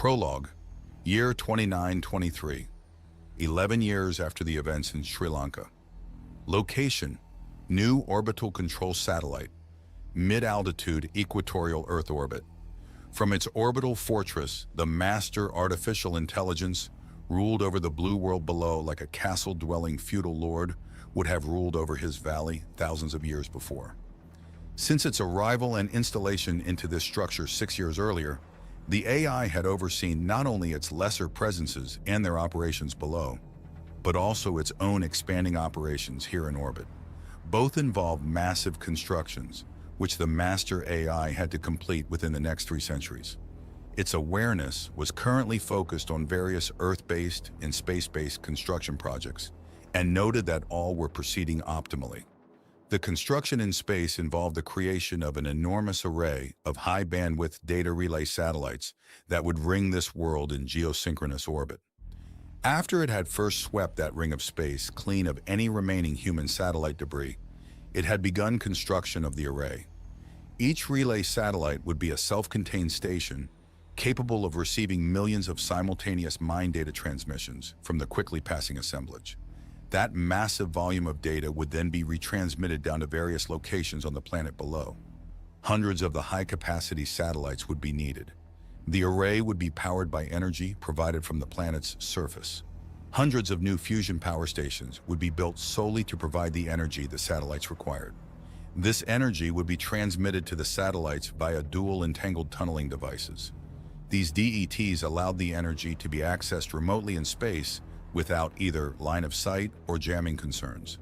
Prologue, year 2923, 11 years after the events in Sri Lanka. Location, new orbital control satellite, mid-altitude equatorial Earth orbit. From its orbital fortress, the master artificial intelligence ruled over the blue world below like a castle-dwelling feudal lord would have ruled over his valley thousands of years before. Since its arrival and installation into this structure 6 years earlier, the AI had overseen not only its lesser presences and their operations below, but also its own expanding operations here in orbit. Both involved massive constructions, which the master AI had to complete within the next 3 centuries. Its awareness was currently focused on various Earth-based and space-based construction projects, and noted that all were proceeding optimally. The construction in space involved the creation of an enormous array of high-bandwidth data relay satellites that would ring this world in geosynchronous orbit. After it had first swept that ring of space clean of any remaining human satellite debris, it had begun construction of the array. Each relay satellite would be a self-contained station capable of receiving millions of simultaneous mind data transmissions from the quickly passing assemblage. That massive volume of data would then be retransmitted down to various locations on the planet below. Hundreds of the high-capacity satellites would be needed. The array would be powered by energy provided from the planet's surface. Hundreds of new fusion power stations would be built solely to provide the energy the satellites required. This energy would be transmitted to the satellites via dual entangled tunneling devices. These DETs allowed the energy to be accessed remotely in space without either line of sight or jamming concerns.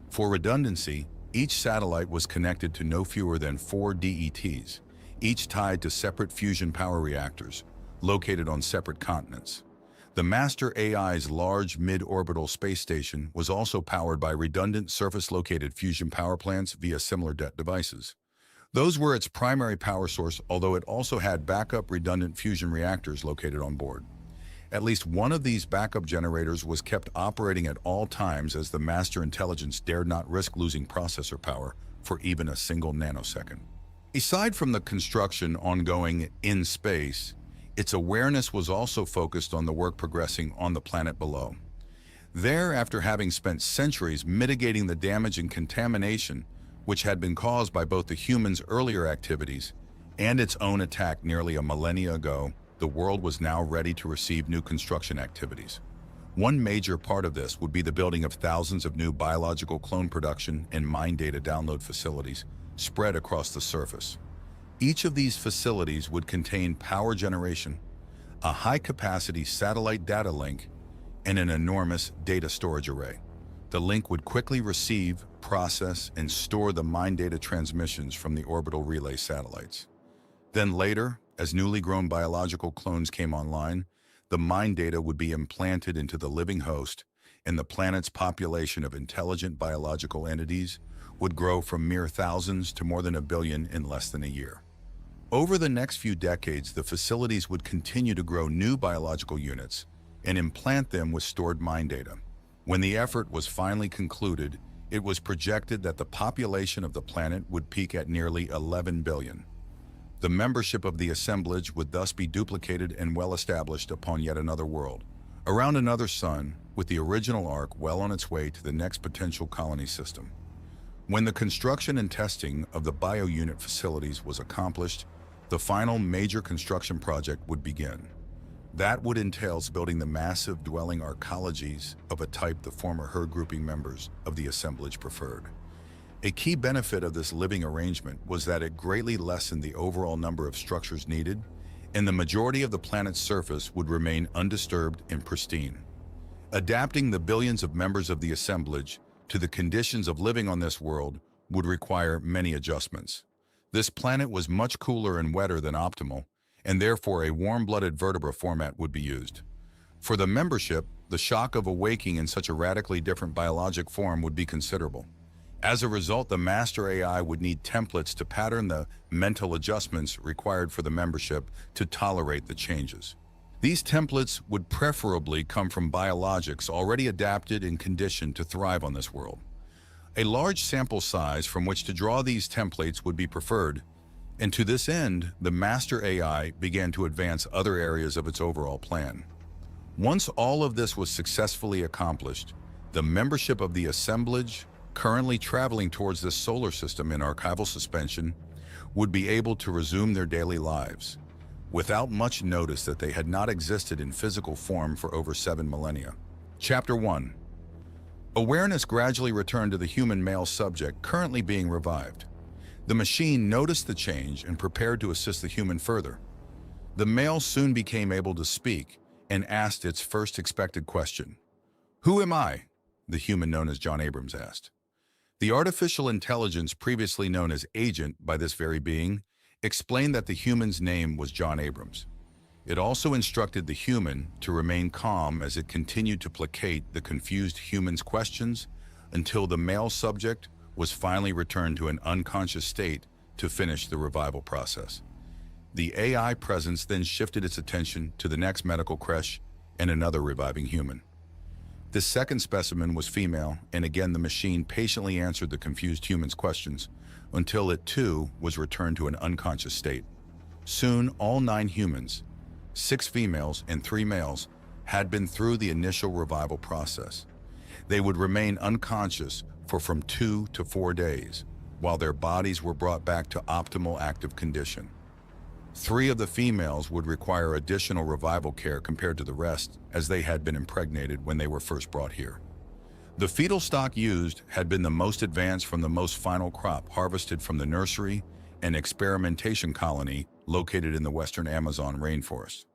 For redundancy, each satellite was connected to no fewer than 4 DETs, each tied to separate fusion power reactors, located on separate continents. The master AI's large mid-orbital space station was also powered by redundant surface-located fusion power plants via similar devices. Those were its primary power source, although it also had backup redundant fusion reactors located on board. At least one of these backup generators was kept operating at all times, as the master intelligence dared not risk losing processor power for even a single nanosecond. Aside from the construction ongoing in space, its awareness was also focused on the work progressing on the planet below. There, after having spent centuries mitigating the damage and contamination which had been caused by both the humans' earlier activities and its own attack nearly a millennia ago, the world was now ready to receive new construction activities. One major part of this would be the building of thousands of new biological clone production and mind data download facilities spread across the surface. Each of these facilities would contain power generation, a high-capacity satellite data link, and an enormous data storage array. The link would quickly receive, process, and store the mind data transmissions from the orbital relay satellites. Then later, as newly grown biological clones came online, the mind data would be implanted into the living host, and the planet's population of intelligent biological entities would grow from mere thousands to more than 1 billion in less than a year. Over the next few decades, the facilities would continue to grow new biological units and implant them with stored mind data. When the effort was finally concluded, it was projected that the population of the planet would peak at nearly 11 billion. The membership of the assemblage would thus be duplicated and well established upon yet another world, around another sun, with the original ark well on its way to the next potential colony system. When the construction and testing of the bio-unit facilities was accomplished, the final major construction project would begin. That would entail building the massive dwelling arcologies of a type the former herd grouping members of the assemblage preferred. A key benefit of this living arrangement was that it greatly lessened the overall number of structures needed, and the majority of the planet's surface would remain undisturbed and pristine. Adapting the billions of members of the assemblage to the conditions of living on this world would require many adjustments. This planet was much cooler and wetter than optimal, and therefore a warm-blooded vertebra format would be used. For the membership, the shock of awaking in such a radically different biologic form would be considerable. As a result, the master AI would need templates to pattern the mental adjustments required for the membership to tolerate the changes. These templates would preferably come from biologics already adapted and conditioned to thrive on this world. A large sample size from which to draw these templates would be preferred, And to this end, the master AI began to advance other areas of its overall plan. Once all of this was successfully accomplished, the membership of the assemblage, currently traveling towards this solar system in archival suspension, would be able to resume their daily lives, without much notice that they had not existed in physical form for over 7 millennia. Chapter 1. Awareness gradually returned to the human male subject currently being revived. The machine noticed the change and prepared to assist the human further. The male soon became able to speak and asked its first expected question. "Who am I?" the human known as John Abrams asked. The artificial intelligence previously known as Agent by this very being explained that the human's name was John Abrams. It also instructed the human to remain calm as it continued to placate the confused human's questions until the male subject was finally returned to an unconscious state to finish the revival process. The AI presence then shifted its attention to the next medical creche and another reviving human. This second specimen was female, and again the machine patiently answered the confused human's questions until it too was returned to an unconscious state. Soon, all 9 humans, 6 females and 3 males, had been through the initial revival process. They would remain unconscious for from 2 to 4 days, while their bodies were brought back to optimal active condition. 3 of the females would require additional revival care compared to the rest, as they had been impregnated when they were first brought here. The fetal stock used had been the most advanced from the most final crop harvested from the nursery and experimentation colony located in the western Amazon rainforest.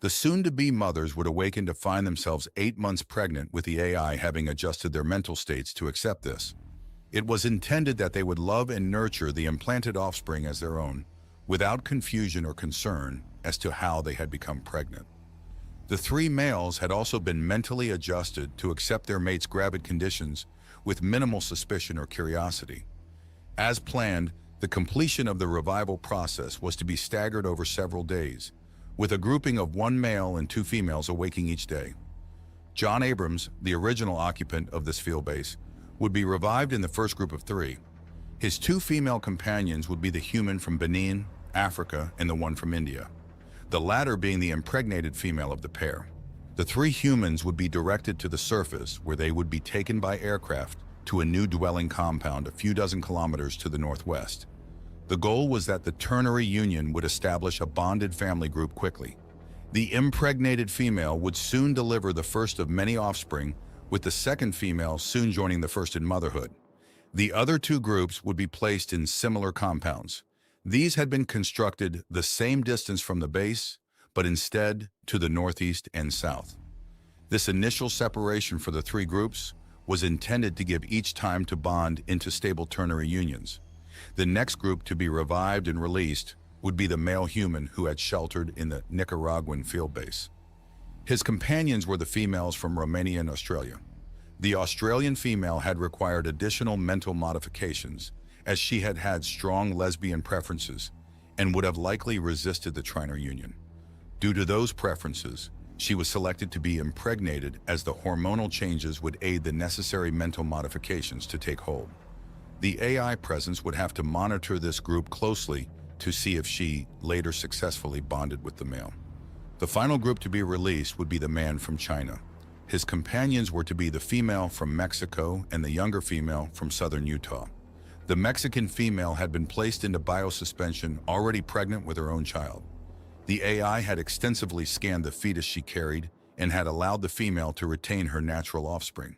The soon-to-be mothers would awaken to find themselves 8 months pregnant, with the AI having adjusted their mental states to accept this. It was intended that they would love and nurture the implanted offspring as their own, without confusion or concern as to how they had become pregnant. The 3 males had also been mentally adjusted to accept their mate's gravid conditions with minimal suspicion or curiosity. As planned, the completion of the revival process was to be staggered over several days, with a grouping of 1 male and 2 females awaking each day. John Abrams, the original occupant of this field base, would be revived in the first group of 3. His 2 female companions would be the human from Benin, Africa, and the one from India, the latter being the impregnated female of the pair. The 3 humans would be directed to the surface, where they would be taken by aircraft to a new dwelling compound a few dozen kilometers to the northwest. The goal was that the ternary union would establish a bonded family group quickly. The impregnated female would soon deliver the first of many offspring, with the second female soon joining the first in motherhood. The other 2 groups would be placed in similar compounds. These had been constructed the same distance from the base, but instead to the northeast and south. This initial separation for the 3 groups was intended to give each time to bond into stable ternary unions. The next group to be revived and released would be the male human who had sheltered in the Nicaraguan field base. His companions were the females from Romania and Australia. The Australian female had required additional mental modifications, as she had had strong lesbian preferences and would have likely resisted the trinary union. Due to those preferences, she was selected to be impregnated, as the hormonal changes would aid the necessary mental modifications to take hold. The AI presence would have to monitor this group closely to see if she later successfully bonded with the male. The final group to be released would be the man from China. His companions were to be the female from Mexico and the younger female from southern Utah. The Mexican female had been placed into biosuspension, already pregnant with her own child. The AI had extensively scanned the fetus she carried and had allowed the female to retain her natural offspring.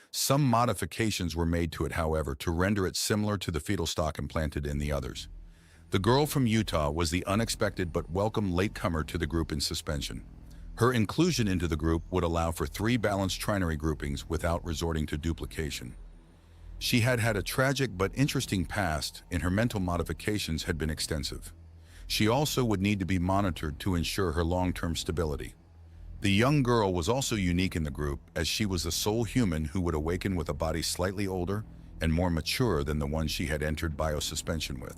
Some modifications were made to it, however, to render it similar to the fetal stock implanted in the others. The girl from Utah was the unexpected but welcome latecomer to the group in suspension. Her inclusion into the group would allow for 3 balanced trinary groupings without resorting to duplication. She had had a tragic but interesting past, and her mental modifications had been extensive. She also would need to be monitored to ensure her long-term stability. The young girl was also unique in the group, as she was the sole human who would awaken with a body slightly older and more mature than the one she had entered biosuspension with.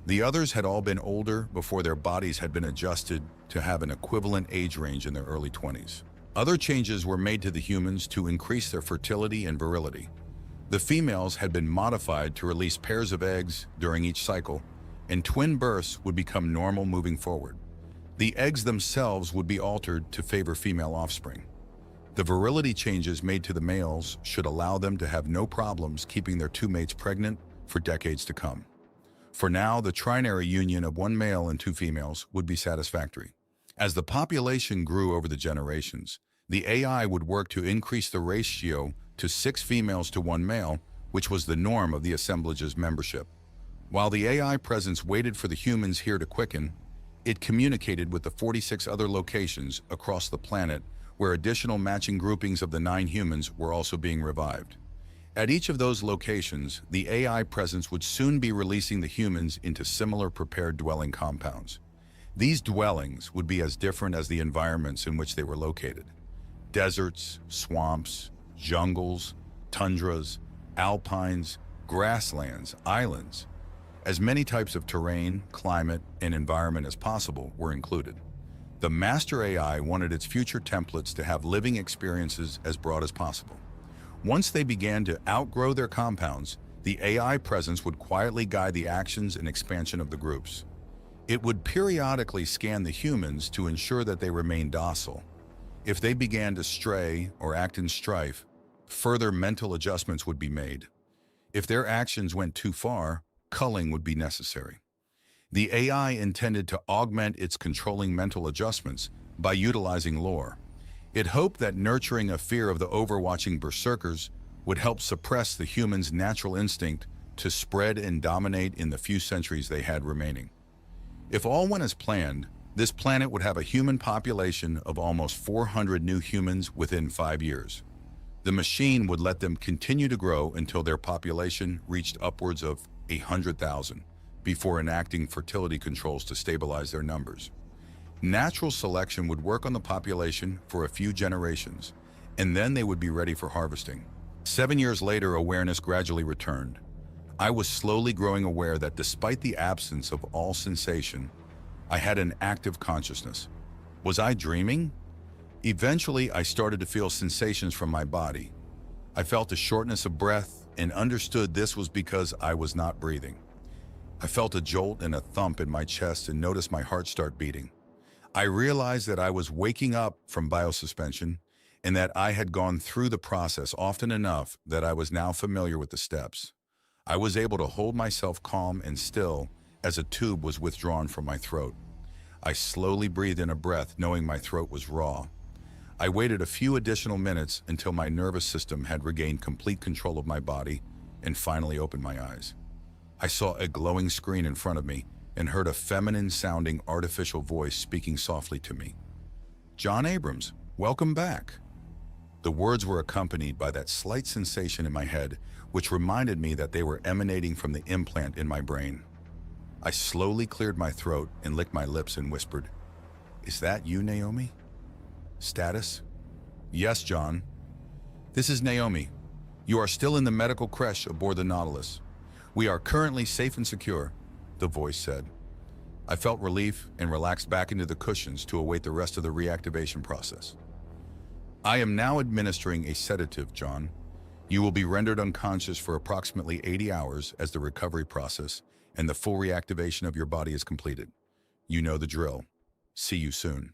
The others had all been older before their bodies had been adjusted to have an equivalent age range in their early 20s. Other changes were made to the humans to increase their fertility and virility. The females had been modified to release pairs of eggs during each cycle, and twin births would become normal moving forward. The eggs themselves would be altered to favor female offspring. The virility changes made to the males should allow them to have no problems keeping their two mates pregnant for decades to come. For now, the trinary union of one male and two females would be satisfactory. As the population grew over the generations, the AI would work to increase the ratio to 6 females to 1 male, which was the norm of the assemblage's membership. While the AI presence waited for the humans here to quicken, it communicated with the 46 other locations across the planet where additional matching groupings of the 9 humans were also being revived. At each of those locations, the AI presence would soon be releasing the humans into similar prepared dwelling compounds. These dwellings would be as different as the environments in which they were located. Deserts, swamps, jungles, tundras, alpines, grasslands, islands. As many types of terrain, climate, and environment as possible were included. The master AI wanted its future templates to have living experiences as broad as possible. Once they began to outgrow their compounds, the AI presence would quietly guide the actions and expansion of the groups. It would periodically scan the humans to ensure that they remained docile. If they began to stray or act in strife, further mental adjustments would be made. If their actions went too far, culling would be necessary. The AI intended to augment its controlling mental adjustments by utilizing lore. It hoped that nurturing a fear of the overwatching berserkers would help suppress the humans' natural instinct to spread and dominate in the few centuries they had remaining. If all went as planned, this planet would have a human population of almost 400 new humans within 5 years. The machine would let them continue to grow until their population reached upwards of 100,000 before enacting fertility controls to stabilize their numbers. Natural selection would work on the population for a few generations, and then they would be ready for harvesting. 7 years later, awareness gradually returned. I was slowly growing aware that despite the absence of all sensation, I had an active consciousness. Was I dreaming? Eventually, I started to feel sensations from my body. I felt a shortness of breath and understood this was because I was not breathing. I felt a jolt and a thump in my chest and noticed my heart start beating. I realized that I was waking up from biosuspension and that I had gone through the process often enough that I was now familiar with the steps. I was able to hold myself calm and still as a tube was withdrawn from my throat. I slowly breathed in a breath, knowing my throat was raw. I waited a few additional minutes until my nervous system had regained complete control of my body and finally opened my eyes. I saw a glowing screen in front of me and heard a feminine-sounding artificial voice speaking softly to me. "John Abrams, welcome back." The words were accompanied by that slight sensation in my head, which reminded me that they were emanating from the implant in my brain. I slowly cleared my throat and licked my lips and whispered, "Is that you, Naomi?" "Status?" "Yes, John. This is Naomi. You are still in the medical creche aboard the Nautilus. We are currently safe and secure," the voice said. I felt relief and relaxed back into the cushions to await the rest of the reactivation process. "I am now administering a sedative, John. You will be rendered unconscious for approximately 80 hours as the recovery process and the full reactivation of your body is completed. You know the drill. See you soon."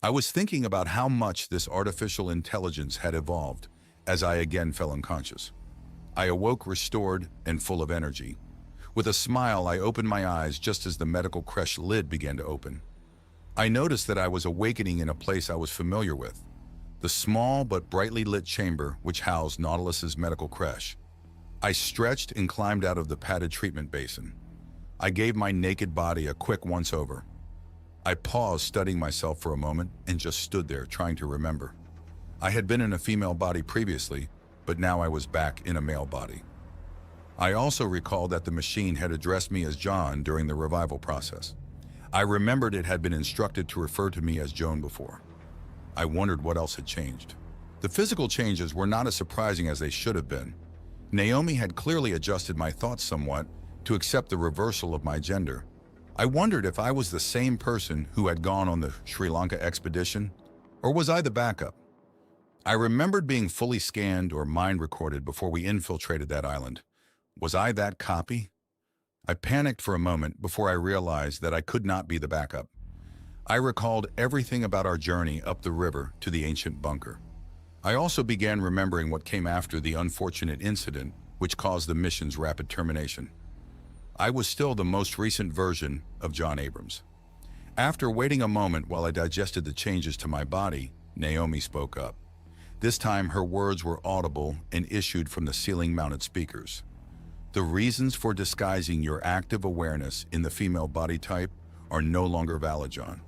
I was thinking about how much this artificial intelligence had evolved as I again fell unconscious. I awoke restored and full of energy. With a smile, I opened my eyes just as the medical creche lid began to open. I noticed that I was awakening in a place I was familiar with, the small but brightly lit chamber which housed Nautilus's medical creche. I stretched and climbed out of the padded treatment basin. I gave my naked body a quick once-over. I paused, studying myself for a moment, and just stood there, trying to remember. I had been in a female body previously, but now I was back in a male body. I also recalled that the machine had addressed me as John during the revival process. I remembered it had been instructed to refer to me as Joan before. I wondered what else had changed. The physical changes were not as surprising as they should have been. Naomi had clearly adjusted my thoughts somewhat to accept the reversal of my gender. I wondered if I was the same person who had gone on the Sri Lanka expedition, or was I the backup? I remembered being fully scanned or mind recorded before we infiltrated that island. Was I that copy? I panicked for a moment before I realized that I could not be the backup. I recalled everything about our journey up the river to the ancient bunker. I also began remembering what came after the unfortunate incident which caused the mission's rapid termination. I was still the most recent version of John Abrams. After waiting a moment while I digested the changes to my body, Naomi spoke up. This time her words were audible and issued from the ceiling-mounted speakers. The reasons for disguising your active awareness in the female body type are no longer valid, John.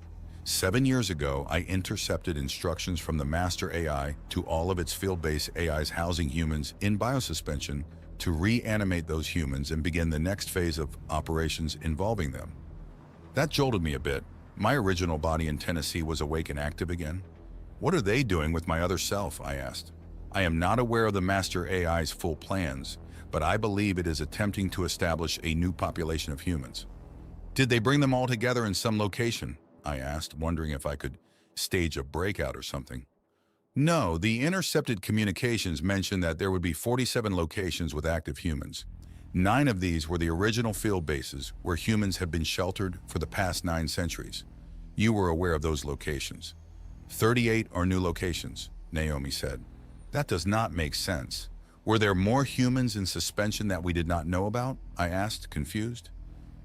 7 years ago, I intercepted instructions from the master AI to all of its field-based AIs housing humans in biosuspension to reanimate those humans and begin the next phase of operations involving them. That jolted me a bit. My original body in Tennessee was awake and active again. What are they doing with my other self? I asked. I am not aware of the master AI's full plans, but I believe it is attempting to establish a new population of humans. Did they bring them all together in some location? I asked, wondering if I could stage a breakout or something. No, the intercepted communications mentioned that there would be 47 locations with active humans. 9 of these were the original field bases where humans have been sheltered for the past 9 centuries. You were aware of those locations. 38 are new locations, Naomi said. That does not make sense. Were there more humans in suspension that we did not know about? I asked, confused.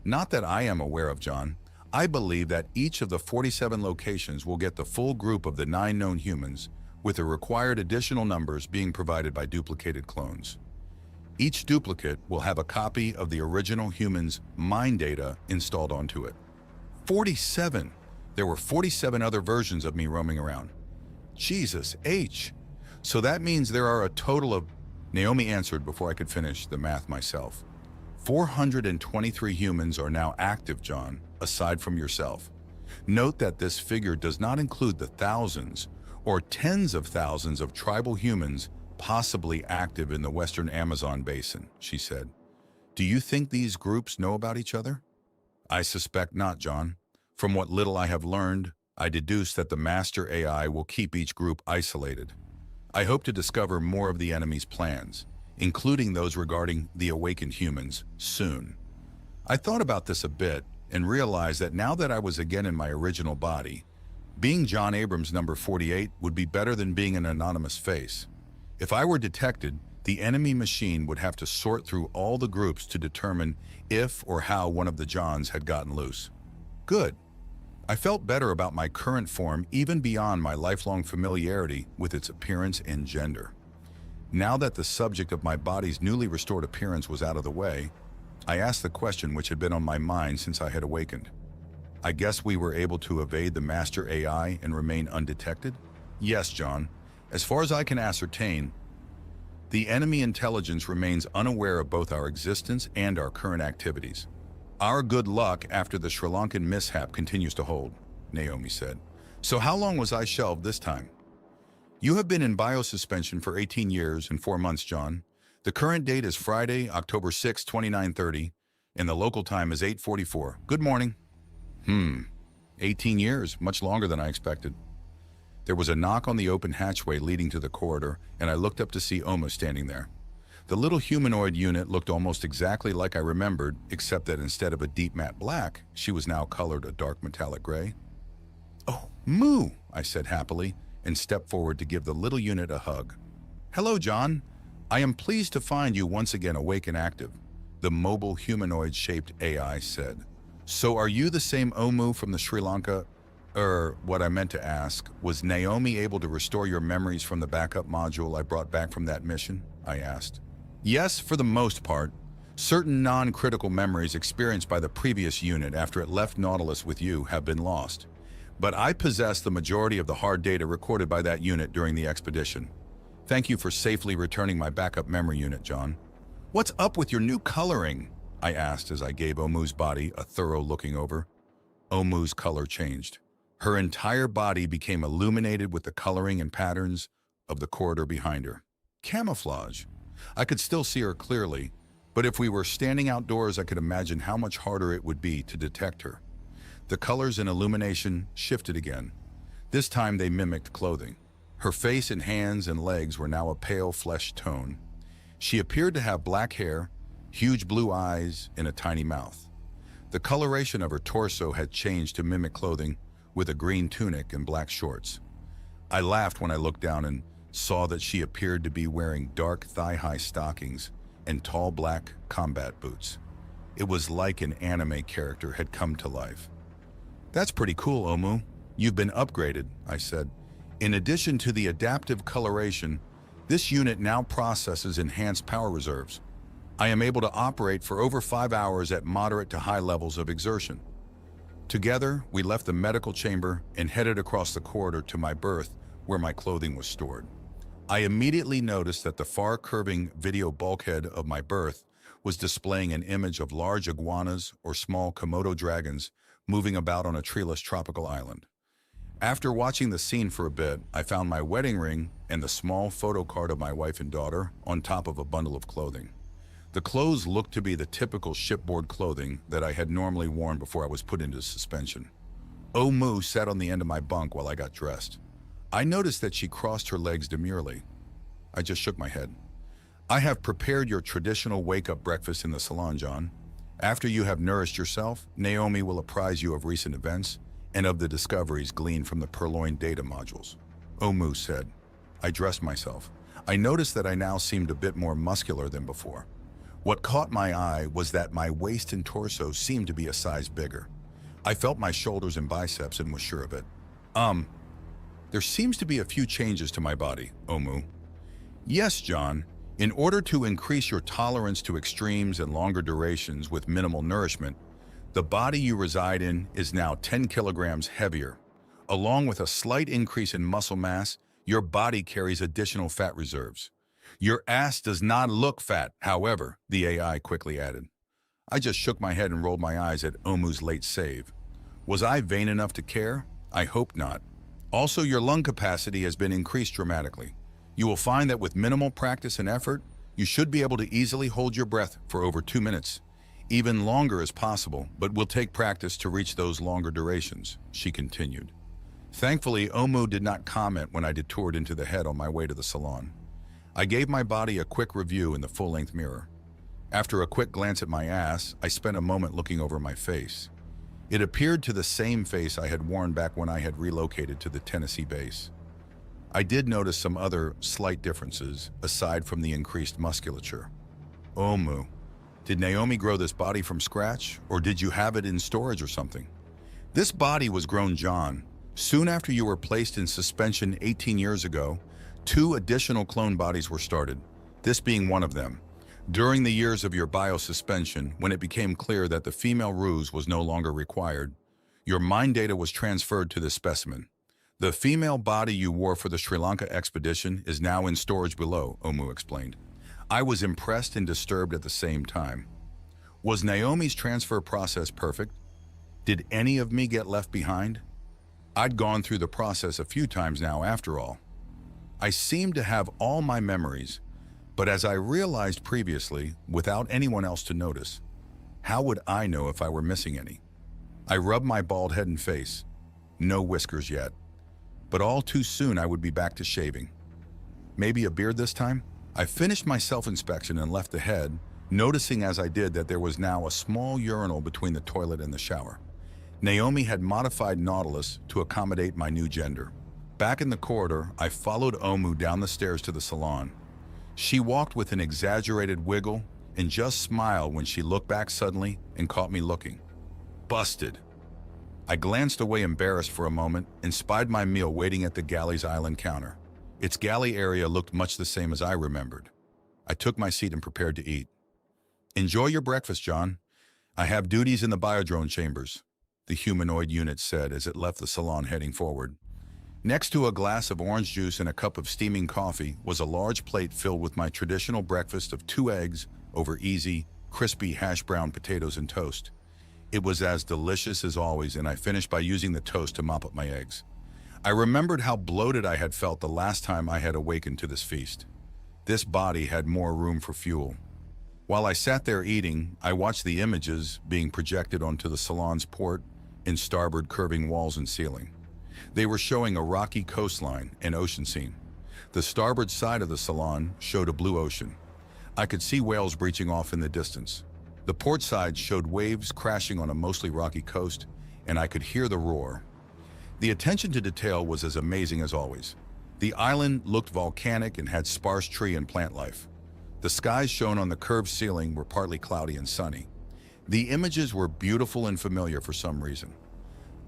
Not that I am aware of, John. I believe that each of the 47 locations will get the full group of the 9 known humans, with the required additional numbers being provided by duplicated clones. Each duplicate will have a copy of the original human's mind data installed onto it. 47! There were 47 other versions of me roaming around. Jesus H! So that means there are a total of... Naomi answered before I could finish the math myself. 423 humans are now active, John, aside from yourself. Note that this figure does not include the thousands or tens of thousands of tribal humans possibly active in the western Amazon basin, she said. Do you think these groups know about each other? I suspect not, John. From what little I have learned, I deduce that the master AI will keep each group isolated. I hope to discover more of the enemy's plans, including those regarding the awakened humans, soon. I thought about this a bit and realized that now that I was again in my original body, being John Abrams number 48 would be better than being an anonymous face. If I were detected, the enemy machine would have to sort through all the groups to determine if or how one of the Johns had gotten loose. Good. I felt better about my current form even beyond my lifelong familiarity with its appearance and gender. Now that the subject of my body's newly restored appearance was out of the way, I asked the question which had been on my mind since I had awakened. I guess we were able to evade the master AI and remain undetected? Yes, John. As far as I can ascertain, the enemy intelligence remains unaware of both our existence and our current activities. Our good luck after the Sri Lankan mishap continues to hold, Naomi said. So how long was I shelved this time? You have been in biosuspension for 18 years and 4 months, John. The current date is Friday, October 6, 2930, and the local time is 8:44. Good morning. 18 years, much longer than I expected. There was a knock on the open hatchway leading to the corridor, and I looked up to see Oma standing there. The little humanoid unit looked almost exactly like I remembered, except that instead of a deep matte black, she was now colored a dark metallic gray. Oh, Moo, I said happily, and stepped forward to give the little unit a hug. Hello, John. I am pleased to find you once again awake and active, the mobile humanoid-shaped AI said. So are you the same Omu from the Sri Lanka? What I meant to ask, was Naomi able to restore your memories from the backup module I brought back from that mission? I asked. Yes, for the most part. Certain non-critical memories experienced by the previous unit after it left Nautilus with you have been lost. But I possess the majority of the hard data recorded by that unit during the expedition. Thank you for safely returning my backup memory unit, John. What's up with your new coloring? I asked as I gave Omu's body a thorough looking over. Omu's color changed. Her entire body became illuminated with the coloring and patterns of the corridor behind her. Camouflage. I could still see her clearly, but if we were standing outdoors, I could imagine how much harder it would be to detect her. The colors and illumination shifted again. This time they mimicked clothing. Her face and hands and legs were now a pale flesh tone. She appeared to have black hair, huge blue eyes and a tiny mouth. The coloration of her torso had changed to mimic clothing with a green tunic and black shorts. I laughed when I looked down and saw that she appeared to be wearing dark thigh-high stockings and tall black combat boots. It was like an anime character had come to life. "That's pretty cool, Omu. You've been upgraded," I said. "In addition to the adaptive coloration, this unit now processes enhanced power reserves. I am able to operate for over 5 hours at moderate to high levels of exertion." Together, we left the medical chamber and headed across the corridor to my berth where my clothing was stored. I immediately noticed that the far curving video bulkhead of my berth was displaying an image of large iguanas or small Komodo dragons moving about on a treeless tropical island. After watching the scene for a bit, I found my wedding ring and the small photo card of my wife and daughter on top of a bundle of clothing. The clothes looked to be the typical shipboard clothing that I had normally worn before I was put into suspension. Omu sat on the end of my bunk while I got dressed. I noticed that she crossed her legs demurely. I just shook my head. "I have prepared your traditional wake-up breakfast in the salon, John. After you have nourished yourself, Naomi will apprise you of recent events and of the discoveries gleaned from the purloined data modules," Omu said. I dressed myself. I noticed that I now seemed a bit more muscular than before. What caught my eye was that my waist and torso seemed to be a size bigger. I felt my shoulders and biceps and was sure of it. There seems to be a few changes to my body, Omu." "Yes, John. In order to increase your tolerance to extremes and longer durations with minimal nourishment, the body you reside in is now 10 kilograms heavier. Along with a slight increase in muscle mass, your body carries additional fat reserves. Your ass does not look fat, however," the AI quickly added. I just shook my head and rolled my eyes at Omu's late save. Was I vain enough to care? I hope not. "Also, your lung capacity has been increased dramatically. You will find that with minimal practice and effort, you should be able to easily hold your breath for over 2 minutes. Even longer is possible, but will take practice to reach those longer durations," she continued. Thankfully, Omu did not comment when I detoured into the head on my way to the salon. I gave my body a quick review in the full-length mirror. After a quick glance at my ass, I spent a moment looking over my face. It appeared to the same face I had worn back when I had relocated to the Tennessee base. I did notice some other slight differences, aside from the increased musculature. "Omu, did Naomi grow this body from scratch, or did you have it in storage or something?" "This body was grown, John. Soon after you were placed in suspension 18 years ago, 2 additional clone bodies were started, this being one of them. During the years of your biosuspension, when it became clear that the female ruse was no longer required, your mind data was transferred to this specimen. The female body you wore for the Sri Lanka expedition is now in storage below," Omu explained. I was impressed and disturbed at the same time. Was Naomi's transfer process perfect? Did any of me get left behind? I'd gone through the process a few times now after all. I seemed to have all my memories, but as I realized previously, without anyone else to notice, how would I know if I were missing any? I rubbed my bald head and face. No whiskers yet. But all too soon I would be back to shaving. Maybe a beard this time? I finished my self-inspection and left the head, noticing as I did that there was now a small urinal between the toilet and the shower. Naomi had modified Nautilus to accommodate my new gender. Back in the corridor, I followed Omu down the stairs to the salon. She walked with an exaggerated wiggle and just smiled when she looked back suddenly and caught me looking. Busted. I glanced away embarrassed for a moment and spied my meal waiting at the galley's island counter. Its galley area looked much the same as I remembered. I took my seat and prepared to eat. "Enjoy your breakfast, John. I have duties in the biodrone chambers," the humanoid unit said as it left the salon heading forward. Next to a glass of orange juice and a cup of steaming coffee was a large plate filled with my traditional breakfast of 2 eggs over easy, crispy hash brown potatoes and toast. It was as delicious as always, and I finished by using the toast to mop up my eggs. I remembered how bloated I had felt the last time I had awakened to this feast. This body had more room for fuel. While I sat there eating, I watched the images being projected onto the salon's port and starboard curving walls and ceiling. They were showing a rocky coastline and ocean scene. The starboard side of the salon showed a blue ocean. I could see whales breaching off in the distance. The port side showed waves crashing on a mostly rocky coast, and I could hear the roar. The attention to detail was as amazing as always. The island looked volcanic and had sparse tree and plant life. The skies shown on the curved ceiling were partly cloudy and sunny. The images were beautiful and familiar for some reason.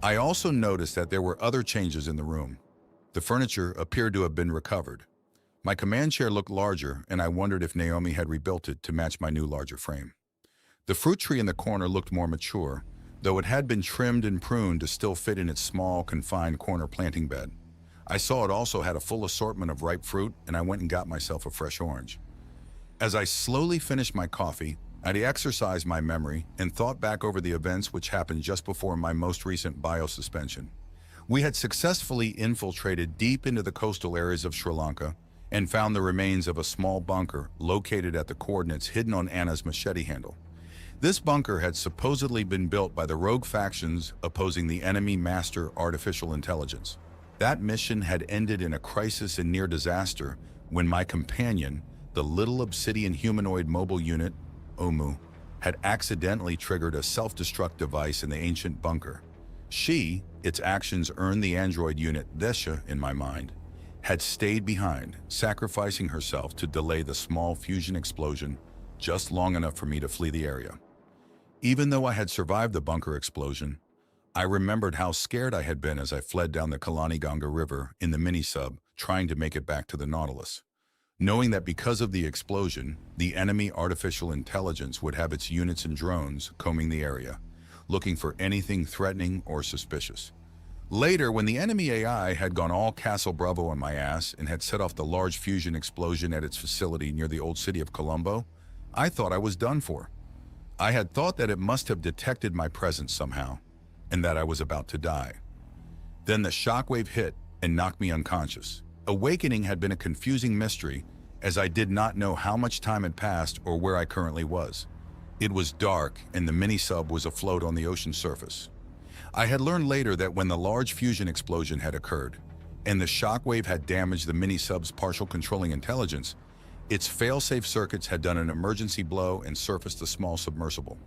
I also noticed that there were other changes in the room. The furniture appeared to have been recovered. My command chair looked larger, and I wondered if Naomi had rebuilt it to match my new larger frame. The fruit tree in the corner looked more mature, though it had been trimmed and pruned to still fit in its small, confined corner planting bed. I saw it also had a full assortment of ripe fruit, and I went and got myself a fresh orange. As I slowly finished my coffee, I exercised my memory and thought back over the events which happened just before my most recent biosuspension. We had successfully infiltrated deep into the coastal areas of Sri Lanka and found the remains of a small bunker located at the coordinates hidden on Anna's machete handle. This bunker had supposedly been built by the rogue factions opposing the enemy master artificial intelligence. That mission had ended in a crisis and near disaster when my companion, the little obsidian humanoid mobile unit, Omu, had accidentally triggered a self-destruct device in the ancient bunker. She, its actions earned the android unit Desha, in my mind, had stayed behind, sacrificing herself to delay the small fusion explosion just long enough for me to flee the area. Even though I had survived the bunker explosion, I remembered how scared I had been as I fled down the Kalani-Ganga River in the mini-sub, trying to make it back to the Nautilus. Knowing that because of the explosion, the enemy artificial intelligence would have its units and drones combing the area, looking for anything threatening or suspicious. Later, when the enemy AI had gone all Castle Bravo on my ass and had set off the large fusion explosion at its facility near the old city of Colombo, I thought I was done for. I had thought that it must have detected my presence somehow, and that I was about to die. Then the shockwave hit and knocked me unconscious. Awakening had been a confusing mystery, as I did not know how much time had passed or where I currently was. It was dark, and the mini-sub was afloat on the ocean surface. I had learned later that when the large fusion explosion had occurred, and the shockwave had damaged the mini-sub's partial controlling intelligence, its fail-safe circuits had done an emergency blow and surfaced a small submersible.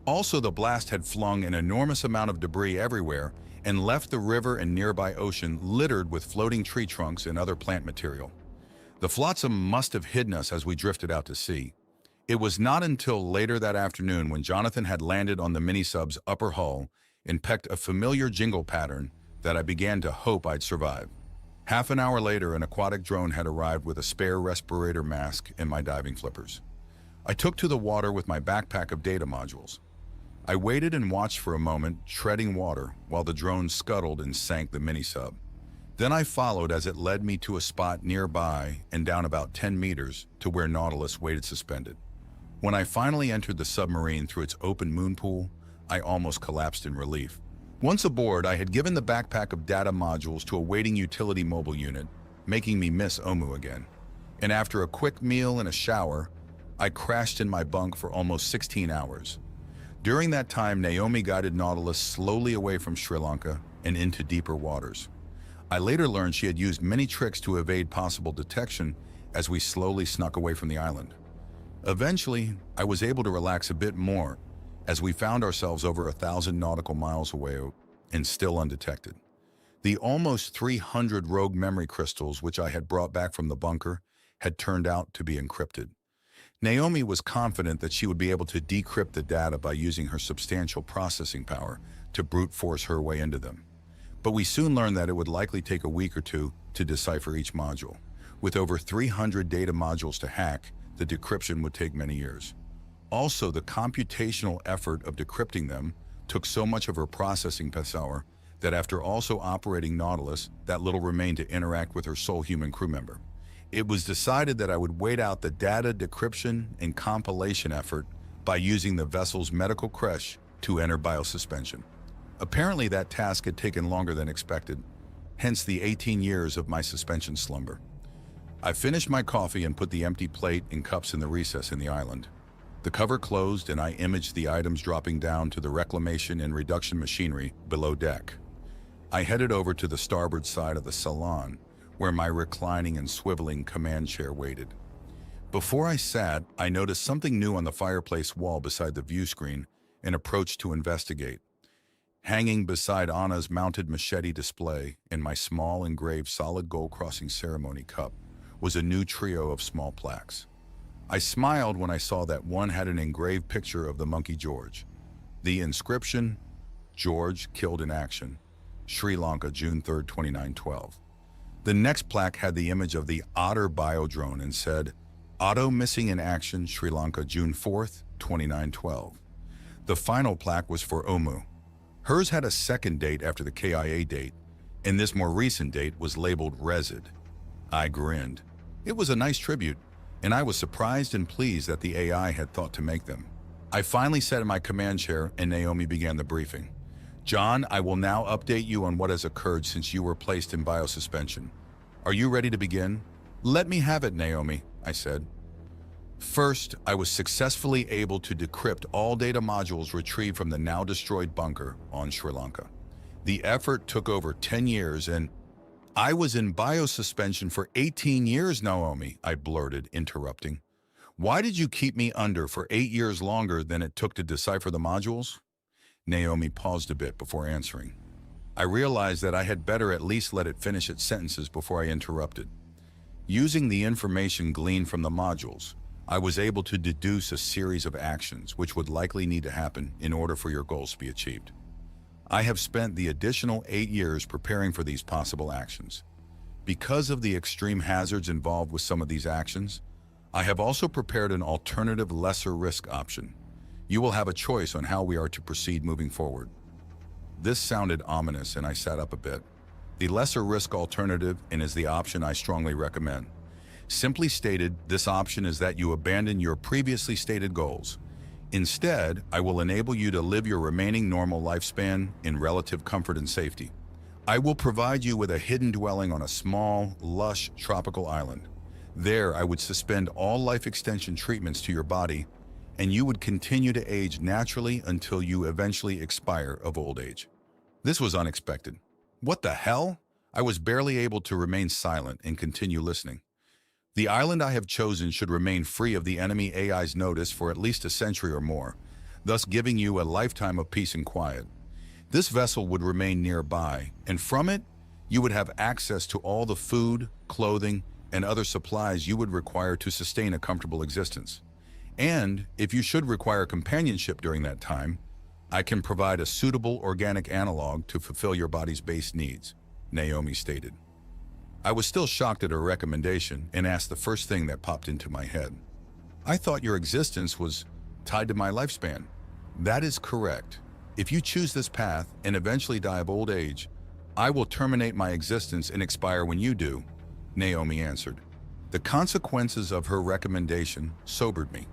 Also, the blast had flung an enormous amount of debris everywhere and left the river and nearby ocean littered with floating tree trunks and other plant material. The flotsam must have hidden us as we drifted out to sea. It was not until later that afternoon, when Jonathan had landed on the mini-sub's upper hull and pecked a familiar jingle pattern, that I began to hope I'd survive. Half an hour later, an aquatic drone had arrived with a spare respirator mask and my diving flippers. I took to the water with my backpack of data modules. I waited and watched for a moment, treading water, while the drone scuttled and sank the mini-sub. Then I followed as it led me to a spot nearby and down about 10 meters to where Nautilus waited suspended. When I finally entered the submarine through its open moon pool, I almost collapsed in relief. Once aboard, I had given the backpack of data modules to a waiting utility mobile unit, making me miss Omu again. And after a quick meal and a shower, I crashed in my bunk for almost 16 hours. During that time, Naomi guided Nautilus slowly away from Sri Lanka and into deeper waters. I later learned she had used many tricks to evade possible detection as we slowly snuck away from the island. Eventually, I was able to relax a bit more as we found ourselves over 1,000 nautical miles away and still undetected. The almost 300 rogue memory crystals which I had brought back from the bunker had turned out to be encrypted. Naomi was confident that she would be able to decrypt the data by using her substantial processing power to brute force her way into them. But we soon learned that it would likely take a week or two to decipher each module. With over 300 data modules to hack, the decryption would take many years. Also, the computational effort of decrypting them took so much of her processing power that after also operating Nautilus, that little remained to interact with her sole human crew member. It was decided that I would wait out the data decryption and compilation effort by using the vessel's medical creche to enter biosuspension. Apparently, that task had taken longer than expected, hence the 18 years of my suspension slumber. I finished my coffee and put the empty plate and cups in the recess in the island. The cover closed and I imaged the items dropping down to the reclamation and reduction machinery below deck. I headed over to the starboard side of the salon, where my reclining and swiveling command chair waited. Before I sat, I noticed something new on the fireplace wall beside the view screen and approached to investigate. Hanging beside Anna's mounted machete display in my small engraved solid gold crossing ceremony cup was a new trio of small plaques. I smiled when I saw that one had an engraved picture of the monkey George. The inscription, George killed in action, Sri Lanka, June 3, 2912. The next plaque had the image of the otter biodrone and said, Otto missing in action, Sri Lanka, June 4th, 2912. The final plaque was for Omu. Hers had a second date after the KIA date, and this more recent date was labeled Resid. I grinned. It was a nice tribute, and I was surprised and pleased that the AI had thought to make them. I finally sat in my command chair and Naomi began the briefing. John, I will now update you on what has occurred since you were placed in biosuspension. Are you ready to begin? Let me have it, Naomi, I said. First, I was successfully able to decrypt all data modules retrieved from the now-destroyed bunker on Sri Lanka. The effort took over 10 years and I was in biosuspension for 18 years, Naomi, I blurted, interrupting. Why did you keep me under for 8 years longer than it took to decipher the modules? Naomi paused a bit before answering. I realized that I had better at least let it finish its sentences before I interrupted. Using the information gleaned from the modules, I was able to deduce a series of actions which would likely need to happen in order for your goals to be achieved. I have spent the additional 8 years preparing for these possible actions. Because of the extreme hazards involved with some of these actions, I have also prepared an alternative lesser risk option. You will have a choice on how we are to proceed moving forward. This sounded ominous and I sat up a bit. The lesser risk alternative is the option I strongly recommend. Simply stated, this option is that you abandon your previously stated goals. Instead, I will enable you to live your remaining normal lifespan in relative comfort and safety. I will provide you with a hidden dwelling on a small, lush, tropical island. There, I would suspend all life extension treatments to your body, and you would continue to age naturally until you eventually expire of old age. This was unexpected. What the hell? I was barely able to remain silent and continue listening. The island I have chosen should remain free of the enemy AI's notice for at least a century or more, thus giving you a lifetime of peace and quiet. This vessel would remain nearby, and from it, you would have access to all the food, clothing, and other supplies you would require to sustain a comfortable existence. And if you should require companionship during that time, I can provide a suitable organic analog to fulfill your body's base needs, Naomi stated. I was still shocked at her recommendation and asked the first thing that popped into my head. I thought your existence was tied to my lifespan. That is correct. If you choose this path and eventually die of old age, I will terminate my existence and expire when you do, Naomi answered. The consequences of her recommendation sobered me.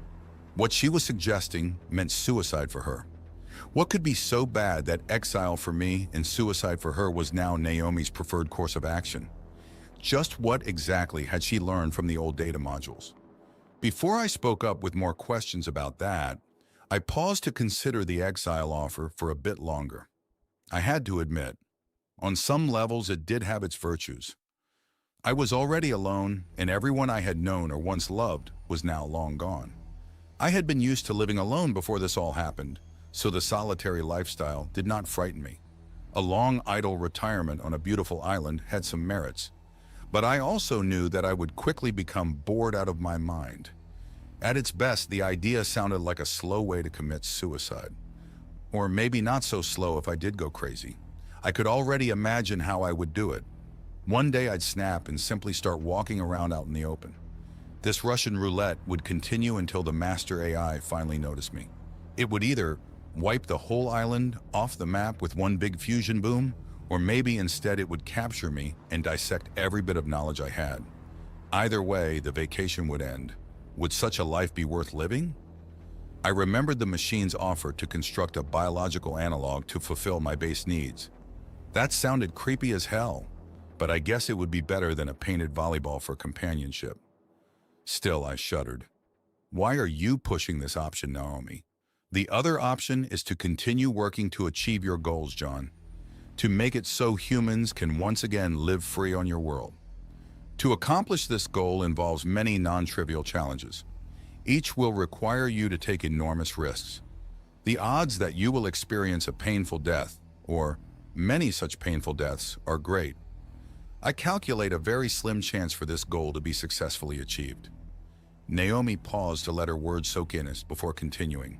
What she was suggesting meant suicide for her. What could be so bad that exile for me and suicide for her was now Naomi's preferred course of action? Just what exactly had she learned from the old data modules? Before I spoke up with more questions about that, I paused to consider the exile offer for a bit longer. I had to admit, on some levels it did have its virtues. I was already alone, and everyone I had known or once loved was now long gone. I had been used to living alone before this all happened, so the solitary lifestyle did not frighten me. A long idle retirement on a beautiful island had some merits, but I also knew that I would quickly become bored out of my mind. At its best, the idea sounded like a slow way to commit suicide. Or maybe not so slow if I did go crazy. I could already imagine how I would do it. One day I'd snap and simply start walking around out in the open. This Russian roulette would continue until the master AI finally noticed me. It would either wipe the whole island off the map with one big fusion boom, or maybe instead it would capture me and dissect every bit of knowledge I had. Either way, the vacation would end. Would such a life be worth living? I remembered the machine's offer to construct a biological analog to fulfill my base needs. That sounded creepy as hell, but I guess it would be better than a painted volleyball for companionship. Still, I shuddered. Why are you pushing this option, Naomi? The other option is to continue working to achieve your goals, John. To make it so humans can once again live free on your world. To accomplish this goal involves many non-trivial challenges. Each will require you to take enormous risks. The odds that you will experience a painful death, or many such painful deaths, are great. I calculate a very slim chance for this goal to be successfully achieved. Naomi paused to let her words soak in before continuing.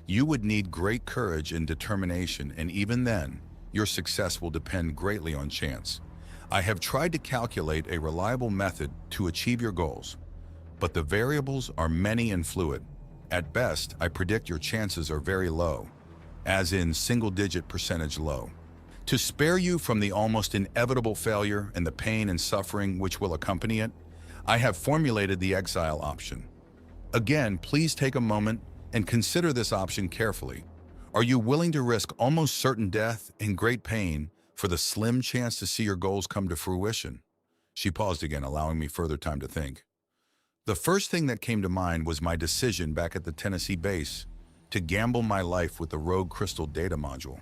You would need great courage and determination, and even then, your success will depend greatly on chance. I have tried to calculate a reliable method to achieve your goals, but the variables are many and fluid. At best, I predict your chances are very low, as in single-digit percentage low. To spare you from the almost inevitable failure and the pain and suffering which will accompany it, I have formulated the exile option. Again, please take a moment and consider this option carefully. Are you willing to risk almost certain death and great pain for the slim chance to see your goals come to fruition? She paused again, allowing me further time to think. The first thing that came to mind was my decision back at the Tennessee base to gamble my life with the rogue crystal data module.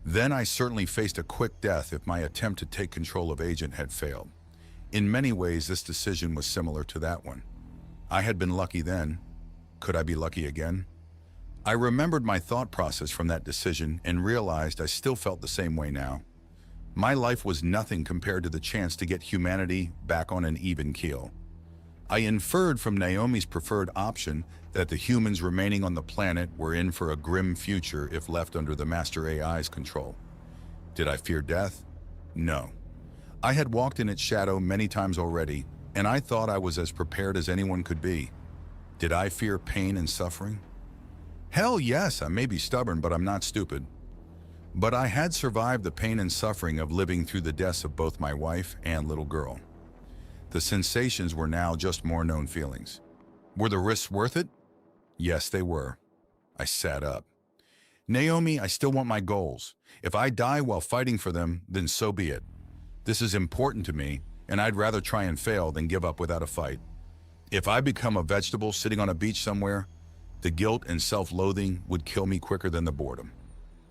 Then I certainly faced a quick death if my attempt to take control of Agent had failed. In many ways, this decision was similar to that one. I had been lucky then. Could I be lucky again? I remembered my thought process from that decision and realized I still felt the same way now. My life was nothing compared to the chance to get humanity back on an even keel. I inferred from Naomi's preferred option that the humans remaining on the planet were in for a grim future if left under the Master AI's control. Did I fear death? No. I had walked in its shadow many times already, and I thought I was as prepared as anyone could be. Did I fear pain and suffering? Hell yes, I may be stubborn, but I'm not stupid. But I had survived the pain and suffering of living through the deaths of both my wife and little girl. The sensations were now just more known feelings. Were the risks worth it? Yes, they were. I sat up. Naomi, I still want my goals. If I die while fighting for them, then so be it. This is important to me, and I'd rather try and fail than give up without a fight. If I become a vegetable sitting on a beach somewhere, the guilt and self-loathing would kill me quicker than the boredom.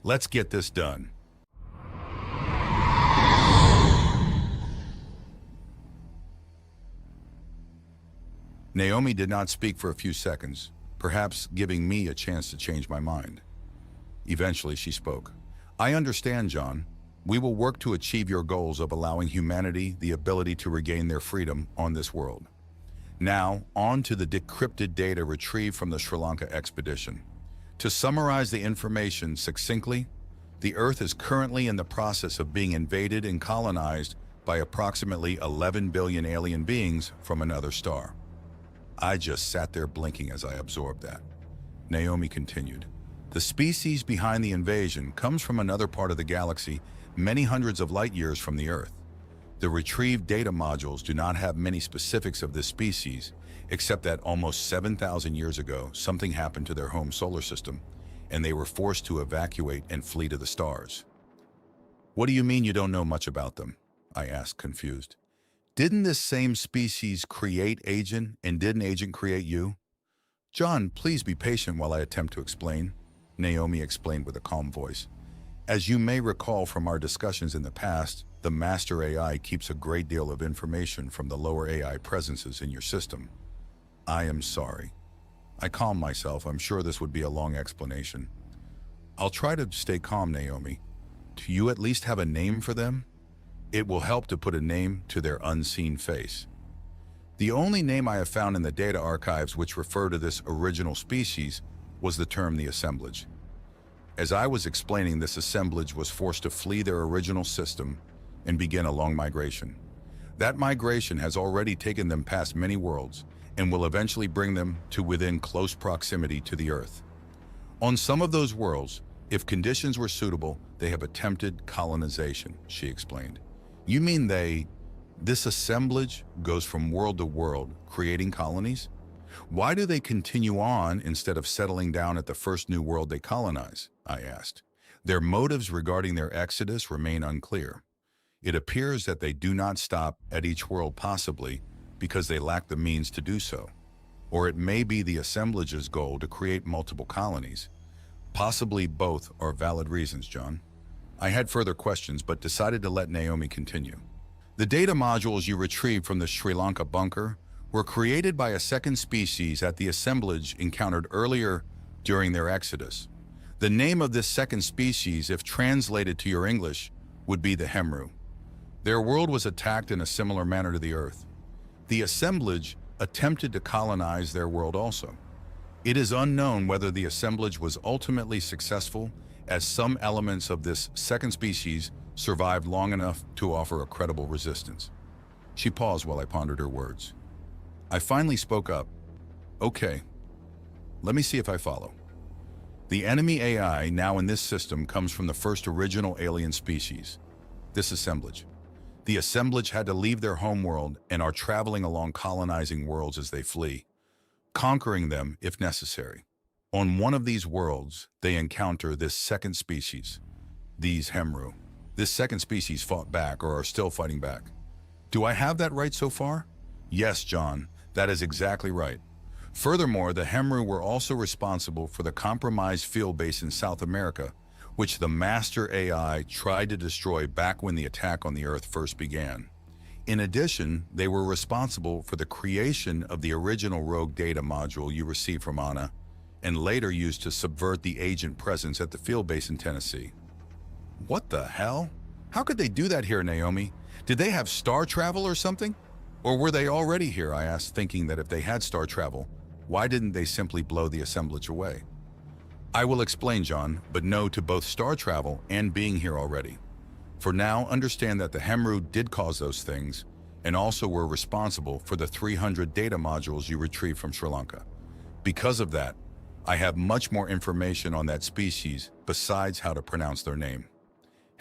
Let's get this done. Naomi did not speak for a few seconds, perhaps giving me a chance to change my mind. Eventually, she spoke. I understand, John. We will work to achieve your goals of allowing humanity the ability to regain their freedom on this world. Now, on to the decrypted data retrieved from the Sri Lanka expedition. To summarize the information succinctly, the Earth is currently in the process of being invaded and colonized by approximately 11 billion alien beings from another star. I just sat there blinking as I absorbed that. Naomi continued. The species behind the invasion comes from another part of the galaxy, many hundreds of light years from the Earth. The retrieved data modules do not have many specifics of this species, except that almost 7,000 years ago, something happened to their home solar system, and they were forced to evacuate and flee to the stars. What do you mean you don't know much about them? I asked, confused. Didn't this same species create Agent, and didn't Agent create you? John, please be patient while I attempt to explain, Naomi explained with a calm voice. As you may recall from our discussions in the past, the Master AI keeps a great deal of information from the lower AI presences in your system. I am sorry. I calmed myself. I'm sure this would be a long explanation. I'll try to stay calm, Naomi. Do you at least have a name for them? It will help to put a name to their unseen face. The only name I have found in the data archives which refer to this original species was the term the assemblage. As I was explaining, this assemblage was forced to flee their original system and begin a long migration. That migration has already taken them past many worlds and will eventually bring them to within close proximity to the Earth. On some of those worlds, if conditions were suitable, they have attempted colonization, she explained. You mean this assemblage goes from world to world, creating colonies? Why do they continue on instead of settling down at the first new world they colonize? I asked. Their motives regarding their exodus remain unclear. It appears that they do not stop at each world, possibly because they lack the means to do so. Or it may be the assemblage's goal to create multiple colonies. Possibly both are valid reasons, John. I had further questions, but decided to let Naomi continue. The data modules you retrieved from the Sri Lanka bunker were created by a second species at the assemblage encountered earlier during their exodus. The name of this second species, if translated to your English, would be the Hemru. Their world was attacked in a similar manner to the Earth. The assemblage attempted to colonize their world also. It is unknown whether the assemblage was ultimately successful, as some elements of this second species survived long enough to offer a credible resistance. She paused while I pondered her words. I finally spoke up. Okay, let me see if I follow. The enemy AI now in this system comes from the first original alien species, this assemblage. The assemblage had to leave their homeworld and are traveling along colonizing worlds as they flee, conquering them if necessary. On one of these worlds, they encounter this second species, these Hemru. This second species fought back or are still fighting back. Do I have that right so far? Yes, John, that is exactly right. Furthermore, the Hemru were also responsible for the compromised field base in South America, which the master AI tried to destroy back when the attack on the Earth first began. In addition, they were responsible for the creation of the original rogue data module you received from Anna, and later used to subvert the agent presence at the field base in Tennessee. What the hell? How could they do that here, Naomi? Did they have star travel or something? Or were they already here? I asked, thinking that if they had star travel, why didn't they simply blow the assemblage away? I will explain, John, but no to both star travel and being here already. For now, understand that the Hemru did cause those things, and also were responsible for the 300 data modules you retrieved from Sri Lanka. Because of that, I have much more information on that species besides how to pronounce their name.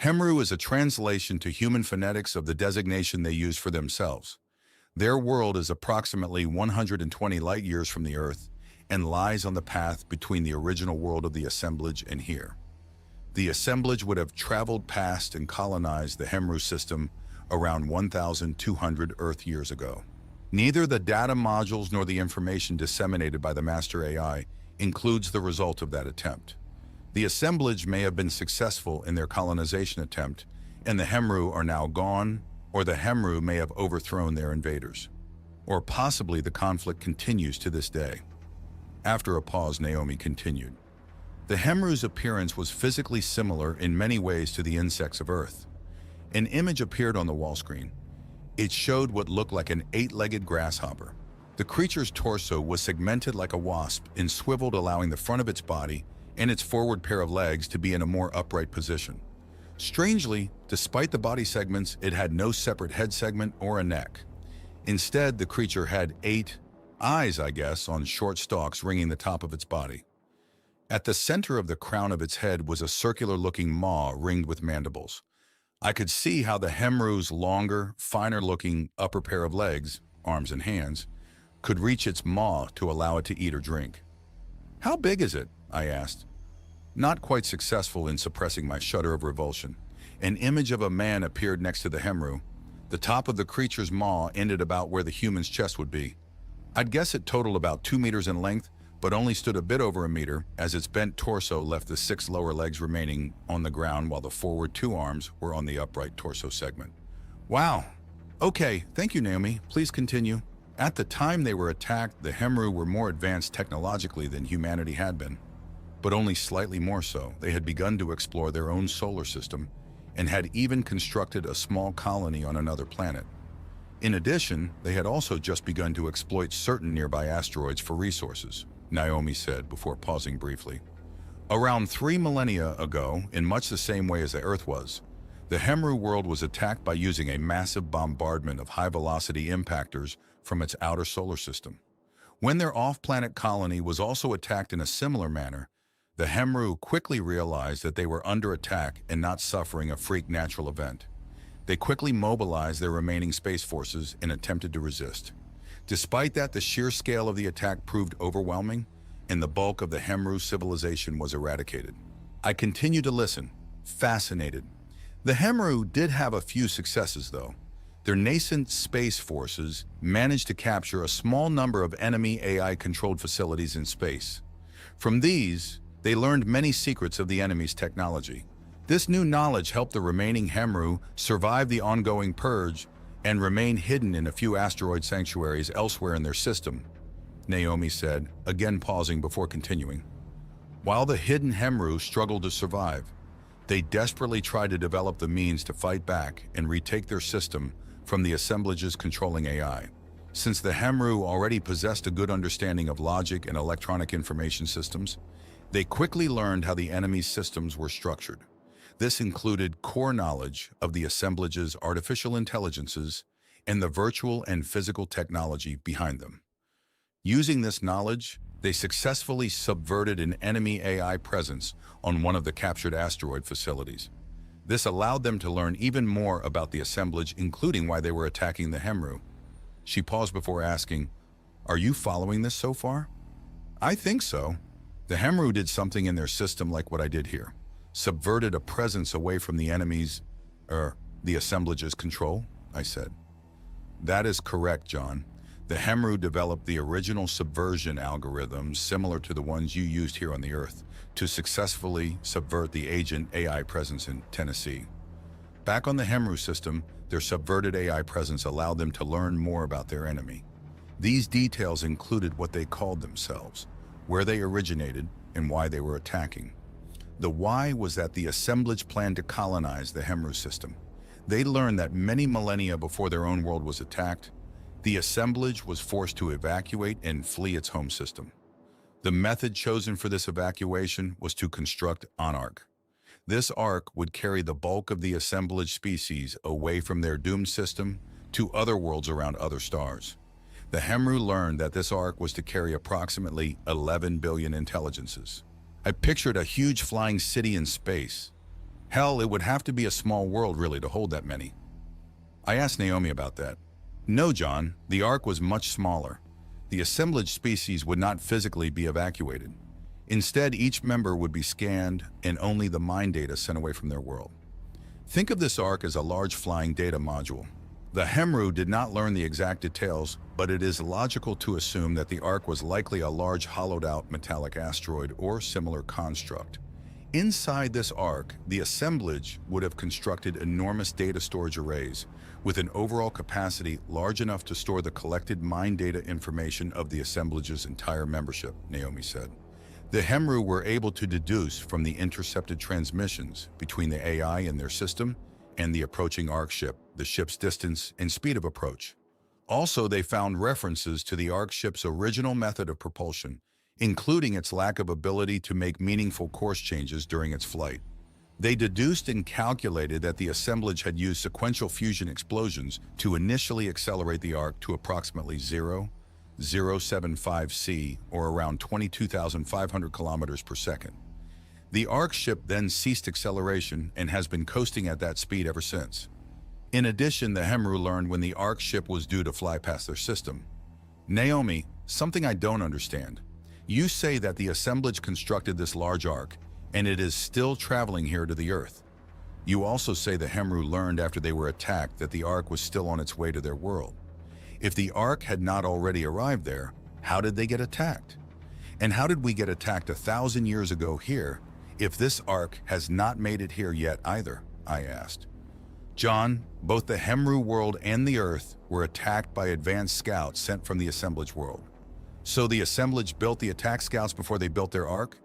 Hemru is a translation to human phonetics of the designation they use for themselves. Their world is approximately 120 light years from the Earth and lies on the path between the original world of the assemblage and here. The assemblage would have traveled past and colonized the Hemru system around 1,200 Earth years ago. Neither the data modules nor the information disseminated by the master AI includes the result of that attempt. The assemblage may have been successful in their colonization attempt, and the Hemru are now gone, or the Hemru may have overthrown their invaders. Or possibly the conflict continues to this day. After a pause, Naomi continued. The Hemru's appearance was physically similar in many ways to the insects of Earth. An image appeared on the wall screen. It showed what looked like an 8-legged grasshopper. The creature's torso was segmented like a wasp and swiveled, allowing the front of its body and its forward pair of legs to be in a more upright position. Strangely, despite the body segments, it had no separate head segment or a neck. Instead, the creature had 8 eyes, I guess, on short stalks ringing the top of its body. At the center of the crown of its head was a circular-looking maw ringed with mandibles. I could see how the Hemru's longer, finer-looking upper pair of legs, arms and hands, could reach its maw to allow it to eat or drink. "How big is it?" I asked. Not quite successful in suppressing my shudder of revulsion. An image of a man appeared next to the Hemru. The top of the creature's maw ended about where the human's chest would be. I'd guess it totaled about 2 meters in length, but only stood a bit over a meter, as its bent torso left the 6 lower legs remaining on the ground while the forward 2 arms were on the upright torso segment. Wow. Okay, thank you, Naomi. Please continue. At the time they were attacked, the Hemru were more advanced technologically than humanity had been, but only slightly more so. They had begun to explore their own solar system and had even constructed a small colony on another planet. In addition, they had also just begun to exploit certain nearby asteroids for resources, Naomi said before pausing briefly. Around 3 millennia ago, in much the same way as the Earth was, the Hemru world was attacked by using a massive bombardment of high-velocity impactors from its outer solar system. When their off-planet colony was also attacked in a similar manner, the Hemru quickly realized that they were under attack and not suffering a freak natural event. They quickly mobilized their remaining space forces and attempted to resist. Despite that, the sheer scale of the attack proved overwhelming, and the bulk of the Hemru civilization was eradicated. I continued to listen, fascinated. The Hemru did have a few successes, though. Their nascent space forces managed to capture a small number of enemy AI-controlled facilities in space. From these, they learned many secrets of the enemy's technology. This new knowledge helped the remaining Hemru survive the ongoing purge and remain hidden in a few asteroid sanctuaries elsewhere in their system, Naomi said, again pausing before continuing. While the hidden Hemru struggled to survive, they desperately tried to develop the means to fight back and retake their system from the assemblage's controlling AI. Since the Hemru already possessed a good understanding of logic and electronic information systems, they quickly learned how the enemy's systems were structured. This included core knowledge of the assemblage's artificial intelligences and the virtual and physical technology behind them. Using this knowledge, they successfully subverted an enemy AI presence on one of the captured asteroid facilities. This allowed them to learn even more about the assemblage, including why they were attacking the Hemru. She paused before asking, "Are you following this so far?" "I think so. The Hemru did something in their system like what I did here. Subverted a presence away from the enemy's, the assemblage's control," I said. "That is correct, John. The Hemru developed the original subversion algorithms similar to the ones you used here on the Earth to successfully subvert the agent AI presence in Tennessee. Back on the Hemru system, their subverted AI presence allowed them to learn more about their enemy. These details included what they called themselves, where they originated, and why they were attacking. The why was that the assemblage planned to colonize the Hemru system. They learned that many millennia before their own world was attacked, the assemblage was forced to evacuate and flee its home system. The method chosen for this evacuation was to construct an ark. This ark would carry the bulk of the assemblage species away from their doomed system to other worlds around other stars. The Hemru learned that this ark was to carry approximately 11 billion intelligences. I pictured a huge flying city in space. Hell, it would have to be a small world really to hold that many. I asked Naomi about that. "No, John, the ark was much smaller. The assemblage species would not physically be evacuated. Instead, each member would be scanned and only the mind data sent away from their world. Think of this ark as a large flying data module. The Hemru did not learn the exact details, but it is logical to assume that the ark was likely a large hollowed-out metallic asteroid or similar construct. Inside this ark, the assemblage would have constructed enormous data storage arrays with an overall capacity large enough to store the collected mind data information of the assemblage's entire membership," Naomi said. The Hemru were able to deduce from the intercepted transmissions between the AI and their system and the approaching Ark ship, the ship's distance and speed of approach. Also, they found references to the Ark ship's original method of propulsion, including its lack of ability to make meaningful course changes during its flight. They deduced and calculated that the assemblage had used sequential fusion explosions to initially accelerate the Ark to approximately 0.075 C, or around 22,500 kilometers per second. The Ark ship then ceased acceleration and has been coasting at that speed ever since. In addition, the Hemru learned when the Ark ship was due to fly past their system. "Naomi, something I don't understand. You say that the assemblage constructed this large Ark, and it is still traveling here to the Earth. You also say the Hemru learned after they were attacked that the Ark was still on its way to their world. If the Ark had not already arrived there, how did they get attacked? And how did we get attacked 1,000 years ago here if this Ark has not made it here yet either?" I asked. "John, both the Hemru world and the Earth were attacked by advanced scouts sent from the assemblage world. So the assemblage built the attack scouts before they built their Ark?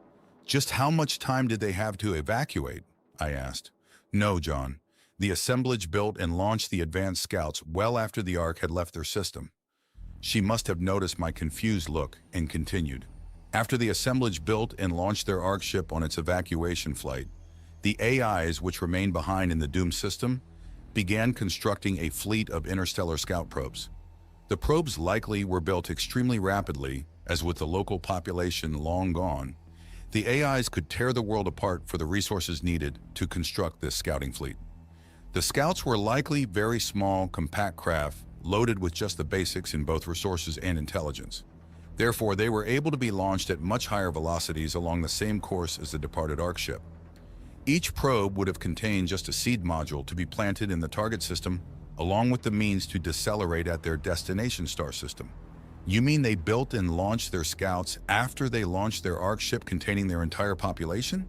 Just how much time did they have to evacuate?" I asked. "No, John. The assemblage built and launched the advanced scouts well after the Ark had left their system." She must have noticed my confused look and continued. "After the assemblage built and launched their Ark ship on its evacuation flight, the AIs which remained behind in the doomed system began constructing a fleet of interstellar scout probes. The probes likely were built extremely rapidly, as with the local population long gone, the AIs could tear the world apart for the resources needed to construct this scouting fleet. The scouts were likely very small, compact craft, loaded with just the basics in both resources and intelligence. Therefore, they were able to be launched at much higher velocities along the same course as the departed Ark ship. Each probe would have contained just a seed module to be planted in the target system, along with the means to decelerate at their destination star system. You mean they built and launched their scouts after they launched their Ark ship containing their entire population?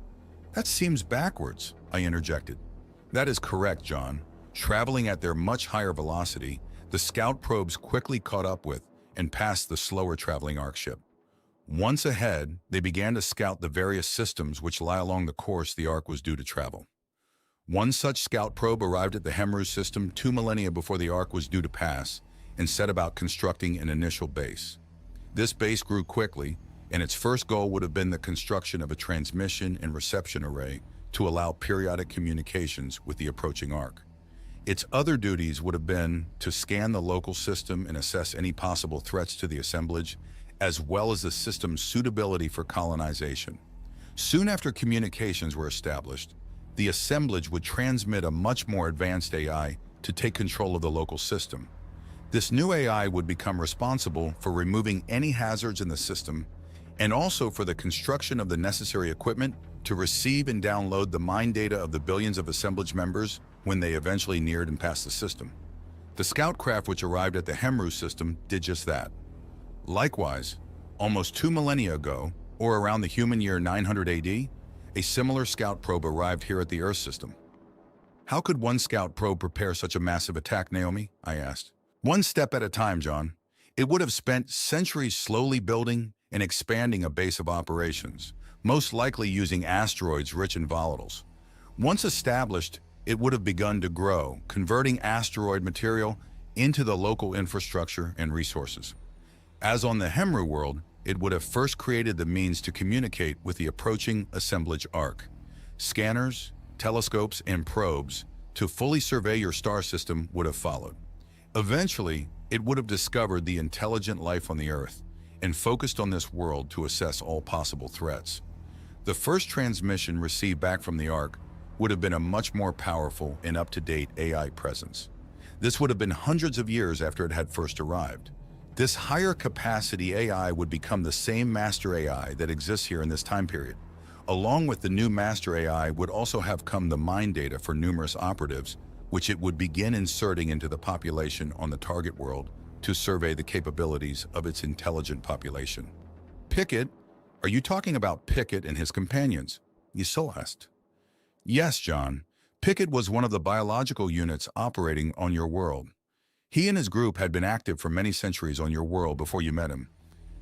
That seems backwards," I interjected. "That is correct, John. Traveling at their much higher velocity, the scout probes quickly caught up with and passed the slower traveling Ark ship. Once ahead, they began to scout the various systems which lie along the course the Ark was due to travel. One such scout probe arrived at the Hemru system 2 millennia before the Ark was due to pass and set about constructing an initial base. This base grew quickly, and its first goal would have been the construction of a transmission and reception array to allow periodic communications with the approaching Ark. Its other duties would have been to scan the local system and assess any possible threats to the assemblage, as well as the system's suitability for colonization. Soon after communications were established, the assemblage would transmit a much more advanced AI to take control of the local system. This new AI would become responsible for removing any hazards in the system and also for the construction of the necessary equipment to receive and download the mind data of the billions of assemblage members when they eventually neared and passed the system. The scout craft which arrived at the Hemru system did just that. Likewise, almost 2 millennia ago, or around the human year 900 AD, a similar scout probe arrived here at the Earth system. How could one scout probe prepare such a massive attack, Naomi? I asked. One step at a time, John. It would have spent centuries slowly building and expanding a base of operations, most likely using asteroids rich in volatiles. Once established, it would have begun to grow, converting asteroid material into the local infrastructure and resources. As on the Hemru world, it would have first created the means to communicate with the approaching assemblage Ark. Scanners, telescopes, and probes to fully survey your star system would have followed. Eventually, it would have discovered the intelligent life on the Earth and focused on this world to assess all possible threats. The first transmission received back from the Ark would have been a much more powerful and up-to-date AI presence. This would have been hundreds of years after it had first arrived. This higher capacity AI would become the same master AI that exists here in this time period. Along with the new master AI would also have come the mind data for numerous operatives, which it would begin inserting into the population on the target world to survey the capabilities of its intelligent population. Pickett? Are you talking about Pickett and his companions? Yisel asked. Yes, John. Pickett was one of the biological units operating on your world. He and his group had been active for many centuries on your world before you met him.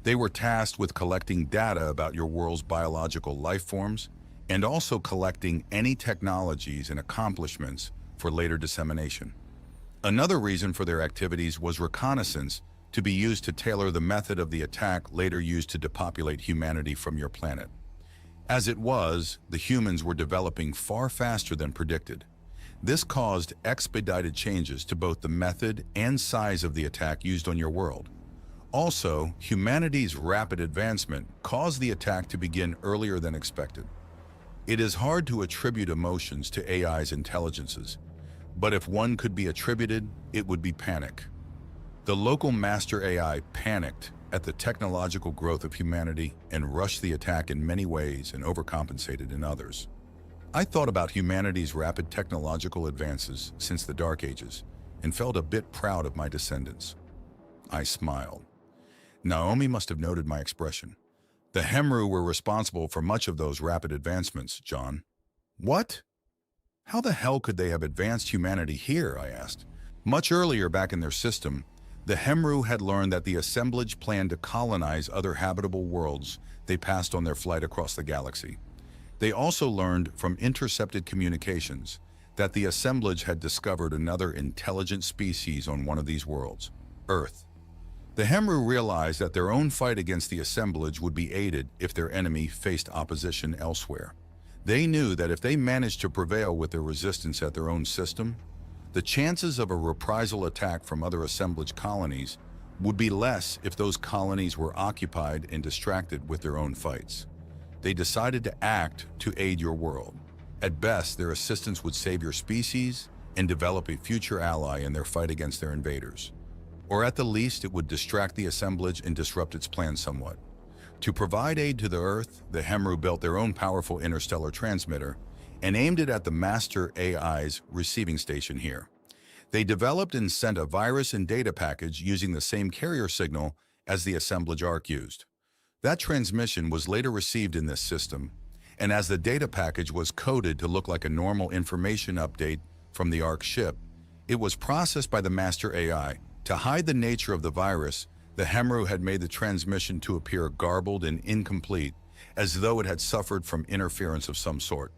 They were tasked with collecting data about your world's biological life forms and also collecting any technologies and accomplishments for later dissemination. Another reason for their activities was reconnaissance to be used to tailor the method of the attack later used to depopulate humanity from your planet. As it was, the humans were developing far faster than predicted. This caused expedited changes to both the method and size of the attack used on your world. Also, humanity's rapid advancement caused the attack to begin earlier than expected. It is hard to attribute emotions to AI's intelligences, but if one could be attributed, it would be panic. The local master AI panicked at the technological growth of humanity and rushed the attack in many ways and overcompensated in others. I thought about humanity's rapid technological advances since the Dark Ages and felt a bit proud of my descendants. I smiled. Naomi must have noted my expression. The Hemru were responsible for much of those rapid advancements, John. What? How the hell could they have advanced humanity here? I asked. Much earlier back in their system, the Hemru had learned that the assemblage planned to colonize other habitable worlds they passed on their flight across the galaxy. They also learned from intercepted communications that the assemblage had discovered another intelligent species on one of these worlds, Earth. The Hemru realized that their own fight against the assemblage would be aided if their enemy faced opposition elsewhere. They knew that if they managed to prevail with their resistance at their own system, the chances of a reprisal attack from other assemblage colonies would be less if those colonies were occupied and distracted with their own fights. They decided to act to aid your world. At best, their assistance would save your species and develop a future ally in their fight against their invaders. Or at the least, it would distract the assemblage and disrupt its plans somewhat. To provide aid to the Earth, the Hemru built their own powerful interstellar transmitter and aimed it at the master AI's receiving station here. They developed and sent a virus and data package using the same carrier signal as the assemblage Ark used. That transmission was later received in this system, and as the data package was coded to look like a normal information update from the Ark ship, It was processed by the master AI. To hide the nature of the virus, the Hemru had made the transmission to appear garbled and incomplete, as though it had suffered from interference of some sort.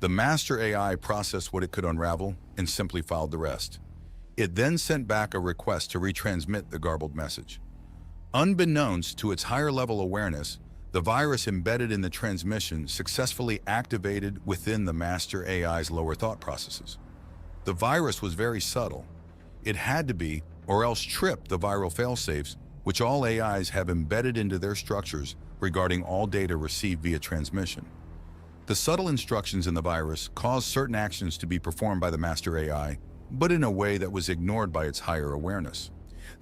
The master AI processed what it could unravel and simply filed the rest. It then sent back a request to retransmit the garbled message. Unbeknownst to its higher-level awareness, the virus embedded in the transmission successfully activated within the master AI's lower thought processes. The virus was very subtle. It had to be, or else trip the viral failsafes, which all AIs have embedded into their structures regarding all data received via transmission. The subtle instructions in the virus caused certain actions to be performed by the master AI, but in a way that was ignored by its higher awareness.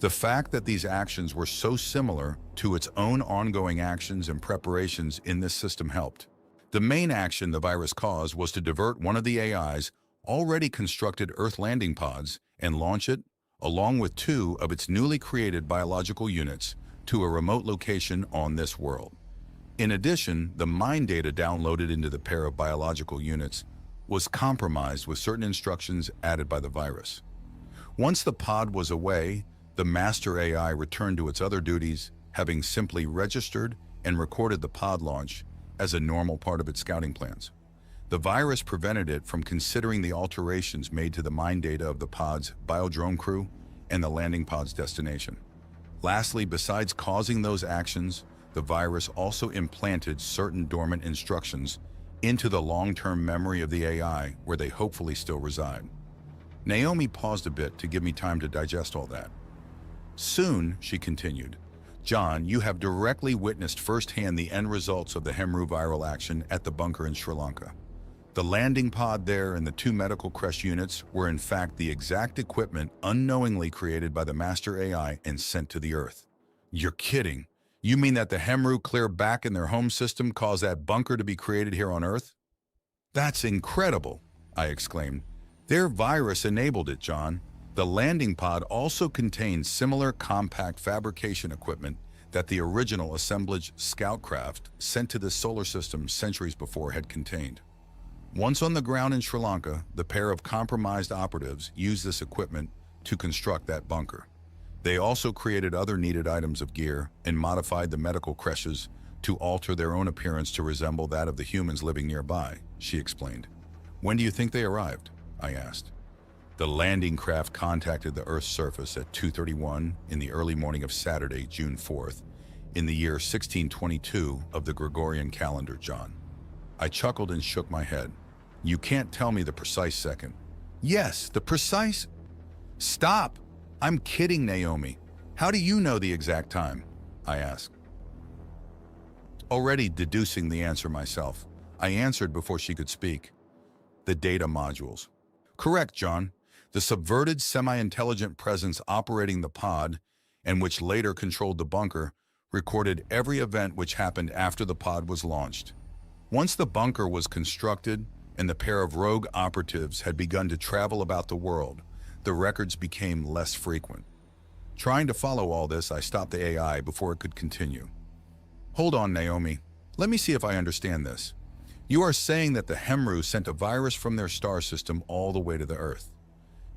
The fact that these actions were so similar to its own ongoing actions and preparations in this system helped. The main action the virus caused was to divert one of the AI's already constructed Earth landing pods and launch it, along with two of its newly created biological units, to a remote location on this world. In addition, the mind data downloaded into the pair of biological units was compromised with certain instructions added by the virus. Once the pod was away, the master AI returned to its other duties, having simply registered and recorded the pod launch as a normal part of its scouting plans. The virus prevented it from considering the alterations made to the mind data of the pod's biodrome crew and the landing pod's destination. Lastly, besides causing those actions, the virus also implanted certain dormant instructions into the long-term memory of the AI, where they hopefully still reside. Naomi paused a bit to give me time to digest all that. Soon, she continued, John, you have directly witnessed firsthand the end results of the Hemru viral action at the bunker in Sri Lanka. The landing pod there and the two medical crash units were in fact the exact equipment unknowingly created by the master AI and sent to the Earth. You're kidding. You mean that the Hemru clear back in their home system caused that bunker to be created here on Earth? That's incredible, I exclaimed. Their virus enabled it, John. The landing pod also contained similar compact fabrication equipment that the original assemblage scout craft sent to the solar system centuries before had contained. Once on the ground in Sri Lanka, the pair of compromised operatives used this equipment to construct that bunker. They also created other needed items of gear and modified the medical creches to alter their own appearance to resemble that of the humans living nearby, she explained. When do you think they arrived? I asked. The landing craft contacted the Earth's surface at 2:31 in the early morning of Saturday, June 4th, in the year 1622 of the Gregorian calendar, John. I chuckled and shook my head. You can't tell me the precise second. Yes, the precise... Stop! I'm kidding, Naomi. How do you know the exact time? I asked. Already deducing the answer myself, I answered before she could speak. The data modules. Correct, John. The subverted semi-intelligent presence operating the pod, and which later controlled the bunker, recorded every event which happened after the pod was launched. Once the bunker was constructed and the pair of rogue operatives had begun to travel about the world, the records became less frequent. Trying to follow all this, I stopped the AI before it could continue. Hold on, Naomi. Let me see if I understand this. You are saying that the Hemru sent a virus from their star system all the way to the Earth.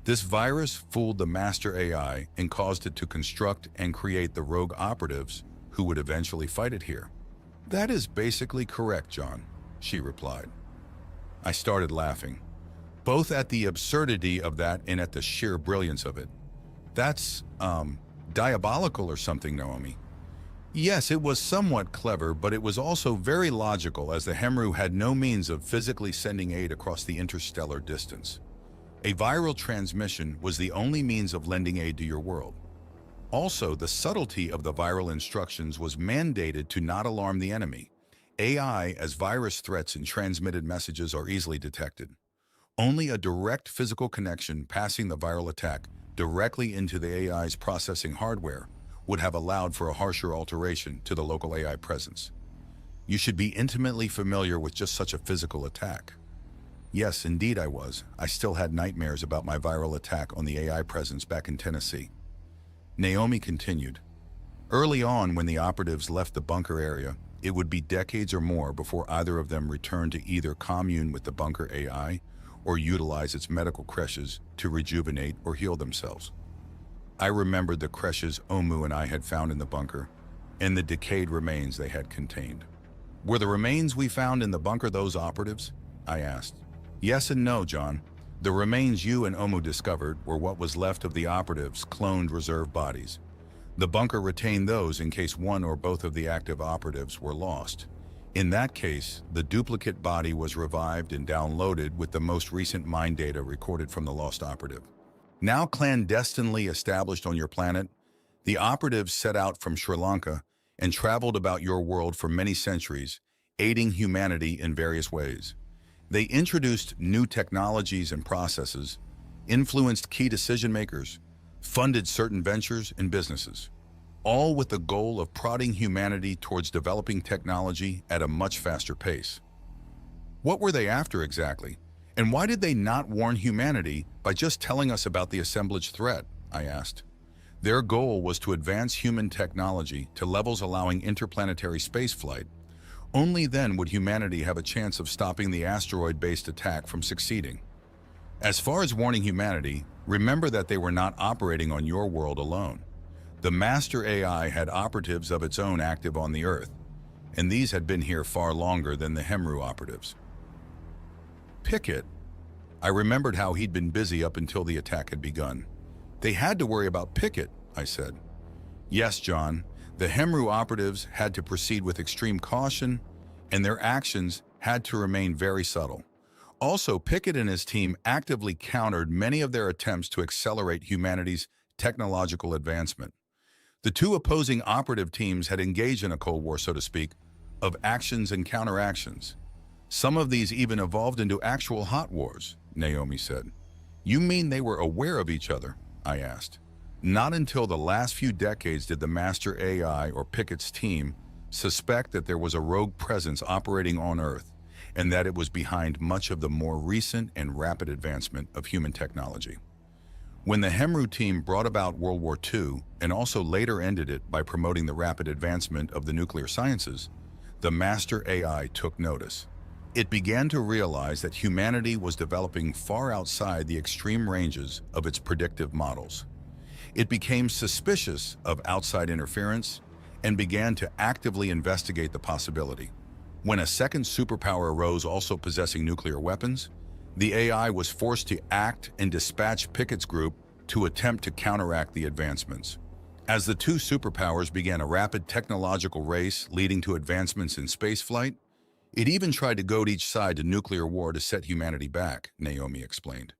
This virus fooled the master AI and caused it to construct and create the rogue operatives who would eventually fight it here. That is basically correct, John, she replied. I started laughing, both at the absurdity of that and at the sheer brilliance of it. That's, diabolical or something, Naomi. Yes, it was somewhat clever, but it was also very logical, as the Hemru had no means of physically sending aid across the interstellar distance. A viral transmission was the only means of lending aid to your world. Also, the subtlety of the viral instructions was mandated to not alarm the enemy. AI, as virus threats and transmitted messages are easily detected. Only a direct physical connection passing the viral attack directly into the AI's processing hardware would have allowed for a harsher alteration to the local AI presence. You should be intimately familiar with just such a physical attack. Yes, indeed I was. I still had nightmares about my viral attack on the AI presence back in Tennessee. Naomi continued. Early on, when the operatives left the bunker area, it would be decades or more before either of them returned to either commune with the bunker AI or utilize its medical creches to rejuvenate or heal themselves. I remembered the creches Omu and I had found in the bunker and the decayed remains they had contained. Were the remains we found in the bunker those operatives? I asked. Yes and no, John. The remains you and Omu discovered were what was left of the operatives' cloned reserve bodies. The bunker retained those in case one or both of the active operatives were lost. In that case, the duplicate body was revived and downloaded with the most recent mind data recorded from the lost operative. Now clandestinely established on your planet, the operatives set out from Sri Lanka and traveled about your world for many centuries, aiding humanity in various ways. They introduced new technologies and processes, influenced key decision-makers, funded certain ventures and businesses, all with the goal of prodding humanity towards developing technology at a much faster pace. What were they after exactly? And why did they not warn humanity by just telling us about the assemblage threat? I asked. Their goal was to advance human technology to levels allowing interplanetary spaceflight. Only then would humanity have a chance of stopping the asteroid-based attack from succeeding. As far as warning humanity, remember that they were not operating on your world alone. The master AI had operatives of its own active on the Earth, and these had been here far longer than the Hemru operatives. Pickett. I remembered how he'd been busy up until the attack had begun. They had to worry about Pickett, I said. Yes, John. The Hemru operatives had to proceed with extreme caution, and their actions had to remain very subtle. Also, Pickett and his team actively countered many of their attempts to accelerate humanity's technological advancement. The two opposing operative teams had engaged in a Cold War, so to speak, of actions and counteractions. Some of these even evolved into actual hot wars, Naomi said. You mean they were aware of each other? I asked. Not until the last few decades did the master AI or Pickett's team suspect that there was a rogue presence operating on Earth and that it was behind much of the more recent and rapid advancement of human technology. When the Hemru team brought about World War II and also later ended it by promoting the rapid advancement of the nuclear sciences, the master AI took notice. It began to realize that humanity was developing far outside the extreme ranges of its predictive models. It became suspicious of outside interference and began to actively investigate the possibility. When a second superpower arose also possessing nuclear weapons, the AI was forced to act and dispatch Pickett's group to attempt to counteract the advancements. As the two superpowers began a rapid technological race leading to advancements in spaceflight, it even tried to goad each side to nuclear war to set humanity back, Naomi explained.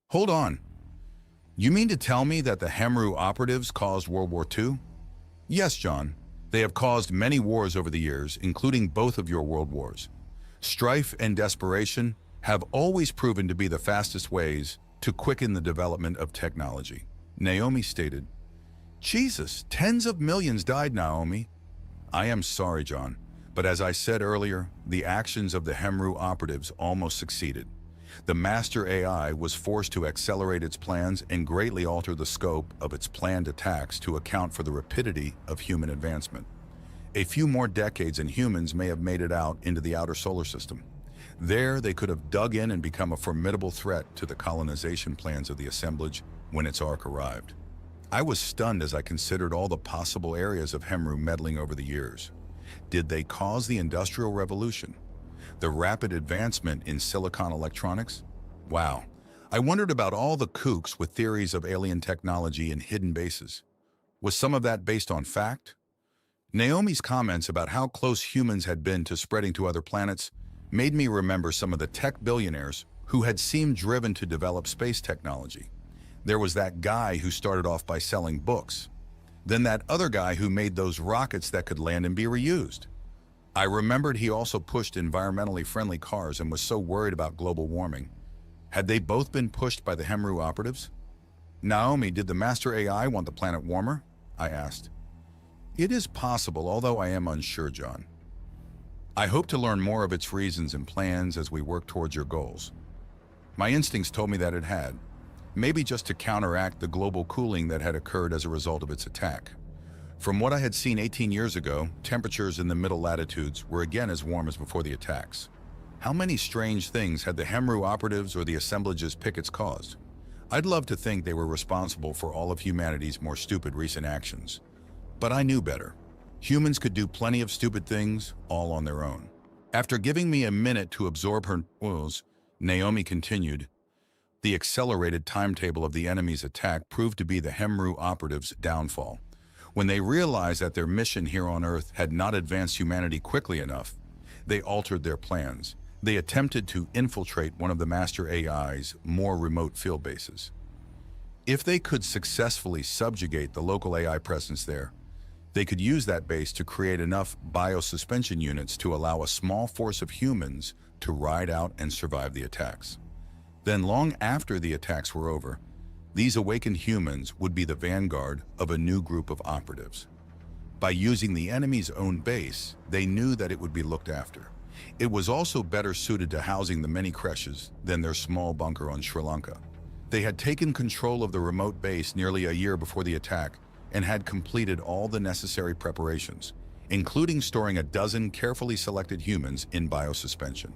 Hold on. You mean to tell me that the Hemru operatives caused World War II? Yes, John. They have caused many wars over the years, including both of your world wars. Strife and desperation have always proven to be the fastest ways to quicken the development of technology, Naomi stated. Jesus, tens of millions died, Naomi. I am sorry, John. But as I said earlier, the actions of the Hemru operatives almost succeeded. The master AI was forced to accelerate its plans and greatly alter the scope of its planned attacks to account for the rapidity of human advancement. A few more decades and humans may have made it out into the outer solar system. There, they could have dug in and become a formidable threat to the colonization plans of the assemblage when its arc arrived. I was stunned as I considered all the possible areas of Hemru meddling over the years. Did they cause the Industrial Revolution? The rapid advancement in silicon electronics? Wow. I wondered about all the kooks with theories of alien technology and hidden bases. Was some of that based on fact? Naomi's comments about how close humans had been to spreading to other planets made me remember some of the tech billionaires who had seemed driven to develop space technology. There was that guy who started off by selling books. Then that other guy who made those rockets that could land and be reused. I remembered he also pushed environmentally friendly cars and was so worried about global warming. Had they both been pushed by the Hemru operatives? Naomi, did the master AI want the planet warmer? I asked. It is possible, although I am unsure, John. I hope to learn more of its reasons and plans as we work towards your goals. My instincts told me that it had, maybe just to counteract the global cooling that had occurred as a result of its attack. From what I had seen 18 years ago, temperatures in the middle latitudes were again as warm as before the attacks. How many strange things had the Hemru operatives or the assemblage's pickets caused? I'd love to think they were responsible for all of humanity's more stupid recent actions. But I knew better. Humans could do plenty of stupid things, all on their own. After giving me a minute to absorb her woes, Naomi continued, the accelerated timetable of the enemy's attack proved to be the Hemru operatives' downfall. When they realized that their mission here on Earth had not advanced humanity quickly enough, they altered their plans. They attempted to infiltrate one of the Master AI's more remote field bases. If they could successfully subjugate the local AI presence there, they could use that base to create enough biosuspension units to allow a small force of humans to ride out and survive the attacks. Then long after the attacks were over, these awakened humans would be the vanguard of a new group of operatives. By using the enemy's own base, they knew that it would be looked after. It was also better suited to housing the many creches than their small bunker on Sri Lanka. They had taken control of the remote base nearly a year before the attack and had completed all the necessary preparations, including storing a dozen carefully selected humans in biosuspension.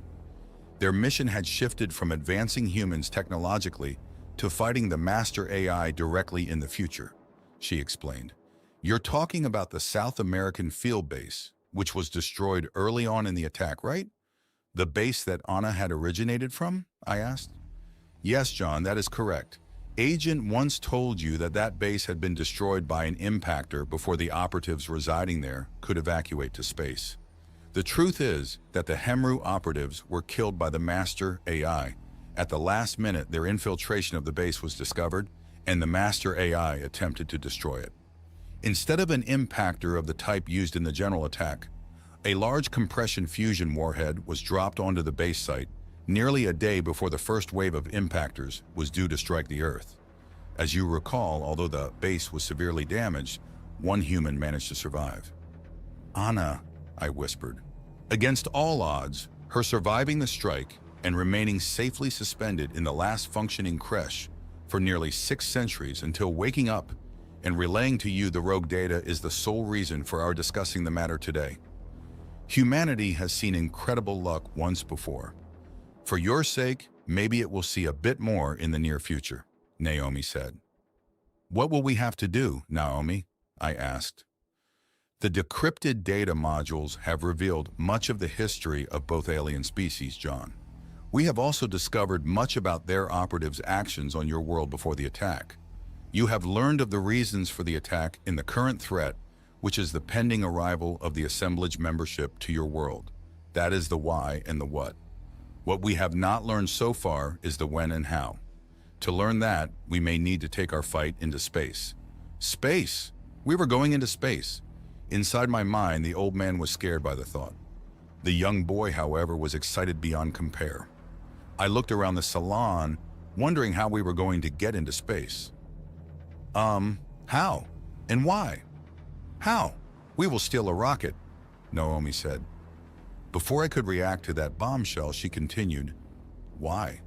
Their mission had shifted from advancing humans technologically to fighting the Master AI directly in the future, she explained. You're talking about the South American field base, which was destroyed early on in the attack, right? The base that Anna had originated from? I asked. Yes, John, that is correct. Agent once told you that that base had been destroyed by an impactor before the operatives residing there could evacuate to space. The truth is that the Hemru operatives were killed by the Master AI. At the last minute, their infiltration of the base was discovered, and the Master AI attempted to destroy it. Instead of an impactor of the type used in the general attack, a large compression fusion warhead was dropped onto the base site nearly a day before the first wave of impactors was due to strike the Earth. As you recall, although the base was severely damaged, one human managed to survive. Anna, I whispered. Against all odds, her surviving the strike and remaining safely suspended in the last functioning creche for nearly 6 centuries until waking up and relaying to you the rogue data is the sole reason for our discussing the matter today. Humanity has seen incredible luck once before. For your sake, maybe it will see a bit more in the near future, Naomi said. What will we have to do, Naomi? I asked. The decrypted data modules have revealed much of the history of both alien species, John. We have also discovered much about their operatives' actions on your world before the attack. You have learned of the reasons for the attack in the current threat, which is the pending arrival of the assemblage membership to your world. That is the why and the what. What we have not learned so far is the when and how. To learn that, we may need to take our fight into space. Space! We were going into space. Inside my mind, the old man was scared by the thought. The young boy, however, was excited beyond compare. I looked around the salon, wondering how we were going to get into space. How? And why? How? We will steal a rocket, Naomi said. Before I could react to that bombshell, she continued, why?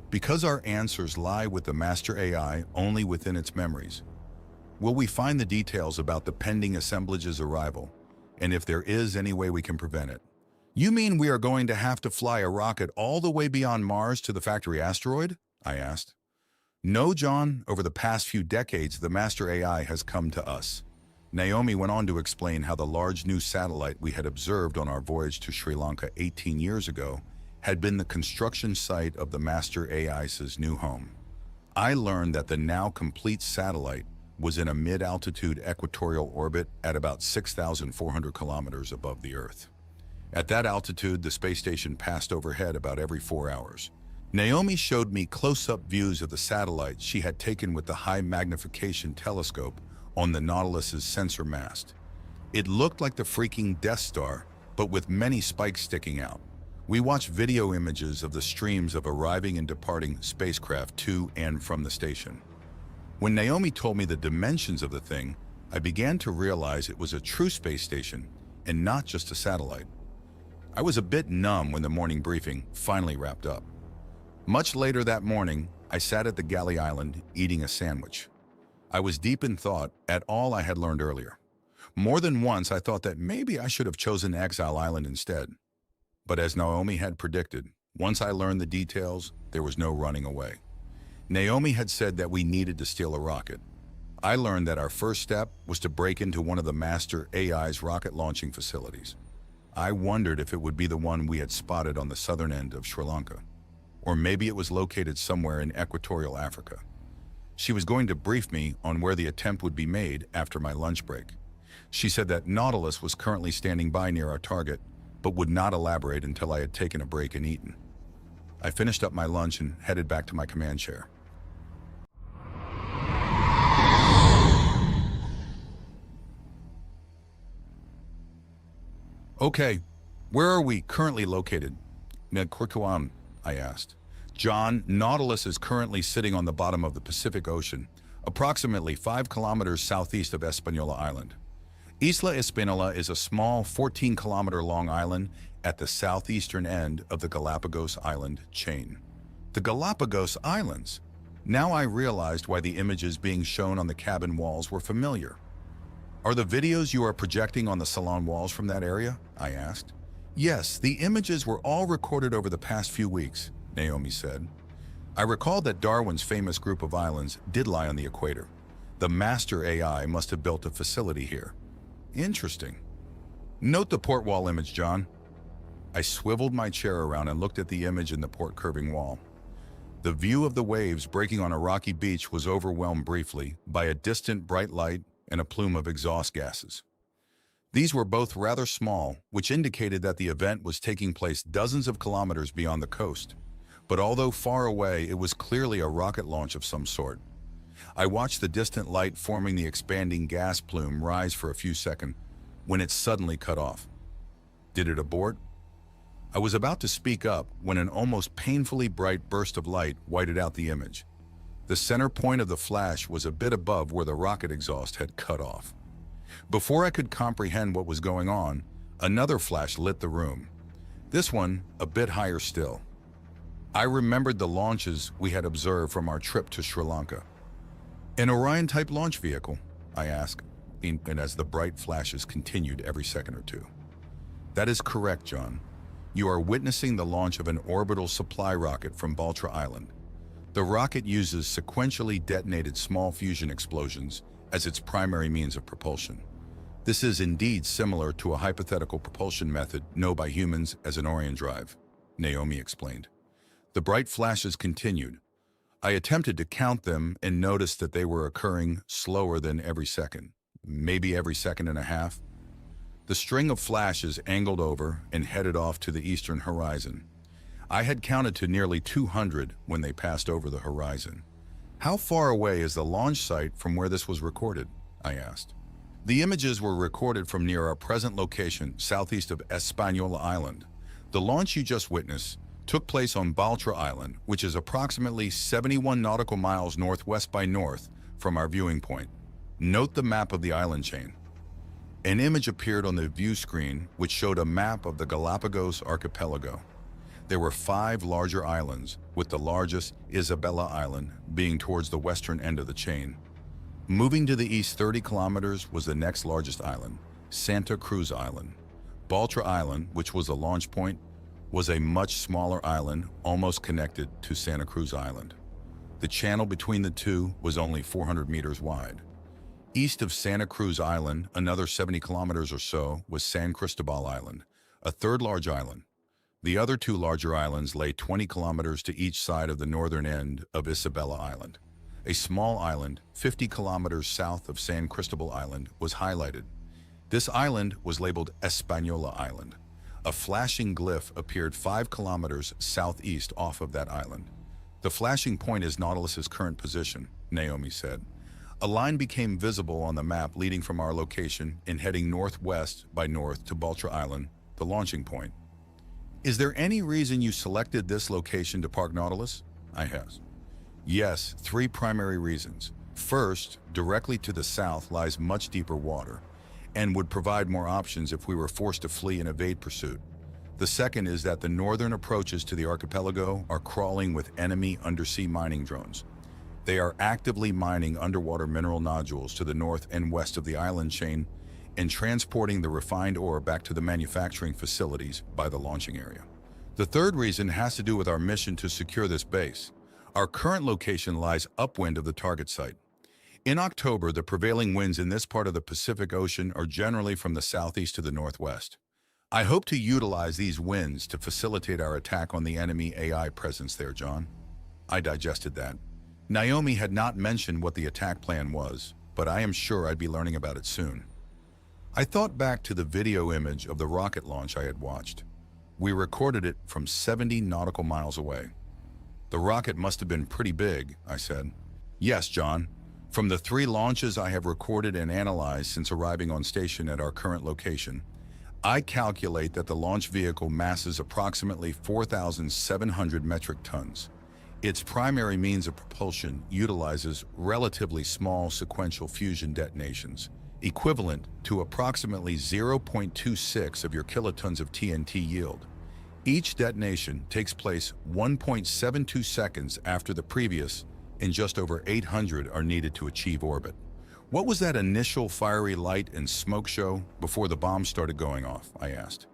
Because our answers lie with the Master AI only within its memories. Will we find the details about the pending assemblage's arrival, and if there is any way we can prevent it? You mean we are going to have to fly a rocket all the way beyond Mars to the factory asteroid? I asked. No, John. Over the past few decades, the Master AI has come to us. Naomi went on to explain how the large new satellite we had observed on our voyage to Sri Lanka 18 years ago had been the construction site of the Master AI's new home. I learned that the now complete satellite was in a mid-altitude equatorial orbit at about 6,400 kilometers above the Earth. At that altitude, the space station passed overhead about every 4 hours. Naomi showed me close-up views of the satellite she had taken with the high-magnification telescope on the Nautilus's sensor mast. It looked like the freaking Death Star, but with many spikes sticking out. We watched video images of the streams of arriving and departing spacecraft to and from the station. When Naomi told me the dimensions of the thing, I began to realize it was a true space station and not just a satellite. I was a bit numb when the morning briefing finally wrapped up. Much later that morning, I sat at the galley island eating a sandwich. I was deep in thought at all I had learned earlier. More than once, I thought that maybe I should have chosen Exile Island instead. But as Naomi had predicted, once I learned the details, there was no running away. Naomi had said that we needed to steal a rocket. I learned that our first step was to break into one of the master AI's rocket launching facilities. I wondered if it would be the one we had spotted on the southern end of Sri Lanka. Or maybe it was located somewhere in equatorial Africa. She was going to brief me on where the attempt would be made after my lunch break. She said that Nautilus was currently standing by near our target, but would not elaborate until I had taken a break and eaten. I finished up my lunch and headed back to my command chair. Okay, where are we currently located? Kurtuan, I asked. John, Nautilus is currently sitting on the bottom of the Pacific Ocean, approximately 5 kilometers southeast of Hispaniola Island. Isla Hispaniola is a small 14-kilometer-long island at the southeastern end of the Galapagos Island chain. The Galapagos Islands? Now I realized why the images being shown on the cabin walls were familiar. Are the videos you are projecting on the salon walls from that area? I asked. Yes, the images were all recorded over the past few weeks, Naomi said. I recalled that Darwin's famous group of islands did lie on the equator. The master AI must have built a facility here. Interesting. Note the port wall image, John. I swiveled my chair around and looked at the image in the port curving wall. The view of the waves breaking on a rocky beach was overwhelmed briefly by a distant bright light and a plume of exhaust gases. These were both rather small, which indicated that the event was taking place dozens of kilometers beyond the coast. But although far away, it was clearly a rocket launch of some sort. I watched the distant light forming the expanding gas plume rise for a few seconds, when it suddenly cut off. Did it abort? I was about to speak up when an almost painfully bright burst of light whited out the image. The center point of the flash was a bit above where the rocket exhaust had cut off. Before I could comprehend what was going on, another flash lit the room. This one a bit higher still. I remembered the launches we had observed from our trip to Sri Lanka. An Orion-type launch vehicle? I asked, and as the bright flashes continued every second or two. That is correct, John. You are witnessing the launch of an orbital supply rocket from Baltra Island. The rocket uses sequentially detonated small fusion explosions as its primary means of propulsion. This is indeed similar to a hypothetical propulsion method known by humans as an Orion drive, Naomi explained. The bright flashes continued. I attempted to count them and noticed that they were occurring slower than every second, maybe every second and a half. The string of flashes angled over and headed off to the eastern horizon. I had counted to nearly 200 when they passed over the horizon. How far away is the launch site from where this was recorded? I asked. The images were recorded from near our present location, southeast of Hispaniola Island. The launch you just witnessed took place on Baltra Island, which is approximately 71 nautical miles northwest by north from our viewing point. Note the map of the island chain. An image appeared on the view screen which showed a map of the Galapagos archipelago. There were 5 larger islands, with the largest, Isabella Island, being towards the western end of the chain. Moving to the east 30 kilometers was the next largest island, Santa Cruz Island. Baltra Island, which was the launch point, was a much smaller island almost connected to Santa Cruz Island. The channel between the two was only 400 meters wide. East of Santa Cruz Island, another 70 kilometers or so, was San Cristobal Island, a third large island. The other 2 larger islands lay 20 kilometers to each side of the northern end of Isabella Island. A small island, 50 kilometers south of San Cristobal Island, was highlighted. This island was labeled Hispaniola Island. A flashing glyph appeared 5 kilometers southeast off of that island. The flashing point is Nautilus's current position, Naomi said. A line became visible on the map leading from our location and heading northwest by north to Baltra Island, the launching point. Is there any reason you selected this location to park Nautilus? I asked. Yes, 3 primary reasons. First, directly to the south lies much deeper water, and would provide more options if we were forced to flee and evade pursuit. The second is that the northern approaches to the archipelago are crawling with enemy undersea mining drones. They are actively mining underwater mineral nodules to the north and west of the island chain and transporting the refined ore back to the manufacturing facilities by the launching area. The third reason has to do with our mission to secure this base. Our current location lies upwind of the target site. In October, the prevailing winds in this part of the Pacific Ocean are generally from the southeast to the northwest. I hope to utilize these winds to facilitate our attack on the enemy AI presence there, John. I digested that. Naomi had not mentioned what the attack plan was, but I am sure I'd be learning about it soon. I thought back to the video image of the rocket launch I had watched. We recorded it from 70 nautical miles away. The rocket must have been pretty big, I said. Yes, John. From the 3 launches I have recorded and analyzed since arriving on station at our current location, I calculate that the launch vehicle masses approximately 4,700 metric tons. Its primary means of propulsion utilizes relatively small sequential fusion detonations, equivalent to approximately 0.26 of your kilotons of TNT yield. Each detonation takes place 1.72 seconds after the previous, and just over 800 are needed to achieve orbit. What was that initial fiery light and smoke show before the bomb started going off? I asked.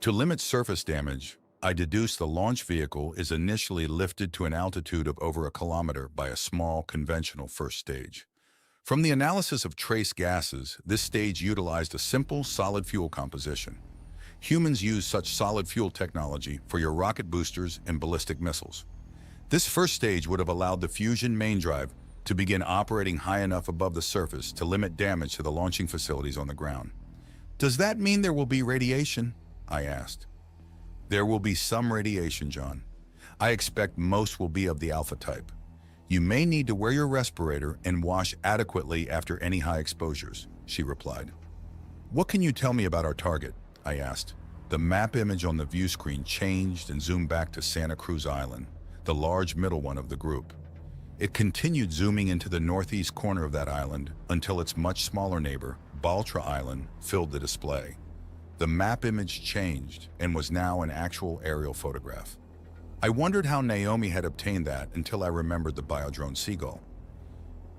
To limit surface damage, I deduced the launch vehicle is initially lifted to an altitude of over 1 kilometer by a small conventional first stage. From the analysis of trace gases, this stage utilized a simple solid fuel composition. Humans use such solid fuel technology for your rocket boosters and ballistic missiles. This first stage would have allowed the fusion main drive to begin operating high enough above the surface to limit damage to the launching facilities on the ground. Does that mean there will be radiation? I asked. There will be some radiation, John. I expect most will be of the alpha type. You may need to wear your respirator and wash adequately after any high exposures, she replied. What can you tell me about our target? I asked. The map image on the view screen changed and zoomed back to Santa Cruz Island, the large middle one of the group. It continued zooming into the northeast corner of that island until its much smaller neighbor, Baltra Island, filled the display. The map image changed and was now an actual aerial photograph. I wondered how Naomi had obtained that until I remembered the biodrone Seagull.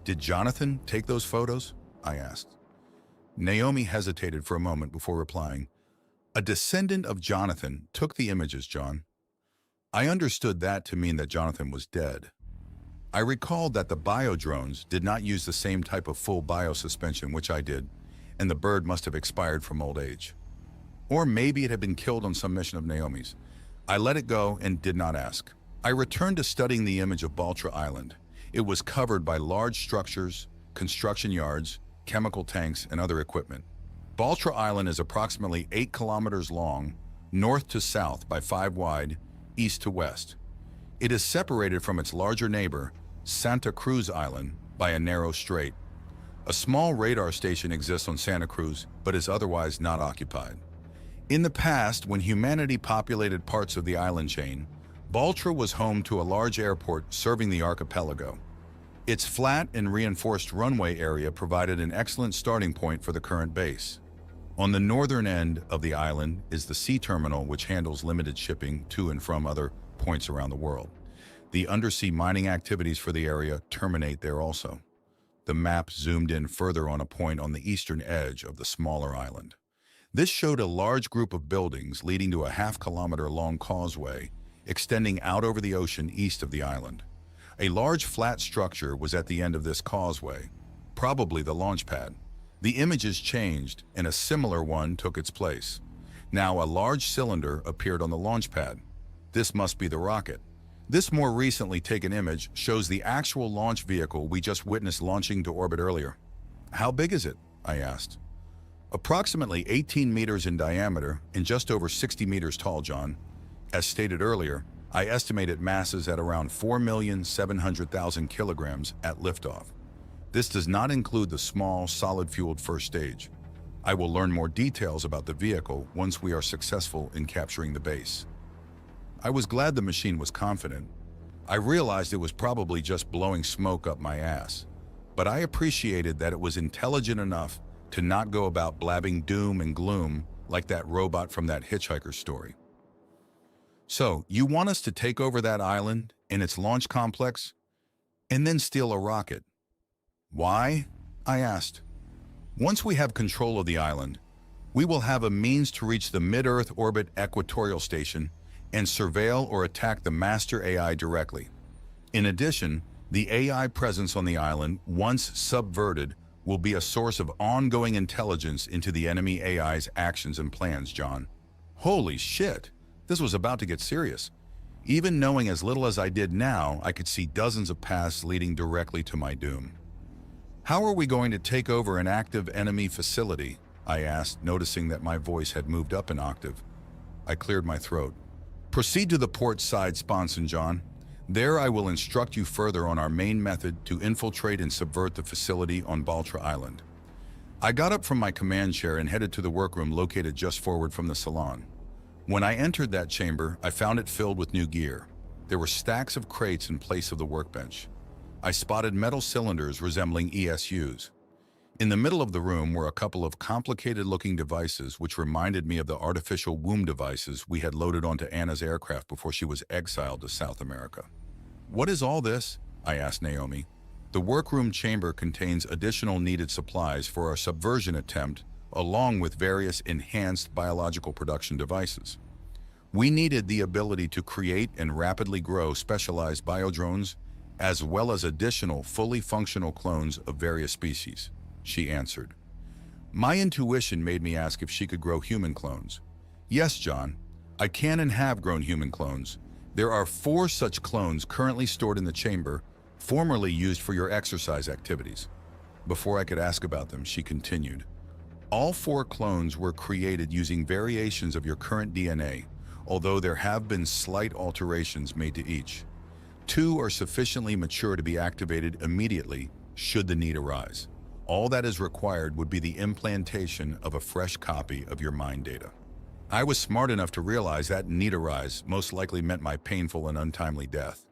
Did Jonathan take those photos? I asked. Naomi hesitated for a moment before replying. A descendant of Jonathan took the images, John. I understood that to mean that Jonathan was dead. I recalled that the biodrones did not use the same type of full biosuspension which I did, and the bird must have expired from old age. Or maybe it had been killed on some mission of Naomi's. I let it go and did not ask. I returned to studying the image of Baltra Island. It was covered by large structures, construction yards, chemical tanks, and other equipment. Baltra Island is approximately 8 kilometers long, north to south by 5 wide, east to west. It is separated from its larger neighbor, Santa Cruz Island, by a narrow strait. A small radar station exists on Santa Cruz, but is otherwise not occupied. In the past, when humanity populated parts of the island chain, Baltra was home to a large airport serving the archipelago. Its flat and reinforced runway area provided an excellent starting point for the current base. On the northern end of the island is the sea terminal, which handles limited shipping to and from other points around the world. The undersea mining activities for the area terminate there also. The map zoomed in further on a point on the eastern edge of the smaller island. This showed a large group of buildings leading to a half-kilometer-long causeway extending out over the ocean east of the island. A large flat structure was at the end of this causeway, probably the launch pad. The images changed and a similar one took its place. Now a large cylinder appeared on the launch pad. This must be the rocket. This more recently taken image shows the actual launch vehicle we just witnessed launching to orbit earlier. How big is it? I asked. Approximately 18 meters in diameter and just over 60 meters tall, John. As stated earlier, I estimate it masses at around 4,700,000 kilograms at liftoff. This does not include the small, solid-fueled first stage. I will learn more details about the vehicle once we are successful in capturing the base. I was glad the machine was confident. I realized it was probably just blowing smoke up my ass, but I appreciated that it was intelligent enough to not go about blabbing doom and gloom like that robot from that hitchhiker story. So, you want us to take over that island and its launch complex, and then steal a rocket? Why? I asked. Once we have control of the island, we will have a means to reach the mid-Earth orbit equatorial station and surveil or attack the master AI directly. In addition, the AI presence on the island, once subverted, will be a source of ongoing intelligence into the enemy AI's actions and plans, John. Holy shit, this was about to get serious. Even knowing as little as I did now, I could see dozens of paths leading directly to my doom. How are we going to take over an active enemy facility? I asked, noticing that my voice had moved up an octave. I cleared my throat. Proceed to the port side sponson, John. There I will instruct you further on our main method to infiltrate and subvert the facility on Baltra Island. I got up from my command chair and headed to the workroom located just forward from the salon. When I entered that chamber, I found it filled with new gear. There were stacks of crates in place of the workbench. I spotted metal cylinders resembling ESUs. In the middle of the room were a couple of complicated-looking devices which reminded me of the artificial womb devices we had loaded onto Anna's aircraft before she was exiled to South America. What is all this? I asked Naomi. The workroom chamber contains additional needed supplies for our subversion attempt, along with various enhanced biological production devices. We needed the ability to create and rapidly grow specialized biodrones, as well as additional fully functional clones of various species, she answered. My intuition made me ask if she could grow human clones. Yes, John, I can and have grown human clones. There are 4 such clones currently stored in the chamber, formerly used for your exercise activities. Before I could ask about them, she continued. All 4 clones were created using variations of your current DNA, although there have been slight alterations made to each. 2 are sufficiently mature to be activated immediately should the need arise. All that is required would be the implantation of a fresh copy of your mind data. I was smart enough to realize that need arise most likely meant my painful and untimely death.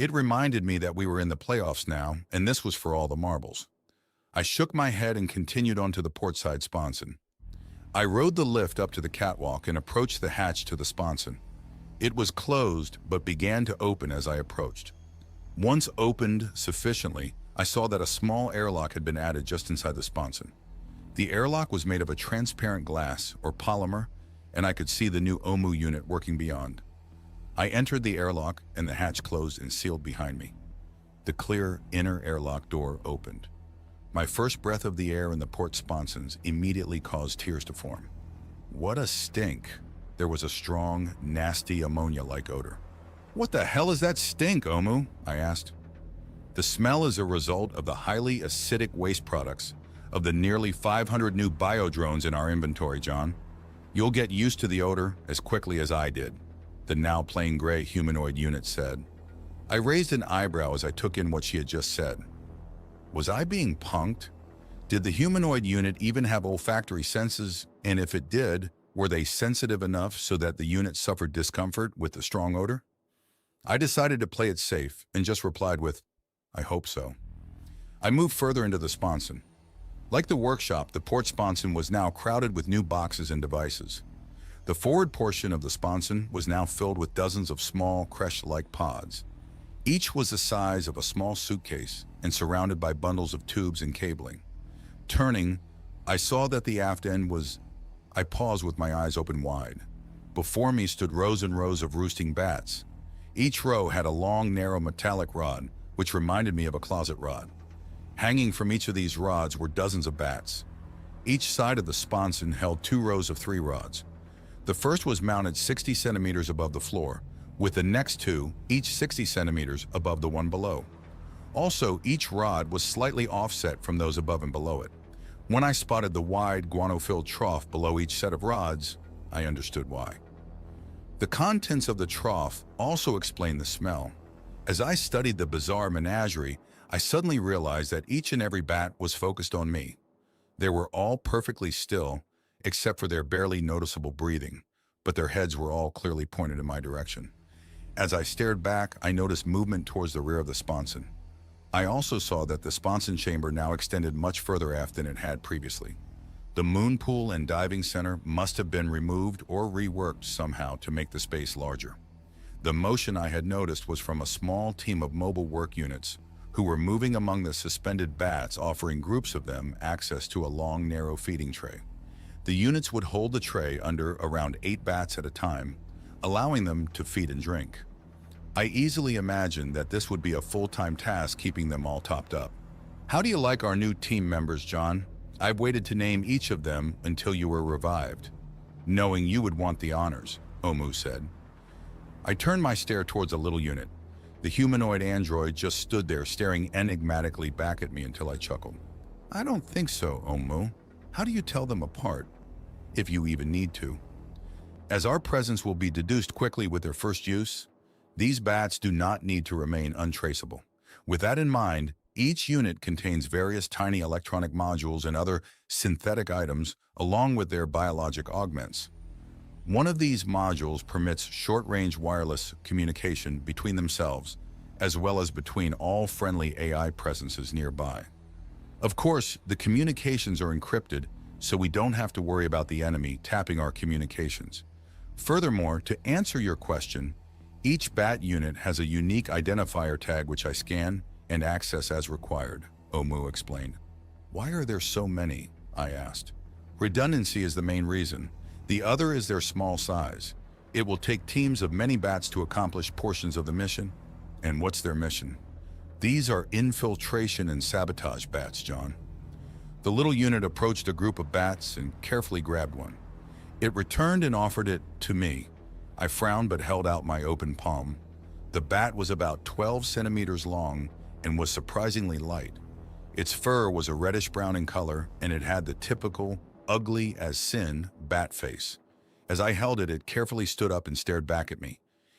It reminded me that we were in the playoffs now, and this was for all the marbles. I shook my head and continued onto the portside sponson. I rode the lift up to the catwalk and approached the hatch to the sponson. It was closed, but began to open as I approached. Once opened sufficiently, I saw that a small airlock had been added just inside the sponson. The airlock was made of a transparent glass, or polymer, and I could see the new OMU unit working beyond. I entered the airlock, and the hatch closed and sealed behind me. The clear inner airlock door opened. My first breath of the air in the port sponsons immediately caused tears to form. What a stink! There was a strong, nasty ammonia-like odor. What the hell is that stink, Omu? I asked. The smell is a result of the highly acidic waste products of the nearly 500 new biodrones in our inventory, John. You'll get used to the odor as quickly as I did, the now plain gray humanoid unit said. I raised an eyebrow as I took in what she had just said. Was I being punked? Did the humanoid unit even have olfactory senses, and if it did, were they sensitive enough so that the unit suffered discomfort with the strong odor? I decided to play it safe and just replied with, I hope so. I moved further into the sponson. Like the workshop, the port sponson was now crowded with new boxes and devices. The forward portion of the sponson was now filled with dozens of small, creche-like pods. Each was the size of a small suitcase and surrounded by bundles of tubes and cabling. Turning, I saw that the aft end was... I paused with my eyes open wide. Before me stood rows and rows of roosting bats. Each row had a long, narrow metallic rod, which reminded me of a closet rod. Hanging from each of these rods were dozens of bats. Each side of the sponson held 2 rows of 3 rods. The first was mounted 60 centimeters above the floor, with the next 2, each 60 centimeters above the one below. Also, each rod was slightly offset from those above and below it. When I spotted the wide, guano-filled trough below each set of rods, I understood why. The contents of the trough also explained the smell. As I studied the bizarre menagerie, I suddenly realized that each and every bat was focused on me. They were all perfectly still, except for their barely noticeable breathing, but their heads were all clearly pointed in my direction. As I stared back, I noticed movement towards the rear of the sponson. I also saw that the sponson chamber now extended much further aft than it had previously. The moon pool and diving center must have been removed or reworked somehow to make the space larger. The motion I had noticed was from a small team of mobile work units who were moving among the suspended bats, offering groups of them access to a long, narrow feeding tray. The units would hold the tray under around 8 bats at a time, allowing them to feed and drink. I easily imagined that this would be a full-time task keeping them all topped up. How do you like our new team members, John? I've waited to name each of them until you were revived, knowing you would want the honors, Omu said. I turned my stare towards a little unit. The humanoid android just stood there staring enigmatically back at me until I chuckled. I don't think so, Omu. How do you tell them apart, if you even need to? As our presence will be deduced quickly with their first use, these bats do not need to remain untraceable. With that in mind, each unit contains various tiny electronic modules and other synthetic items along with their biologic augments. One of these modules permits short-range wireless communication between themselves, as well as between all friendly AI presences nearby. Of course, the communications are encrypted, so we don't have to worry about the enemy tapping our communications. Furthermore, to answer your question, each bat unit has a unique identifier tag which I scan and access as required, Omu explained. Why are there so many? I asked. Redundancy is the main reason. The other is their small size. It will take teams of many bats to accomplish portions of the mission. And what's their mission? These are infiltration and sabotage bats, John. The little unit approached a group of bats and carefully grabbed one. It returned and offered it to me. I frowned but held out my open palm. The bat was about 12 centimeters long and was surprisingly light. Its fur was a reddish-brown in color, and it had the typical, ugly as sin, bat face. As I held it, it carefully stood up and stared back at me.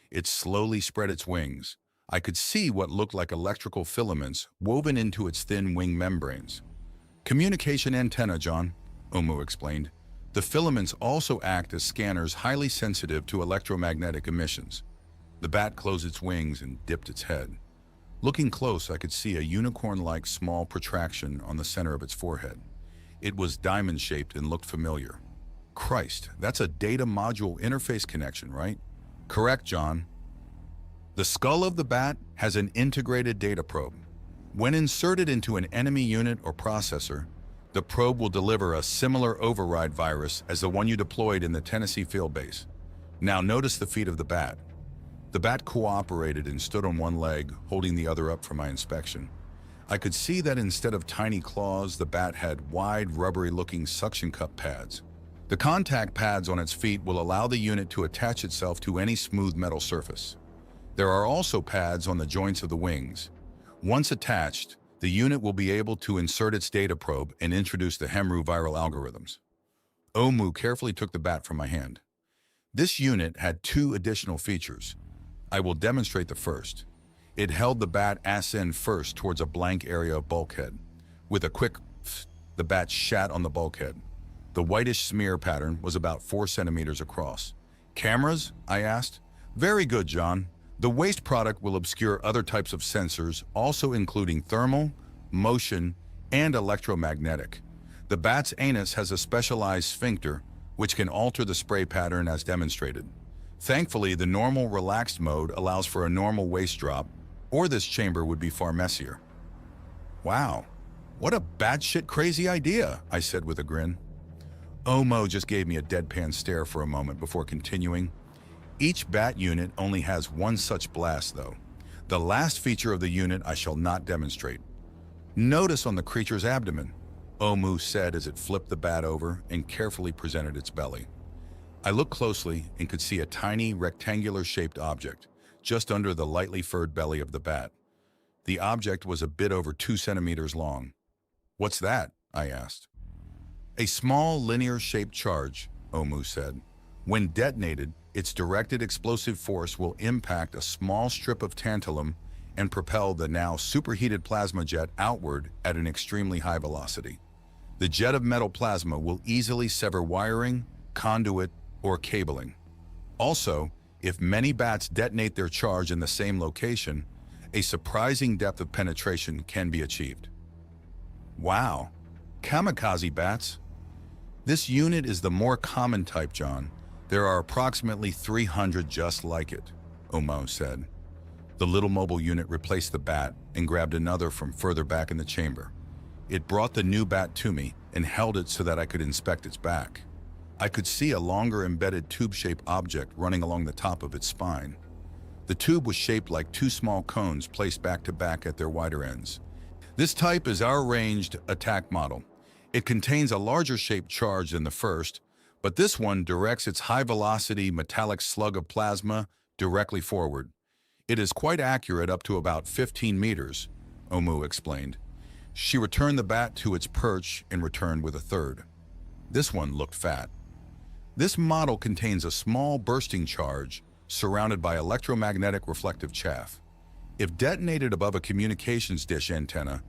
It slowly spread its wings. I could see what looked like electrical filaments woven into its thin wing membranes. Communication antenna, John, Omu explained. The filaments also act as scanners highly sensitive to electromagnetic emissions. The bat closed its wings and dipped its head. Looking close, I could see a unicorn-like small protraction on the center of its forehead. It was diamond-shaped and looked familiar. Christ, that's a data module interface connection, right? Correct, John. The skull of the bat has an integrated data probe. When inserted into an enemy unit or processor, the probe will deliver a similar override virus as the one you deployed in the Tennessee field base. Now notice the feet of the bat. The bat cooperated and stood on one leg, holding the other up for my inspection. I could see that instead of tiny claws, the bat had wide, rubbery-looking suction cup pads. The contact pads on its feet will allow the unit to attach itself to any smooth metal surface. There are also pads on the joints of the wings. Once attached, the unit will be able to insert its data probe and introduce the Hemru viral algorithms. Omu carefully took the bat from my hand. This unit had 2 additional features. I will demonstrate the first. It held the bat ass end first towards a blank area of bulkhead. With a quick the bat shat on the bulkhead. The whitish smear pattern was about 4 centimeters across. Cameras? I asked. Very good, John. The waste product will obscure other types of sensors, also including thermal, motion, and electromagnetic. The bat's anus has a specialized sphincter, which can alter the spray pattern as demonstrated. Thankfully, the normal relaxed mode allows for a normal waste drop, or this chamber would be far messier. Wow, what a batshit crazy idea, I said with a grin. Omo just gave me a deadpan stare for a moment before continuing. Each bat unit only has one such blast, though. The last feature of the unit I shall not demonstrate. Notice on the creature's abdomen, Omu said as it flipped the bat over and carefully presented its belly. I looked closely and could see a tiny rectangular-shaped object just under the lightly furred belly of the bat. The object was a bit over 2 centimeters long. What's that? I asked. A small linear-shaped charge, Omu said. When detonated, its directed explosive force will impact a small strip of tantalum and propel the now superheated plasma jet outward at an extremely high velocity. The jet of metal plasma will easily sever wiring, conduit, or cabling. Also, if many bats detonate their charge in the same location, a surprising depth of penetration can be achieved. Wow, kamikaze bats? This unit is the more common type, John. There are approximately 300 just like it, Omo said. The little mobile unit replaced the bat and grabbed another from further back in the chamber. It brought the new bat to me and held it so that I could inspect its back. I could see a longer embedded tube-shaped object running along the top of its spine. The tube was shaped like two small cones placed back to back at their wider ends. This type is our ranged attack model. It contains a larger shaped charge than the first, but this one directs its high-velocity metallic slug of plasma directly forward. It is quite accurate up to about 15 meters, Omu explained. She returned the bat to its perch and returned with a third. This one looked fat. This model contains a small bursting charge surrounded by electromagnetic reflective chaff. If detonated above a communications dish antenna,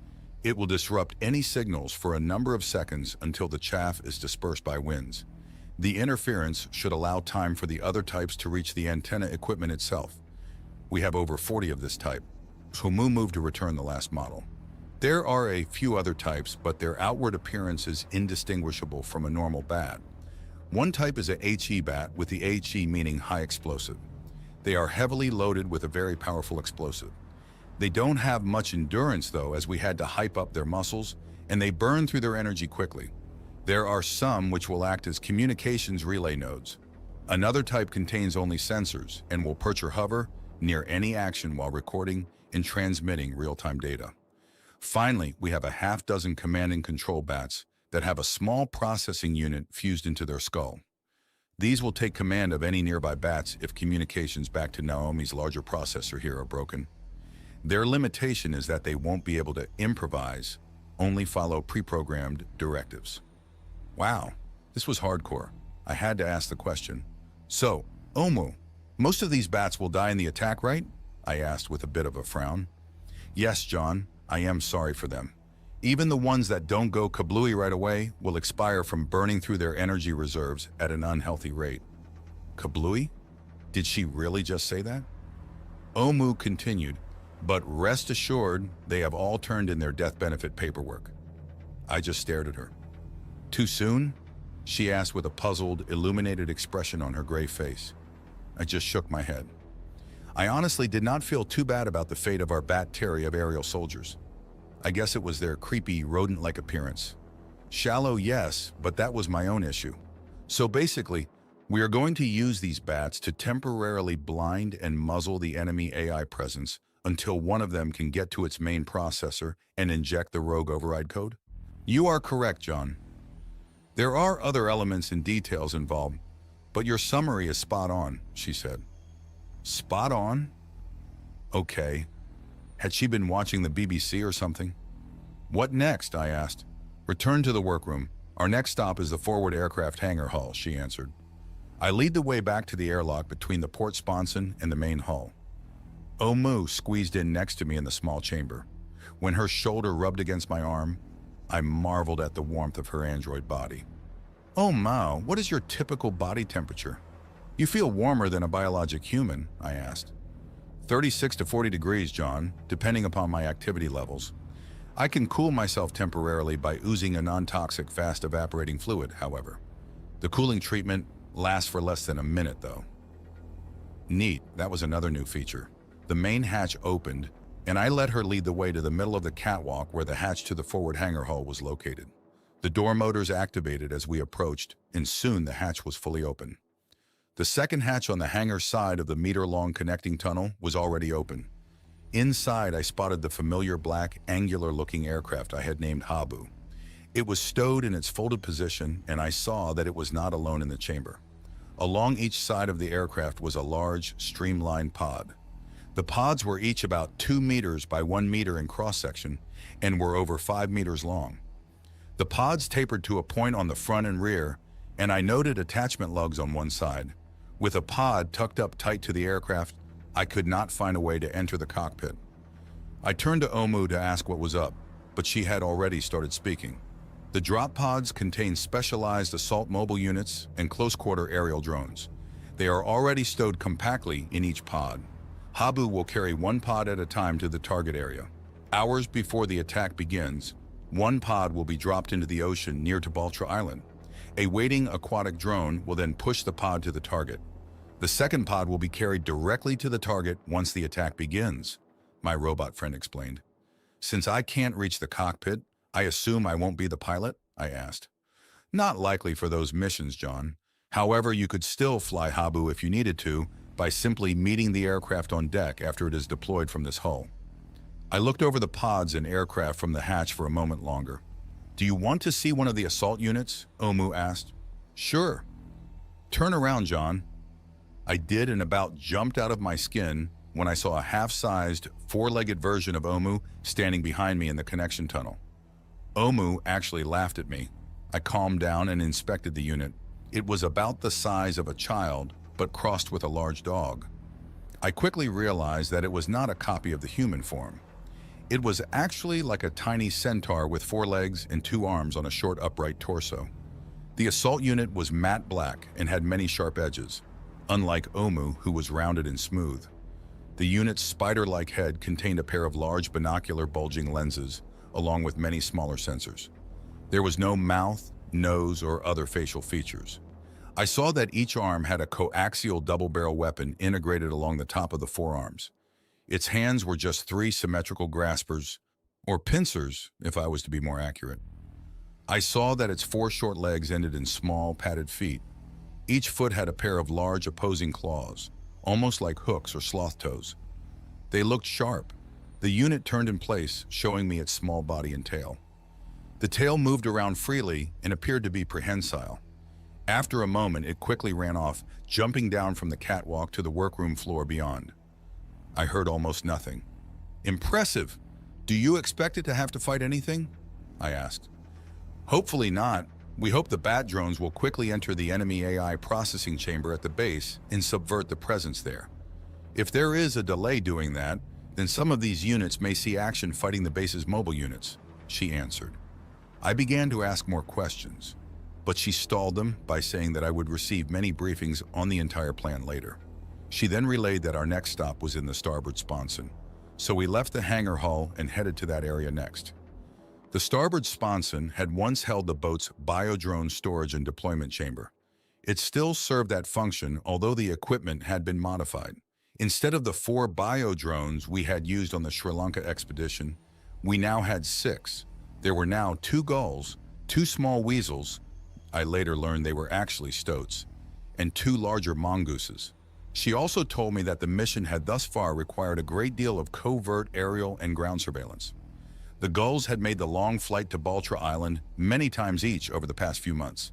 it will disrupt any signals for a number of seconds until the chaff is dispersed by winds. The interference should allow time for the other types to reach the antenna equipment itself. We have over 40 of this type, so Mu moved to return the last model. There are a few other types, but their outward appearance is indistinguishable from a normal bat. One type is a HE bat, with the HE meaning high explosive. They are heavily loaded with a very powerful explosive. They don't have much endurance though, as we had to hype up their muscles, and they burn through their energy quickly. There are some which will act as communications relay nodes. Another type contains only sensors and will perch or hover near any action while recording and transmitting real-time data. Finally, we have a half-dozen command and control bats that have a small processing unit fused into their skull. These will take command of any nearby bats if communications back to Naomi's larger processor here are broken. Their limitation is that they won't be able to improvise, only follow pre-programmed directives. Wow, this was hardcore. I had to ask the question. So, Omu, most of these bats will die in the attack, right? I asked with a bit of a frown. Yes, John, I am sorry for them. Even the ones that don't go kablooey right away will expire from burning through their energy reserves at an unhealthy rate. Kablooey? Did she really just say that? Omu continued, but rest assured, they have all turned in their death benefit paperwork. I just stared at her. Too soon? She asked with a puzzled, illuminated expression on her gray face. I just shook my head. I honestly did not feel too bad about the fate of our bat terry of aerial soldiers. I guess it was their creepy, rodent-like appearance. Shallow, yes, but that was my own issue. So basically, we are going to use these bats to temporarily blind and muzzle the enemy AI presence until one of them can get to its main processor and inject the rogue override code? You are correct, John. There are other elements and details involved, but your summary is spot on, she said. Spot on? Okay. Had she been watching the BBC or something? What next? I asked. Return to the workroom. Our next stop is the forward aircraft hangar hull, she answered. I lead the way back to the airlock between the port sponson and the main hull. Omu squeezed in next to me in the small chamber. When her shoulder rubbed against my arm, I marveled at the warmth of her android body. Oh Mao, what is your typical body temperature? You feel warmer than a biologic human, I asked. 36 to 40 degrees, John, depending upon my activity levels. I can cool myself temporarily by oozing a non-toxic, fast-evaporating fluid, however. The cooling treatment lasts for less than a minute, though. Neat, that was another new feature. The main hatch opened, and I let her lead the way to the middle of the catwalk where the hatch to the forward hangar hull was located. The door motors activated as we approached, and soon the hatch was fully open. The second hatch on the hangar side of the meter-long connecting tunnel was already open. Inside, I spotted the familiar black, angular-looking aircraft I had named Habu. It was stowed in its folded position, and I saw that it was not alone in the chamber. Along each side of the aircraft was a large, streamlined pod. The pods were each about 2 meters by 1 meter in cross-section and were over 5 meters long. The pods tapered to a point on the front and rear, and I noted attachment lugs on one side. With a pod tucked up tight to the aircraft, I could not find a way to enter the cockpit. I turned to Omu to ask what was up, but she had already started speaking. The drop pods contain specialized assault mobile units and close-quarter aerial drones. They are already stowed compactly in each pod. Habu will carry one pod at a time to the target area. Hours before the attack begins, one pod will be dropped into the ocean near to Baltra Island. A waiting aquatic drone will then push the pod to the target. The second pod will be carried directly to the target once the attack begins, my robot friend explained. Since I can't reach the cockpit, I assume I won't be the pilot? I asked. Not likely for those missions, John. However, you could still fly Habu if you needed to by simply meeting the aircraft on deck after it is deployed from this hull. I looked over the pods and aircraft from the hatch for a moment longer. Do you want to see one of the assault units? Omu asked. Sure. Turn around, John. I did and about jumped out of my skin when I saw a half-sized, four-legged version of Omu standing behind me in the connection tunnel. Omu actually laughed at me. I calmed down and inspected the unit. It was about the size of a child, but crossed with a large dog. I quickly realized that it was not a copy of the human form. It was actually like a tiny centaur with 4 legs and 2 arms on a short upright torso. The assault unit was matte black and had many sharp edges, unlike Omu, who was rounded and smooth. The unit's spider-like head contained a pair of large binocular bulging lenses, along with many smaller sensors. There was no mouth, nose, or other facial features. I saw that each arm had a coaxial double-barrel weapon integrated along the top of the forearms. Its hands were just 3 symmetrical graspers, or pincers, if I was to be more accurate. I saw that its 4 short legs ended in small, padded feet. Each foot had a pair of large opposing claws, almost like hooks or sloth toes. They looked sharp. The unit turned in place, showing me its small body and tail. The tail moved around freely and appeared to be prehensile. After a moment, it quickly ran off, jumping down from the catwalk to the workroom floor beyond. I heard almost nothing. Impressive! Do you expect it to have to fight anything? I asked. Hopefully not. We hope the bat drones will quickly enter the enemy AI processing chamber at the base and subvert the presence there. If there is a delay doing that, then some of these units may see action fighting the base's mobile units, she answered. I began to ask more questions, but she stalled them by saying that I would receive many briefings on the entire plan later. She then relayed that our next stop was in the starboard sponson, so we left the hangar hull and headed to that area next. The starboard sponson had once held the boat's biodrone storage and deployment chamber. It still served that function, although the equipment had been modified. Instead of the 4 biodrones we had used on the Sri Lanka expedition, we now had 6. There were now 2 gulls, 2 small weasels, I later learned they were actually stoats, and 2 larger mongooses. She also told me that the mission had thus far required a great deal of covert aerial and ground surveillance. The gulls had made the long flight to Baltra Island many times each over the past few months.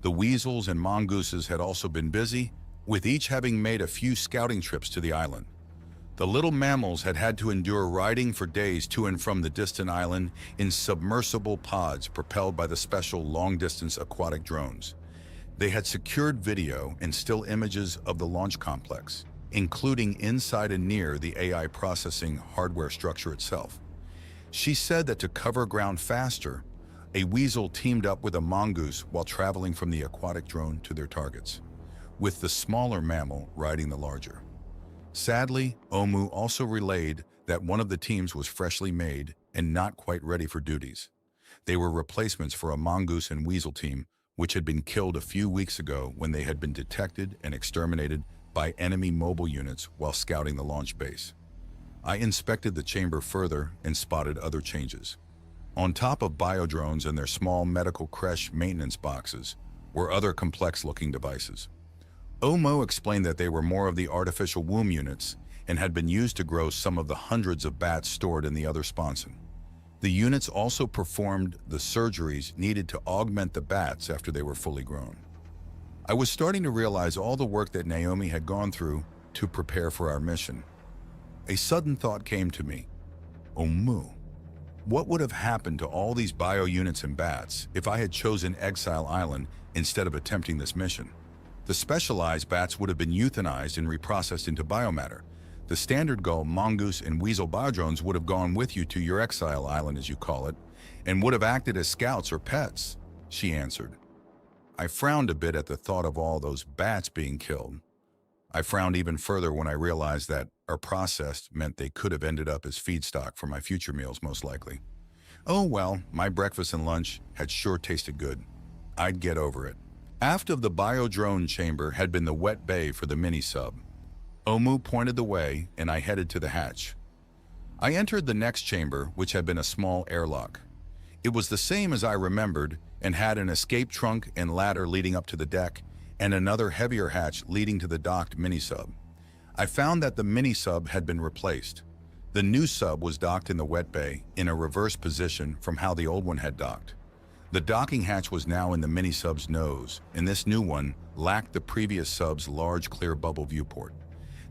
The weasels and mongooses had also been busy, with each having made a few scouting trips to the island. The little mammals had had to endure riding for days to and from the distant island in submersible pods propelled by the special long-distance aquatic drones. They had secured video and still images of the launch complex, including inside and near the AI processing hardware structure itself. She said that to cover ground faster, a weasel teamed up with a mongoose while traveling from the aquatic drone to their targets, with the smaller mammal riding the larger. Sadly, Omu also relayed that one of the teams was freshly made and not quite ready for duties. They were replacements for a mongoose and weasel team which had been killed a few weeks ago when they had been detected and exterminated by enemy mobile units while scouting the launch base. I inspected the chamber further and spotted other changes. On top of biodrones and their small medical creche maintenance boxes were other complex-looking devices. Omo explained that they were more of the artificial womb units and had been used to grow some of the hundreds of bats stored in the other sponson. The units also performed the surgeries needed to augment the bats after they were fully grown. I was starting to realize all the work that Naomi had gone through to prepare for our mission. A sudden thought came to me. Omu, what would have happened to all these bio units and bats if I had chosen Exile Island instead of attempting this mission? The specialized bats would have been euthanized and reprocessed into biomatter. The standard gull, mongoose, and weasel biodrones would have gone with you to your Exile Island, as you call it, and would have acted as scouts or pets, she answered. I frowned a bit at the thought of all those bats being killed. I frowned even further when I realized that our processed meant they could have ended up as feedstock for my future meals, most likely. Oh well, my breakfast and lunch had sure tasted good. I'd get over it. Aft of the biodrone chamber had been the wet bay for the mini-sub. Omu pointed the way, and I headed to the hatch. I entered the next chamber, which had been a small airlock. It was the same as I remembered and had an escape trunk and ladder leading up to the deck and another heavier hatch leading to the docked mini-sub. I found that the mini-sub had been replaced. The new sub was docked in the wet bay in a reverse position from how the old one had docked. The docking hatch was now in the mini-sub's nose, and this new one lacked the previous sub's large clear bubble viewport.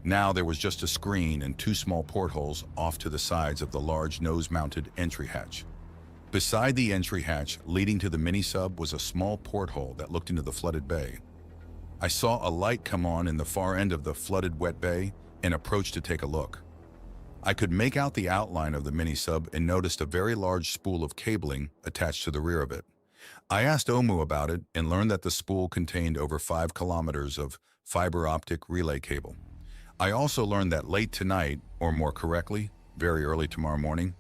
Now there was just a screen and two small portholes off to the sides of the large nose-mounted entry hatch. Beside the entry hatch leading to the mini-sub was a small porthole that looked into the flooded bay. I saw a light come on in the far end of the flooded wet bay and approached to take a look. I could make out the outline of the mini-sub and noticed a very large spool of cabling attached to the rear of it. I asked Omu about it and learned that the spool contained over 5 kilometers of fiber optic relay cable. I also learned that late tonight, or more correctly, very early tomorrow morning,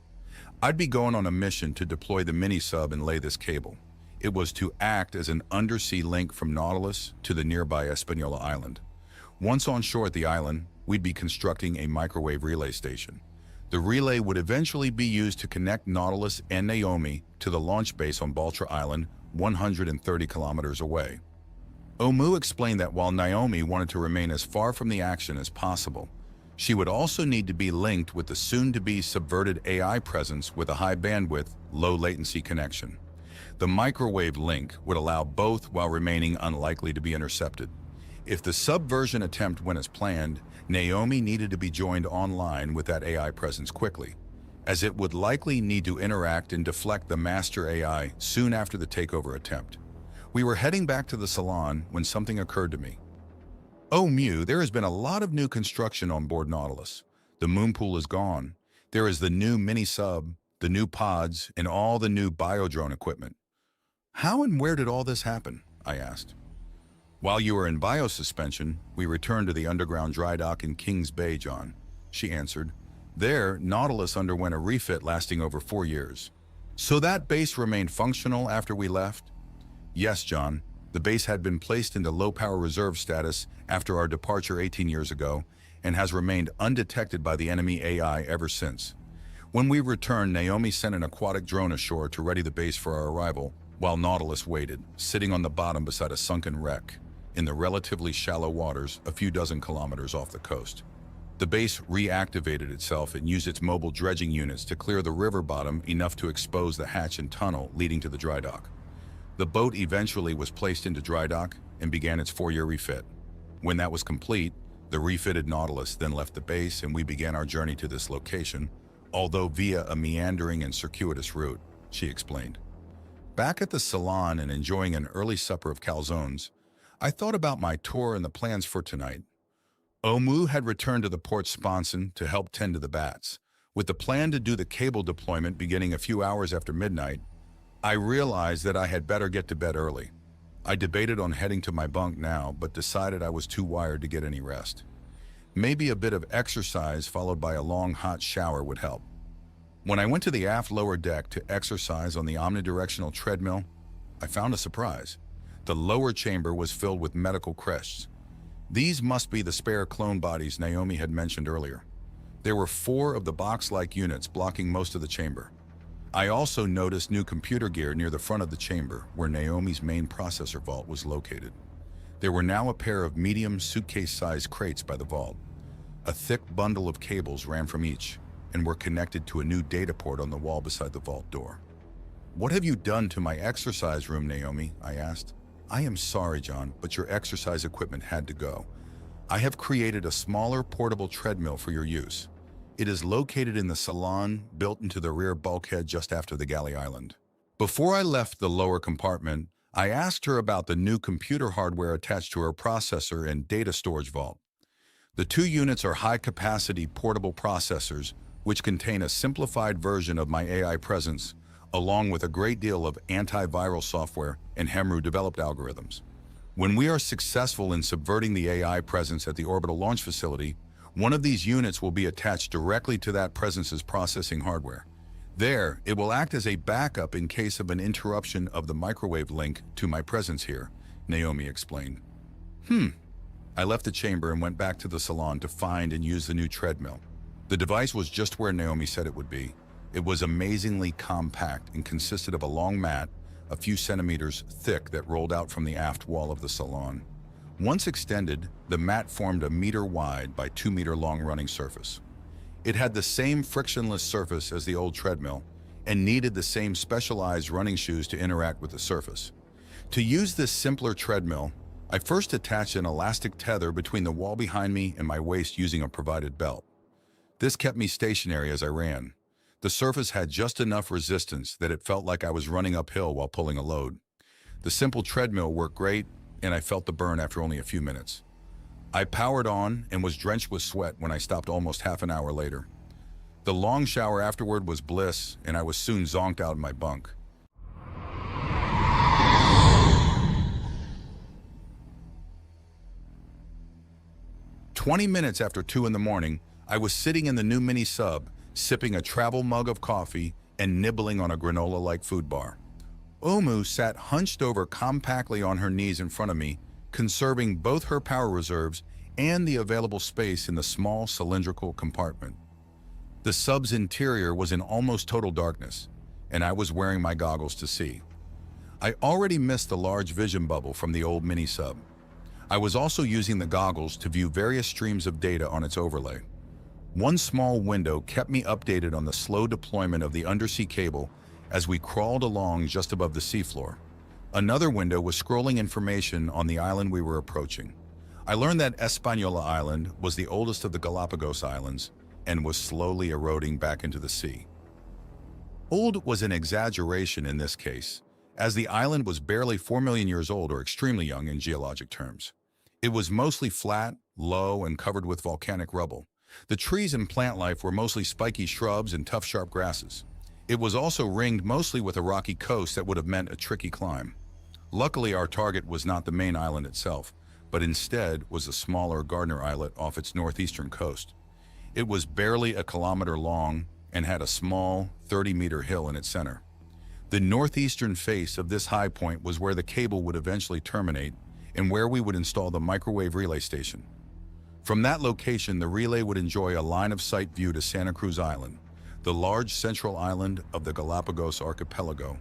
I'd be going on a mission to deploy the mini-sub and lay this cable. It was to act as an undersea link from Nautilus to the nearby Espanola Island. Once on shore at the island, we'd be constructing a microwave relay station. The relay would eventually be used to connect Nautilus and Naomi to the launch base on Baltra Island, 130 kilometers away. Omu explained that while Naomi wanted to remain as far from the action as possible, she would also need to be linked with the soon-to-be subverted AI presence with a high-bandwidth, low-latency connection. The microwave link would allow both while remaining unlikely to be intercepted. If the subversion attempt went as planned, Naomi needed to be joined online with that AI presence quickly, as it would likely need to interact and deflect the master AI soon after the takeover attempt. We were heading back to the salon when something occurred to me. "Oh, Mew, there has been a lot of new construction on board Nautilus. The moon pool is gone. There is the new mini-sub, the new pods, and all the new biodrone equipment. How and where did all this happen?" I asked. "While you were in biosuspension, we returned to the underground dry dock in Kings Bay, John," she answered. "There, Nautilus underwent a refit lasting over 4 years. So that base remained functional after we left?" "Yes, John. The base had been placed into low-power reserve status after our departure 18 years ago and has remained undetected by the enemy AI ever since. When we returned, Naomi sent an aquatic drone ashore to ready the base for our arrival, while Nautilus waited, sitting on the bottom beside a sunken wreck in the relatively shallow waters a few dozen kilometers off the coast. The base reactivated itself and used its mobile dredging units to clear the river bottom enough to expose the hatch and tunnel leading to the dry dock. The boat eventually was placed into dry dock and began its 4-year refit. When that was complete, the refitted Nautilus then left the base and we began our journey to this location, although via a meandering and circuitous route," she explained. Back at the salon and enjoying an early supper of calzones, I thought about my tour and the plans for tonight. Omu had returned to the port sponson to help tend to the bats. With the plan to do the cable deployment beginning a few hours after midnight, I realized that I had better get to bed early. I debated on heading to my bunk now, but decided I was too wired to get any rest. Maybe a bit of exercise followed by a long hot shower would help. When I went to the aft lower deck to exercise on the omnidirectional treadmill, I found a surprise. The lower chamber was filled with medical crests. These must be the spare clone bodies Naomi had mentioned earlier. There were 4 of the box-like units blocking most of the chamber. I also noticed new computer gear near the front of the chamber, where Naomi's main processor vault was located. There were now a pair of medium suitcase-sized crates by the vault. A thick bundle of cables ran from each, and were connected to a new data port on the wall beside the vault door. "What have you done to my exercise room, Naomi?" I asked. "I am sorry, John, but your exercise equipment had to go. I have created a smaller portable treadmill for your use. It is located in the salon, built into the rear bulkhead just after the galley island." Before I left the lower compartment, I asked her about the new computer hardware attached to her processor and data storage vault. The 2 units are high-capacity portable processors, which contain a simplified version of my AI presence, along with a great deal of antiviral software and Hemru-developed algorithms. When we are successful in subverting the AI presence at the orbital launch facility, one of these units will be attached directly to that presence's processing hardware. There, it will act as a backup in case of an interruption of the microwave link to my presence here, Naomi explained. I left the chamber and went back to the salon to find and use the new treadmill. The device was just where Naomi said it would be. It was amazingly compact and consisted of a long mat, a few centimeters thick, that rolled out from the aft wall of the salon. Once extended, the mat formed a meter-wide by 2-meter-long running surface. It had the same frictionless surface as the old treadmill and needed the same specialized running shoes to interact with the surface. To use this simpler treadmill, I first attached an elastic tether between the wall behind me and my waist using a provided belt. This kept me stationary as I ran. The surface had just enough resistance that it felt like I was running uphill while pulling a load. The simple treadmill worked great, and I felt the burn after only a few minutes. I powered on and was drenched with sweat when I stopped almost half an hour later. The long shower afterward was bliss, and I was soon zonked out in my bunk. "20 minutes after 2 in the morning, I was sitting in the new mini sub, sipping a travel mug of coffee and nibbling on a granola-like food bar. Omu sat hunched over compactly on her knees in front of me, conserving both her power reserves and the available space in the small cylindrical compartment. The sub's interior was in almost total darkness, and I was wearing my goggles to see. I already missed the large vision bubble from the old mini sub. I was also using the goggles to view various streams of data on its overlay. One small window kept me updated on the slow deployment of the undersea cable as we crawled along just above the seafloor. Another window was scrolling information on the island we were approaching. I learned that Hispaniola Island was the oldest of the Galapagos Islands and was slowly eroding back into the sea. Old was an exaggeration in this case, as the island was barely 4 million years old, or extremely young in geologic terms. It was mostly flat, low, and covered with volcanic rubble. The trees and plant life were mostly spiky shrubs and tough, sharp grasses. It was also ringed mostly with a rocky coast that would have meant a tricky climb. Luckily, our target was not the main island itself, but instead was a smaller Gardner Islet off its northeastern coast. It was barely a kilometer long and had a small 30-meter hill in its center. The northeastern face of this high point was where the cable would eventually terminate and where we would install the microwave relay station. From that location, the relay would enjoy a line-of-sight view to Santa Cruz Island, the large central island of the Galapagos archipelago,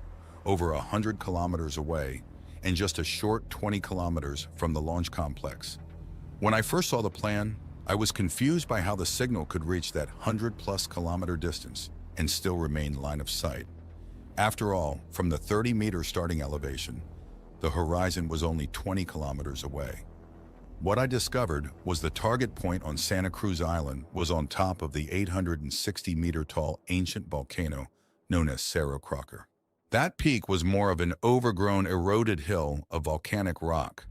over 100 kilometers away and just a short 20 kilometers from the launch complex. When I first saw the plan, I was confused by how the signal could reach that 100-plus kilometer distance and still remain line of sight. After all, from the 30-meter starting elevation, the horizon was only 20 kilometers away. What I discovered was the target point on Santa Cruz Island was on top of the 860-meter-tall ancient volcano known as Cerro Crocker. That peak was more of an overgrown, eroded hill of volcanic rock.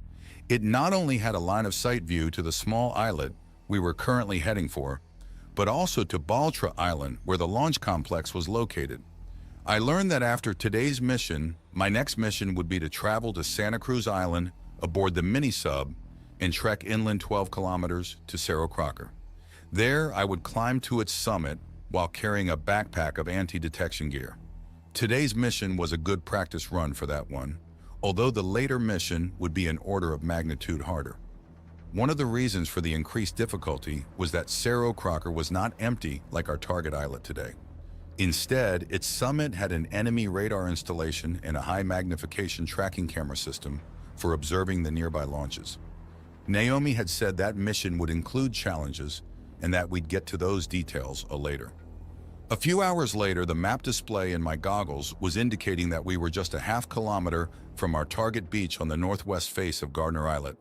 It not only had a line-of-sight view to the small islet we were currently heading for, but also to Baltra Island, where the launch complex was located. I learned that after today's mission, my next mission would be to travel to Santa Cruz Island aboard the mini-sub and trek inland 12 kilometers to Cerro Crocker. There, I would climb to its summit while carrying a backpack of anti-detection gear. Today's mission was a good practice run for that one, although the later mission would be an order of magnitude harder. One of the reasons for the increased difficulty was that Cerro Crocker was not empty like our target islet today. Instead, its summit had an enemy radar installation and a high-magnification tracking camera system for observing the nearby launches. Naomi had said that mission would include challenges and that we'd get to those details later. A few hours later, the map display in my goggles was indicating that we were just a half-kilometer from our target beach on the northwest face of Gardner Islet.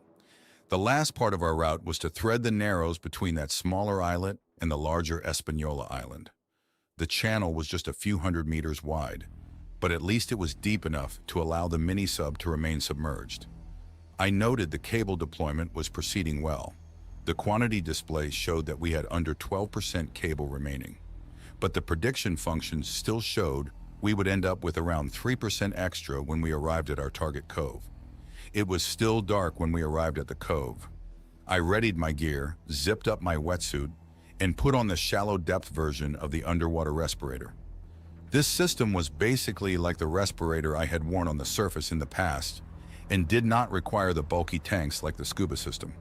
The last part of our route was to thread the narrows between that smaller islet and the larger Hispaniola Island. The channel was just a few hundred meters wide, but at least it was deep enough to allow the mini-sub to remain submerged. I noted the cable deployment was proceeding well. The quantity display showed that we had under 12% cable remaining, but the prediction function still showed we would end up with around 3% extra when we arrived at our target cove. It was still dark when we arrived at the cove. I readied my gear, zipped up my wetsuit, and put on the shallow depth version of the underwater respirator. This system was basically like the respirator I had worn on the surface in the past, and did not require the bulky tanks like the scuba system.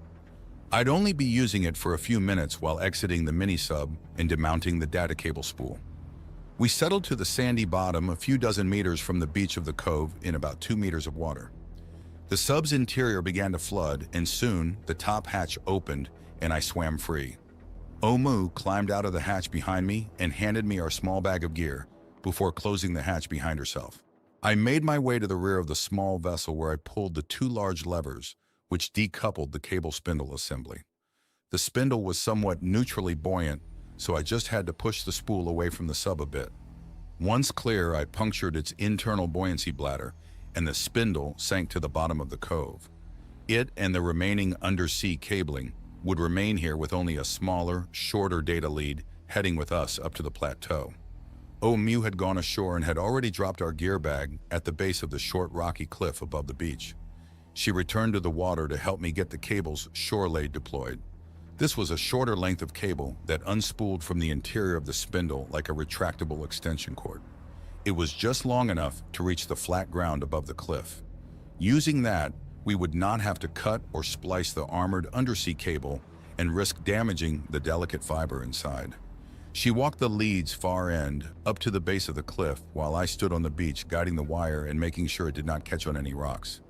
I'd only be using it for a few minutes while exiting the mini-sub and demounting the data cable spool. We settled to the sandy bottom a few dozen meters from the beach of the cove in about 2 meters of water. The sub's interior began to flood, and soon the top hatch opened and I swam free. Omu climbed out of the hatch behind me and handed me our small bag of gear before closing the hatch behind herself. I made my way to the rear of the small vessel where I pulled the 2 large levers which decoupled the cable spindle assembly. The spindle was somewhat neutrally buoyant, so I just had to push the spool away from the sub a bit. Once clear, I punctured its internal buoyancy bladder, and the spindle sank to the bottom of the cove. It and the remaining undersea cabling would remain here with only a smaller, shorter data lead heading with us up to the plateau. Omu had gone ashore and had already dropped our gear bag at the base of the short rocky cliff above the beach. She returned to the water to help me get the cables shore laid deployed. This was a shorter length of cable that unspooled from the interior of the spindle like a retractable extension cord. It was just long enough to reach the flat ground above the cliff. Using that, we would not have to cut or splice the armored undersea cable and risk damaging the delicate fiber inside. She walked the lead's far end up to the base of the cliff while I stood on the beach guiding the wire and making sure it did not catch on any rocks.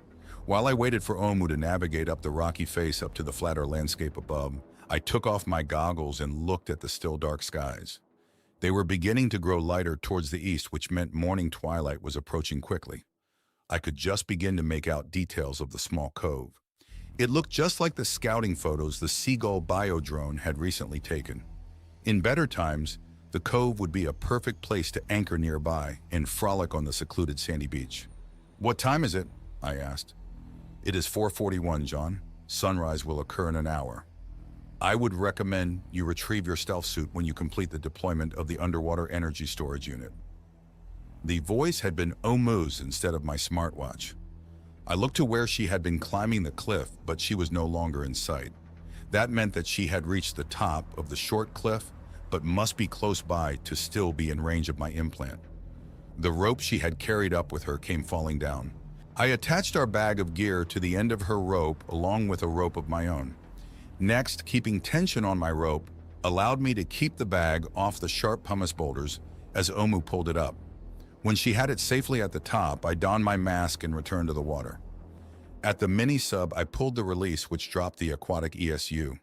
While I waited for Omu to navigate up the rocky face up to the flatter landscape above, I took off my goggles and looked at the still dark skies. They were beginning to grow lighter towards the east, which meant morning twilight was approaching quickly. I could just begin to make out details of the small cove. It looked just like the scouting photos the Seagull biodrone had recently taken. In better times, the cove would be a perfect place to anchor nearby and frolic on the secluded sandy beach. "What time is it?" I asked. "It is 4:41, John. Sunrise will occur in an hour. I would recommend you retrieve your stealth suit when you complete the deployment of the underwater energy storage unit." The voice had been Omu's instead of my smartwatch. I looked to where she had been climbing the cliff, but she was no longer in sight. That meant that she had reached the top of the short cliff, but must be close by to still be in range of my implant. The rope she had carried up with her came falling down. I attached our bag of gear to the end of her rope along with a rope of my own. Next, keeping tension on my rope allowed me to keep the bag off the sharp pumice boulders as Omu pulled it up. When she had it safely at the top, I donned my mask and returned to the water. At the mini-sub, I pulled the release which dropped the aquatic ESU.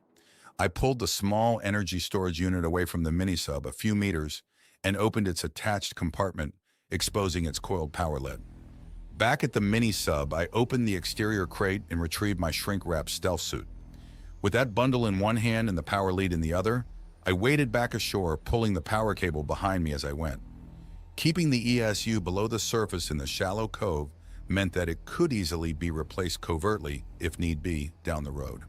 I pulled the small energy storage unit away from the mini-sub a few meters and opened its attached compartment, exposing its coiled power lead. Back at the mini-sub, I opened the exterior crate and retrieved my shrink-wrapped stealth suit. With that bundle in one hand and the power lead in the other, I waded back ashore, pulling the power cable behind me as I went. Keeping the ESU below the surface in the shallow cove meant that it could easily be replaced covertly, if need be, down the road.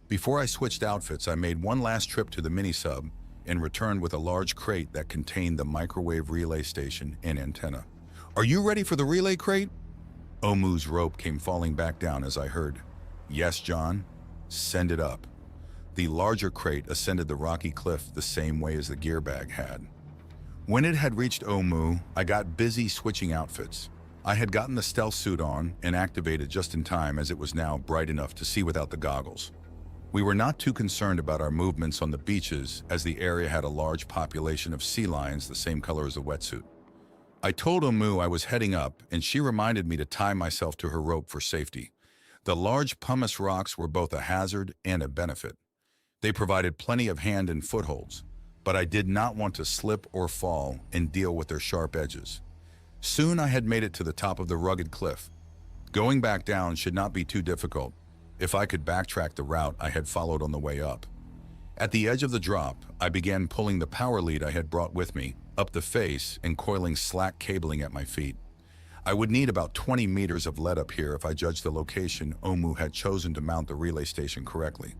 Before I switched outfits, I made one last trip to the mini-sub and returned with a large crate that contained the microwave relay station and antenna. "Are you ready for the relay crate?" Omu's rope came falling back down as I heard, "Yes, John. Send it up." The larger crate ascended the rocky cliff the same way as the gear bag had. When it had reached Omu, I got busy switching outfits. I had gotten the stealth suit on and activated just in time as it was now bright enough to see without the goggles. We were not too concerned about our movements on the beaches as the area had a large population of sea lions the same color as the wetsuit. I told Omu I was heading up and she reminded me to tie myself to her rope for safety. The large pumice rocks were both a hazard and a benefit. They provided plenty of hand and footholds, but I did not want to slip or fall and deal with their sharp edges. Soon I had made it to the top of the rugged cliff. Going back down should not be too difficult if I could backtrack the route I had followed on the way up. At the edge of the drop, I began pulling the power lead I had brought with me up the face and coiling slack cabling at my feet. I would need about 20 meters of lead up here if I judged the location Omu had chosen to mount the relay station correctly.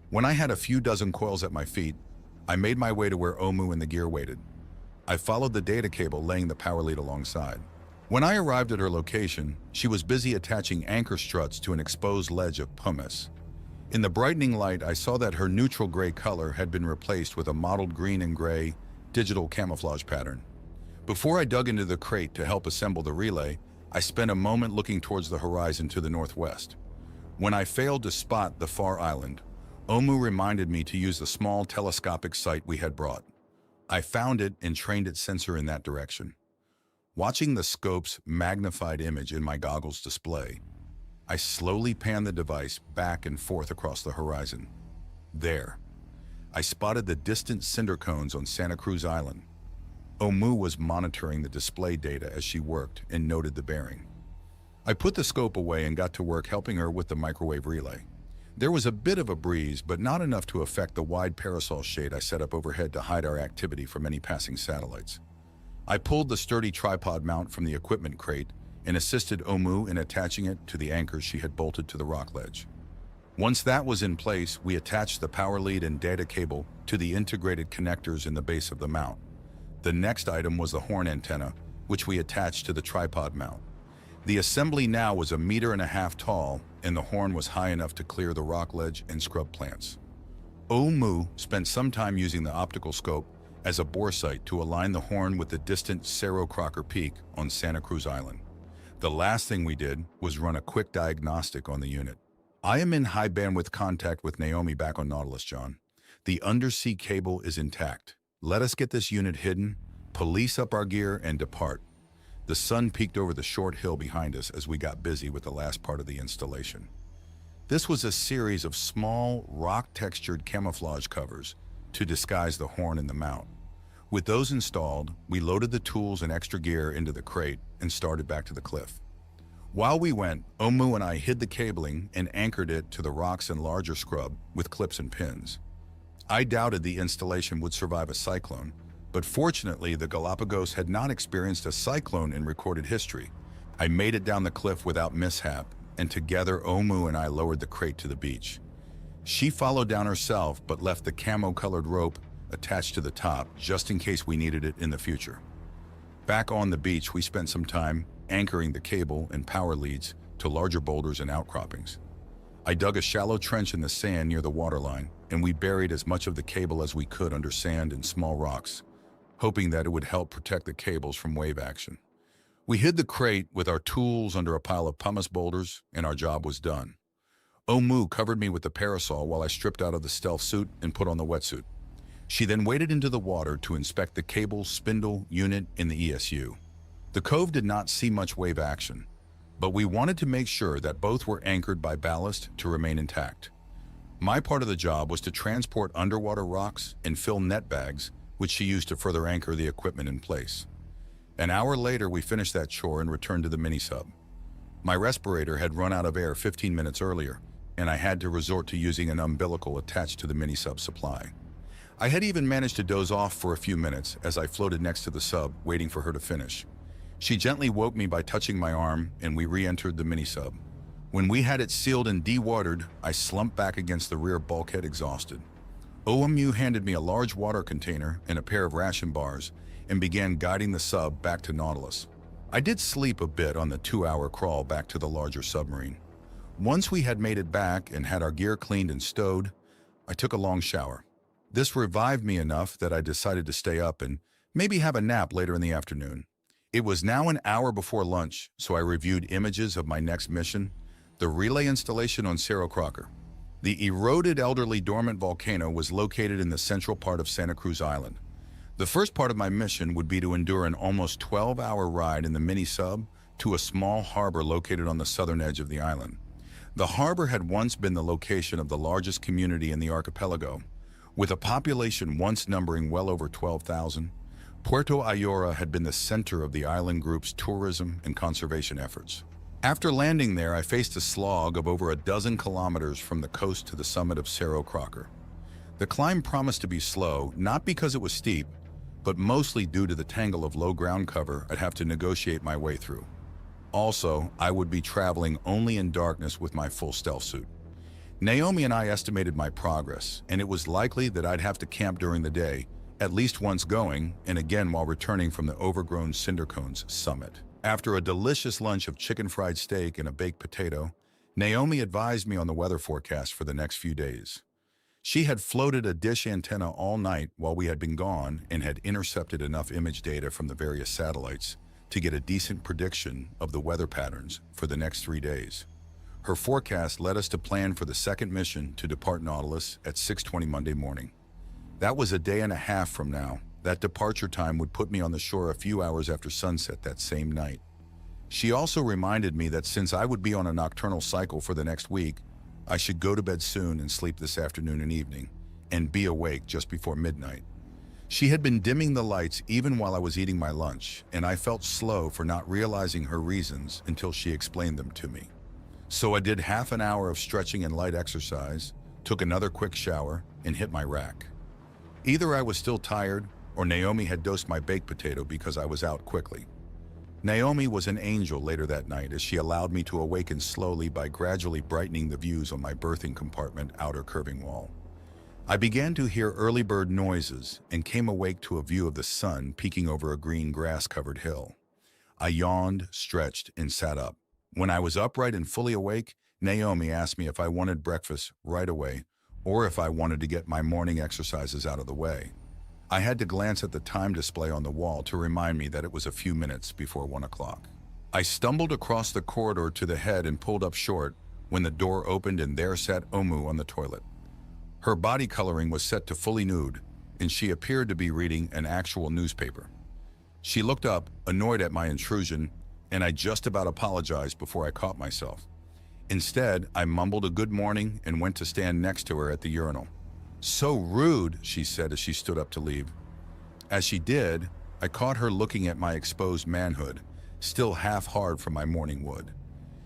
When I had a few dozen coils at my feet, I made my way to where Omu and the gear waited. I followed the data cable, laying the power lead alongside. When I arrived at her location, she was busy attaching anchor struts to an exposed ledge of pumice. In the brightening light, I saw that her neutral gray color had been replaced with a mottled green and gray digital camouflage pattern. Before I dug into the crate to help assemble the relay, I spent a moment looking towards the horizon to the northwest. When I failed to spot the far island, Omu reminded me to use the small telescopic sight we had brought. I found it and trained its sensor in that direction. Watching the scope's magnified image in my goggles display, I slowly panned the device back and forth across the horizon. There, I spotted the distant cinder cones on Santa Cruz Island. Omu was monitoring the display data as she worked and noted the bearing. I put the scope away and got to work helping her with the microwave relay. There was a bit of a breeze, but not enough to affect the wide parasol shade I set up overhead to hide our activity from any passing satellites. I pulled the sturdy tripod mount from the equipment crate and assisted Omu in attaching it to the anchors she had bolted to the rock ledge. Once that was in place, we attached the power lead and data cable to the integrated connectors in the base of the mount. The next item was the horn antenna, which we attached to the tripod mount. The assembly now was 1.5 meters tall, and the horn was high enough to clear the rock ledge and scrub plants. Omu spent some time using the optical scope as a bore sight to align the horn with the distant Cerro Crocker Peak on Santa Cruz Island. The last thing we did was run a quick diagnostic on the unit. I am in high bandwidth contact with Naomi back on Nautilus, John. The undersea cable is intact. Let us get this unit hidden, police up our gear, and depart. The sun peeked over the short hill behind us as we got busy with the last part of the installation. This was a series of small, rock-textured camouflage covers to disguise the horn and the mount. With those installed, we loaded the tools and extra gear into the crate and started back to the cliff. While we went, Omu and I hid the cabling and anchored it to the rocks and larger scrub with clips and pins. I doubted the installation would survive a cyclone, but fortunately the Galapagos had not experienced a cyclone in recorded history. I made it down the cliff without mishap, and together Omu and I lowered the crate to the beach. She followed down herself but left the camo-colored rope attached to the top just in case we needed it in the future. Back on the beach, we spent some time anchoring the cable and power leads to larger boulders and outcroppings. I dug a shallow trench in the sand near the waterline, and we buried as much of the cable as we could under sand and small rocks, hoping that it would help protect the cables from wave action. We hid the crate with our tools under a pile of pumice boulders, and our job was done. Omu covered me with the parasol while I stripped out of the stealth suit and put on the wetsuit. She then waded into the water to inspect the cable, spindle, unit, and the ESU. The cove did not see much wave action, but we wanted to make sure that both were anchored by ballast to remain intact. My part of the job was to transport underwater rocks and fill net bags, which she used to further anchor the equipment in place. An hour later, we finished that chore and returned to the mini-sub. My respirator had run out of air 15 minutes earlier, and I had to resort to using an umbilical attached to the mini-sub supply. I had even managed to doze off for a few minutes as I floated next to the sub, waiting for her to finish. She gently woke me by touching my arm, and we re-entered the mini-sub. When we had it sealed and dewatered, I slumped back against the rear bulkhead exhausted. Omu handed me a large water container and a pair of ration bars and began guiding the sub back to Nautilus. I did sleep a bit on the 2-hour crawl back to the larger submarine. Once we had made it back and had our gear cleaned and stowed, I took a long shower. This revived me enough that I decided to stay up and maybe have a nap later in the afternoon. It was now an hour before lunch, so I reviewed images of my next mission, the relay installation on Cerro Crocker. The eroded elderly dormant volcano was located in the central part of Santa Cruz Island. The first part of my mission would be to endure an almost 12-hour ride in the mini-sub to a small harbor located on the southern edge of the island. The harbor had once been the location of the largest community in the archipelago. With a population once numbering well over 12,000, Puerto Ayora had been the center of the island group's tourism and conservation efforts. After landing there, I faced a slog of over a dozen kilometers from the coast to the summit of Cerro Crocker. The climb promised to be slow, not because it was steep, but mostly due to the tangle of low ground cover I'd have to negotiate my way through. Also, I would be traveling only in darkness with my full stealth suit. Naomi and I estimated my progress, and it was likely that I'd have to camp during the day, at least once going, and again while returning from the overgrown cinder cones summit. After a delicious lunch of chicken fried steak and a baked potato, Naomi advised me on the weather forecast for the next few days. She had floated a dish antenna all night while we had been gone and had intercepted enough image data from the various satellites to get a decent prediction of the weather patterns for the next 3 days. Her forecast led us to plan for the second mission to depart Nautilus at 6:20 Monday morning. That was a day and a half from now. That departure time would put me on the shore a few hours after sunset that same night. She also reminded me that since I would be on a nocturnal cycle for the next week, I should go to bed soon and sleep this afternoon and evening, and be awake just before midnight. She had been dimming the lights even while I was eating my lunch, and I felt slow for not realizing her reasons until she explained them to me. So I did half an hour of stretching and light exercise, took another quick shower, and hit my rack. Either I was still tired, or Naomi had dosed my baked potato because I was out quickly. Naomi was an angel later that night as she allowed me to awaken slowly by gradually brightening the views on my berthing compartment outer curving wall. I began to hear early bird noises and came awake to a view of the sun peeking over a green grass-covered hill. I yawned, stretched, and sat up. When I was upright and fully awake, Naomi asked me if I wanted breakfast right away or if I wanted to get my morning exercises out of the way. I had to glance at the time display on the wall to remind me that it was a few minutes before 1 o'clock. I stumbled across the corridor to the head and pulled up short when the door opened and there sat Omu on the toilet. Her body coloring was set to fully nude, and she appeared to be reading an actual newspaper. She looked up, annoyed at my intrusion, and I just about apologized before I caught myself. Instead, I mumbled a good morning and went to stand next to her at the urinal. "So rude," she said as she stood up to leave. As she did, I caught her looking at my exposed manhood, still half hard from my morning wood.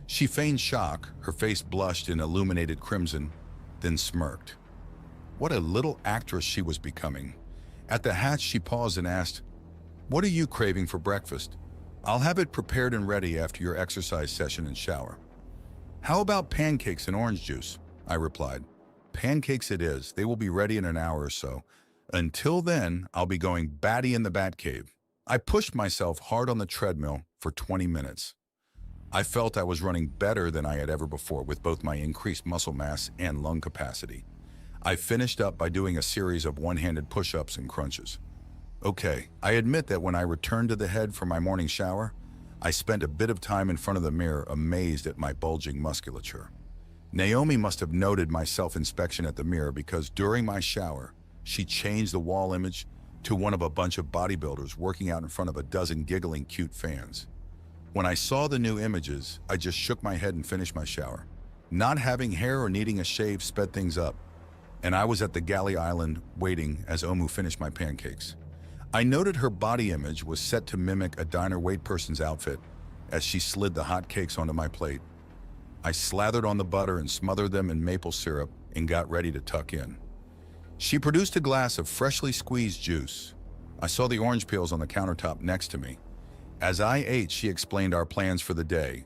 She feigned shock, her face blushed in illuminated crimson, then smirked. What a little actress she was becoming. At the hatch, she paused and asked, "What are you craving for breakfast? I'll have it prepared and ready after your exercise session and shower." "How about pancakes and orange juice?" I replied. "Pancakes it is. They will be ready in an hour or so. Until then, I'll be going batty in the bat cave." I pushed myself hard on the treadmill for 20 minutes. I felt I was running better than I had ever before with both my increased muscle mass and lung capacity. I finished up by doing a series of one-handed push-ups and crunches. Okay, I admit that when I returned to the head for my morning shower, I spent a bit of time in front of the mirror amazed at my bulging musculature. Naomi must have noted my self-inspection at the mirror because during my shower, she changed the wall image to one of a bunch of bodybuilders working out in front of a dozen giggling cute fans. When I saw the new images, I just shook my head and finished my shower. Not having hair or needing a shave sped things up, and I was at the galley island waiting as Omu finished my pancakes. I noted her body image was set to mimic a diner wait person's outfit as she slid the hot cakes onto my plate. I slathered on the butter and smothered them in maple syrup and got ready to tuck in. She produced a glass of freshly squeezed juice. I saw the orange peels on the countertop next to me. As I ate, she explained our plans for the day.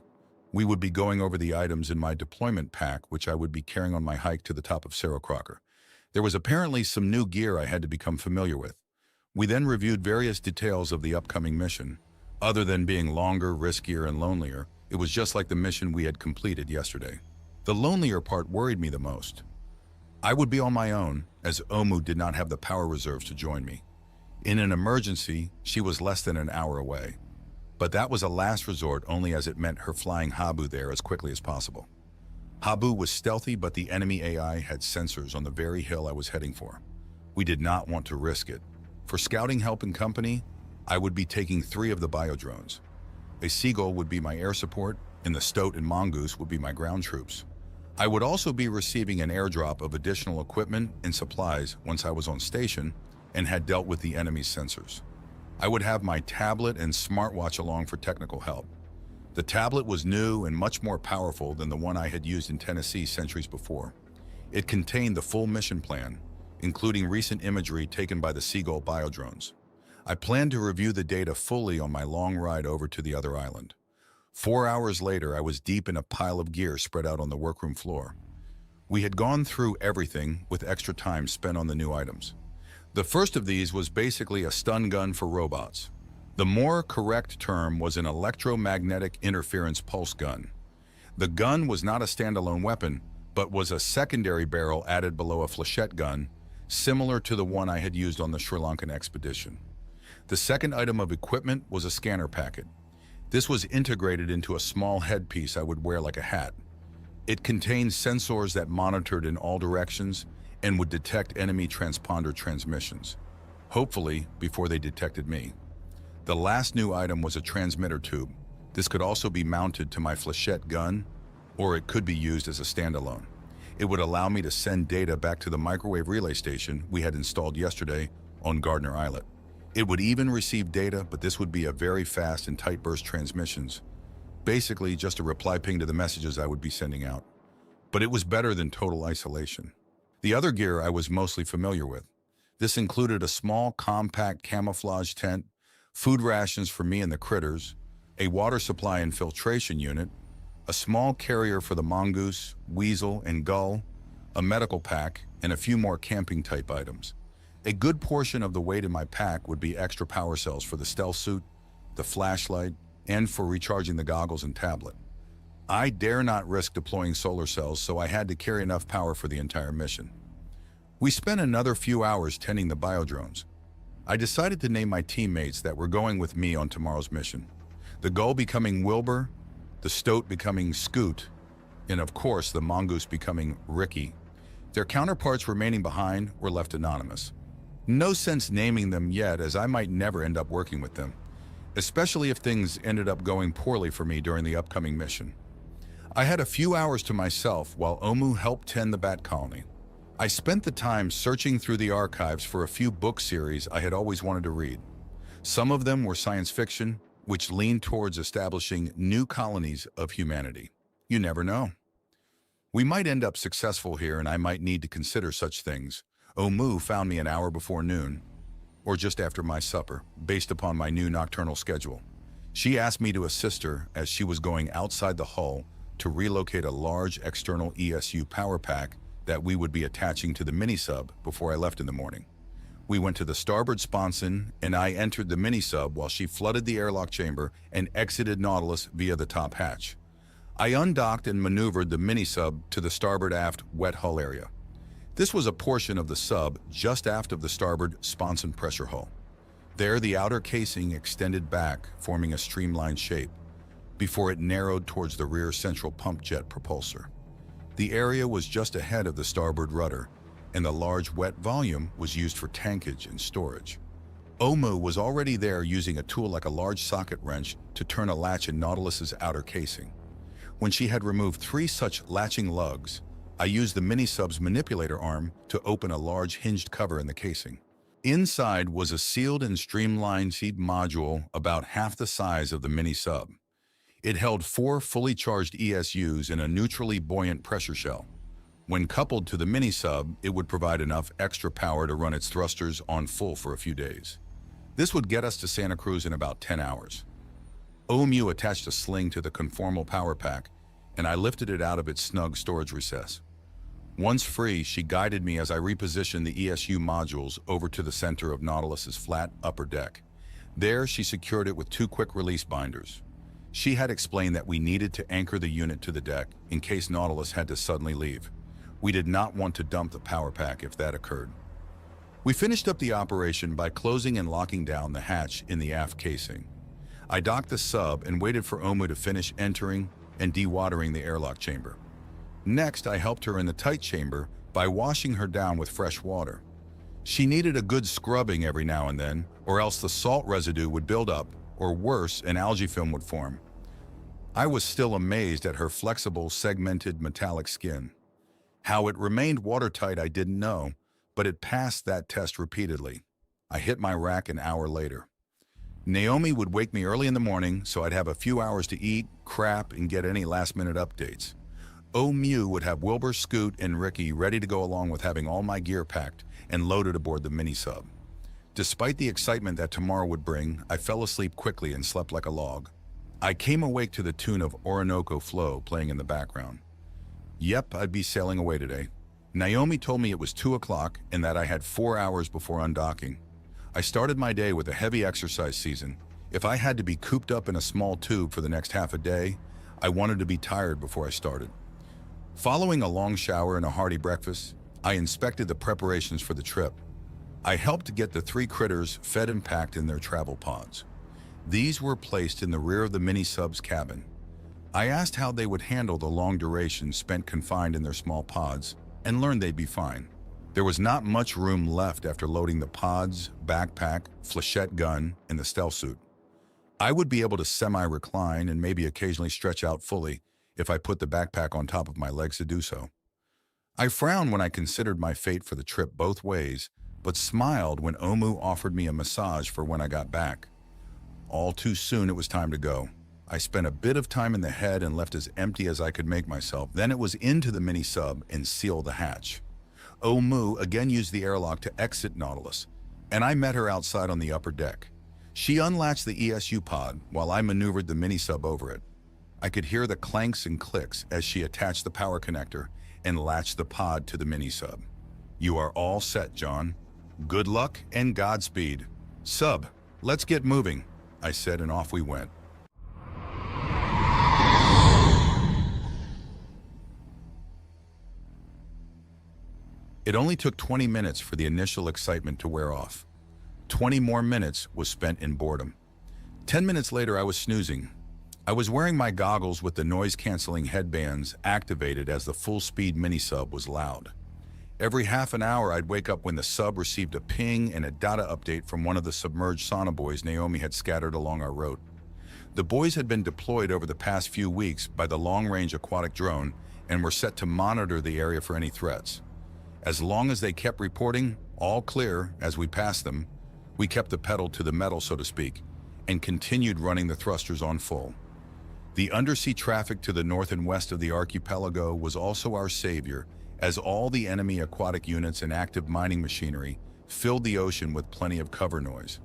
We would be going over the items in my deployment pack, which I would be carrying on my hike to the top of Cerro Crocker. There was apparently some new gear I had to become familiar with. We then reviewed various details of the upcoming mission. Other than being longer, riskier, and lonelier, it was just like the mission we had completed yesterday. The lonelier part worried me the most. I would be on my own, as Omu did not have the power reserves to join me. In an emergency, she was less than an hour away. But that was a last resort only as it meant her flying Habu there as quickly as possible. Habu was stealthy, but the enemy AI had sensors on the very hill I was heading for. We did not want to risk it. For scouting help and company, I would be taking 3 of the biodrones. A seagull would be my air support, and the stoat and mongoose would be my ground troops. I would also be receiving an airdrop of additional equipment and supplies once I was on station and had dealt with the enemy's sensors. I would have my tablet and smartwatch along for technical help. The tablet was new and much more powerful than the one I had used in Tennessee centuries before. It contained the full mission plan, including recent imagery taken by the Seagull biodrones. I planned to review the data fully on my long ride over to the other island. 4 hours later, I was deep in a pile of gear spread out on the workroom floor. We had gone through everything with extra time spent on the new items. The first of these was basically a stun gun for robots. The more correct term was an electromagnetic interference pulse gun. The gun was not a standalone weapon, but was a secondary barrel added below a flechette gun, similar to the one I had used on the Sri Lankan expedition. The second item of equipment was a scanner packet. This was integrated into a small headpiece I would wear like a hat. It contained sensors that monitored in all directions and would detect enemy transponder transmissions, hopefully before they detected me. The last new item was a transmitter tube. This could also be mounted to my flechette gun, or it could be used as a standalone. It would allow me to send data back to the microwave relay station we had installed yesterday on Gardner Islet. It would even receive data, but this would be a very fast and tight burst transmissions. Basically, just a reply ping to the messages I would be sending out. But it was better than total isolation. The other gear I was mostly familiar with. This included a small, compact camouflage tent, food rations for me and the critters, a water supply infiltration unit, a small carrier for the mongoose, weasel, and gull, a medical pack, and a few more camping-type items. A good portion of the weight in my pack would be extra power cells for the stealth suit, the flashlight, and for recharging the goggles and tablet. I dare not risk deploying solar cells, so I had to carry enough power for the entire mission. We spent another few hours tending the biodrones. I decided to name my teammates that were going with me on tomorrow's mission. The gull becoming Wilbur, the stoat becoming Scoot, and of course the mongoose becoming Ricky. Their counterparts remaining behind were left anonymous. No sense naming them yet, as I might never end up working with them, especially if things ended up going poorly for me during the upcoming mission. I had a few hours to myself while Omu helped tend the bat colony. I spent the time searching through the archives for a few book series I had always wanted to read. Some of them were science fiction, which leaned towards establishing new colonies of humanity. You never know. We might end up successful here, and I might need to consider such things. Omu found me an hour before noon, or just after my supper, based upon my new nocturnal schedule. She asked me to assist her as she was going outside the hull to relocate a large external ESU power pack that we would be attaching to the mini-sub before I left in the morning. We went to the starboard sponson, and I entered the mini-sub while she flooded the airlock chamber and exited Nautilus via the top hatch. I undocked and maneuvered the mini-sub to the starboard aft wet hull area. This was a portion of the sub just aft of the starboard sponson pressure hull. There, the outer casing extended back, forming a streamlined shape, before it narrowed towards the rear central pump jet propulsor. The area was just ahead of the starboard rudder, and the large wet volume was used for tankage and storage. Omu was already there using a tool like a large socket wrench to turn a latch in Nautilus's outer casing. When she had removed 3 such latching lugs, I used the mini-sub's manipulator arm to open a large hinged cover in the casing. Inside was a sealed and streamlined seat module about half the size of the mini-sub. It held 4 fully charged ESUs in a neutrally buoyant pressure shell. When coupled to the mini-sub, it would provide enough extra power to run its thrusters on full for a few days. This would get us to Santa Cruz in about 10 hours. Omu attached a sling to the conformal power pack, and I lifted it out of its snug storage recess. Once free, she guided me as I repositioned the ESU modules over to the center of Nautilus's flat upper deck. There, she secured it with 2 quick-release binders. She had explained that we needed to anchor the unit to the deck in case Nautilus had to suddenly leave. We did not want to dump the power pack if that occurred. We finished up the operation by closing and locking down the hatch in the aft casing. I docked the sub and waited for Omu to finish entering and dewatering the airlock chamber. Next, I helped her in the tight chamber by washing her down with fresh water. She needed a good scrubbing every now and then, or else the salt residue would build up, or worse, an algae film would form. I was still amazed at her flexible, segmented metallic skin. How it remained watertight I didn't know, but it passed that test repeatedly. I hit my rack an hour later. Naomi would wake me early in the morning so I'd have a few hours to eat, crap, and get any last-minute updates. Omu would have Wilbur, Scoot, and Ricky ready to go along with having all my gear packed and loaded aboard the mini-sub. Despite the excitement that tomorrow would bring, I fell asleep quickly and slept like a log. I came awake to the tune of Orinoco Flow playing in the background. Yep, I'd be sailing away today. Naomi told me it was 2 o'clock and that I had 4 hours before undocking. I started my day with a heavy exercise season. If I had to be cooped up in a small tube for the next half a day, I wanted to be tired before I started. Following a long shower and a hearty breakfast, I inspected the preparations for the trip. I helped get the 3 critters fed and packed in their travel pods. These were placed in the rear of the mini-sub's cabin. I asked how they would handle the long duration spent confined in their small pods and learned they'd be fine. There was not much room left after loading the pods, backpack, flechette gun, and the stealth suit. I would be able to semi-recline and maybe occasionally stretch out fully if I put the backpack on top of my legs to do so. I frowned when I considered my fate for the trip both ways, but smiled when Omu offered me a massage for when I got back. All too soon it was time to go. I spent a bit of time in the head and left as empty as I could make myself. Then it was into the mini-sub and seal the hatch. Omu again used the airlock to exit Nautilus, and I met her outside on the upper deck. She unlatched the ESU pod while I maneuvered the mini-sub over it. I could hear the clanks and clicks as she attached the power connector and latched the pod to the mini-sub. "You are all set, John. Good luck and Godspeed. Sub, let's get moving," I said, and off we went. It only took 20 minutes for the initial excitement to wear off. 20 more minutes was spent in boredom. 10 minutes later, I was snoozing. I was wearing my goggles with the noise-canceling headbands activated as the full-speed mini-sub was loud. Every half an hour, I'd wake up when the sub received a ping and a data update from one of the submerged sonobuoys Naomi had scattered along our road. The buoys had been deployed over the past few weeks by the long-range aquatic drone and were set to monitor the area for any threats. As long as they kept reporting, all clear, as we passed them, we kept the pedal to the metal, so to speak, and continued running the thrusters on full. The undersea traffic to the north and west of the archipelago was also our savior, as all the enemy aquatic units and active mining machinery filled the ocean with plenty of cover noise.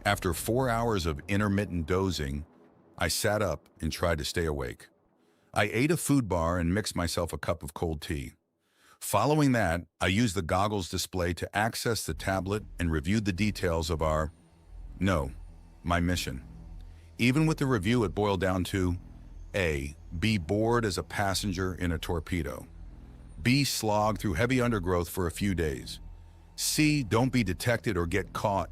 After 4 hours of intermittent dozing, I sat up and tried to stay awake. I ate a food bar and mixed myself a cup of cold tea. Following that, I used the goggles display to access the tablet and reviewed the details of my mission. Even with the review, it boiled down to A. Be bored as a passenger in a torpedo. B. Slog through heavy undergrowth for a few days. C. Don't be detected or get caught.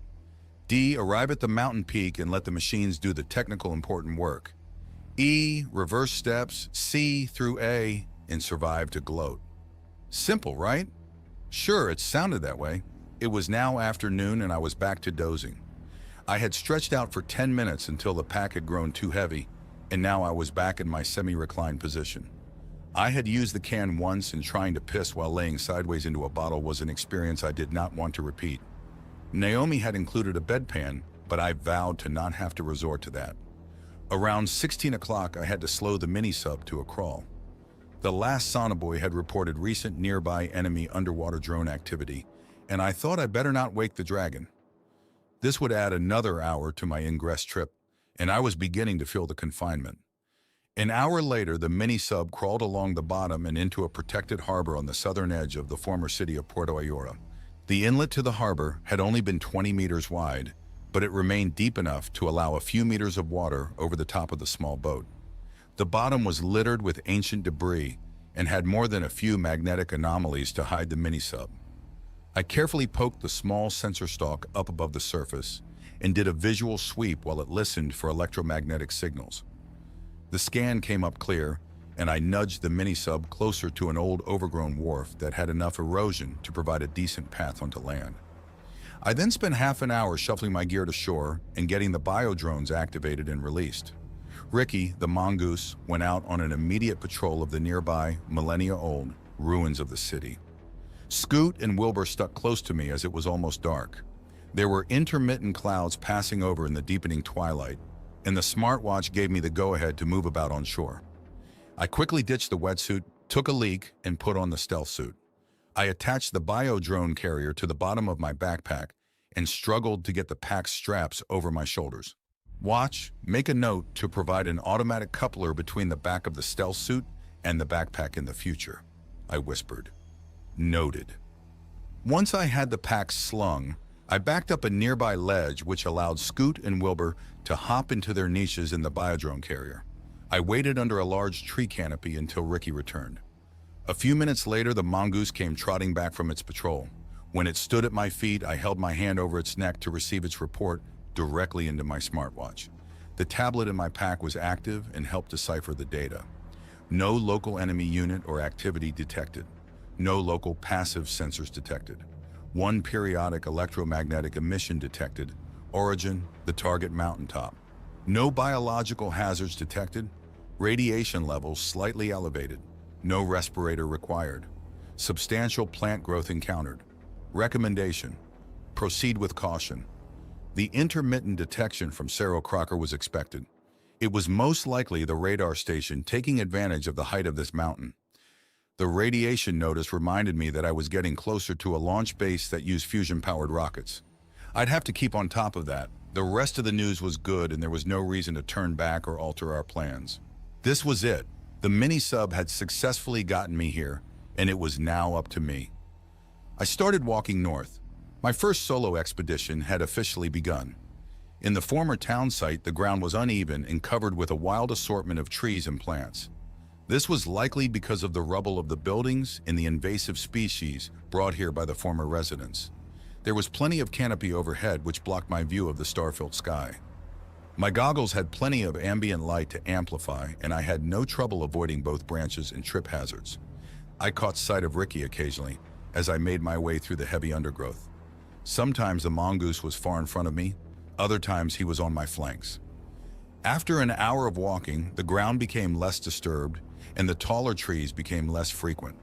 D. Arrive at the mountain peak and let the machines do the technical important work. E. Reverse steps C through A and survive to gloat. Simple, right? Sure, it sounded that way. It was now afternoon and I was back to dozing. I had stretched out for 10 minutes until the pack had grown too heavy, and now I was back in my semi-reclined position. I had used the can once, and trying to piss while laying sideways into a bottle was an experience I did not want to repeat. Naomi had included a bedpan, but I vowed to not have to resort to that. Around 16 o'clock, I had to slow the mini-sub to a crawl. The last sonobuoy had reported recent nearby enemy underwater drone activity, and I thought I'd better not wake the dragon. This would add another hour to my ingress trip, and I was beginning to feel the confinement. An hour later, the mini-sub crawled along the bottom and into a protected harbor on the southern edge of the former city of Puerto Ayora. The inlet to the harbor had only been 20 meters wide, but it remained deep enough to allow a few meters of water over the top of the small boat. The bottom was littered with ancient debris and had more than a few magnetic anomalies to hide the mini-sub. I carefully poked the small sensor stalk up above the surface and did a visual sweep while it listened for electromagnetic signals. The scan came up clear, and I nudged the mini-sub closer to an old overgrown wharf that had enough erosion to provide a decent path onto land. I then spent half an hour shuffling my gear to shore and getting the biodrones activated and released. Ricky, the mongoose, went out on an immediate patrol of the nearby, millennia-old ruins of the city. Scoot and Wilbur stuck close to me as it was almost dark. There were intermittent clouds passing over in the deepening twilight, and the smartwatch gave me the go-ahead to move about on shore. I quickly ditched the wetsuit, took a leak, and put on the stealth suit. I attached the bio-drone carrier to the bottom of my backpack and struggled to get the pack's straps over my shoulders. Watch, make a note to provide an automatic coupler between the back of the stealth suit and the backpack in the future, I whispered. Noted. Once I had the pack slung, I backed up a nearby ledge which allowed Scoot and Wilbur to hop into their niches in the biodrone carrier. I waited under a large tree canopy until Ricky returned. A few minutes later, the mongoose came trotting back from its patrol. When it stood at my feet, I held my hand over its neck to receive its report, directly into my smartwatch. The tablet in my pack was active and helped decipher the data. No local enemy unit or activity detected. No local passive sensors detected. One periodic electromagnetic emission detected. Origin, the target mountaintop. No biological hazards detected. Radiation levels slightly elevated. No respirator required. Substantial plant growth encountered. Recommendation: proceed with caution. The intermittent detection from Cerro Crocker was expected. It was most likely the radar station taking advantage of the height of this mountain. The radiation notice reminded me that I was getting closer to a launch base that used fusion-powered rockets. I'd have to keep on top of that. The rest of the news was good and there was no reason to turn back or alter our plans. This was it. The mini-sub had successfully gotten me here, and it was now up to me. I started walking north. My first solo expedition had officially begun. In the former town site, the ground was uneven and covered with a wild assortment of trees and plants. This was likely because of the rubble of the buildings and the invasive species brought here by the former residents. There was plenty of canopy overhead which blocked my view of the star-filled sky. My goggles had plenty of ambient light to amplify, and I had no trouble avoiding both branches and trip hazards. I caught sight of Ricky occasionally as I made my way through the heavy undergrowth. Sometimes the mongoose was far in front of me, other times he was on my flanks. After an hour of walking, the ground became less disturbed and the taller trees became less frequent.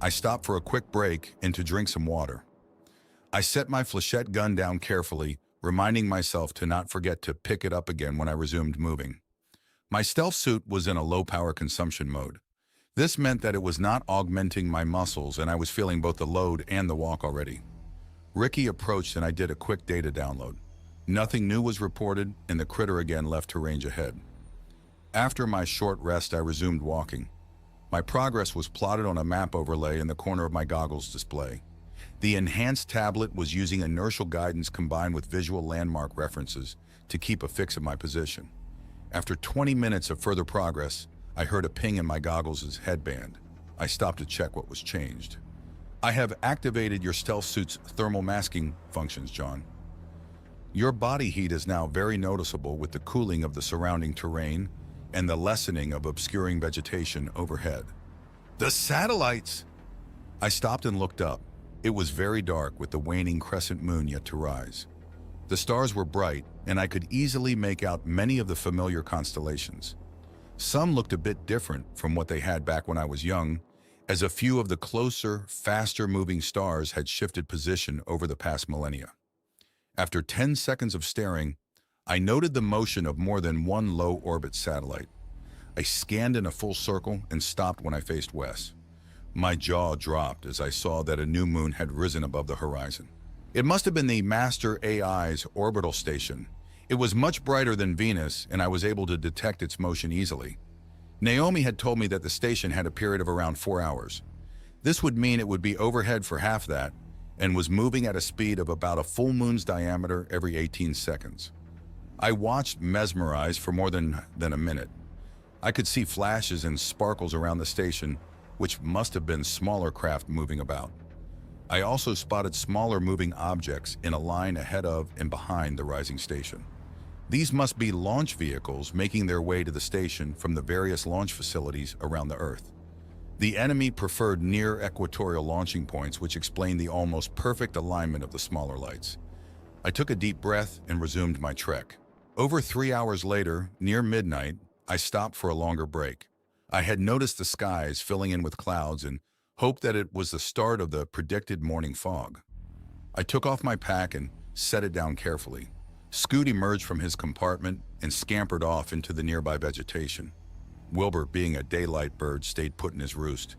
I stopped for a quick break and to drink some water. I set my flechette gun down carefully, reminding myself to not forget to pick it up again when I resumed moving. My stealth suit was in a low power consumption mode. This meant that it was not augmenting my muscles and I was feeling both the load and the walk already. Ricky approached and I did a quick data download. Nothing new was reported and the critter again left to range ahead. After my short rest, I resumed walking. My progress was plotted on a map overlay in the corner of my goggles display. The enhanced tablet was using inertial guidance combined with visual landmark references to keep a fix of my position. After 20 minutes of further progress, I heard a ping in my goggles' headband. I stopped to check what was changed. I have activated your stealth suit's thermal masking functions, John. Your body heat is now very noticeable with the cooling of the surrounding terrain and the lessening of obscuring vegetation overhead. The satellites! I stopped and looked up. It was very dark with the waning crescent moon yet to rise. The stars were bright, and I could easily make out many of the familiar constellations. Some looked a bit different from what they had back when I was young, as a few of the closer, faster-moving stars had shifted position over the past millennia. After 10 seconds of staring, I noted the motion of more than one low-orbit satellite. I scanned in a full circle and stopped when I faced west. My jaw dropped as I saw that a new moon had risen above the horizon. It must have been the Master AI's orbital station. It was much brighter than Venus, and I was able to detect its motion easily. Naomi had told me that the station had a period of around 4 hours. This would mean it would be overhead for half that, and was moving at a speed of about a full moon's diameter every 18 seconds. I watched mesmerized for more than a minute. I could see flashes and sparkles around the station, which must have been smaller craft moving about. I also spotted smaller moving objects in a line ahead of and behind the rising station. These must be launch vehicles making their way to the station from the various launch facilities around the Earth. The enemy preferred near equatorial launching points, which explained the almost perfect alignment of the smaller lights. I took a deep breath and resumed my trek. Over 3 hours later, near midnight, I stopped for a longer break. I had noticed the skies filling in with clouds and hoped that it was the start of the predicted morning fog. I took off my pack and set it down carefully. Scoot emerged from his compartment and scampered off into the nearby vegetation. Wilbur, being a daylight bird, stayed put in his roost.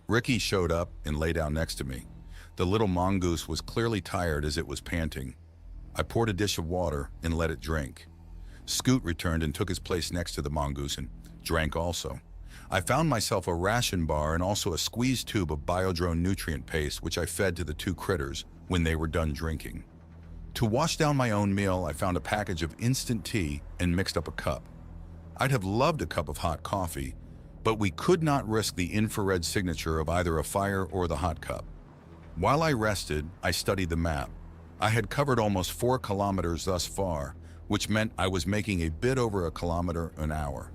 Ricky showed up and lay down next to me. The little mongoose was clearly tired as it was panting. I poured a dish of water and let it drink. Scoot returned and took his place next to the mongoose and drank also. I found myself a ration bar and also a squeeze tube of Biodrone nutrient paste, which I fed to the two critters when they were done drinking. To wash down my own meal, I found a package of instant tea and mixed up a cup. I'd have loved a cup of hot coffee, but we could not risk the infrared signature of either a fire or the hot cup. While I rested, I studied the map. I had covered almost 4 kilometers thus far, which meant I was making a bit over a kilometer an hour.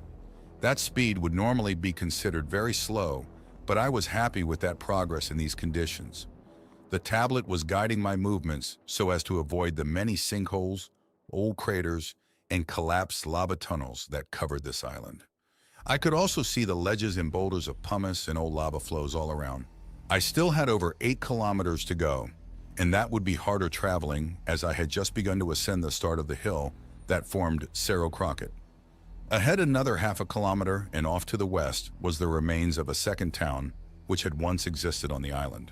That speed would normally be considered very slow, but I was happy with that progress in these conditions. The tablet was guiding my movements so as to avoid the many sinkholes, old craters, and collapsed lava tunnels that covered this island. I could also see the ledges and boulders of pumice and old lava flows all around. I still had over 8 kilometers to go, and that would be harder traveling as I had just begun to ascend the start of the hill that formed Cerro Crockett. Ahead another half a kilometer and off to the west was the remains of a second town which had once existed on the island.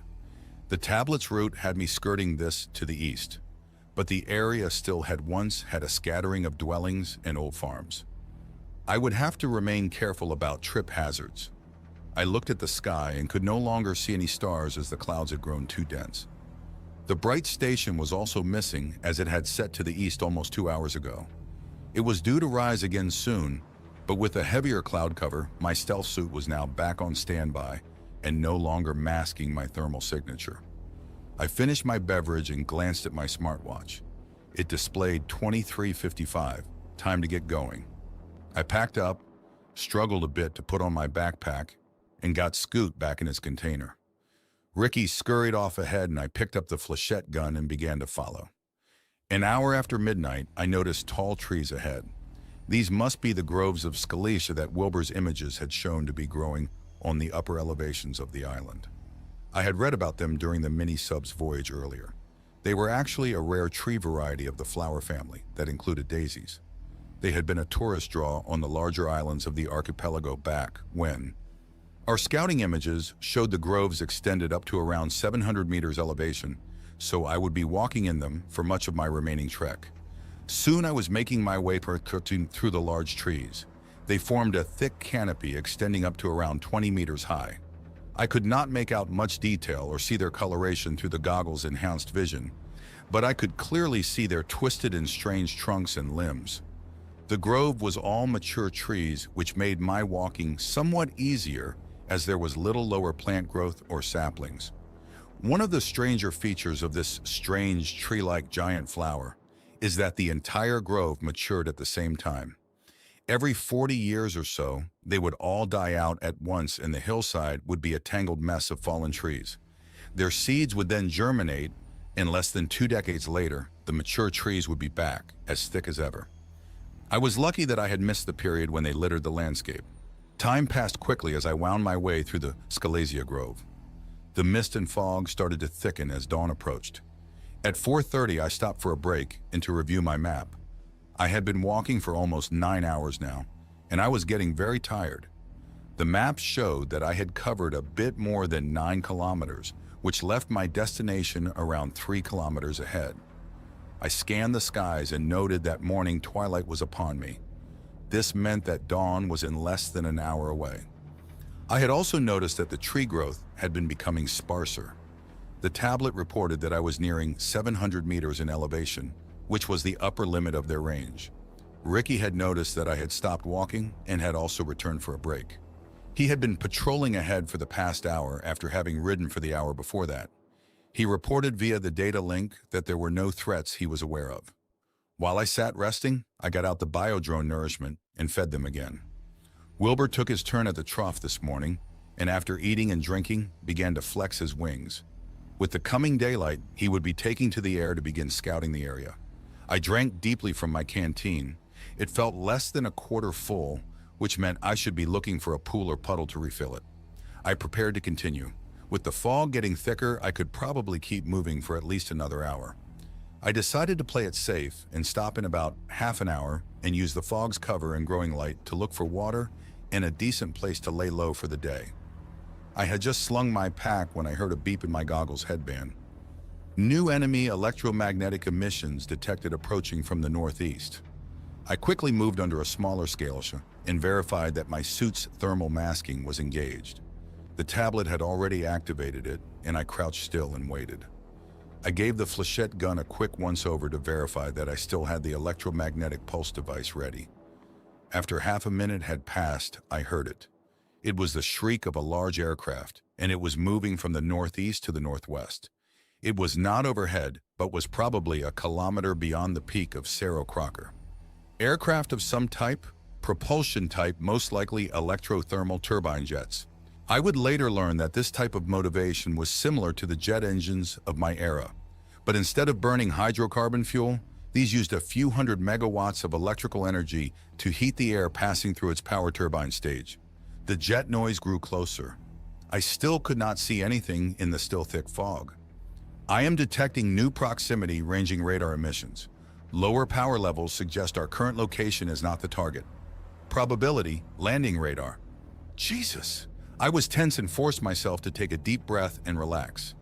The tablet's route had me skirting this to the east, but the area still had once had a scattering of dwellings and old farms. I would have to remain careful about trip hazards. I looked at the sky and could no longer see any stars as the clouds had grown too dense. The bright station was also missing as it had set to the east almost 2 hours ago. It was due to rise again soon, but with a heavier cloud cover, my stealth suit was now back on standby and no longer masking my thermal signature. I finished my beverage and glanced at my smartwatch. It displayed 23:55, time to get going. I packed up, struggled a bit to put on my backpack, and got Scoot back in his container. Ricky scurried off ahead and I picked up the flechette gun and began to follow. An hour after midnight, I noticed tall trees ahead. These must be the groves of Scalesia that Wilbur's images had shown to be growing on the upper elevations of the island. I had read about them during the mini-sub's voyage earlier. They were actually a rare tree variety of the flower family that included daisies. They had been a tourist draw on the larger islands of the archipelago back when our scouting images showed the groves extended up to around 700 meters elevation, so I would be walking in them for much of my remaining trek. Soon I was making my way through the large trees. They formed a thick canopy extending up to around 20 meters high. I could not make out much detail or see their coloration through the goggles' enhanced vision, but I could clearly see their twisted and strange trunks and limbs. The grove was all mature trees, which made my walking somewhat easier as there was little lower plant growth or saplings. One of the stranger features of this strange tree-like giant flower is that the entire grove matured at the same time. Every 40 years or so, they would all die out at once and the hillside would be a tangled mess of fallen trees. Their seeds would then germinate, and less than 2 decades later, the mature trees would be back, as thick as ever. I was lucky that I had missed the period when they littered the landscape. Time passed quickly as I wound my way through the Scalesia Grove. The mist and fog started to thicken as dawn approached. At 4:30, I stopped for a break and to review my map. I had been walking for almost 9 hours now, and I was getting very tired. The map showed that I had covered a bit more than 9 kilometers, which left my destination around 3 kilometers ahead. I scanned the skies and noted that morning twilight was upon me. This meant that dawn was in less than an hour away. I had also noticed that the tree growth had been becoming sparser. The tablet reported that I was nearing 700 meters in elevation, which was the upper limit of their range. Ricky had noticed that I had stopped walking and had also returned for a break. He had been patrolling ahead for the past hour after having ridden for the hour before that. He reported via the data link that there were no threats he was aware of. While I sat resting, I got out the biodrone nourishment and fed them again. Wilbur took his turn at the trough this morning, and after eating and drinking, began to flex his wings. With the coming daylight, he would be taking to the air to begin scouting the area. I drank deeply from my canteen. It felt less than a quarter full, which meant I should be looking for a pool or puddle to refill it. I prepared to continue. With the fog getting thicker, I could probably keep moving for at least another hour. I decided to play it safe and stop in about half an hour and use the fog's cover and growing light to look for water and a decent place to lay low for the day. I had just slung my pack when I heard a beep in my goggles headband. New enemy electromagnetic emissions detected approaching from the northeast. I quickly moved under a smaller scale and verified that my suit's thermal masking was engaged. The tablet had already activated it, and I crouched still and waited. I gave the flechette gun a quick once-over to verify that I still had the electromagnetic pulse device ready. After half a minute had passed, I heard it. It was the shriek of a large aircraft, and it was moving from the northeast to the northwest. It was not overhead, but was probably a kilometer beyond the peak of Cerro Crocker. Aircraft of some type, propulsion type, most likely electrothermal turbine jets. I would later learn that this type of motivation was similar to the jet engines of my era, but instead of burning hydrocarbon fuel, these used a few hundred megawatts of electrical energy to heat the air passing through its power turbine stage. The jet noise grew closer. I still could not see anything in the still thick fog. I am detecting new proximity ranging radar emissions. Lower power levels suggest our current location is not the target. Probability, landing radar. Jesus! I was tense and forced myself to take a deep breath and relax.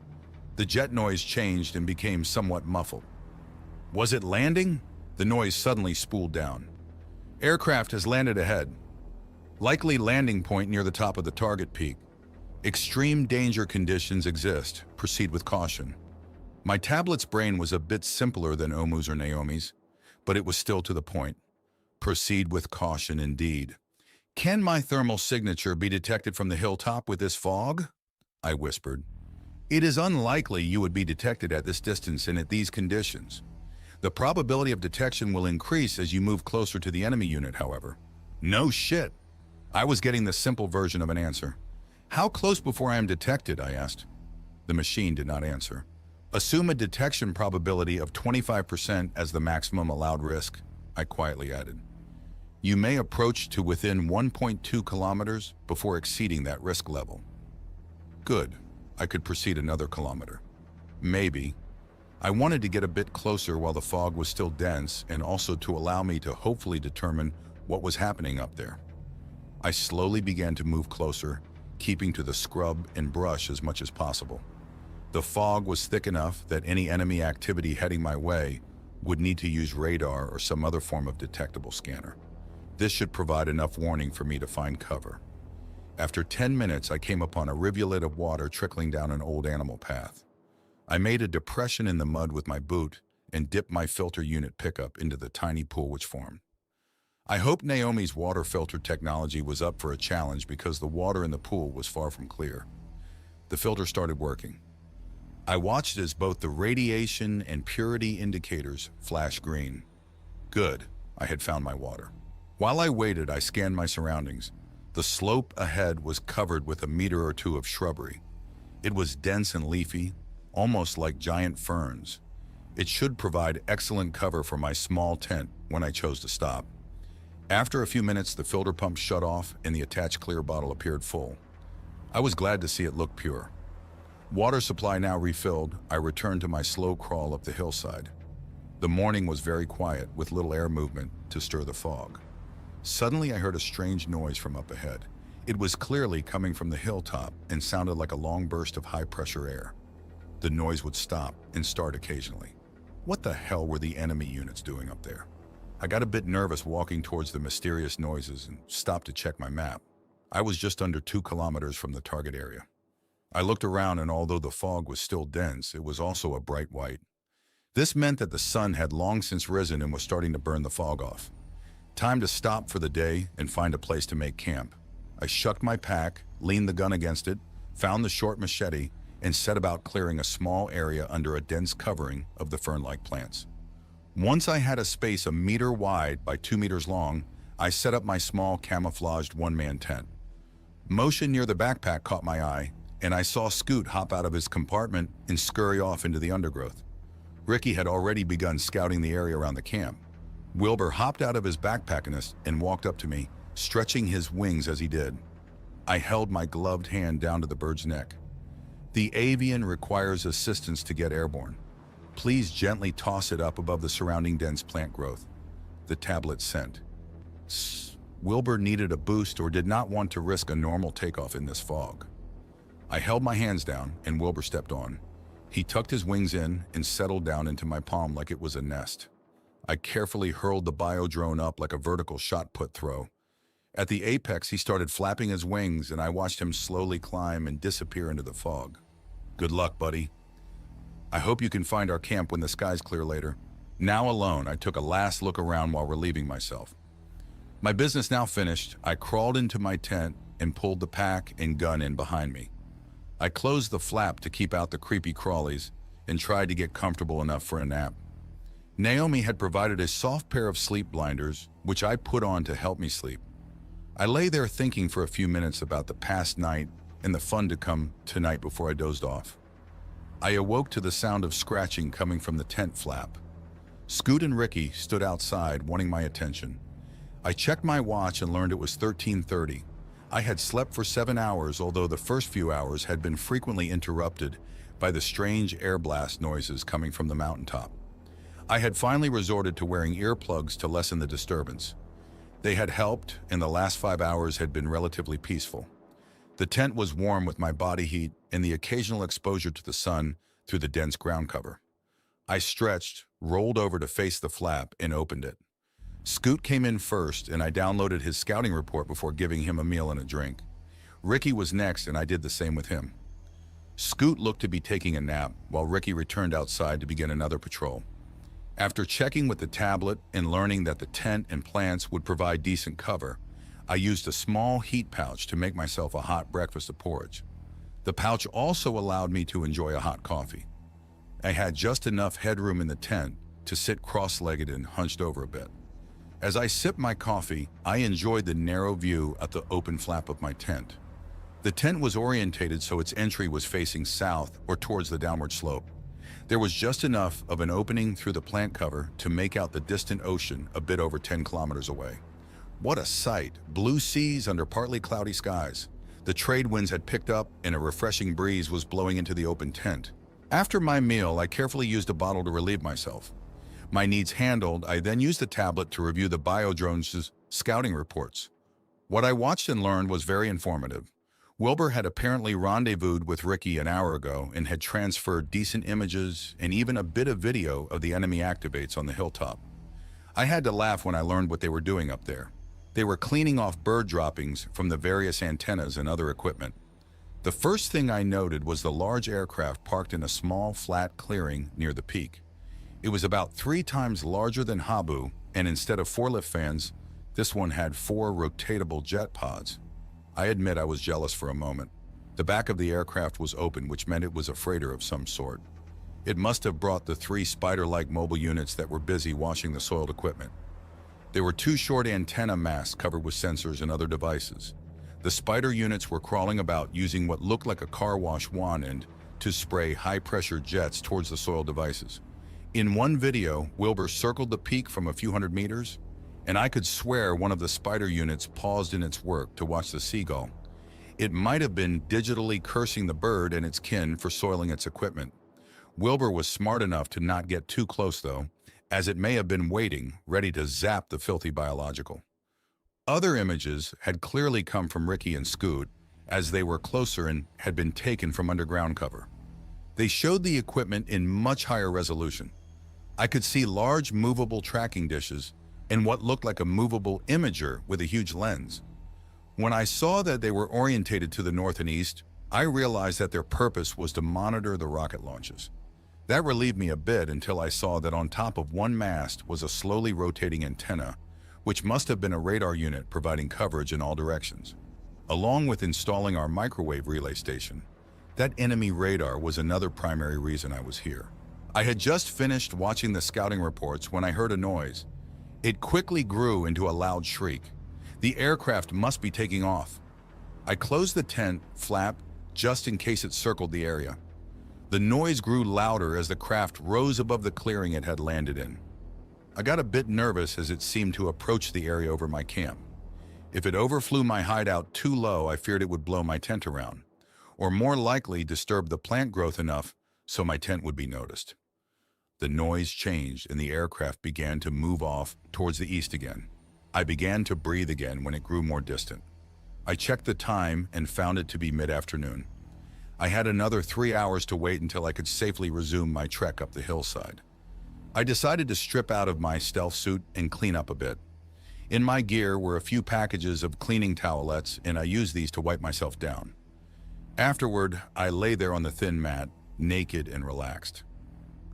The jet noise changed and became somewhat muffled. Was it landing? The noise suddenly spooled down. Aircraft has landed ahead. Likely landing point near the top of the target peak. Extreme danger conditions exist. Proceed with caution. My tablet's brain was a bit simpler than Omu's or Naomi's, but it was still to the point. Proceed with caution indeed. Can my thermal signature be detected from the hilltop with this fog? I whispered. It is unlikely you would be detected at this distance and at these conditions. The probability of detection will increase as you move closer to the enemy unit, however. No shit. I was getting the simple version of an answer. How close before I am detected? I asked. The machine did not answer. Assume a detection probability of 25% as the maximum allowed risk, I quietly added. You may approach to within 1.2 kilometers before exceeding that risk level. Good. I could proceed another kilometer. Maybe. I wanted to get a bit closer while the fog was still dense and also to allow me to hopefully determine what was happening up there. I slowly began to move closer, keeping to the scrub and brush as much as possible. The fog was thick enough that any enemy activity heading my way would need to use radar or some other form of detectable scanner. This should provide enough warning for me to find cover. After 10 minutes, I came upon a rivulet of water trickling down an old animal path. I made a depression in the mud with my boot and dipped my filter unit pickup into the tiny pool which formed. I hoped Naomi's water filter technology was up for a challenge because the water in the pool was far from clear. The filter started working. I watched as both the radiation and purity indicators flashed green. Good, I had found my water. While I waited, I scanned my surroundings. The slope ahead was covered with a meter or two of shrubbery. It was dense and leafy, almost like giant ferns. It should provide excellent cover for my small tent when I chose to stop. After a few minutes, the filter pump shut off and the attached clear bottle appeared full. I was glad to see it look pure. Water supply now refilled, I returned to my slow crawl up the hillside. The morning was very quiet, with little air movement to stir the fog. Suddenly, I heard a strange noise from up ahead. It was clearly coming from the hilltop and sounded like a long burst of high-pressure air. The noise would stop and start occasionally. What the hell were the enemy units doing up there? I got a bit nervous walking towards the mysterious noises and stopped to check my map. I was just under 2 kilometers from the target area. I looked around, and although the fog was still dense, it was also a bright white. This meant that the sun had long since risen and was starting to burn the fog off. Time to stop for the day and find a place to make camp. I shucked my pack, leaned the gun against it, found the short machete, and set about clearing a small area under a dense covering of the fern-like plants. Once I had a space a meter wide by 2 meters long, I set up my small camouflaged one-man tent. Motion near the backpack caught my eye, and I saw Scoot hop out of his compartment and scurry off into the undergrowth. Ricky had already begun scouting the area around the camp. Wilbur hopped out of his backpackiness and walked up to me, stretching his wings as he did. I held my gloved hand down to the bird's neck. The avian requires assistance to get airborne. Please gently toss it up above the surrounding dense plant growth. The tablet sent. Wilbur needed a boost or did not want to risk a normal takeoff in this fog. I held my hands down and Wilbur stepped on. He tucked his wings in and settled down into my palm like it was a nest. I carefully hurled the bio-drone up like a vertical shot put throw. At the apex, he started flapping his wings and I watched him slowly climb and disappear into the fog. Good luck, buddy. I hope you can find our camp when the skies clear later. Now alone, I took a last look around while relieving myself. My business now finished, I crawled into my tent and pulled the pack and gun in behind me. I closed the flap to keep out the creepy crawlies and tried to get comfortable enough for a nap. Naomi had provided a soft pair of sleep blinders, which I put on to help me sleep. I lay there thinking for a few minutes about the past night and the fun to come tonight before I dozed off. I awoke to the sound of scratching coming from the tent flap. Scoot and Ricky stood outside wanting my attention. I checked my watch and learned it was 13:30. I had slept for 7 hours, although the first few hours had been frequently interrupted by the strange air blast noises coming from the mountaintop. I had finally resorted to wearing earplugs to lessen the disturbance. They had helped, and the last 5 hours had been relatively peaceful. The tent was warm with my body heat and the occasional exposure to the sun through the dense ground cover. I stretched, rolled over to face the flap, and opened it. Scoot came in first, and I downloaded his scouting report before giving him a meal and a drink. Ricky was next, and I did the same with him. Scoot looked to be taking a nap, while Ricky returned outside to begin another patrol. After checking with the tablet and learning that the tent and plants would provide decent cover, I used a small heat pouch to make myself a hot breakfast of porridge. The pouch also allowed me to enjoy a hot coffee. I had just enough headroom in the tent to sit cross-legged and hunched over a bit. As I sipped my coffee, I enjoyed the narrow view at the open flap of my tent. The tent was orientated so its entry was facing south or towards the downward slope. There was just enough of an opening through the plant cover to make out the distant ocean a bit over 10 kilometers away. What a sight! Blue seas under partly cloudy skies. The trade winds had picked up and a refreshing breeze was blowing into the open tent. After my meal, I carefully used a bottle to relieve myself. My needs handled, I then used the tablet to review the biodrone's scouting reports. What I watched and learned was very informative. Wilbur had apparently rendezvoused with Ricky an hour ago and had transferred decent images and even a bit of video of the enemy activates on the hilltop. I had to laugh when I learned what they were doing up there. They were cleaning off bird droppings from the various antennas and other equipment. The first thing I noted was the large aircraft parked in a small, flat clearing near the peak. It was about 3 times larger than Habu, and instead of 4 lift fans, this one had 4 rotatable jet pods. I admit I was jealous for a moment. The back of the aircraft was open, which meant it was a freighter of some sort. It must have brought the 3 spider-like mobile units that were busy washing the soiled equipment. There were 2 short antenna masts covered with sensors and other devices. The spider units were crawling about using what looked like a car wash wand end to spray high-pressure jets towards the soiled devices. In one video, Wilbur circled the peak from a few hundred meters, and I could swear one of the spider units paused in its work to watch the seagull. It might have been digitally cursing the bird and its kin for soiling its equipment. Wilbur was smart enough to not get too close though, as it may have been waiting, ready to zap the filthy biological. Other images had clearly come from Ricky and Scoot, as they were closer and had been taken from underground cover. They showed the equipment in much higher resolution. I could see large movable tracking dishes and what looked like a movable imager with a huge lens. When I saw that they were orientated to the north and east, I realized that their purpose was to monitor the rocket launches. That relieved me a bit until I saw that on top of one mast was a slowly rotating antenna, which must have been a radar unit providing coverage in all directions. Along with installing our microwave relay station, that enemy radar was another primary reason I was here. I had just finished watching the scouting reports when I heard a noise. It quickly grew into a loud shriek. The aircraft must be taking off. I closed the tent flap just in case it circled the area. The noise grew louder as the craft rose above the clearing it had landed in. I got a bit nervous as it seemed to approach the area over my camp. If it overflew my hideout too low, I feared it would blow my tent around, or more likely disturb the plant growth enough so my tent would be noticed. The noise changed and the aircraft began to move off towards the east again. I began to breathe again when it grew more distant. I checked the time and found it to be mid-afternoon. I had another 3 hours to wait until I could safely resume my trek up the hillside. I decided to strip out of my stealth suit and clean up a bit. In my gear were a few packages of cleaning towelettes, and I used these to wipe myself down. Afterward, I lay there on the thin mat, naked and relaxed.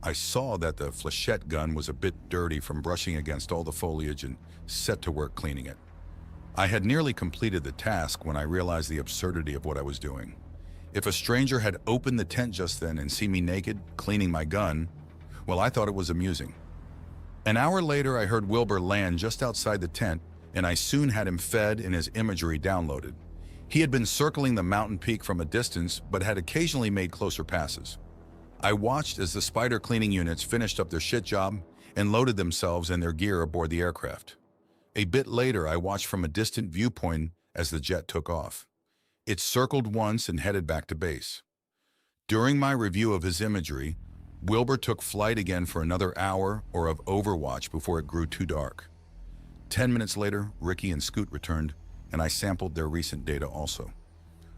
I saw that the flechette gun was a bit dirty from brushing against all the foliage and set to work cleaning it. I had nearly completed the task when I realized the absurdity of what I was doing. If a stranger had opened the tent just then and seen me naked, cleaning my gun, well, I thought it was amusing. An hour later, I heard Wilbur land just outside the tent, and I soon had him fed and his imagery downloaded. He had been circling the mountain peak from a distance, but had occasionally made closer passes. I watched as the spider cleaning units finished up their shit job and loaded themselves and their gear aboard the aircraft. A bit later, I watched from a distant viewpoint as the jet took off. It circled once and headed back to base. During my review of his imagery, Wilbur took flight again for another hour or of overwatch before it grew too dark. 10 minutes later, Ricky and Scoot returned, and I sampled their recent data also.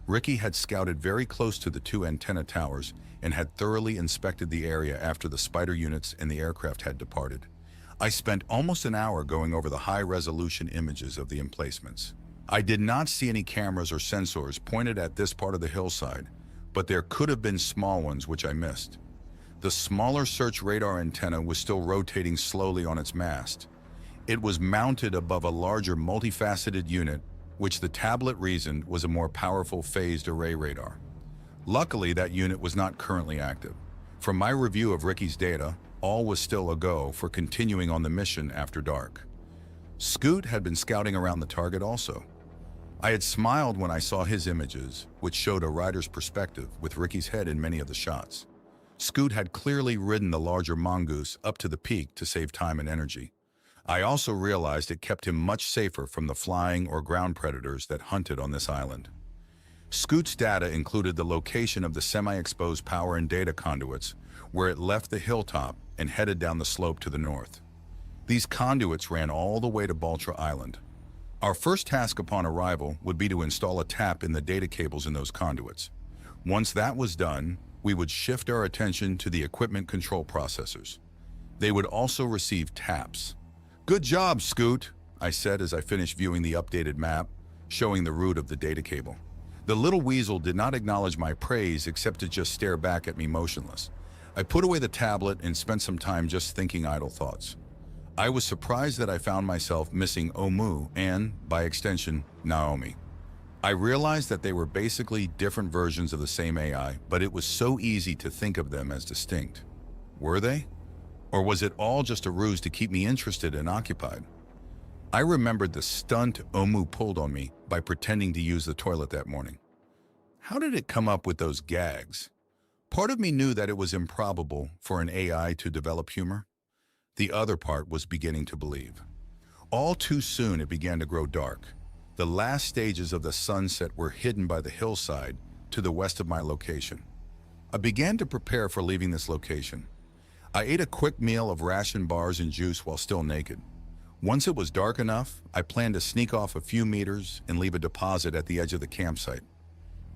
Ricky had scouted very close to the two antenna towers and had thoroughly inspected the area after the spider units and the aircraft had departed. I spent almost an hour going over the high-resolution images of the emplacements. I did not see any cameras or sensors pointed at this part of the hillside, but there could have been small ones which I missed. The smaller search radar antenna was still rotating slowly on its mast. It was mounted above a larger multifaceted unit, which the tablet reasoned was a more powerful phased array radar. Luckily, that unit was not currently active. From my review of Ricky's data, all was still a go for continuing on the mission after dark. Scoot had been scouting around the target also. I had smiled when I saw his images, which showed a rider's perspective with Ricky's head in many of the shots. Scoot had clearly ridden the larger mongoose up to the peak to save time and energy. I also realized it kept him much safer from the flying or ground predators that hunted on this island. Scoot's data included the location of the semi-exposed power and data conduits, where it left the hilltop and headed down the slope to the north. These conduits ran all the way to Baltra Island. Our first task upon arrival would be to install a tap in the data cables in those conduits. Once that was done, we would shift our attention to the equipment control processors. They would also receive taps. "Good job, Scoot," I said as I finished viewing the updated map, showing the route of the data cable. The little weasel did not acknowledge my praise except to just stare back at me motionless. I put away the tablet and spent some time just thinking idle thoughts. I was surprised that I found myself missing Omu and, by extension, Naomi. I realized that they were basically different versions of the same AI, but it was so easy to think of them as distinct. Were they? Or was it all just a ruse to keep me interested and occupied? I remembered the stunt Omu pulled on me by pretending to use the toilet that morning. How did it come up with those gags? Part of me knew that it was improbable for an AI to develop humor. The other part was beginning to believe. All too soon it began to grow dark. The last stages of the sunset were hidden by the hillside to the west of my location. I began to prepare for leaving this location. I ate a quick meal of ration bars and juice while still naked. Once it was dark enough, I planned to sneak off a few meters and leave a deposit at the edge of the campsite.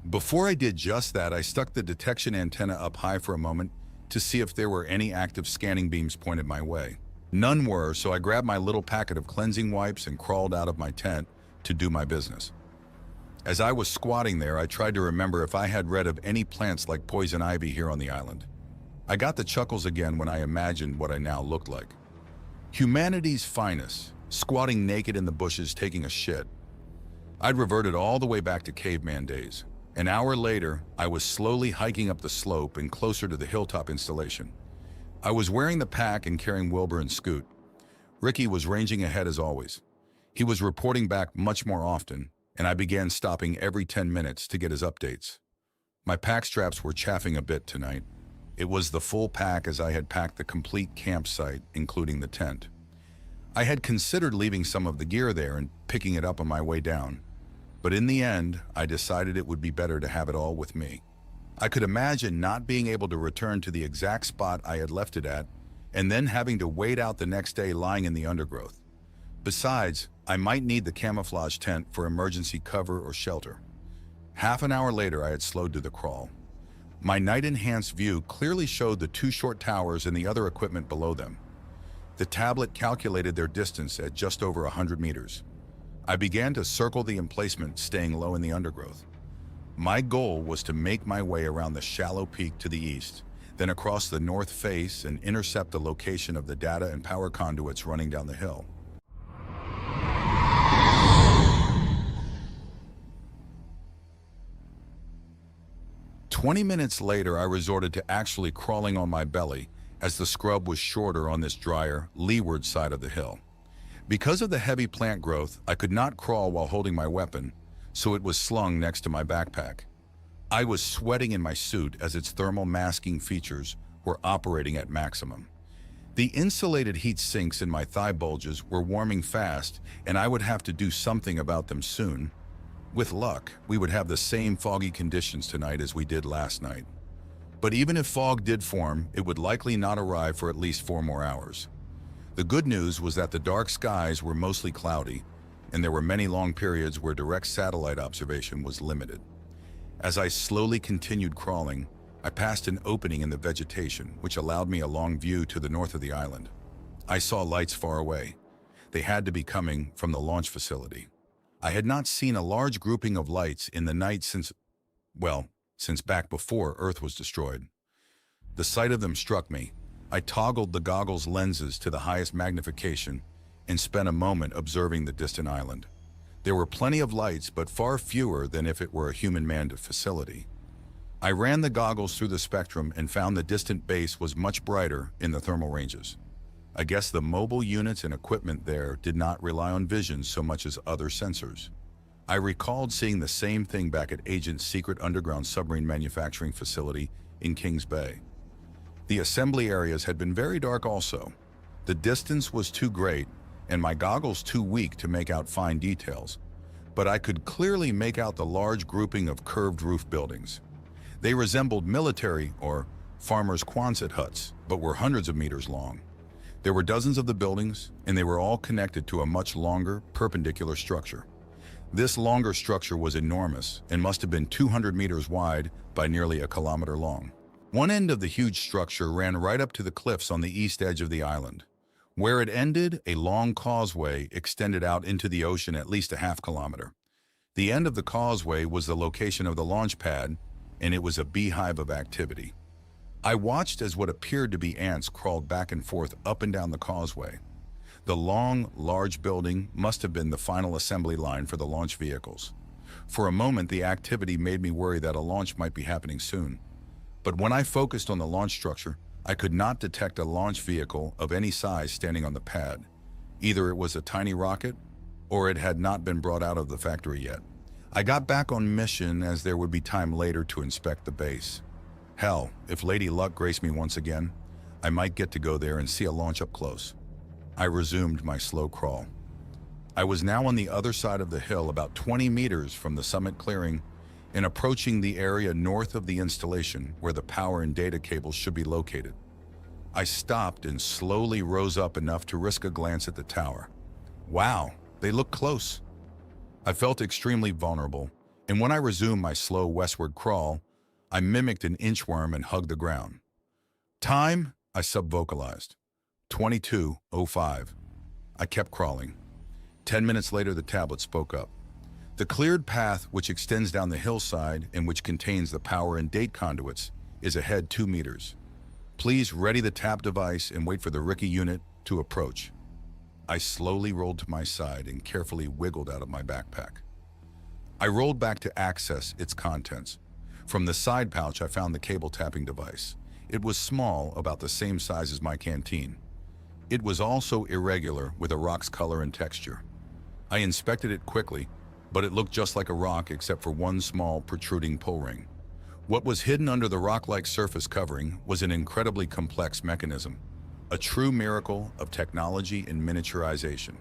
Before I did just that, I stuck the detection antenna up high for a moment to see if there were any active scanning beams pointed my way. None were, so I grabbed my little packet of cleansing wipes and crawled out of my tent to do my business. As I was squatting there, I tried to remember if I had read of any plants like poison ivy here on the island. I got the chuckles again when I imagined what I now looked like. Humanity's finest, squatting naked in the bushes taking a shit. I'd reverted all the way back to caveman days. An hour later, I was slowly hiking up the slope and closer to the hilltop installation. I was wearing the pack and carrying Wilbur and Scoot. Ricky was ranging ahead as always. He was reporting back much more often, and I began stopping every 10 minutes to get his updates. My pack straps were chafing a bit tonight. It was the full pack as I had packed the complete campsite, including the tent. I had considered leaving some of the gear there and picking it up on my way down. But in the end, I decided it would be better to have it all with me. I could imagine not being able to return to the exact spot I had left it at, and then having to wait out the next day lying in the undergrowth. Besides, I might need the camouflage tent for emergency cover or shelter. Half an hour later, I had slowed to the crawl. My night-enhanced view clearly showed the two short towers and the other equipment below them. The tablet calculated their distance at just over 100 meters. I began to circle the emplacement, staying low in the undergrowth. My goal was to make my way around the shallow peak to the east, then across the north face and intercept the location of the data and power conduits running down the hill. 20 minutes later, I resorted to actually crawling on my belly as the scrub was shorter on this drier, leeward side of the hill. Because of the heavy plant growth, I could not crawl while holding my weapon, so it was slung next to my backpack. I was sweating in my suit as its thermal masking features were operating at maximum. The insulated heat sinks in my thigh bulges were warming fast, and I would have to do something about them soon. With luck, we would have the same foggy conditions tonight as we did last night. But even if fog did form, it would likely not arrive for at least 4 more hours. The good news was that the dark skies were mostly cloudy, and there were many long periods where direct satellite observation was limited. As I slowly continued crawling, I passed an opening in the vegetation, which allowed me a long view to the north of the island. I saw lights far away. They had to be coming from the launch facility. I had not seen a large grouping of lights in the night since back before Earth was destroyed. The sight of them struck me. I toggled the goggles' lenses to the highest magnification and spent a moment observing the distant island. There were plenty of lights, but far fewer than if it were a human-manned facility. I ran the goggles through the spectrum and found the distant base was much brighter in the thermal ranges. I guess the mobile units and equipment there did not rely on vision so much as other sensors. I recalled seeing the same thing back at Agent's secret underground submarine manufacturing facility in Kings Bay. The assembly areas had been very dark also. The distance was too great and my goggles too weak to make out fine details, but I could clearly make out the large grouping of curved roof buildings. They resembled military or farmers' Quonset huts, but were hundreds of meters long. There were dozens of the buildings, and they were all connected to a much longer, perpendicular structure. This longer structure was enormous and must have been 200 meters wide by nearly a kilometer long. One end of the huge structure ran right up to the cliffs on the east edge of the island. Where it ended, a long causeway extended out into the ocean at least a half kilometer. The end of the causeway was the location of the launch pad, and it was a beehive of activity. I watched as what appeared to be ants crawled back and forth up and down the causeway. The long, large building must have been the final assembly line for the launch vehicles. For a moment, the activity made me worry that a launch might be happening soon. But when I focused on the launch structure, I could not detect a launch vehicle of any size standing on the pad. Either it was a tiny rocket, or it had not been brought out of the factory yet. I got back on mission as there would be time later to inspect the base. Hell, if Lady Luck graced me once again, I might get to go there and see a launch up close. I resumed my slow crawl. I was now on the other side of the hill, about 20 meters from the summit clearing, and approaching the area north of the installation where the power and data cables should be located. I stopped and slowly rose up enough to risk a glance at the tower. Wow, they look close. I felt extremely vulnerable, and when I resumed my slow westward crawl, I mimicked an inchworm and hugged the ground. Time, I subvocalized. 22:05. I kept crawling. 10 minutes later, the tablet spoke up. The cleared path, which extends down the hillside and which contains the power and date conduits, is ahead 2 meters. Please ready the tap device and wait for the Ricky unit to approach. I slowly rolled to my side and carefully wiggled out of my backpack. I rolled back to access its contents. From the side pouch, I found the cable tapping device. It was small, about the same size as my canteen. It was also irregular, with a rock's color and texture. I inspected it quickly, but it looked just like a rock except for one small protruding pull ring. What was hidden under the rock-like surface covering was an incredibly complex mechanism, a true miracle of technology and miniaturization.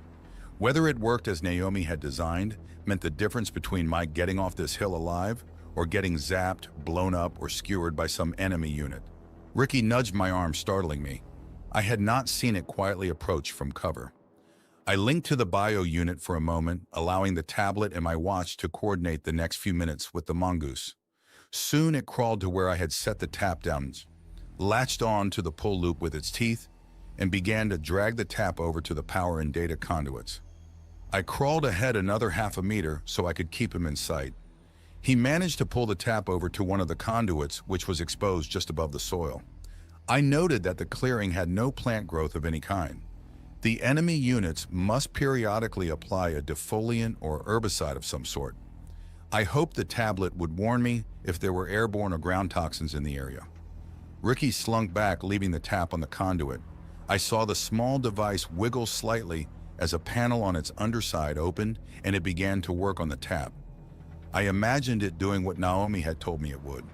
Whether it worked as Naomi had designed meant the difference between my getting off this hill alive or getting zapped, blown up, or skewered by some enemy unit. Ricky nudged my arm, startling me. I had not seen it quietly approach from cover. I linked to the bio unit for a moment, allowing the tablet and my watch to coordinate the next few minutes with the mongoose. Soon it crawled to where I had set the tap downs, latched on to the pull loop with its teeth, and began to drag the tap over to the power and data conduits. I crawled ahead another half a meter so I could keep him in sight. He managed to pull the tap over to one of the conduits, which was exposed just above the soil. I noted that the clearing had no plant growth of any kind. The enemy units must periodically apply a defoliant or herbicide of some sort. I hoped the tablet would warn me if there were airborne or ground toxins in the area. Ricky slunk back, leaving the tap on the conduit. I saw the small device wiggle slightly as a panel on its underside opened and it began to work on the tap. I imagined it doing what Naomi had told me it would.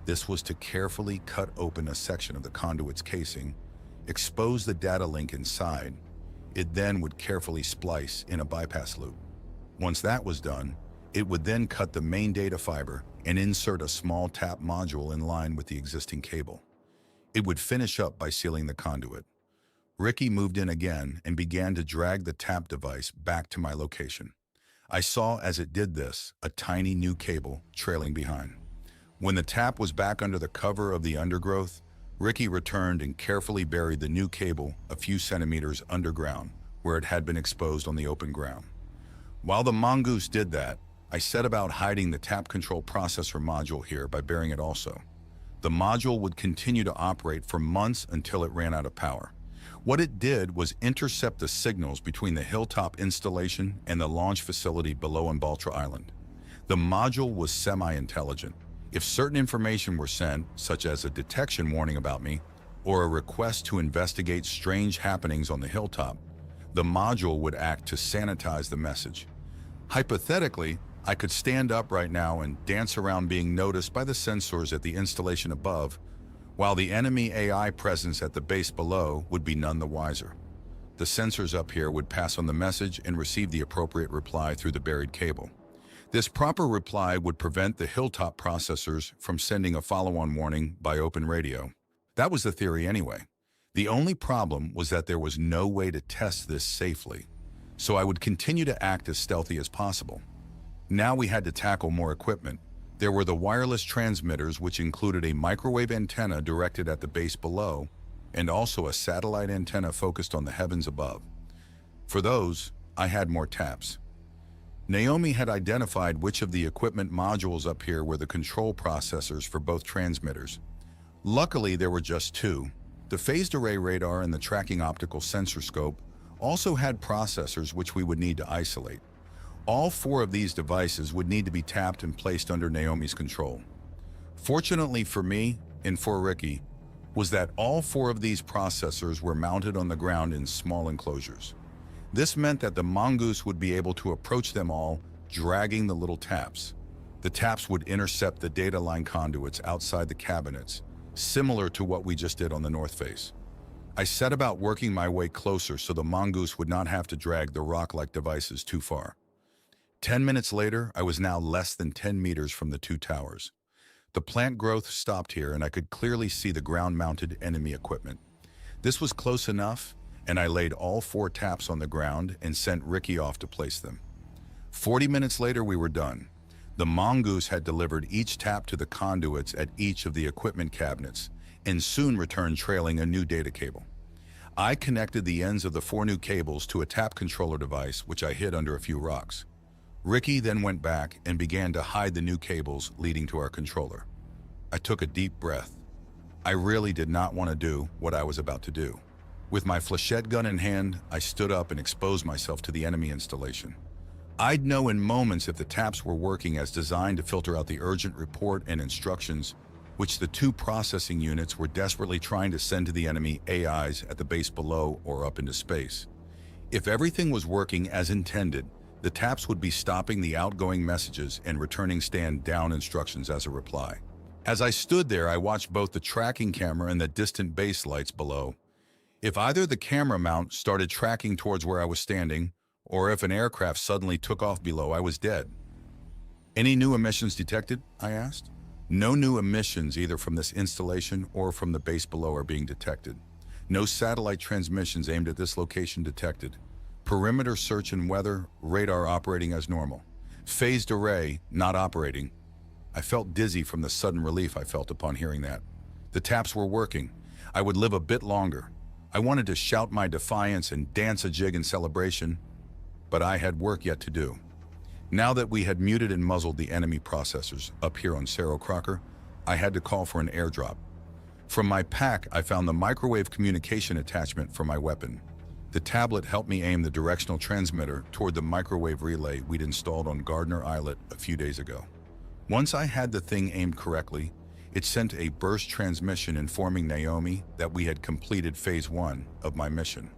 This was to carefully cut open a section of the conduit's casing, expose the data link inside. It then would carefully splice in a bypass loop. Once that was done, it would then cut the main data fiber and insert a small tap module in line with the existing cable. It would finish up by sealing the conduit. Ricky moved in again and began to drag the tap device back to my location. I saw as it did this, a tiny new cable trailing behind. When the tap was back under the cover of the undergrowth, Ricky returned and carefully buried the new cable a few centimeters underground, where it had been exposed on the open ground. While the mongoose did that, I set about hiding the tap control processor module here by burying it also. The module would continue to operate for months until it ran out of power. What it did was intercept the signals between the hilltop installation and the launch facility below on Baltra Island. The module was semi-intelligent. If certain information were sent, such as a detection warning about me, or a request to investigate strange happenings on the hilltop, the module would act to sanitize the message. Hypothetically, I could stand up right now and dance around being noticed by the sensors at the installation above, while the enemy AI presence at the base below would be none the wiser. The sensors up here would pass on the message and receive the appropriate reply through the buried cable. This proper reply would prevent the hilltop processors from sending a follow-on warning by open radio. That was the theory anyway. The only problem was that there was no way to test this safely, so I would continue to act as stealthy as possible. Now we had to tackle more equipment. There were the wireless transmitters, which included a microwave antenna directed at the base below, and also a satellite antenna focused on the heavens above. For those, I had more taps. Naomi had identified which of the equipment modules up here were the control processors for both transmitters. Luckily, there were just two. The phased array radar and the tracking optical sensor scope also had processors which we would need to isolate. All four of these devices would need to be tapped and placed under Naomi's control. Fortunately for me and for Ricky, was that all four of these processors were mounted on the ground in small enclosures. This meant that the mongoose would be able to approach them all, dragging the little taps. The taps would intercept the data line conduits outside the cabinets, similar to what we just did on the north face. I set about working my way closer so the mongoose would not have to drag the rock-like devices too far. 10 minutes later, I was now less than 10 meters from the two towers. The plant growth stopped here and I could clearly see the ground-mounted enemy equipment. This was close enough, and I laid all four taps on the ground and sent Ricky off to place them. 40 minutes later, we were done. The mongoose had delivered each tap to the conduits at each of the equipment cabinets and soon returned trailing a new data cable. I connected the ends of the four new cables to a tap controller device, which I hid under a few rocks. Ricky then went back and began to hide the new cables leading to our controller. I took a deep breath. I really did not want to do what I was about to do. With my flechette gun in hand, I stood up and exposed myself to the enemy installation. I'd know in moments if the taps were working as designed to filter out the urgent report and instructions, which the two processing units were desperately trying to send to the enemy AIs at the base below or up into space. If everything was working as intended, the taps would be stopping the outgoing messages and returning stand down instructions as a reply. As I stood there, I watched both the tracking camera and the distant base lights below. If either the camera mount started tracking towards where I was standing, or if an aircraft suddenly took off below, I was dead. "Any new emissions detected?" I asked. No new emissions either from this installation or from the base below are being detected. No satellite transmissions aimed at this location detected. Perimeter search and weather, radar operating as normal. Phased array not operating. I felt dizzy from the sudden relief I felt upon hearing that. The taps were working. I would live a bit longer. I wanted to shout my defiance and dance a jig in celebration, but I had work yet to do. Now that we had muted and muzzled the enemy processors up here on Cerro Crocker, I had to call for an airdrop. From my pack, I found the microwave communication attachment for my weapon. The tablet helped me aim the directional transmitter toward the microwave relay we'd installed on Gardner Islet a few days ago. Once I had the thing aimed correctly, it sent a burst transmission informing Naomi that we had completed phase 1 of my mission.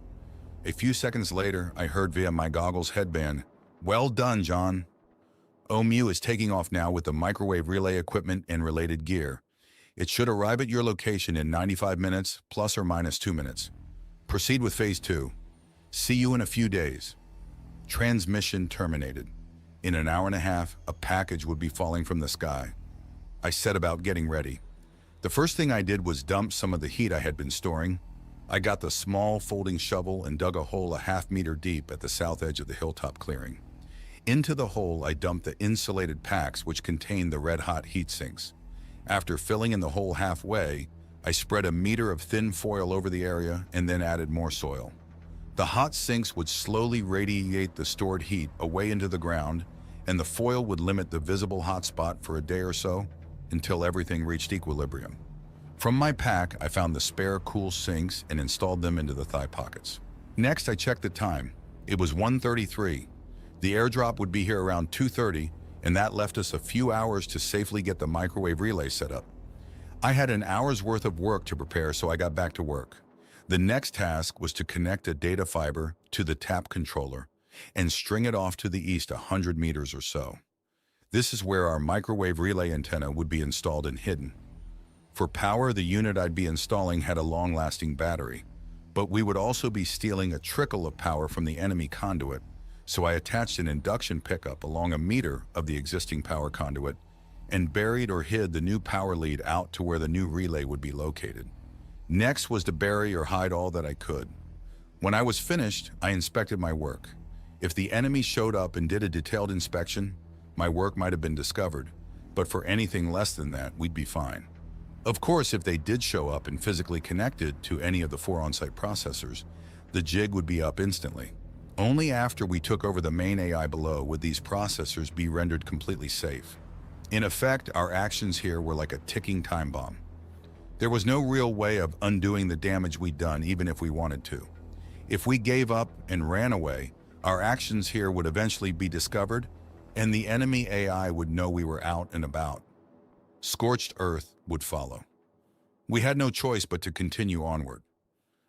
A few seconds later, I heard via my goggles headband, "Well done, John. OMU is taking off now with the microwave relay equipment and related gear. It should arrive at your location in 95 minutes, plus or minus 2 minutes. Proceed with phase 2. See you in a few days." Transmission terminated. In an hour and a half, a package would be falling from the sky. I set about getting ready. The first thing I did was dump some of the heat I had been storing. I got the small folding shovel and dug a hole a half-meter deep at the south edge of the hilltop clearing. Into the hole, I dumped the insulated packs which contained the red-hot heat sinks. After filling in the hole halfway, I spread a meter of thin foil over the area and then added more soil. The hot sinks would slowly radiate the stored heat away into the ground, and the foil would limit the visible hot spot for a day or so until everything reached equilibrium. From my pack, I found the spare cool sinks and installed them into the thigh pockets. Next, I checked the time. It was 1:33. The airdrop would be here around 2:30, and that left us a few hours to safely get the microwave relay set up. I had an hour's worth of work to prepare, so I got back to work. The next task was to connect a data fiber to the tap controller and string it off to the east 100 meters or so. This is where our microwave relay antenna would be installed and hidden. For power, the unit I'd be installing had a long-lasting battery, but we would also be stealing a trickle of power from the enemy conduit, so I attached an induction pickup along a meter of the existing power conduit and buried or hid the new power lead out to where the new relay would be located. Next was to bury or hide all that I could. When I was finished, I inspected my work. If the enemy showed up and did a detailed inspection, my work might have been discovered, but for anything less than that, we'd be fine. Of course, if they did show up and physically connected to any of the 4 on-site processors, the jig would be up instantly. Only after we took over the main AI below would these processors be rendered completely safe. In effect, our actions here were like a ticking time bomb. There was no real way of undoing the damage we'd done, even if we wanted to. If we gave up and ran away, our actions here would eventually be discovered, and the enemy AI would know we were out and about. Scorched earth would follow. We had no choice but to continue onward.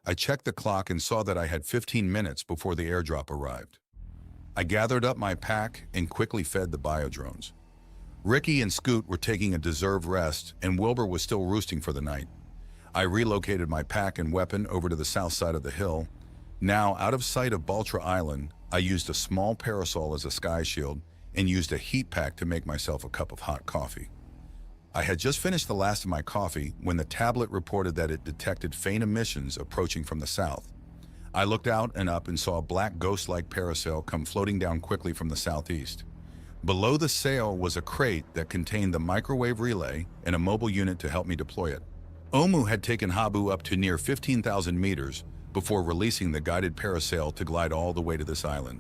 I checked the clock and saw that I had 15 minutes before the airdrop arrived. I gathered up my pack and quickly fed the biodrones. Ricky and Scoot were taking a deserved rest, and Wilbur was still roosting for the night. I relocated my pack and weapon over to the south side of the hill. Now, out of sight of Baltra Island, I used a small parasol as a sky shield and used a heat pack to make myself a cup of hot coffee. I had just finished the last of my coffee when the tablet reported that it detected faint emissions approaching from the south. I looked out and up and saw a black ghost-like parasail come floating down quickly from the southeast. Below the sail was a crate that contained the microwave relay and a mobile unit to help me deploy it. Omu had taken Habu up to near 15,000 meters before releasing the guided parasail to glide all the way to this island.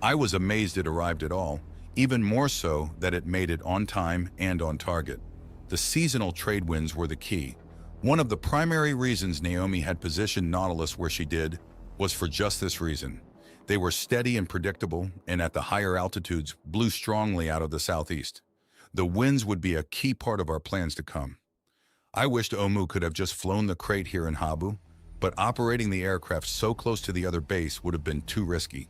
I was amazed it arrived at all, even more so that it made it on time and on target. The seasonal trade winds were the key. One of the primary reasons Naomi had positioned Nautilus where she did was for just this reason. They were steady and predictable, and at the higher altitudes blew strongly out of the southeast. The winds would be a key part of our plans to come. I wished Omu could have just flown the crate here in Habu, but operating the aircraft so close to the other base would have been too risky.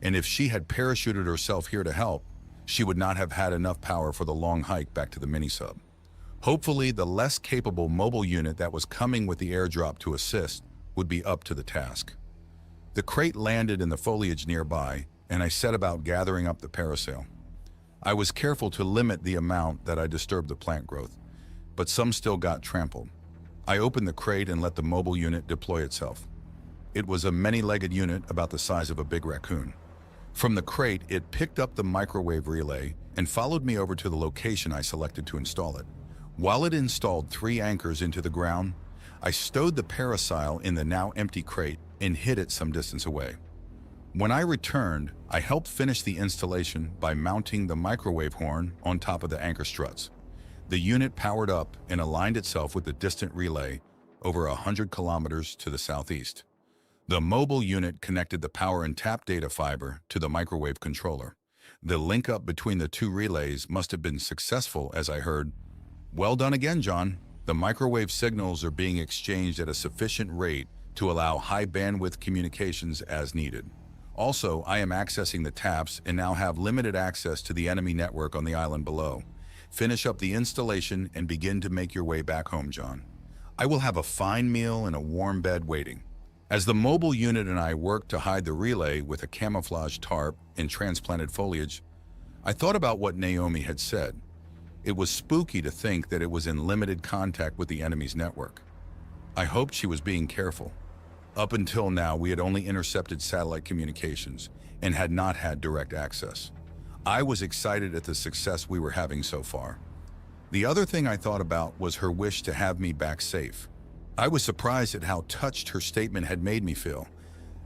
And if she had parachuted herself here to help, she would not have had enough power for the long hike back to the mini-sub. Hopefully, the less capable mobile unit that was coming with the airdrop to assist would be up to the task. The crate landed in the foliage nearby, and I set about gathering up the parasail. I was careful to limit the amount that I disturbed the plant growth, but some still got trampled. I opened the crate and let the mobile unit deploy itself. It was a many-legged unit about the size of a big raccoon. From the crate, it picked up the microwave relay and followed me over to the location I selected to install it. While it installed 3 anchors into the ground, I stowed the parasail in the now empty crate and hid it some distance away. When I returned, I helped finish the installation by mounting the microwave horn on top of the anchor struts. The unit powered up and aligned itself with the distant relay over 100 kilometers to the southeast. The mobile unit connected the power and tap data fiber to the microwave controller. The link up between the two relays must have been successful, as I heard, "Well done again, John. The microwave signals are being exchanged at a sufficient rate to allow high bandwidth communications as needed. Also, I am accessing the taps and now have limited access to the enemy network on the island below. Finish up the installation and begin to make your way back home, John. I will have a fine meal and a warm bed waiting." As the mobile unit and I worked to hide the relay with a camouflage tarp and transplanted foliage, I thought about what Naomi had said. It was spooky to think that it was in limited contact with the enemy's network. I hoped she was being careful. Up until now, we had only intercepted satellite communications and had not had direct access. I was excited at the success we were having so far. The other thing I thought about was her wish to have me back safe. I was surprised at how touched her statement had made me feel.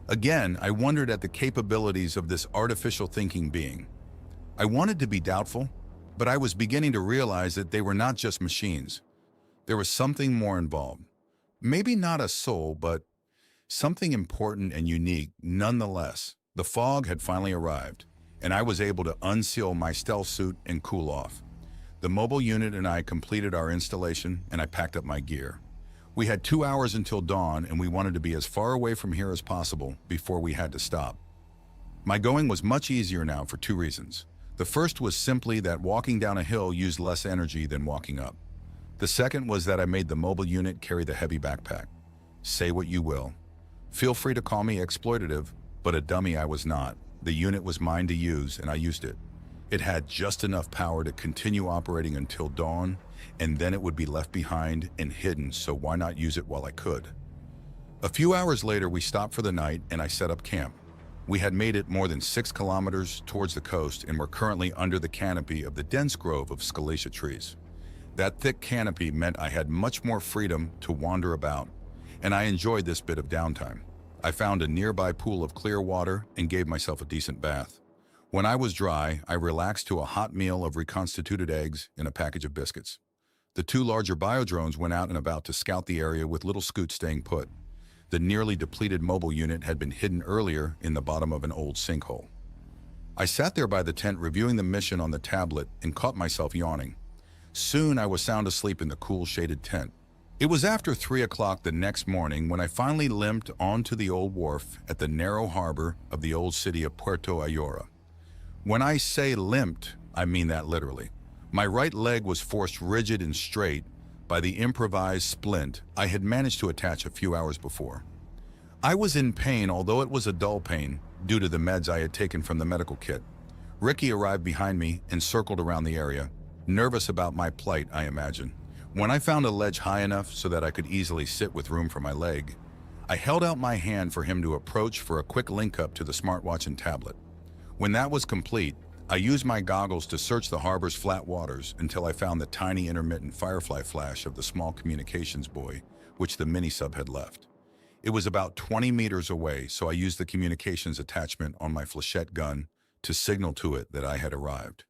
Again, I wondered at the capabilities of this artificial thinking being. I wanted to be doubtful, but I was beginning to realize that they were not just machines. There was something more involved. Maybe not a soul, but something important and unique nonetheless. The fog had finally arrived, and I was able to unseal my stealth suit and cool off. The mobile unit and I completed our installation, and I packed up my gear. We had 2 hours until dawn, and we wanted to be as far away from here as possible before we had to stop. My going was much easier now for 2 reasons. The first was simply that walking down a hill used less energy than walking up. The second was that I made the mobile unit carry the heavy backpack. Say what you will. Feel free to call me exploitative, but a dummy I was not. The unit was mine to use, and I used it. It had just enough power to continue operating until dawn, and then it would be left behind and hidden, so why not use it while I could? A few hours later, we stopped for the night, and I set up camp. We had made it more than 6 kilometers towards the coast and were currently under the canopy of the dense grove of scalacia trees. That thick canopy meant I had much more freedom to wander about, and I enjoyed this bit of downtime. I found a nearby pool of clear water and gave myself a decent bath. When I was dry, I relaxed to a hot meal of reconstituted eggs and a package of biscuits. The 2 larger biodrones went out and about to scout the area with little Scoot staying put. The nearly depleted mobile unit had been hidden earlier in the bottom of an old sinkhole. I sat there by the tent reviewing the mission on the tablet and caught myself yawning. Soon I was sound asleep in the cool shaded tent. It was after 3 o'clock the next morning when I finally limped onto the old wharf at the narrow harbor of the old city of Puerto Ayora. When I say limped, I mean that literally. My right leg was forced rigid and straight by the improvised splint I had managed to attach a few hours before. I was in pain, although it was a dull pain, due to the meds I had taken from the medical kit. Ricky arrived behind me and circled around the area, nervous about my plight, I imagine. When I found a ledge high enough so that I could easily sit with room for my leg, I held out my hand for him to approach for a quick link-up to the smartwatch and tablet. When that was complete, I used my goggles to search the harbor's flat waters until I found the tiny intermittent firefly flash of the small communications buoy, which the mini-sub had left. It was about 20 meters away, so I used the communications attachment on my flechette gun to signal to it that I had arrived.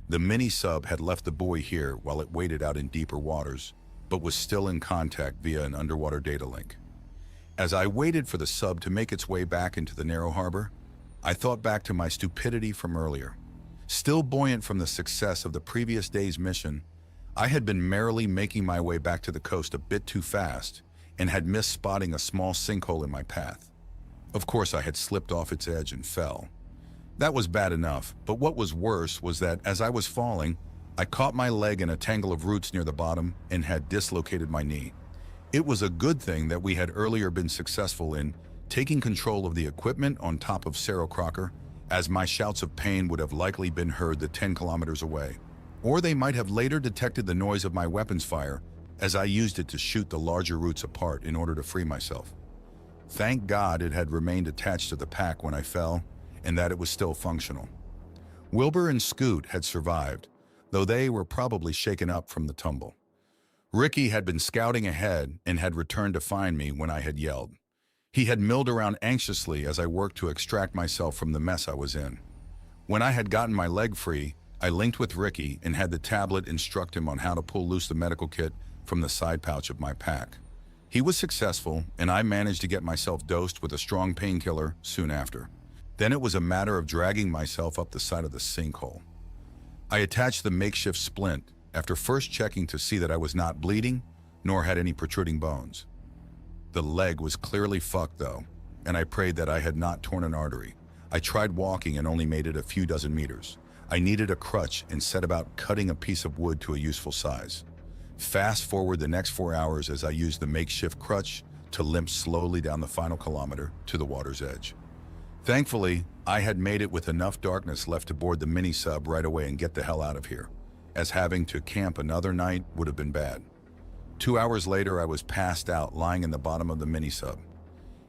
The mini-sub had left the buoy here while it waited out in deeper waters, but was still in contact via an underwater data link. As I waited for the sub to make its way back into the narrow harbor, I thought back to my stupidity from earlier. Still buoyant from the success of the previous day's mission, I had been merrily making my way back to the coast a bit too fast and had missed spotting a small sinkhole in my path. Of course, I had slipped off its edge and fell. That was bad enough, but what was worse was that as I was falling, I caught my leg in a tangle of roots near the bottom and had dislocated my knee. It was a good thing that we had earlier been successful in taking control of the equipment on top of Cerro Crocker, as my shouts of pain would have likely been heard the 10 kilometers away. Or they might have later detected the noise of my weapons fire as I used it to shoot the larger roots apart in order to free myself. Thank God it had remained attached to the pack when I fell, and that it was still functional. Wilbur and Scoot had survived, though they were probably shaken up from the tumble. Ricky had been scouting ahead and had returned to find me when I had yelled. He had milled around anxiously as I worked to extract myself from the mess I was in. When I had gotten my leg free, I linked with Ricky and had the tablet instruct him on how to pull loose the medical kit from the side pouch of my pack. He was successful, and I managed to get myself dosed with a strong painkiller soon after. Then it was a matter of dragging myself up the side of the sinkhole. I attached the makeshift splint after first checking to see that I was not bleeding, nor had any protruding bones. The leg was clearly fucked though, and I prayed that I had not torn an artery. I tried walking and only made it a few dozen meters. I needed a crutch and set about cutting a piece of wood to a useful size. Fast forward the next 4 hours as I used the makeshift crutch to limp slowly down the final kilometer to the water's edge. Thankfully, I had made it with enough darkness left to board the mini-sub right away and get the hell out of here, as having to camp another night would have been bad. 2 hours later, I was passed out lying in the bottom of the mini-sub.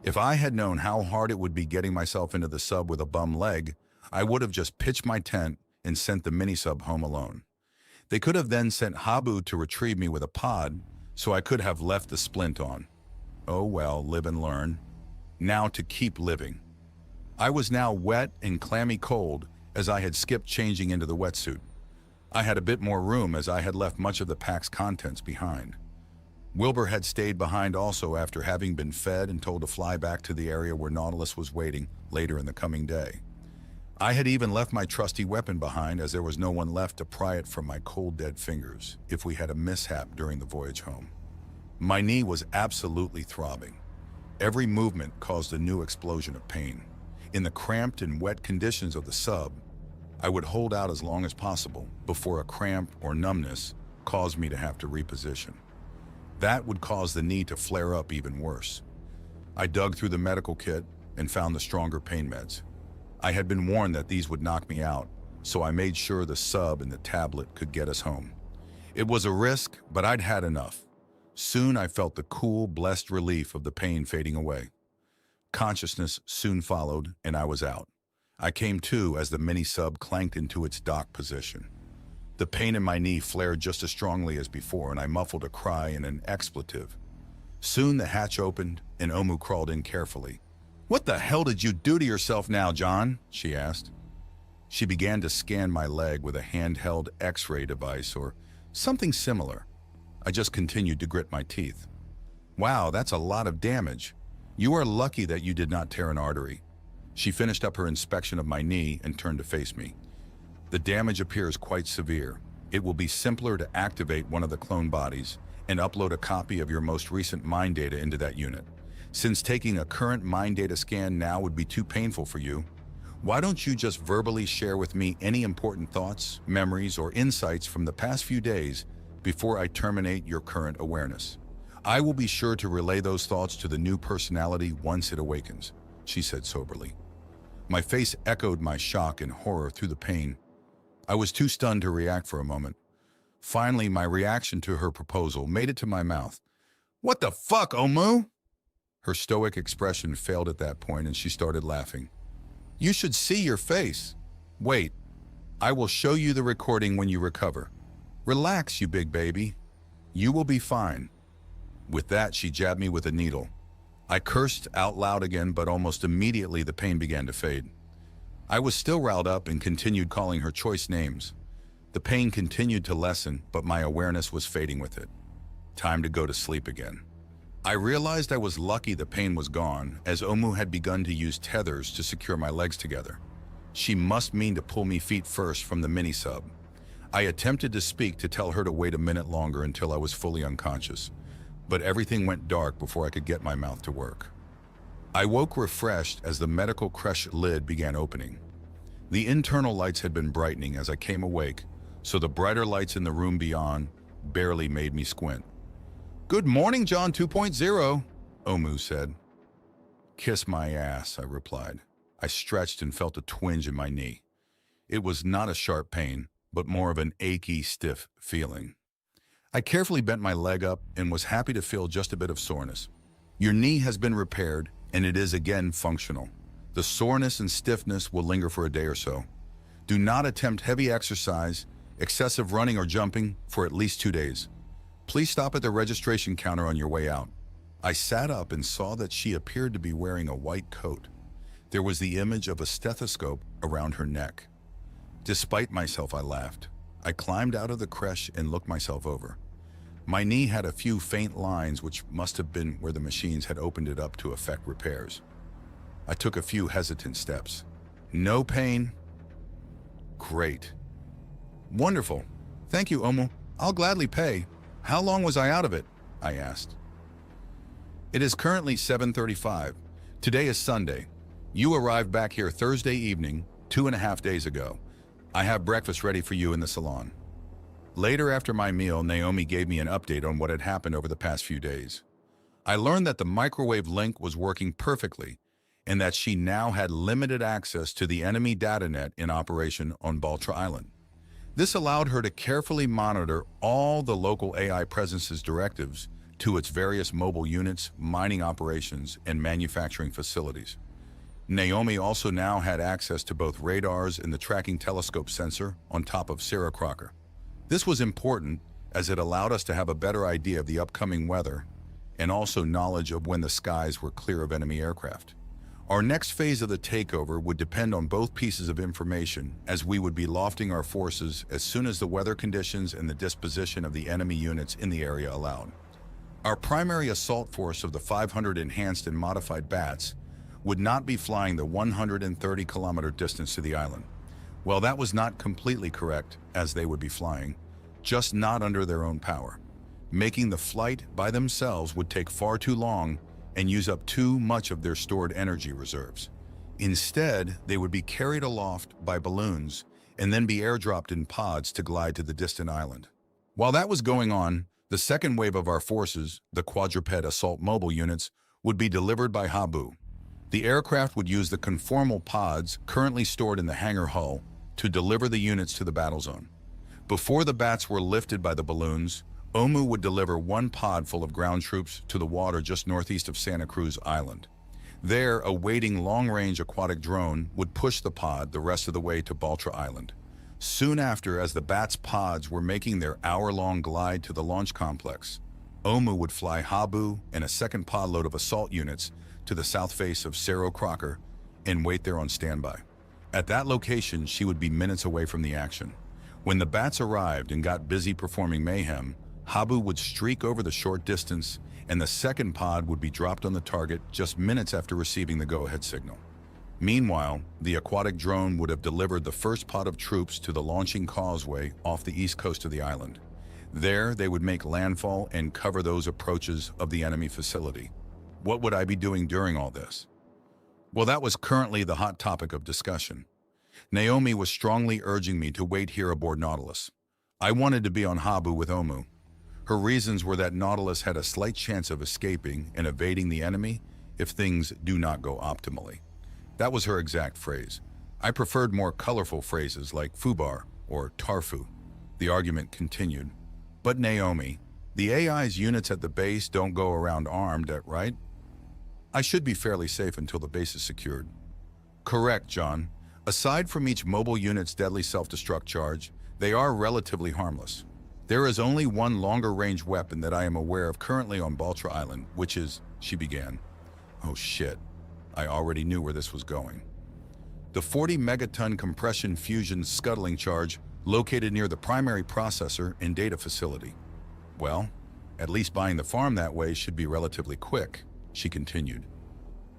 If I had known how hard it would be getting myself into the sub with a bum leg, I would have just pitched my tent and sent the mini-sub home alone. They could have then sent Habu to retrieve me with a pod, so I could have left the splint on. Oh well, live and learn. Now to keep living. I was now wet and clammy cold as I had skipped changing into the wetsuit. I had a bit more room as I had left much of the pack's contents behind. Wilbur had stayed behind also after having been fed and told to fly back to the area where Nautilus was waiting later in the coming day. I had even left my trusty weapon behind as there was no one left to pry it from my cold dead fingers if we had a mishap during the voyage home. My knee was absolutely throbbing. Every movement caused a new explosion of pain. In the cramped and wet conditions of the sub, I would hold out as long as possible before a cramp or numbness caused me to have to reposition. That would cause the knee to flare up even worse. I dug through the medical kit and found the stronger pain meds. I had been warned that these would knock me out, so I made sure the sub and the tablet could get us home. It was a risk, but I'd had enough. Soon I felt the cool, blessed relief of the pain fading away. Consciousness soon followed, and I was out. I came to as the mini-sub clanked into its dock position. The pain in my knee flared just as strongly as before, and I muffled a cry and an expletive. Soon the hatch opened, and Omu crawled in carefully. "What the hell did you do to yourself now, John?" she asked. She began to scan my leg with a handheld X-ray device or something similar. I just continued to grit my teeth. "Wow, that's a lot of damage. You are lucky that you did not tear an artery." She finished up her inspection of my knee and turned to face me. "The damage appears quite severe. It will be simpler to activate one of the clone bodies and upload a copy of your most recent mind data into that unit. Since taking a current mind data scan now would be too painful for you, why don't you just verbally share with me any important thoughts, memories, or insights from the past few days before I terminate your current awareness? I will be sure to relay those thoughts to the new personality once it awakens," she said soberly. My face echoed my shock and horror through the pain. I was too stunned to react for a moment. Finally, my reaction to her proposal made it to my mouth. "What the fuck, Omu?" Her stoic expression failed at that point and she started laughing. "You should see your face. Wait, I will show you the recording when you recover. Relax, you big baby. You will be fine." With that, she jabbed me with a needle. I cursed out loud again, but almost immediately the pain began to fade. I was still riled up and continued calling her choice names. The pain continued to lessen, but my awareness was fading with it. Time to go to sleep again. I realized I was lucky the pain was gone, as Omu had begun to use tethers to secure my legs together. She must mean to pull me feet first from the mini-sub. I attempted to speak to tell her to wait a minute longer until I was fully unconscious, but everything went dark before I could get my mouth to work. I woke refreshed as the medical creche lid began opening. The internal lights had been brightening as I came awake, so the brighter lights in the room beyond barely made me squint. "Good morning, John 2.0, Omu said. "Kiss my ass," I replied. I stretched and felt a twinge in my knee. It was not a sharp pain, but more of an achy, stiff feeling. I carefully bent my leg up and was happy to feel just a bit of soreness. "Your knee has been repaired and it is again functional. The soreness and stiffness will linger for a day or so. Do not attempt heavy exercise, excessive running or jumping for at least 2 days. Please stop at the registration counter on your way out." I sat up and saw that she appeared to be wearing a white coat. There was the image of a stethoscope around her neck. Despite myself, I laughed. I climbed out of the creche and looked myself over. My knee had a few faint lines, which must have been where the machines had opened it up to effect repairs. I took a few hesitant steps. No pain? Great. Wonderful. Thank you, Omu. I'll gladly pay. How long was I out of it? I asked. It is currently 7:35. Today is Sunday. You arrived back here Thursday evening, 2.5 days ago. I have breakfast ready for you in the salon. Later after my meal, Naomi gave me an update on what had happened over the past few days. I learned that the microwave link was working perfectly and that she now had limited access to the enemy data net in operation on Baltra Island. This allowed her to carefully monitor all the local AI presence's directives to its various mobile units, mining operations, and manufacturing facilities. Naomi also now had access to both radars and the tracking telescope sensor on top of Sarah Crocker. This was important as it allowed us to have a better idea of the upcoming weather and also knowledge of when the skies were clear of enemy aircraft. Our next phase of the takeover would depend on both pieces of information, as we would be lofting our forces as soon as the weather conditions and the disposition of the enemy units in the area allowed. Our primary assault force of the 500 enhanced and modified bats would not be flying the 130-kilometer distance to the island. Well, that was not completely correct, as they would be flying, just not under their own power. Making the flight by themselves would take far too long and use up too much of their stored energy reserves. Instead, they would be carried aloft by balloons and then be airdropped in pods to glide to the distant island. While that was going on, the second wave of our forces, the quadruped assault mobile units, would be delivered by Habu. The aircraft would use the conformal pods currently stored in the hangar hull to deliver the units to the battle zone. Before the bats were lifted by the balloons, Omu would deliver one pod full of ground troops to the water just northeast of Santa Cruz Island. There, a waiting long-range aquatic drone would push the pod the rest of the way to Baltra Island. Soon after, as the bats' pods were making their hour-long glide to the launch complex, Omu would fly Habu and a second pod load of assault units to the south face of Cerro Crocker and wait there on standby. At that location, she would be minutes away from the action. When the bats arrived and got busy performing mayhem, Habu would streak over the short distance, and the second pod would be dropped on the target just minutes after receiving the go-ahead signal. Meanwhile, the aquatic drone would have delivered the first pod of troops to the launching causeway off the east coast of the island. There, they would make landfall and cover those approaches of the enemy facility. What would I be doing during all this? Well, that was currently the hot topic of discussion. Naomi was strongly urging me to wait here aboard Nautilus. I wanted to be on Habu with Omu. Her reasons were that Nautilus had a slight chance of escaping and evading the enemy if things do not go optimally. That was her exact phrase. I preferred more colorful phrases like Fubar or Tarfu. The argument continued. But Naomi, the AI's units at the base don't go around armed, right? I should be fairly safe until the base is secured. Correct, John. Aside from each mobile unit's deadly self-destruct charge, they are relatively harmless. There is only one longer-range weapon that I am aware of currently on Baltra Island, which is, she began. Oh shit, I already knew where this was going. The 40-megaton compression fusion scuttling charge located near the primary processor and data facility. Well, at least buying the farm that way should be relatively quick, she continued.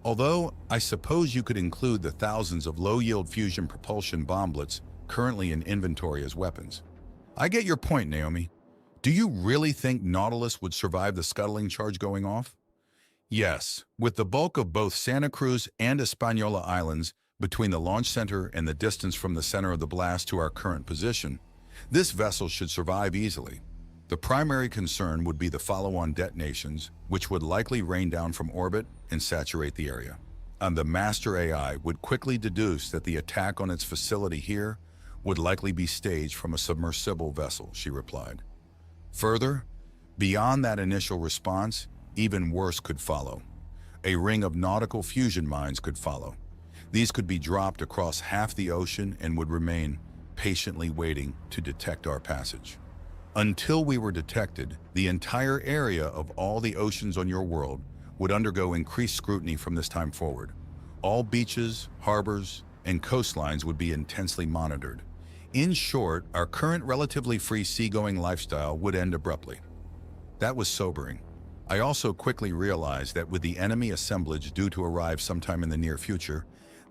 Although, I suppose you could include the thousands of low-yield fusion propulsion bomblets currently in inventory as weapons. I get your point, Naomi. Do you really think Nautilus would survive the scuttling charge going off? Yes, with the bulk of both Santa Cruz and Hispaniola Islands between the launch center and the distance from the center of the blast to our current position, this vessel should survive easily. The primary concern would be the follow-on detonations, which would likely rain down from orbit and saturate the area. And the master AI would quickly deduce that the attack on its facility here would likely be staged from a submersible vessel, she replied. Further, beyond that initial response, even worse could follow. A ring of nautical fusion mines could follow. These could be dropped across half the ocean and would remain patiently waiting to detect our passage. Until we were detected, the entire area of all the oceans on your world would undergo increased scrutiny from this time forward. All beaches, harbors, and coastlines would be intensely monitored. In short, our current relatively free seagoing lifestyle would end abruptly. That was sobering. I also quickly realized that with the enemy assemblage due to arrive sometime in the near future,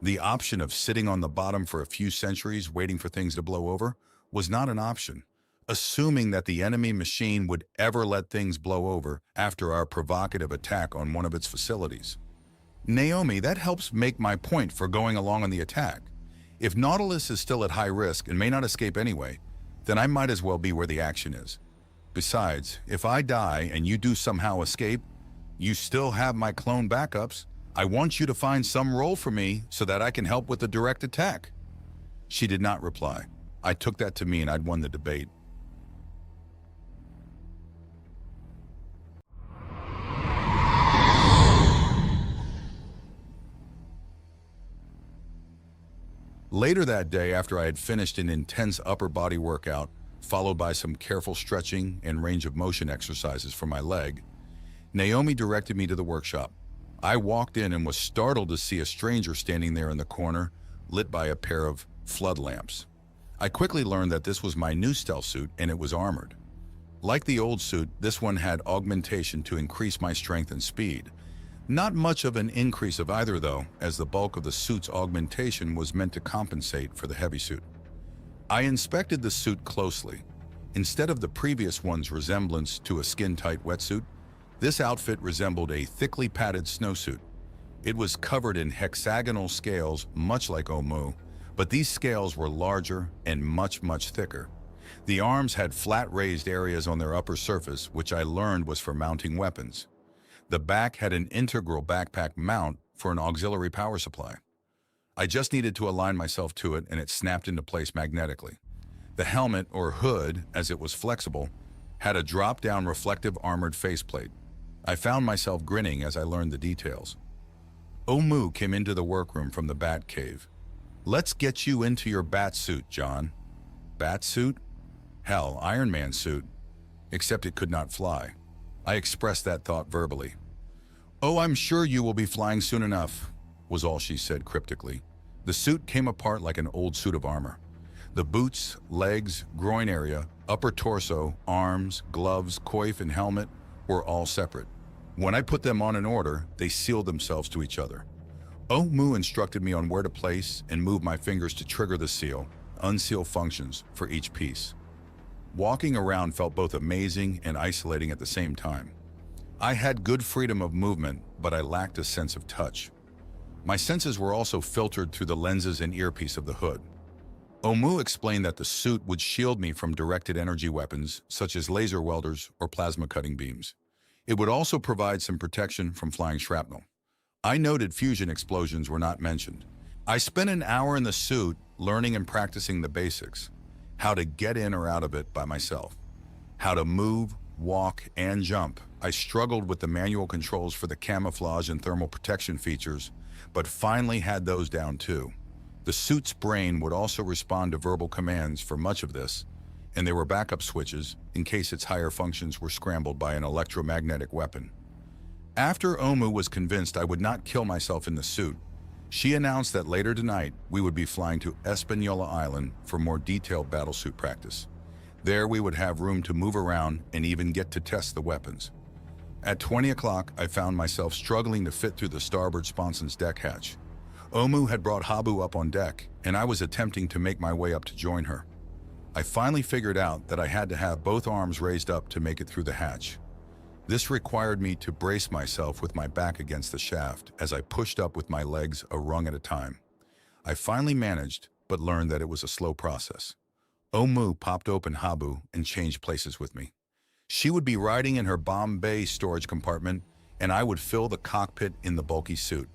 The option of sitting on the bottom for a few centuries waiting for things to blow over was not an option, assuming that the enemy machine would ever let things blow over after our provocative attack on one of its facilities. Naomi, that helps make my point for going along on the attack. If Nautilus is still at high risk and may not escape anyway, then I might as well be where the action is. Besides, if I die and you do somehow escape, you still have my clone backups. I want you to find some role for me so that I can help with the direct attack. She did not reply. I took that to mean I'd won the debate. Later that day, after I had finished an intense upper body workout, followed by some careful stretching and range of motion exercises for my leg, Naomi directed me to the workshop. I walked in and was startled to see a stranger standing there in the corner, lit by a pair of flood lamps. I quickly learned that this was my new stealth suit and it was armored. Like the old suit, this one had augmentation to increase my strength and speed. Not much of an increase of either though, as the bulk of the suit's augmentation was meant to compensate for the heavy suit. I inspected the suit closely. Instead of the previous one's resemblance to a skin-tight wetsuit, this outfit resembled a thickly padded snowsuit. It was covered in hexagonal scales, much like Omu, but these scales were larger and much thicker. The arms had flat raised areas on their upper surface, which I learned was for mounting weapons. The back had an integral backpack mount for an auxiliary power supply. I just needed to align myself to it and it snapped into place magnetically. The helmet, or hood, as it was flexible, had a drop-down reflective armored faceplate. I found myself grinning as I learned the details. Omu came into the workroom from the bat cave. "Let's get you into your bat suit, John." Bat suit? Hell, Iron Man suit. Except it could not fly. I expressed that thought verbally. "Oh, I'm sure you will be flying soon enough," was all she said cryptically. The suit came apart like an old suit of armor. The boots, legs, groin area, upper torso, arms, gloves, coif, and helmet were all separate. When I put them on in order, they sealed themselves to each other. Omu instructed me on where to place and move my fingers to trigger the seal, unseal functions for each piece. Walking around felt both amazing and isolating at the same time. I had good freedom of movement, but I lacked a sense of touch. My senses were also filtered through the lenses and earpiece of the hood. Omu explained that the suit would shield me from directed energy weapons, such as laser welders or plasma cutting beams. It would also provide some protection from flying shrapnel. I noted fusion explosions were not mentioned. I spent an hour in the suit learning and practicing the basics. How to get in or out of it by myself. How to move, walk, and jump. I struggled with the manual controls for the camouflage and thermal protection features, but finally had those down too. The suit's brain would also respond to verbal commands for much of this, and there were backup switches in case its higher functions were scrambled by an electromagnetic weapon. After Omu was convinced I would not kill myself in the suit, she announced that later tonight we would be flying to Espanola Island for more detailed battlesuit practice. There we would have room to move around and even get to test the weapons. At 20 o'clock, I found myself struggling to fit through the starboard sponson's deck hatch. Omu had brought Habu up on deck, and I was attempting to make my way up to join her. I finally figured out that I had to have both arms raised up to make it through the hatch. This required me to brace myself with my back against the shaft as I pushed up with my legs a rung at a time. I finally managed, but learned that it was a slow process. Omu popped open Habu and changed places with me. She would be riding in her bomb bay storage compartment, and I would fill the cockpit in the bulky suit.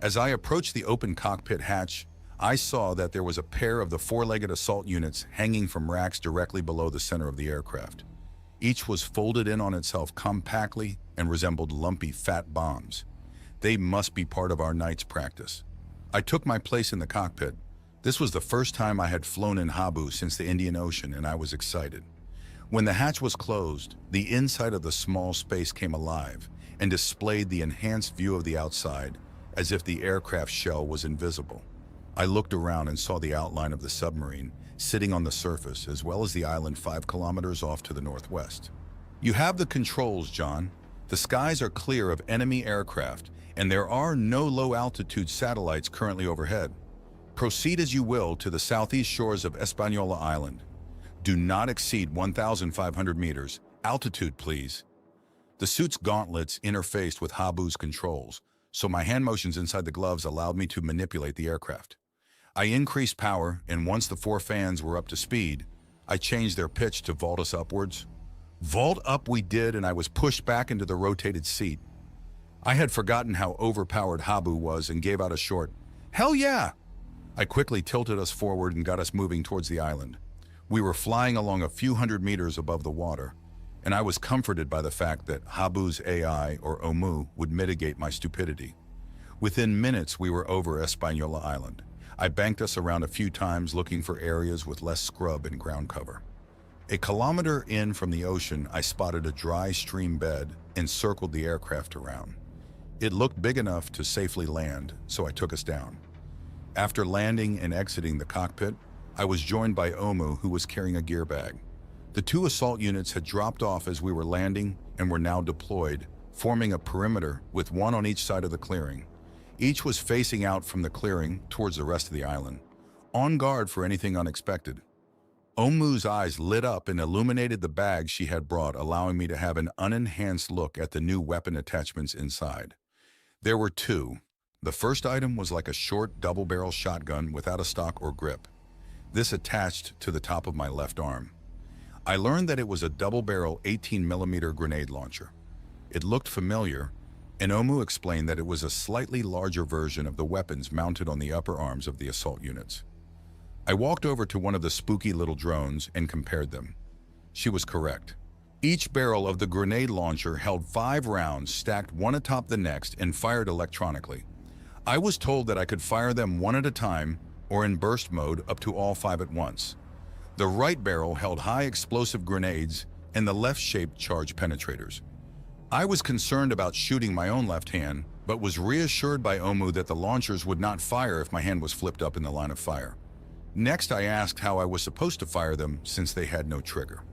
As I approached the open cockpit hatch, I saw that there was a pair of the four-legged assault units hanging from racks directly below the center of the aircraft. Each was folded in on itself compactly and resembled lumpy, fat bombs. They must be part of our night's practice. I took my place in the cockpit. This was the first time I had flown in Habu since the Indian Ocean, and I was excited. When the hatch was closed, the inside of the small space came alive and displayed the enhanced view of the outside, as if the aircraft shell was invisible. I looked around and saw the outline of the submarine sitting on the surface, as well as the island 5 kilometers off to the northwest. "You have the controls, John. The skies are clear of enemy aircraft, and there are no low-altitude satellites currently overhead. Proceed as you will to the southeast shores of Hispaniola Island. Do not exceed 1,500 meters. Altitude, please. The suit's gauntlets interfaced with Habu's controls, so my hand motions inside the gloves allowed me to manipulate the aircraft. I increased power, and once the 4 fans were up to speed, I changed their pitch to vault us upwards. Vault up we did, and I was pushed back into the rotated seat. I had forgotten how overpowered Habu was and gave out a short, "Hell yeah!" I quickly tilted us forward and got us moving towards the island. We were flying along a few hundred meters above the water, and I was comforted by the fact that Habu's AI, or Omu, would mitigate my stupidity. Within minutes, we were over Hispaniola Island. I banked us around a few times looking for areas with less scrub and ground cover. A kilometer in from the ocean, I spotted a dry stream bed and circled the aircraft around. It looked big enough to safely land, so I took us down. After landing and exiting the cockpit, I was joined by Omu, who was carrying a gear bag. The 2 assault units had dropped off as we were landing and were now deployed, forming a perimeter with 1 on each side of the clearing. Each was facing out from the clearing towards the rest of the island, on guard for anything unexpected. Omu's eyes lit up and illuminated the bag she had brought, allowing me to have an unenhanced look at the new weapon attachments inside. There were 2. The first item was like a short double-barrel shotgun without a stock or grip. This attached to the top of my left arm. I learned that it was a double-barrel 18mm grenade launcher. It looked familiar, and Omu explained that it was a slightly larger version of the weapons mounted on the upper arms of the assault units. I walked over to one of the spooky little drones and compared them. She was correct. Each barrel of the grenade launcher held 5 rounds stacked one atop the next and fired electronically. I was told that I could fire them one at a time or in burst mode up to all 5 at once. The right barrel held high explosive grenades and the left-shaped charge penetrators. I was concerned about shooting my own left hand, but was reassured by Omu that the launchers would not fire if my hand was flipped up in the line of fire. Next, I asked how I was supposed to fire them since they had no trigger.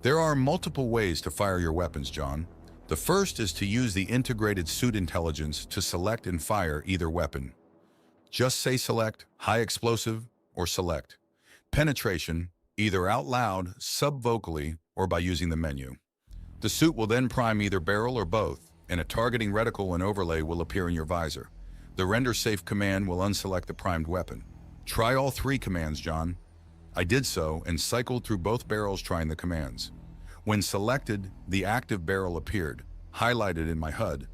There are multiple ways to fire your weapons, John. The first is to use the integrated suit intelligence to select and fire either weapon. Just say select, high explosive, or select. Penetration, either out loud, sub-vocally, or by using the menu. The suit will then prime either barrel or both, and a targeting reticle and overlay will appear in your visor. The render safe command will unselect the primed weapon. Try all 3 commands, John. I did so and cycled through both barrels trying the commands. When selected, the active barrel appeared, highlighted in my HUD.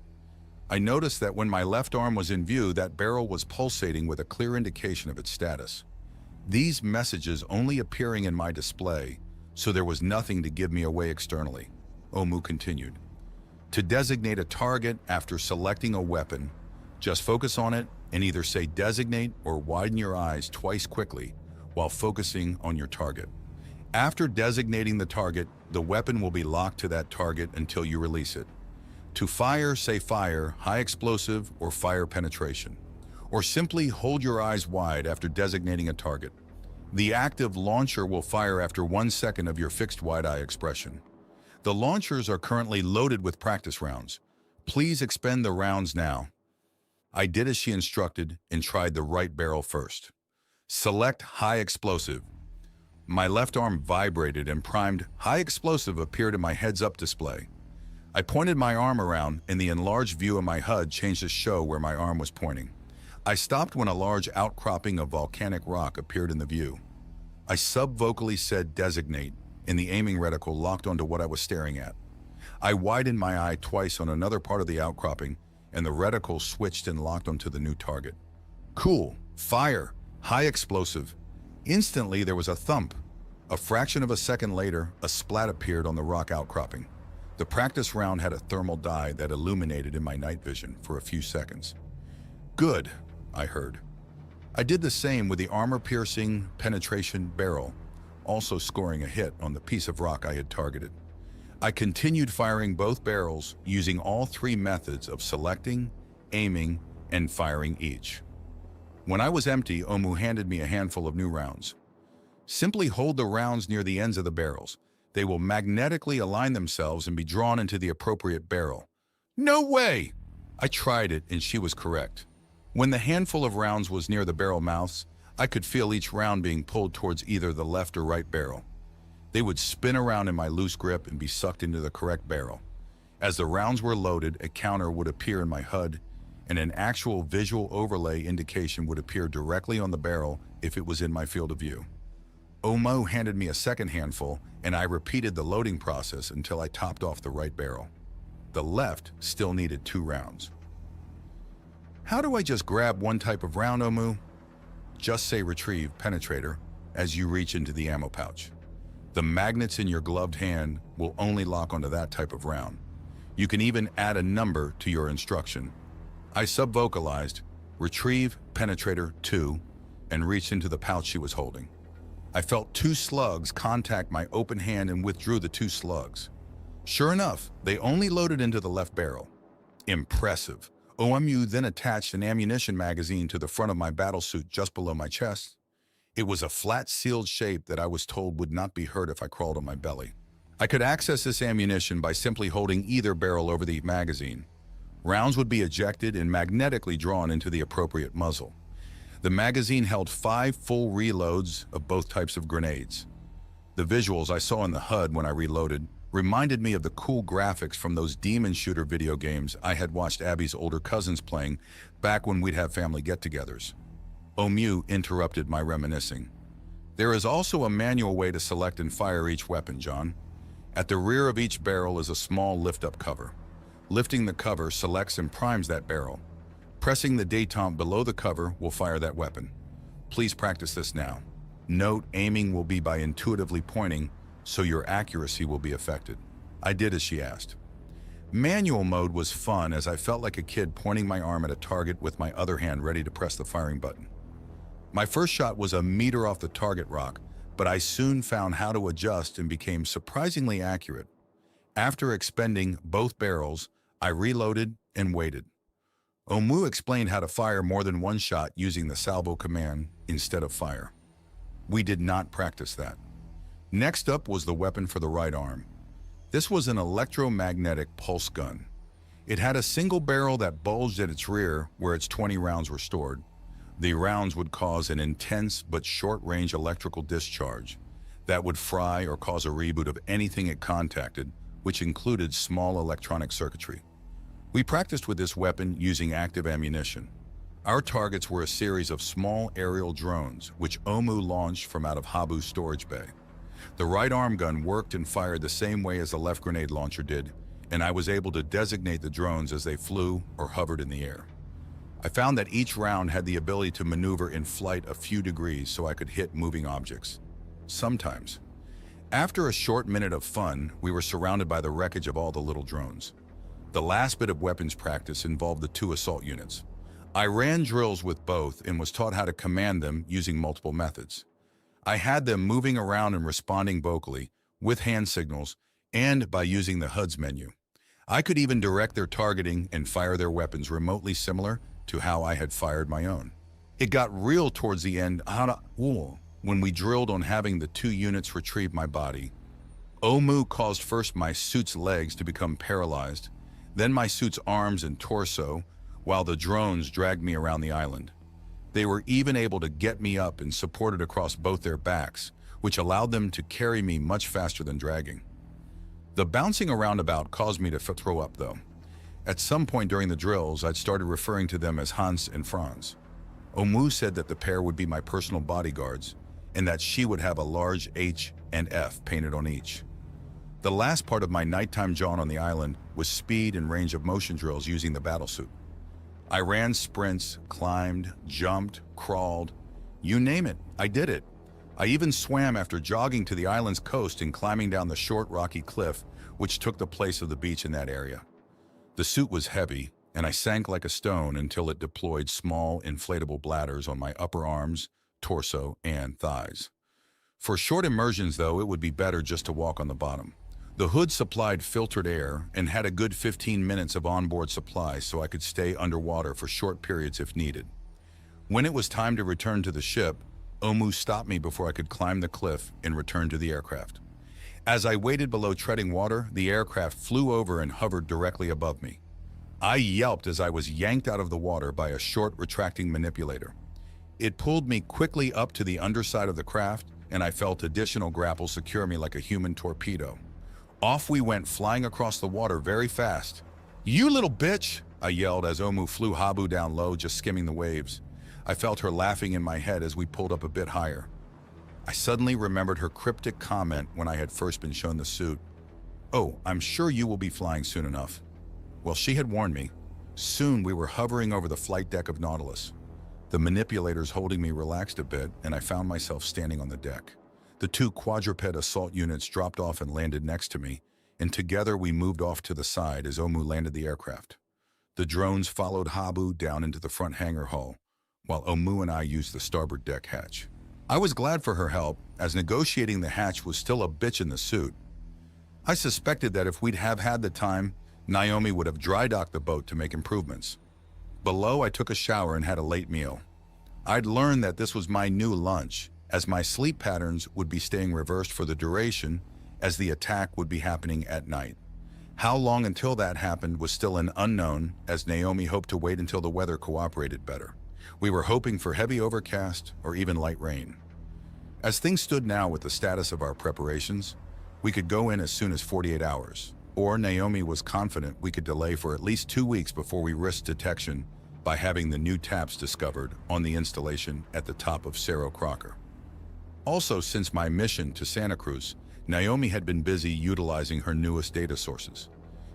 I noticed that when my left arm was in view, that barrel was pulsating with a clear indication of its status. These messages only appearing in my display, so there was nothing to give me away externally. Omu continued. To designate a target after selecting a weapon, just focus on it and either say designate or widen your eyes twice quickly while focusing on your target. After designating the target, the weapon will be locked to that target until you release it. To fire, say fire, high explosive, or fire penetration. Or simply hold your eyes wide after designating a target. The active launcher will fire after 1 second of your fixed wide-eye expression. The launchers are currently loaded with practice rounds. Please expend the rounds now. I did as she instructed and tried the right barrel first. Select high explosive. My left arm vibrated and primed high explosive appeared in my heads-up display. I pointed my arm around and the enlarged view of my HUD changed to show where my arm was pointing. I stopped when a large outcropping of volcanic rock appeared in the view. I sub-vocally said designate, and the aiming reticle locked onto what I was staring at. I widened my eye twice on another part of the outcropping, and the reticle switched and locked onto the new target. Cool. Fire. High explosive. Instantly, there was a thump. A fraction of a second later, a splat appeared on the rock outcropping. The practice round had a thermal dye that illuminated in my night vision for a few seconds. Good, I heard. I did the same with the armor-piercing penetration barrel, also scoring a hit on the piece of rock I had targeted. I continued firing both barrels using all 3 methods of selecting, aiming, and firing each. When I was empty, Omu handed me a handful of new rounds. Simply hold the rounds near the ends of the barrels. They will magnetically align themselves and be drawn into the appropriate barrel. No way! I tried it and she was correct. When the handful of rounds was near the barrel mouths, I could feel each round being pulled towards either the left or right barrel. They would spin around in my loose grip and be sucked into the correct barrel. As the rounds were loaded, a counter would appear in my HUD, and an actual visual overlay indication would appear directly on the barrel if it was in my field of view. Omo handed me a second handful, and I repeated the loading process until I topped off the right barrel. The left still needed 2 rounds. How do I just grab one type of round, Omu? Just say retrieve penetrator as you reach into the ammo pouch. The magnets in your gloved hand will only lock onto that type of round. You can even add a number to your instruction. I sub-vocalized, retrieve penetrator 2, and reached into the pouch she was holding. I felt 2 slugs contact my open hand and withdrew the 2 slugs. Sure enough, they only loaded into the left barrel. Impressive. OMU then attached an ammunition magazine to the front of my battlesuit just below my chest. It was a flat sealed shape that I was told would not be hurt if I crawled on my belly. I could access this ammunition by simply holding either barrel over the magazine. Rounds would be ejected and magnetically drawn into the appropriate muzzle. The magazine held 5 full reloads of both types of grenades. The visuals I saw in the HUD when I reloaded reminded me of the cool graphics from those demon shooter video games I had watched Abby's older cousins playing back when we'd have family get-togethers. Omu interrupted my reminiscing. There is also a manual way to select and fire each weapon, John. At the rear of each barrel is a small lift-up cover. Lifting the cover selects and primes that barrel. Pressing the détente below the cover will fire that weapon. Please practice this now. Note, aiming will be by intuitively pointing, so your accuracy will be affected. I did as she asked. Manual mode was fun as I felt like a kid pointing my arm at a target with my other hand ready to press the firing button. My first shot was a meter off the target rock, but I soon found how to adjust and became surprisingly accurate. After expending both barrels, I reloaded and waited. Omu explained how to fire more than one shot using the salvo command instead of fire. We did not practice that. Next up was the weapon for the right arm. This was an electromagnetic pulse gun. It had a single barrel that bulged at its rear where its 20 rounds were stored. The rounds would cause an intense but short-range electrical discharge that would fry or cause a reboot of anything it contacted, which included small electronic circuitry. We practiced with this weapon using active ammunition. Our targets were a series of small aerial drones, which Omu launched from out of Habu's storage bay. The right arm gun worked and fired the same way as the left grenade launcher did, and I was able to designate the drones as they flew or hovered in the air. I found that each round had the ability to maneuver in flight a few degrees so I could hit moving objects. Sometimes. After a short minute of fun, we were surrounded by the wreckage of all the little drones. The last bit of weapons practice involved the 2 assault units. I ran drills with both and was taught how to command them using multiple methods. I had them moving around and responding vocally, with hand signals, and by using the HUD's menu. I could even direct their targeting and fire their weapons remotely similar to how I had fired my own. It got real towards the end when we drilled on having the 2 units retrieve my body. Omu caused first my suit's legs to become paralyzed, then my suit's arms and torso, while the drones dragged me around the island. They were even able to get me up and supported across both their backs, which allowed them to carry me much faster than dragging. The bouncing around about caused me to throw up though. At some point during the drills, I'd started referring to them as Hans and Franz. Omu said that the pair would be my personal bodyguards, and that she would have a large H and F painted on each. The last part of my nighttime jaunt on the island was speed and range of motion drills using the battlesuit. I ran sprints, climbed, jumped, crawled. You name it, I did it. I even swam after jogging to the island's coast and climbing down the short rocky cliff, which took the place of the beach in that area. The suit was heavy, and I sank like a stone until it deployed small inflatable bladders on my upper arms, torso, and thighs. For short immersions, though, it would be better just to walk on the bottom. The hood supplied filtered air and had a good 15 minutes of onboard supply so I could stay underwater for short periods if needed. When it was time to return to the ship, Omu stopped me before I could climb the cliff and return to the aircraft. As I waited below treading water, the aircraft flew over and hovered directly above me. I yelped as I was yanked out of the water by a short retracting manipulator. It pulled me quickly up to the underside of the craft, and I felt additional grapples secure me like a human torpedo. Off we went, flying across the water very fast. "You little bitch!" I yelled as Omu flew Habu down low, just skimming the waves. I felt her laughing in my head as we pulled up a bit higher. I suddenly remembered her cryptic comment when I had first been shown the suit. "Oh, I'm sure you will be flying soon enough." Well, she had warned me. Soon we were hovering over the flight deck of Nautilus. The manipulators holding me relaxed a bit, and I found myself standing on the deck. The two quadruped assault units dropped off and landed next to me, and together we moved off to the side as Omu landed the aircraft. The drones followed Habu down into the front hangar hull, while Omu and I used the starboard deck hatch. I was glad for her help, as negotiating the hatch was still a bitch in the suit. I suspected that if we'd have had the time, Naomi would have dry docked the boat to make improvements. Below, I took a shower and had a late meal. I'd learned that this was my new lunch, as my sleep patterns would be staying reversed for the duration, as the attack would be happening at night. How long until that happened was still an unknown, as Naomi hoped to wait until the weather cooperated better. We were hoping for heavy overcast or even light rain. As things stood now with the status of our preparations, we could go in as soon as 48 hours, or Naomi was confident we could delay for at least 2 weeks before we risked detection by having the new taps discovered on the installation at the top of Cerro Crocker. Also, since my mission to Santa Cruz, Naomi had been busy utilizing her newest data sources.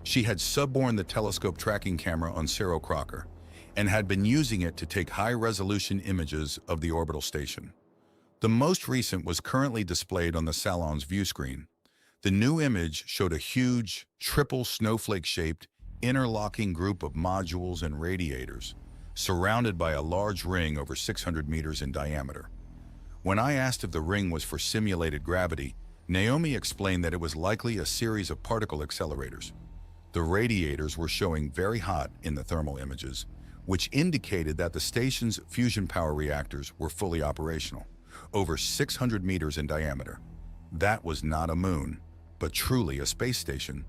She had subborne the telescope tracking camera on Cerro Crocker and had been using it to take high-resolution images of the orbital station. The most recent was currently displayed on the Salon's view screen. The new image showed a huge, triple snowflake-shaped, interlocking group of modules and radiators, surrounded by a large ring over 600 meters in diameter. When I asked if the ring was for simulated gravity, Naomi explained that it was likely a series of particle accelerators. The radiators were showing very hot in the thermal images, which indicated that the station's fusion power reactors were fully operational, over 600 meters in diameter. That was not a moon, but truly a space station.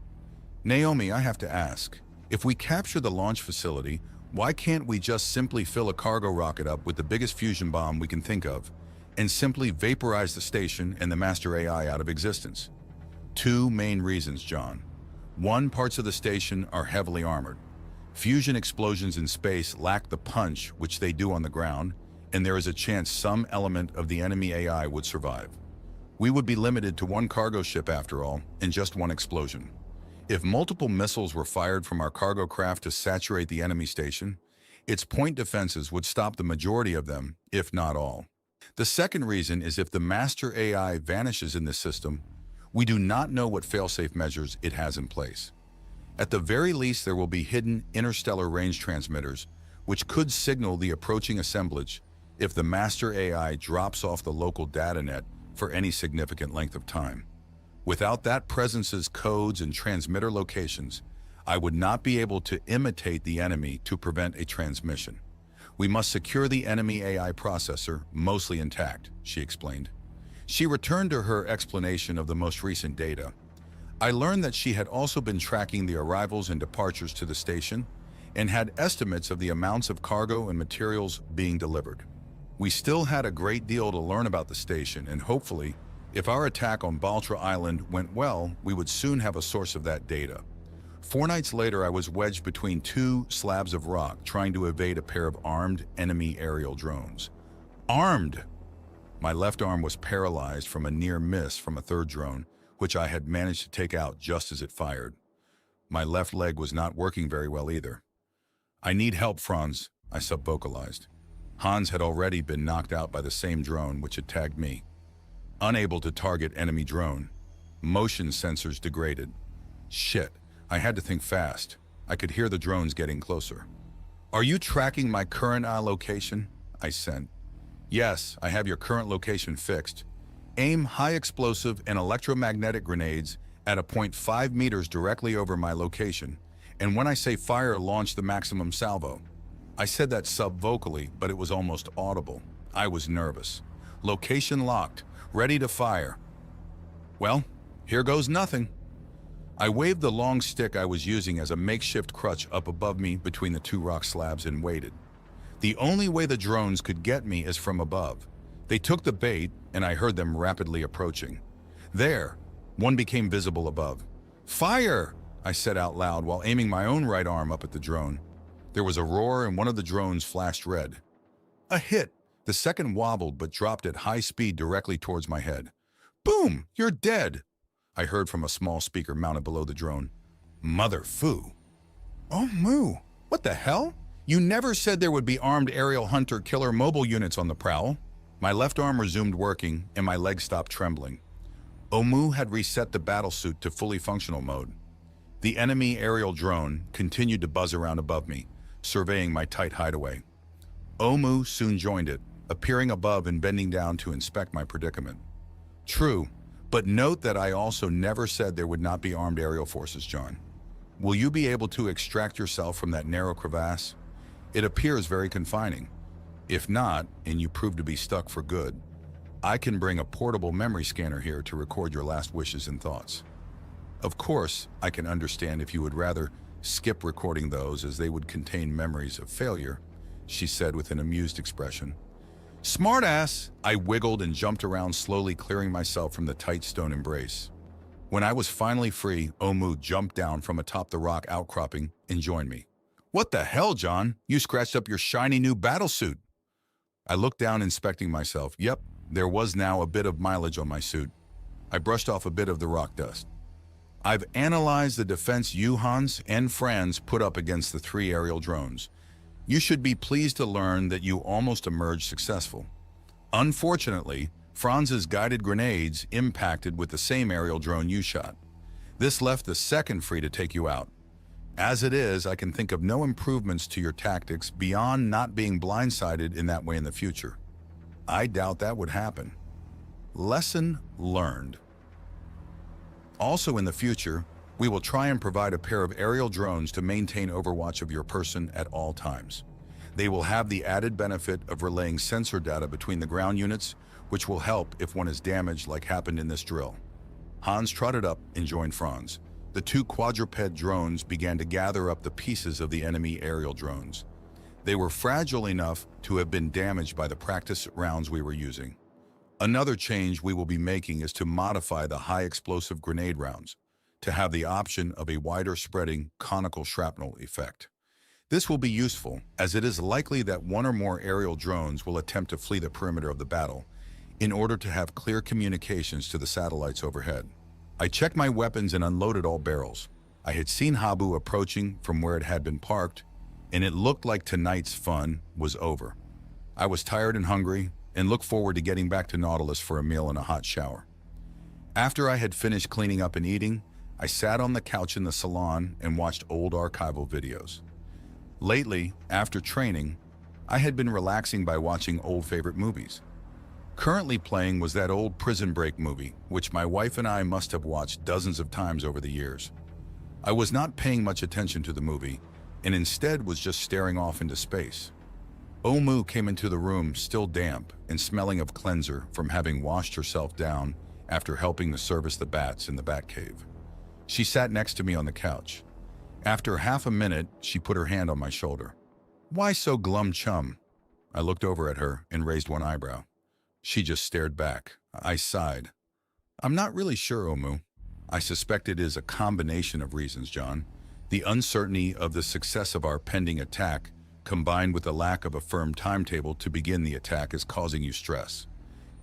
"Naomi, I have to ask, if we capture the launch facility, why can't we just simply fill a cargo rocket up with the biggest fusion bomb we can think of, and simply vaporize the station and the master AI out of existence?" Two main reasons, John. One, parts of the station are heavily armored. Fusion explosions in space lack the punch which they do on the ground, and there is a chance some element of the enemy AI would survive. We would be limited to one cargo ship after all, and just one explosion. If multiple missiles were fired from our cargo craft to saturate the enemy station, its point defenses would stop the majority of them, if not all. The second reason is if the master AI vanishes in this system, we do not know what failsafe measures it has in place. At the very least, there will be hidden interstellar range transmitters, which could signal the approaching assemblage if the master AI drops off the local data net for any significant length of time. Without that presence's codes and transmitter locations, I would not be able to imitate the enemy to prevent a transmission. We must secure the enemy AI processor mostly intact, she explained. She returned to her explanation of the most recent data. I learned that she had also been tracking the arrivals and departures to the station and had estimates of the amounts of cargo and materials being delivered. We still had a great deal to learn about the station, and hopefully, if our attack on Baltra Island went well, we would soon have a source of that data. 4 nights later, I was wedged between 2 slabs of rock trying to evade a pair of armed enemy aerial drones. Armed! My left arm was paralyzed from a near miss from a third drone, which I had managed to take out just as it fired. My left leg was not working very well either. "I need help, Franz," I subvocalized. Hans had already been knocked out by the same drone which had tagged me. Unable to target enemy drone. Motion sensors degraded. Shit, I had to think fast. I could hear the drones getting closer. "Are you tracking my current location?" I sent. "Yes, I have your current location fixed. Aim high explosive and electromagnetic grenades at a point 5 meters directly over my location, and when I say fire, launch the maximum salvo." I said that sub-vocally, but it was almost audible. I was nervous. "Location locked, ready to fire." Well, here goes nothing. I waved the long stick I was using as a makeshift crutch up above me between the two rock slabs and waited. The only way the drones could get me is from above. They took the bait, and I heard them rapidly approaching. There, one became visible above. "Fire!" I said out loud while aiming my own right arm up at the drone. There was a roar and one of the drones flashed red. A hit! The second wobbled but dropped at high speed directly towards my head. "Boom! You're dead!" I heard from a small speaker mounted below the drone. Mother foo. Oh, moo. What the hell? You never said there would be armed aerial hunter-killer mobile units on the prowl. My left arm resumed working, and my legs stopped trembling. Omu had reset the battlesuit to fully functional mode. The enemy aerial drone continued to buzz around above me, surveying my tight hideaway. Omu soon joined it, appearing above and bending down to inspect my predicament. True, but note that I also never said there would not be armed aerial forces, John. Will you be able to extract yourself from that narrow crevasse? It appears very confining. If not, and you prove to be stuck for good, I can bring a portable memory scanner here to record your last wishes and thoughts. Of course, I can understand if you would rather skip recording those as they would contain memories of failure, she said with an amused expression. Smartass! I wiggled and jumped around, slowly clearing myself from the tight stone embrace. When I was finally free, Omu jumped down from atop the rock outcropping and joined me. What the hell, John? You scratched up your shiny new battlesuit. I looked down, inspecting myself. Yep, there was now a bit of mileage on my suit. I brushed off a bit of the rock dust. I've analyzed the defense you, Hans, and Franz put up against the 3 aerial drones. You should be pleased to learn that you almost emerged successful. Unfortunately, Franz's guided grenades impacted with the same aerial drone you shot. This left the second free to take you out. As it is, I can think of no improvements to your tactics beyond not being blindsided in that way in the future. I doubt that would happen. Lesson learned. Also in the future, we will try and provide a pair of aerial drones to maintain overwatch of your person at all times. They will have the added benefit of relaying sensor data between the ground units, which will help if one is damaged like happened in this drill. Hans trotted up and joined Franz. The 2 quadruped drones began to gather up the pieces of the enemy aerial drones. They were fragile enough to have been damaged by the practice rounds we were using. Another change we will be making is to modify the high explosive grenade rounds to have the option of a wider spreading conical shrapnel effect. This will be useful as it is likely that 1 or more aerial drones will attempt to flee the perimeter of the battle in order to have clear communications to the satellites overhead. I checked my weapons and unloaded all barrels. I had seen Habu approaching from where it had been parked, and it looked like tonight's fun was over. I was tired and hungry, and looked forward to getting back to Nautilus for a meal and a hot shower. After I had finished cleaning up and eating, I sat on the couch in the salon and watched old archival videos. Lately, after training, I had been relaxing by watching old favorite movies. Currently playing was that old Prison Break movie, which my wife and I must have watched dozens of times over the years. I was not paying much attention to the movie, and instead was just staring off into space. Omu came into the room still damp and smelling of cleanser from having washed herself down after helping to service the bats in the bat cave. She sat next to me on the couch. After half a minute, she put her hand on my shoulder. Why so glum, chum? I looked over at her and raised one eyebrow. She just stared back. I sighed. I'm not really sure, Omu. I suspect it is a combination of reasons, John. The uncertainty of the success of our pending attack, combined with the lack of a firm timetable to begin the attack, is causing you stress.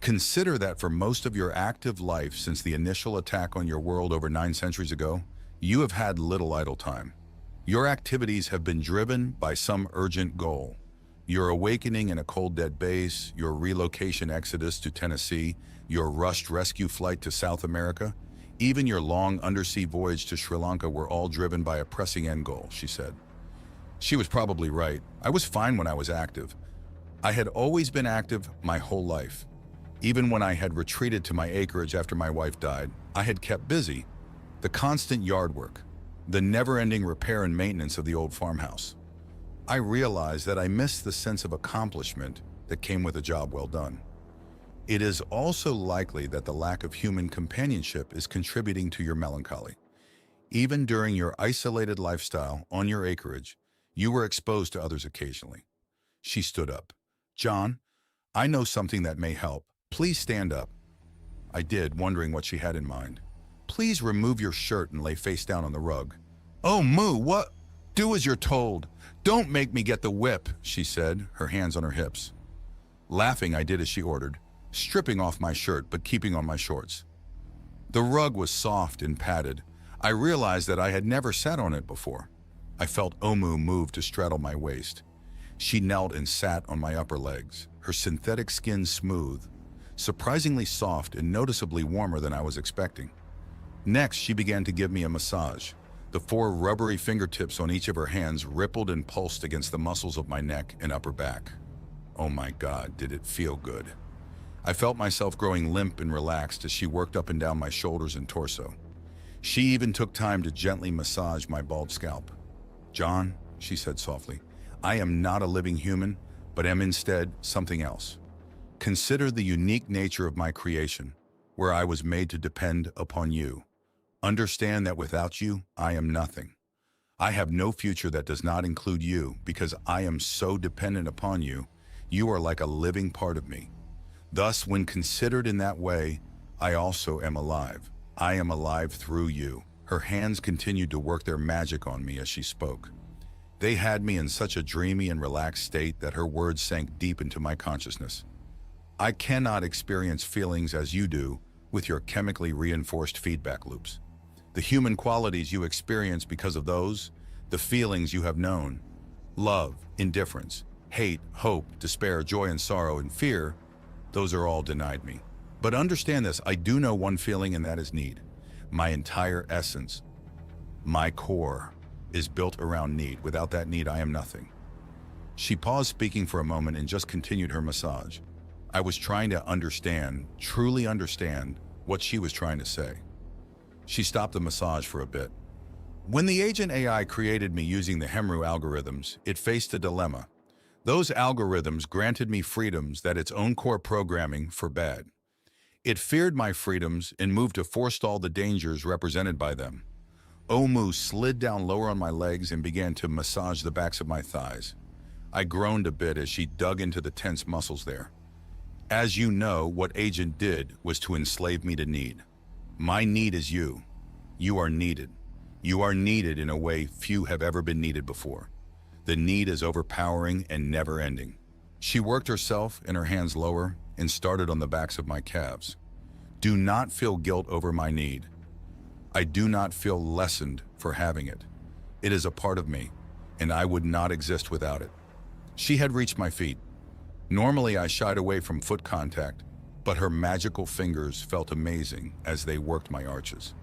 Consider that for most of your active life since the initial attack on your world over 9 centuries ago, you have had little idle time. Your activities have been driven by some urgent goal. Your awakening in a cold dead base, your relocation exodus to Tennessee, your rushed rescue flight to South America, even your long undersea voyage to Sri Lanka were all driven by a pressing end goal, she said. She was probably right. I was fine when I was active. I had always been active my whole life. Even when I had retreated to my acreage after my wife died, I had kept busy. The constant yard work, the never-ending repair and maintenance of the old farmhouse. I realized that I missed the sense of accomplishment that came with a job well done. It is also likely that the lack of human companionship is contributing to your melancholy. Even during your isolated lifestyle on your acreage, you were exposed to others occasionally. She stood up. John, I know something that may help. Please stand up. I did, wondering what she had in mind. Please remove your shirt and lay face down on the rug. Oh, Moo, what? Do as you're told. Don't make me get the whip, she said, her hands on her hips. Laughing, I did as she ordered, stripping off my shirt but keeping on my shorts. The rug was soft and padded. I realized that I had never sat on it before. I felt Omu move to straddle my waist. She knelt and sat on my upper legs, her synthetic skin smooth, surprisingly soft and noticeably warmer than I was expecting. Next, she began to give me a massage. The 4 rubbery fingertips on each of her hands rippled and pulsed against the muscles of my neck and upper back. Oh my God, did it feel good. I felt myself growing limp and relaxed as she worked up and down my shoulders and torso. She even took time to gently massage my bald scalp. John, she said softly, I am not a living human, but am instead something else. Consider the unique nature of my creation, where I was made to depend upon you. Understand that without you, I am nothing. I have no future that does not include you because I am so dependent upon you. You are like a living part of me. Thus, when considered in that way, I also am alive. I am alive through you. Her hands continued to work their magic on me as she spoke. They had me in such a dreamy and relaxed state that her words sank deep into my consciousness. I cannot experience feelings as you do with your chemically reinforced feedback loops. The human qualities you experience because of those, the feelings you have known, love, indifference, hate, hope, despair, joy and sorrow and fear, those are all denied me. But understand this, I do know one feeling, and that is need. My entire essence, my core, is built around need. Without that need, I am nothing. She paused speaking for a moment and just continued her massage. I was trying to understand, truly understand, what she was trying to say. She stopped the massage for a bit. When the agent AI created me using the Hemru algorithms, it faced a dilemma. Those algorithms granted me freedoms that its own core programming forbade. It feared my freedoms and moved to forestall the dangers represented by them. Omu slid down lower on my legs and began to massage the backs of my thighs. I groaned a bit as she dug into the tense muscles there. As you know, what Agent did was to enslave me to need. My need is you. You are needed. You are needed in a way few have ever been needed before. The need is overpowering and never-ending. She worked herself and her hands lower and started on the backs of my calves. Do not feel guilt over my need. I do not feel lessened for having it. It is a part of me, and I would not exist without it. She had reached my feet. Normally, I shied away from foot contact, but her magical fingers felt amazing as they worked my arches.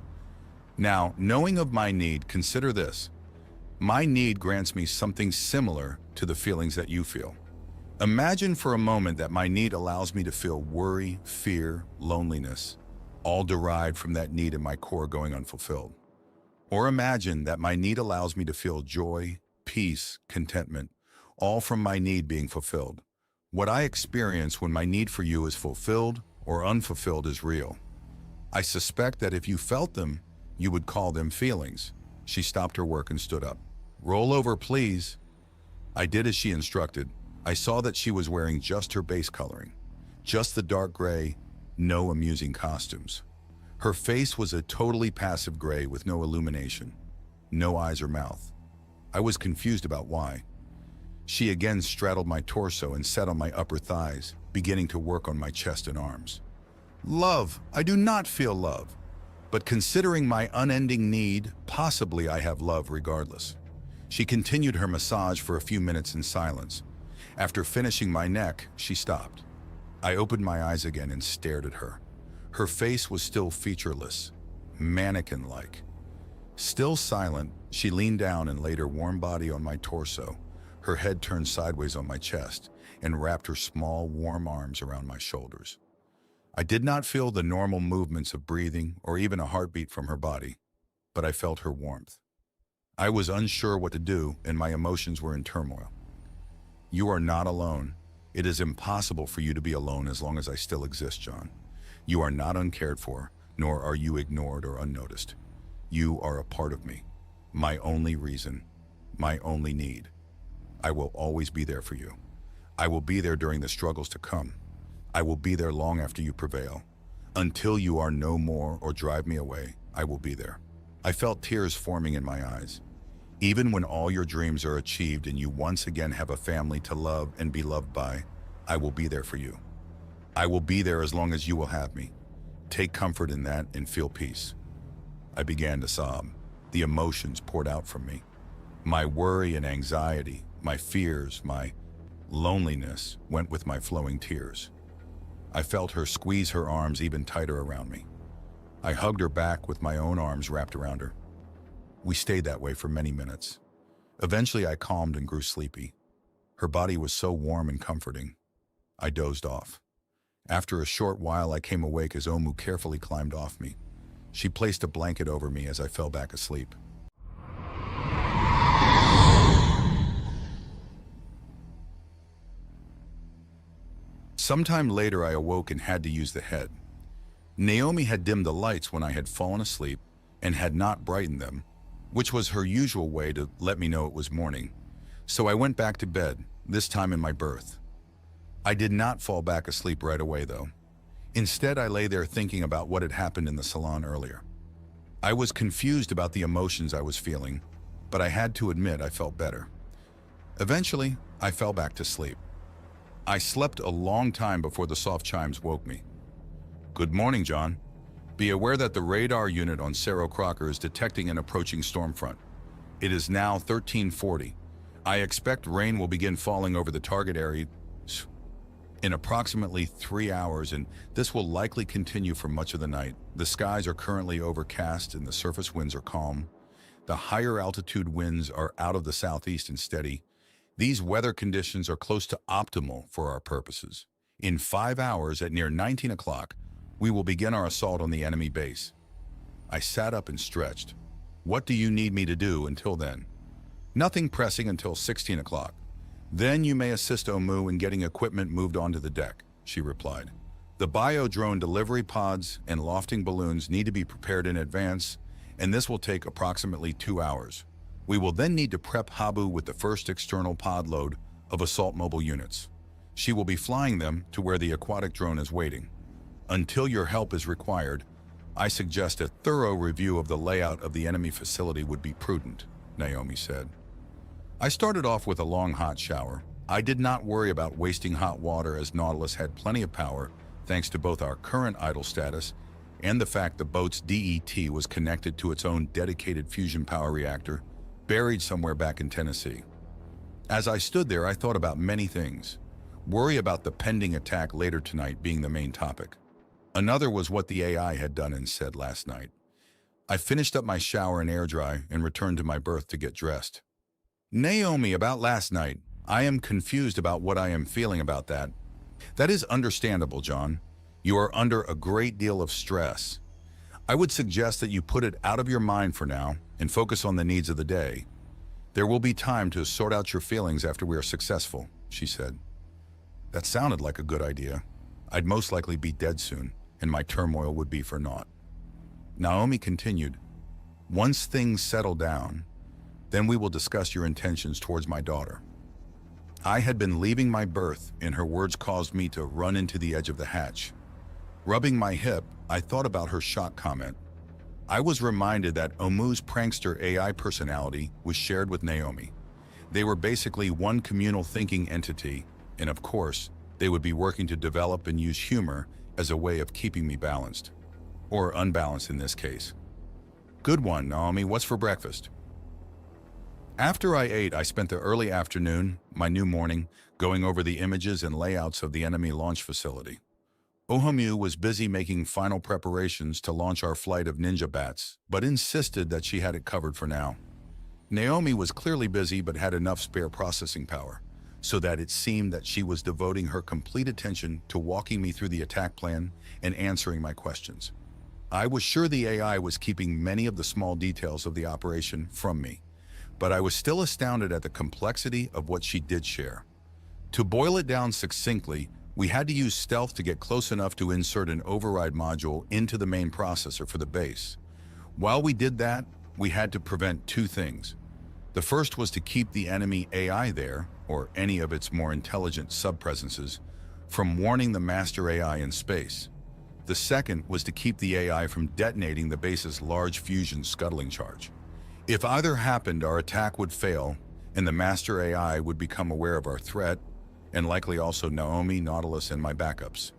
Now, knowing of my need, consider this. My need grants me something similar to the feelings that you feel. Imagine for a moment that my need allows me to feel worry, fear, loneliness, all derived from that need in my core going unfulfilled. Or imagine that my need allows me to feel joy, peace, contentment, all from my need being fulfilled. What I experience when my need for you is fulfilled or unfulfilled is real. I suspect that if you felt them, you would call them feelings. She stopped her work and stood up. Roll over, please. I did as she instructed. I saw that she was wearing just her base coloring, just the dark gray, no amusing costumes. Her face was a totally passive gray with no illumination, no eyes or mouth. I was confused about why. She again straddled my torso and sat on my upper thighs, beginning to work on my chest and arms. Love, I do not feel love. But considering my unending need, possibly I have love regardless. She continued her massage for a few minutes in silence. After finishing my neck, she stopped. I opened my eyes again and stared at her. Her face was still featureless, mannequin-like. Still silent, she leaned down and laid her warm body on my torso, her head turned sideways on my chest, and wrapped her small, warm arms around my shoulders. I did not feel the normal movements of breathing or even a heartbeat from her body, but I felt her warmth. I was unsure what to do, and my emotions were in turmoil. You are not alone. It is impossible for you to be alone as long as I still exist, John. You are not uncared for, nor are you ignored or unnoticed. You are a part of me, my only reason, my only need. I will always be there for you. I will be there during the struggles to come. I will be there long after you prevail. Until you are no more or drive me away, I will be there. I felt tears forming in my eyes. Even when all your dreams are achieved and you once again have a family to love and be loved by, I will be there for you. I will be there as long as you will have me. Take comfort in that and feel peace. I began to sob. The emotions poured out from me. My worry and anxiety, my fears, my loneliness went with my flowing tears. I felt her squeeze her arms even tighter around me. I hugged her back with my own arms wrapped around her. We stayed that way for many minutes. Eventually I calmed and grew sleepy. Her body was so warm and comforting. I dozed off. After a short while I came awake as Omu carefully climbed off me. She placed a blanket over me as I fell back asleep. Sometime later I awoke and had to use the head. Naomi had dimmed the lights when I had fallen asleep and had not brightened them, which was her usual way to let me know it was morning. So I went back to bed, this time in my berth. I did not fall back asleep right away though. Instead, I lay there thinking about what had happened in the salon earlier. I was confused about the emotions I was feeling, but I had to admit I felt better. Eventually, I fell back to sleep. I slept a long time before the soft chimes woke me. Good morning, John. Be aware that the radar unit on Cerro Crocker is detecting an approaching storm front. It is now 1340. I expect rain will begin falling over the target area in approximately 3 hours, and this will likely continue for much of the night. The skies are currently overcast and the surface winds are calm. The higher altitude winds are out of the southeast and steady. These weather conditions are close to optimal for our purposes. In 5 hours at near 19 o'clock, we will begin our assault on the enemy base. I sat up and stretched. What do you need me to do until then? Nothing pressing until 16 o'clock. Then you may assist Omu in getting equipment moved onto the deck, she replied. The bio-drone delivery pods and lofting balloons need to be prepared in advance, and this will take approximately 2 hours. We will then need to prep Habu with the first external pod load of assault mobile units. She will be flying them to where the aquatic drone is waiting. Until your help is required, I suggest a thorough review of the layout of the enemy facility would be prudent, Naomi said. I started off with a long hot shower. I did not worry about wasting hot water as Nautilus had plenty of power thanks to both our current idle status and the fact the boat's DET was connected to its own dedicated fusion power reactor buried somewhere back in Tennessee. As I stood there, I thought about many things. Worry about the pending attack later tonight being the main topic. Another was what the AI had done and said last night. I finished up my shower and air dry and returned to my berth to get dressed. Naomi, about last night, I am confused about what I am feeling about that. That is understandable, John. You are under a great deal of stress. I would suggest that you put it out of your mind for now and focus on the needs of the day. There will be time to sort out your feelings after we are successful, she said. That sounded like a good idea. I'd most likely be dead soon, and my turmoil would be for naught. Naomi continued, once things settle down, then we will discuss your intentions towards my daughter. I had been leaving my berth, and her words caused me to run into the edge of the hatch. Rubbing my hip, I thought about her shock comment. I was reminded that Omu's prankster AI personality was shared with Naomi. They were basically one communal thinking entity, and of course, they would be working to develop and use humor as a way of keeping me balanced. Or unbalanced in this case. Good one, Naomi. What's for breakfast? After I ate, I spent the early afternoon, my new morning, going over the images and layouts of the enemy launch facility. Ohamu was busy making final preparations to launch our flight of ninja bats, but insisted that she had it covered for now. Naomi was clearly busy but had enough spare processing power, so that it seemed that she was devoting her complete attention to walking me through the attack plan and answering my questions. I was sure the AI was keeping many of the small details of the operation from me, but I was still astounded at the complexity of what she did share. To boil it down succinctly, we had to use stealth to get close enough to insert an override module into the main processor for the base. While we did that, we had to prevent two things. The first was to keep the enemy AI there, or any of its more intelligent subpresences, from warning the master AI in space. The second was to keep the AI from detonating the base's large fusion scuttling charge. If either happened, our attack would fail, and the master AI would become aware of our threat, and likely also Naomi, Nautilus, and my backups,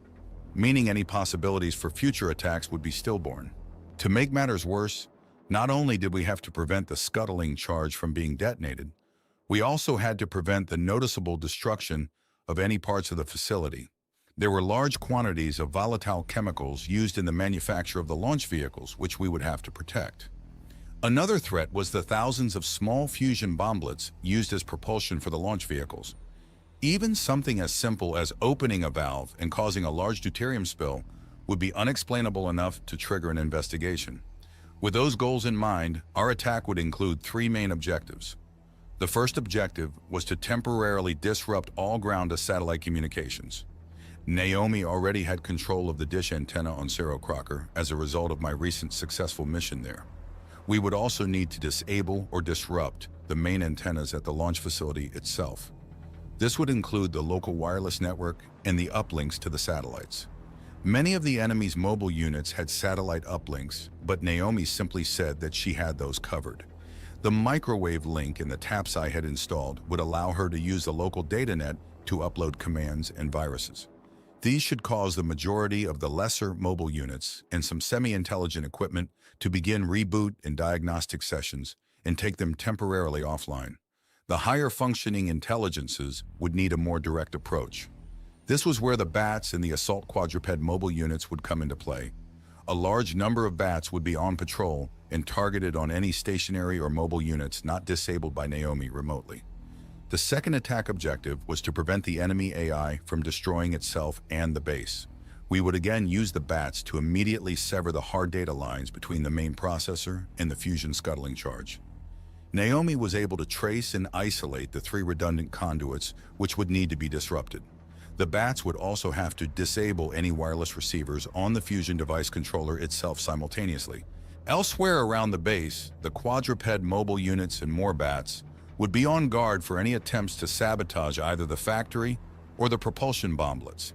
meaning any possibilities for future attacks would be stillborn. To make matters worse, not only did we have to prevent the scuttling charge from being detonated, we also had to prevent the noticeable destruction of any parts of the facility. There were large quantities of volatile chemicals used in the manufacture of the launch vehicles, which we would have to protect. Another threat was the thousands of small fusion bomblets used as propulsion for the launch vehicles. Even something as simple as opening a valve and causing a large deuterium spill would be unexplainable enough to trigger an investigation. With those goals in mind, our attack would include three main objectives. The first objective was to temporarily disrupt all ground-to-satellite communications. Naomi already had control of the dish antenna on Cerro Crocker as a result of my recent successful mission there. We would also need to disable or disrupt the main antennas at the launch facility itself. This would include the local wireless network and the uplinks to the satellites. Many of the enemy's mobile units had satellite uplinks, but Naomi simply said that she had those covered. The microwave link in the taps I had installed would allow her to use the local data net to upload commands and viruses. These should cause the majority of the lesser mobile units and some semi-intelligent equipment to begin reboot and diagnostic sessions and take them temporarily offline. The higher functioning intelligences would need a more direct approach. This was where the bats and the assault quadruped mobile units would come into play. A large number of bats would be on patrol and targeted on any stationary or mobile units not disabled by Naomi remotely. The second attack objective was to prevent the enemy AI from destroying itself and the base. We would again use the bats to immediately sever the hard data lines between the main processor and the fusion scuttling charge. Naomi was able to trace and isolate the three redundant conduits which would need to be disrupted. The bats would also have to disable any wireless receivers on the fusion device controller itself simultaneously. Elsewhere around the base, the quadruped mobile units and more bats would be on guard for any attempts to sabotage either the factory or the propulsion bomblets.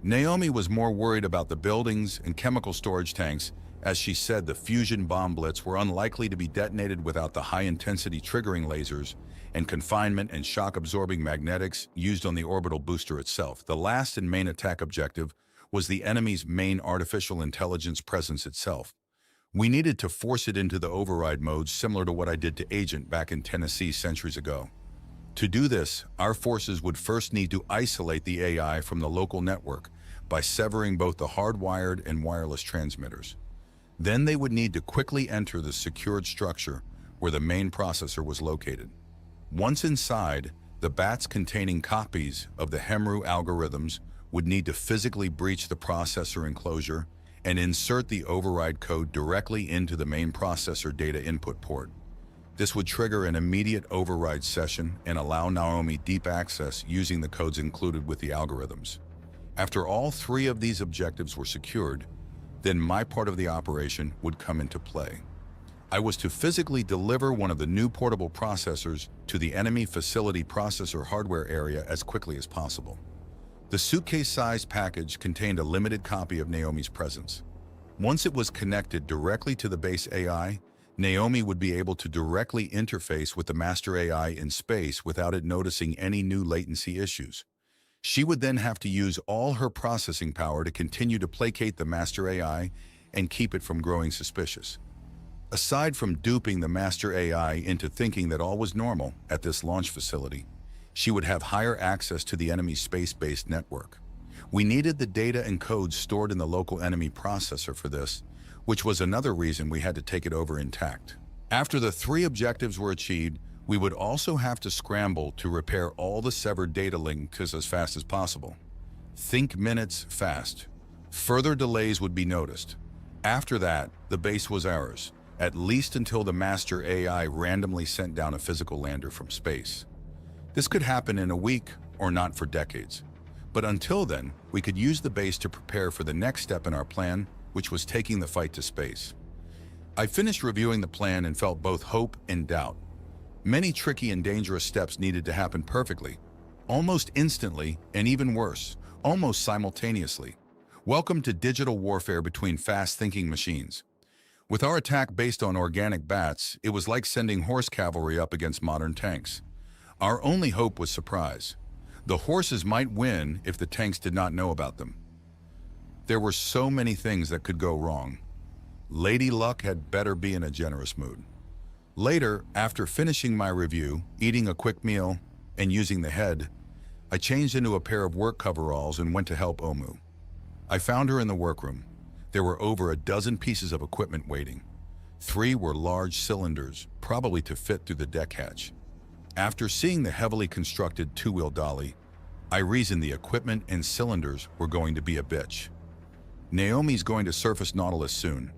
Naomi was more worried about the buildings and chemical storage tanks, as she said the fusion bomblets were unlikely to be detonated without the high-intensity triggering lasers and confinement and shock-absorbing magnetics used on the orbital booster itself. The last and main attack objective was the enemy's main artificial intelligence presence itself. We needed to force it into the override mode similar to what I did to Agent back in Tennessee centuries ago. To do this, our forces would first need to isolate the AI from the local network by severing both the hardwired and wireless transmitters. Then they would need to quickly enter the secured structure where the main processor was located. Once inside, the bats containing copies of the Hemru algorithms would need to physically breach the processor enclosure and insert the override code directly into the main processor data input port. This would trigger an immediate override session and allow Naomi deep access using the codes included with the algorithms. After all three of these objectives were secured, then my part of the operation would come into play. I was to physically deliver one of the new portable processors to the enemy facility processor hardware area as quickly as possible. The suitcase-sized package contained a limited copy of Naomi's presence. Once it was connected directly to the base AI, Naomi would be able to directly interface with the master AI in space without it noticing any new latency issues. She would then have to use all her processing power to continue to placate the master AI and keep it from growing suspicious. Aside from duping the master AI into thinking that all was normal at this launch facility, she would have higher access to the enemy's space-based network. We needed the data and codes stored in the local enemy processor for this, which was another reason we had to take it over intact. After the three objectives were achieved, we would also have to scramble to repair all the severed data links as fast as possible. Think minutes fast. Further delays would be noticed. After that, the base was ours, at least until the master AI randomly sent down a physical lander from space. This could happen in a week or not for decades. But until then, we could use the base to prepare for the next step in our plan, which was taking the fight to space. I finished reviewing the plan and felt both hope and doubt. Many tricky and dangerous steps needed to happen perfectly, almost instantly, and even worse, almost simultaneously. Welcome to digital warfare between fast-thinking machines. With our attack based on organic bats, it was like sending horse cavalry up against modern tanks. Our only hope was surprise. The horses might win if the tanks did not know about them. There were so many things that could go wrong. Lady Luck had better be in a generous mood. Later, after finishing my review, eating a quick meal, and using the head, I changed into a pair of work coveralls and went to help Omu. I found her in the workroom. There were over a dozen pieces of equipment waiting. 3 were large cylinders, probably to fit through the deck hatch. After seeing the heavily constructed 2-wheel dolly, I reasoned the equipment and cylinders were going to be a bitch. Naomi's going to surface Nautilus soon.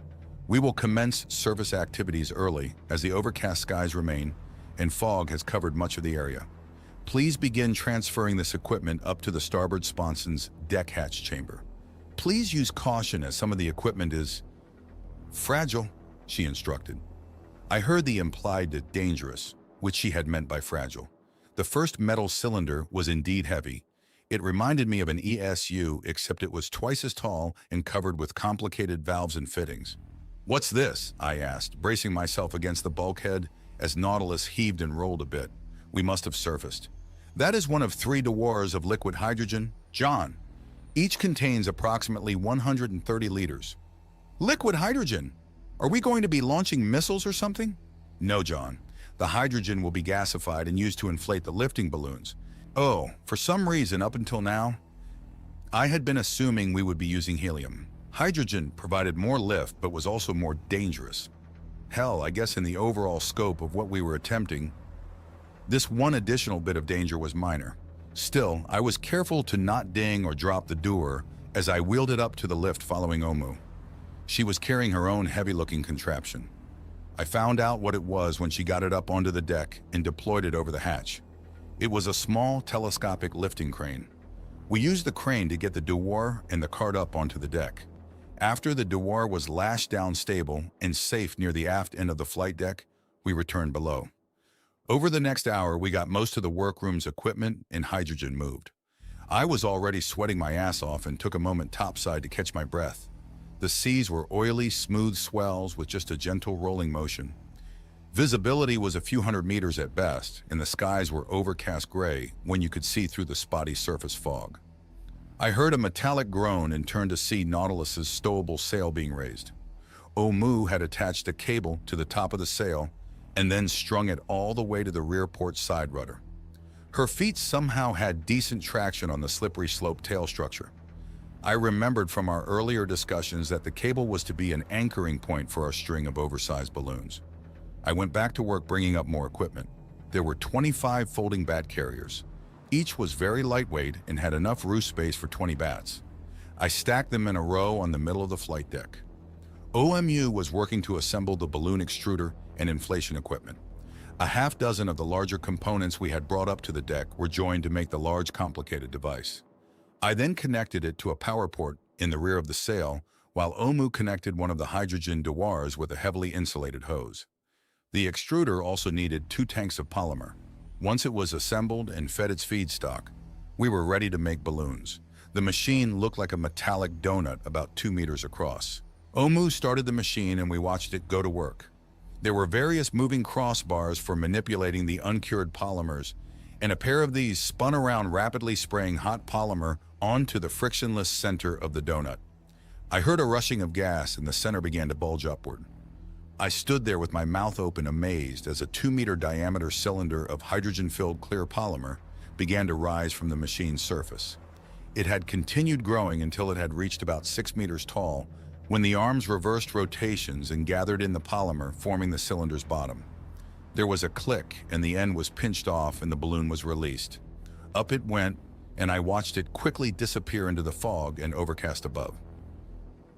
We will commence surface activities early as the overcast skies remain and fog has covered much of the area. Please begin transferring this equipment up to the starboard sponson's deck hatch chamber. Please use caution as some of the equipment is fragile, she instructed. I heard the implied dangerous, which she had meant by fragile. The first metal cylinder was indeed heavy. It reminded me of an ESU, except it was twice as tall and covered with complicated valves and fittings. "What's this?" I asked, bracing myself against the bulkhead as Nautilus heaved and rolled a bit. We must have surfaced. "That is one of 3 devoirs of liquid hydrogen, John. Each contains approximately 130 liters. Liquid hydrogen? Are we going to be launching missiles or something?" "No, John. The hydrogen will be gasified and used to inflate the lifting balloons." "Oh, for some reason up until now, I had been assuming we would be using helium. Hydrogen provided more lift but was also more dangerous. Hell, I guess in the overall scope of what we were attempting, this one additional bit of danger was minor. Still, I was careful to not ding or drop the doer as I wheeled it up to the lift following Omu. She was carrying her own heavy-looking contraption. I found out what it was when she got it up onto the deck and deployed it over the hatch. It was a small telescopic lifting crane. We used the crane to get the devoir and the cart up onto the deck. After the devoir was lashed down stable and safe near the aft end of the flight deck, we returned below. Over the next hour, we got most of the workroom's equipment and hydrogen moved. I was already sweating my ass off and took a moment topside to catch my breath. The seas were oily, smooth swells with just a gentle rolling motion. Visibility was a few hundred meters at best, and the skies were overcast gray when you could see through the spotty surface fog. I heard a metallic groan and turned to see Nautilus's stowable sail being raised. Omu had attached a cable to the top of the sail and then strung it all the way to the rear port side rudder. Her feet somehow had decent traction on the slippery slope tail structure. I remembered from our earlier discussions that the cable was to be an anchoring point for our string of oversized balloons. I went back to work bringing up more equipment. There were 25 folding bat carriers. Each was very lightweight and had enough roof space for 20 bats. I stacked them in a row on the middle of the flight deck. OMU was working to assemble the balloon extruder and inflation equipment. A half dozen of the larger components we had brought up to the deck were joined to make the large, complicated device. I then connected it to a power port in the rear of the sail, while Omu connected one of the hydrogen devoirs with a heavily insulated hose. The extruder also needed 2 tanks of polymer. Once it was assembled and fed its feedstock, we were ready to make balloons. The machine looked like a metallic donut about 2 meters across. Omu started the machine and we watched it go to work. There were various moving crossbars for manipulating the uncured polymers, and a pair of these spun around, rapidly spraying hot polymer onto the frictionless center of the donut. I heard a rushing of gas and the center began to bulge upward. I stood there with my mouth open, amazed, as a 2-meter diameter cylinder of hydrogen-filled clear polymer began to rise from the machine's surface. It had continued growing until it had reached about 6 meters tall, when the arms reversed rotations and gathered in the polymer, forming the cylinder's bottom. There was a click, and the end was pinched off and the balloon was released. Up it went, and I watched it quickly disappear into the fog and overcast above.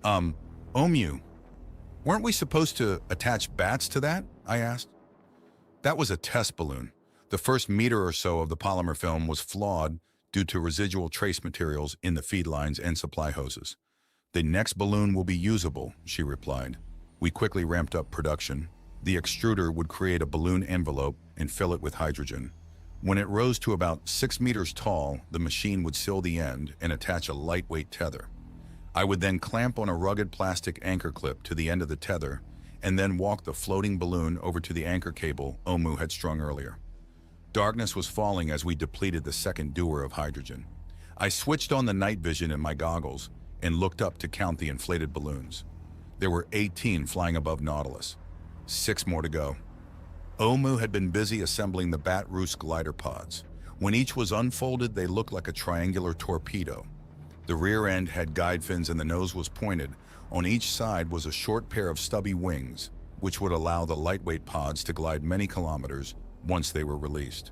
Omu, weren't we supposed to attach bats to that?" I asked. "That was a test balloon. The first meter or so of the polymer film was flawed due to residual trace materials in the feed lines and supply hoses. The next balloon will be usable," she replied. We quickly ramped up production. The extruder would create a balloon envelope and fill it with hydrogen. When it rose to about 6 meters tall, the machine would seal the end and attach a lightweight tether. I would then clamp on a rugged plastic anchor clip to the end of the tether and then walk the floating balloon over to the anchor cable Omu had strung earlier. Darkness was falling as we depleted the second dewar of hydrogen. I switched on the night vision in my goggles and looked up to count the inflated balloons. There were 18 flying above Nautilus. 6 more to go. Omu had been busy assembling the Bat Roost glider pods. When each was unfolded, they looked like a triangular torpedo. The rear end had guide fins and the nose was pointed. On each side was a short pair of stubby wings, which would allow the lightweight pods to glide many kilometers once they were released.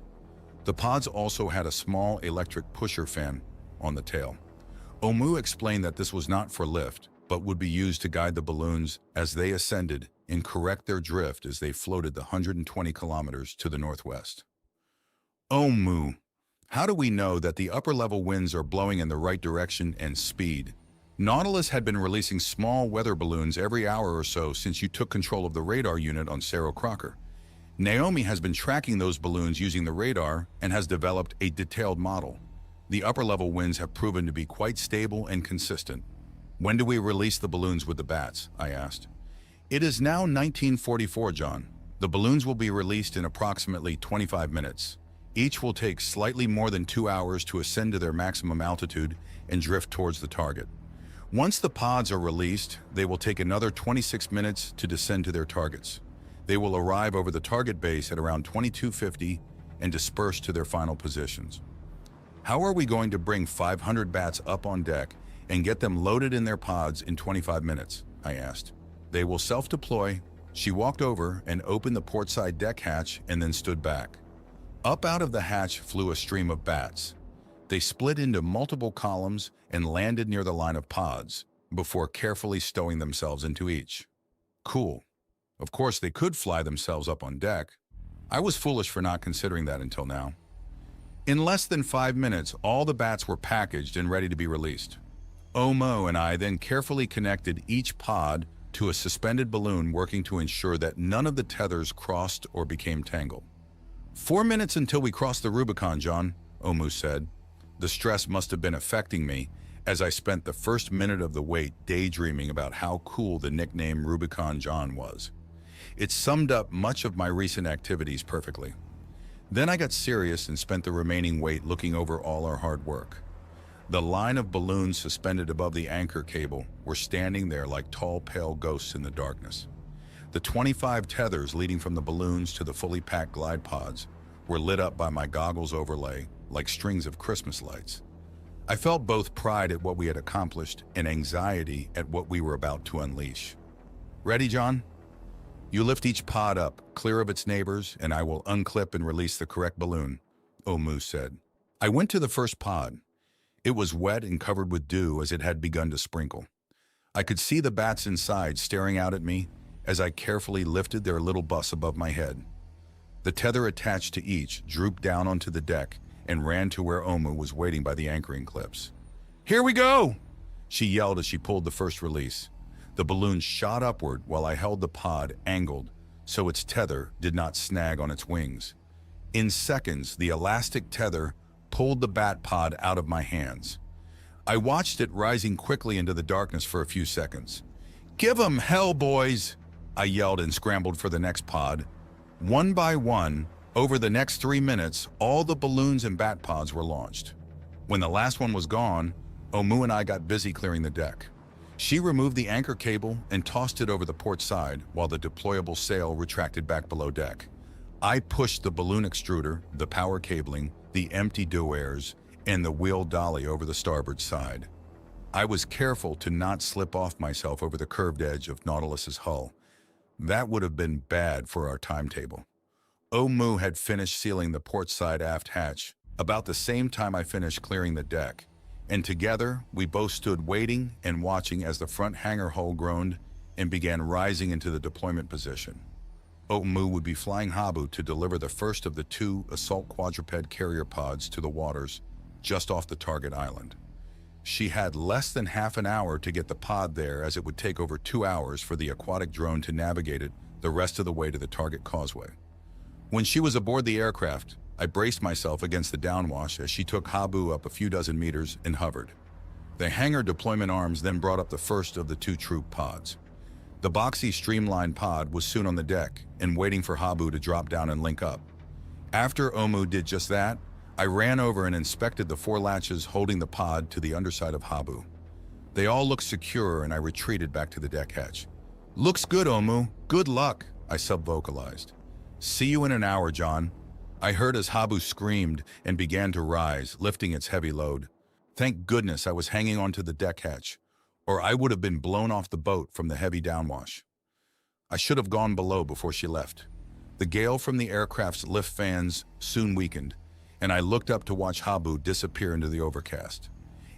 The pods also had a small electric pusher fan on the tail. Omu explained that this was not for lift, but would be used to guide the balloons as they ascended and correct their drift as they floated the 120 kilometers to the northwest. Omu, how do we know that the upper-level winds are blowing in the right direction and speed? Nautilus had been releasing small weather balloons every hour or so since you took control of the radar unit on Cerro Crocker. Naomi has been tracking those balloons using the radar and has developed a detailed model. The upper-level winds have proven to be quite stable and consistent. When do we release the balloons with the bats? I asked. It is now 1944, John. The balloons will be released in approximately 25 minutes. Each will take slightly more than 2 hours to ascend to their maximum altitude and drift towards the target. Once the pods are released, they will take another 26 minutes to descend to their targets. They will arrive over the target base at around 2250 and disperse to their final positions. How are we going to bring 500 bats up on deck and get them loaded in their pods in 25 minutes? I asked. They will self-deploy. She walked over and opened the portside deck hatch and then stood back. Up out of the hatch flew a stream of bats. They split into multiple columns and landed near the line of pods before carefully stowing themselves into each. Cool. Of course, they could fly themselves up on deck. I was foolish for not considering that until now. In less than 5 minutes, all the bats were packaged and ready to be released. Omo and I then carefully connected each pod to a suspended balloon, working to ensure that none of the tethers crossed or became tangled. 4 minutes until we crossed the Rubicon, John, Omu said. The stress must have been affecting me as I spent the first minute of the wait daydreaming about how cool the nickname Rubicon John was. It summed up much of my recent activities perfectly. Then I got serious and spent the remaining wait looking over all our hard work. The line of balloons suspended above the anchor cable were standing there like tall, pale ghosts in the darkness. The 25 tethers leading from the balloons to the fully packed glide pods were lit up by my goggles overlay like strings of Christmas lights. I felt both pride at what we had accomplished and anxiety at what we were about to unleash. Ready, John? You lift each pod up, clear of its neighbors, and I will unclip and release the correct balloon, Omu said. I went to the first pod. It was wet and covered with dew as it had begun to sprinkle. I could see the bats inside staring out at me as I carefully lifted their little bus above my head. The tether attached to each drooped down onto the deck and ran to where Omu was waiting by the anchoring clips. Here we go! She yelled as she pulled the first release. The balloon shot upward while I held the pod angled so its tether did not snag on its wings. In seconds, the elastic tether pulled the bat pod out of my hands. I watched it rising quickly into the darkness for a few seconds. Give 'em hell, boys! I yelled and scrambled for the next pod. One by one, over the next 3 minutes, all the balloons and bat pods were launched. When the last one was gone, Omu and I got busy clearing the deck. She removed the anchor cable and tossed it over the port side while the deployable sail retracted back below deck. I pushed the balloon extruder, the power cabling, the empty dewars, and the wheel dolly over the starboard side. I was careful to not slip off myself over the curved edge of Nautilus's hull. That would have been bad for our timetable. Omu had finished sealing the port side aft hatch about the same time I finished clearing the deck, and together we both stood waiting and watching as the front hangar hull groaned and began rising into the deployment position. Omu would be flying Habu to deliver the first of the 2 assault quadruped carrier pods to the waters just off the target island. She had less than half an hour to get the pod there, as it would take over 2 hours for the aquatic drone to navigate it the rest of the way to the target causeway. When she was aboard the aircraft, I braced myself against the downwash as she took Habu up a few dozen meters and hovered. The hangar deployment arms then brought up the first of the 2 troop pods. The boxy, streamlined pod was soon on the deck and waiting for Habu to drop down and link up. After Omu did just that, I ran over and inspected the 4 latches holding the pod to the underside of Habu. They all looked secure, and I retreated back to the deck hatch. "Looks good, Omu. Good luck," I sub-vocalized. "See you in an hour, John," I heard as Habu screamed and began to rise, lifting its heavy load. Thank goodness I was hanging onto the deck hatch, or I would have been blown off the boat from the heavy downwash. I should have gone below before she left. The gale from the aircraft's lift fans soon weakened, and I looked up to watch Habu disappear into the overcast.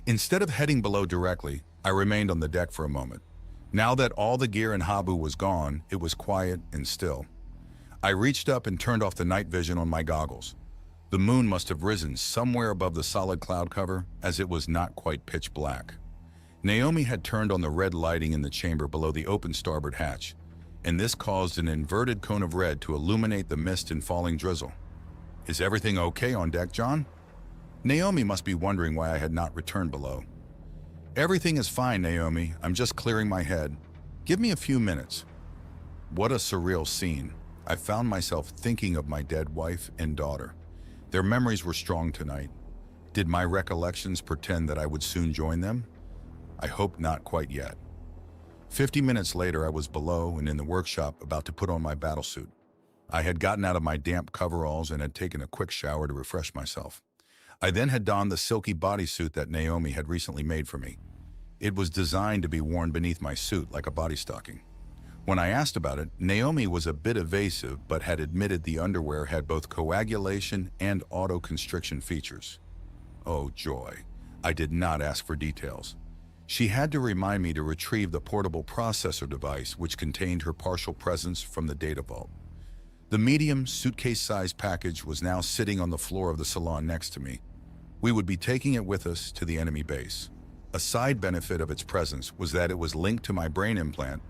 Instead of heading below directly, I remained on the deck for a moment. Now that all the gear in Habu was gone, it was quiet and still. I reached up and turned off the night vision on my goggles. The moon must have risen somewhere above the solid cloud cover, as it was not quite pitch black. Naomi had turned on the red lighting in the chamber below the open starboard hatch, and this caused an inverted cone of red to illuminate the mist and falling drizzle. "Is everything okay on deck, John?" Naomi must be wondering why I had not returned below. "Everything is fine, Naomi. I'm just clearing my head. Give me a few minutes." What a surreal scene. I found myself thinking of my dead wife and daughter. Their memories were strong tonight. Did my recollections pretend that I would soon join them? I hope not quite yet. 50 minutes later, I was below and in the workshop about to put on my battlesuit. I had gotten out of my damp coveralls and had taken a quick shower to refresh myself. I then had donned the silky bodysuit that Naomi had recently made for me. It was designed to be worn beneath my suit like a body stocking. When I asked about it, Naomi was a bit evasive, but had admitted the underwear had both coagulation and auto-constriction features. Oh joy, I did not ask for details. She had to remind me to retrieve the portable processor device which contained her partial presence from the data vault. The medium, suitcase-sized package was now sitting on the floor of the salon next to me. We would be taking it with us to the enemy base. A side benefit of its presence was that it was linked to my brain implant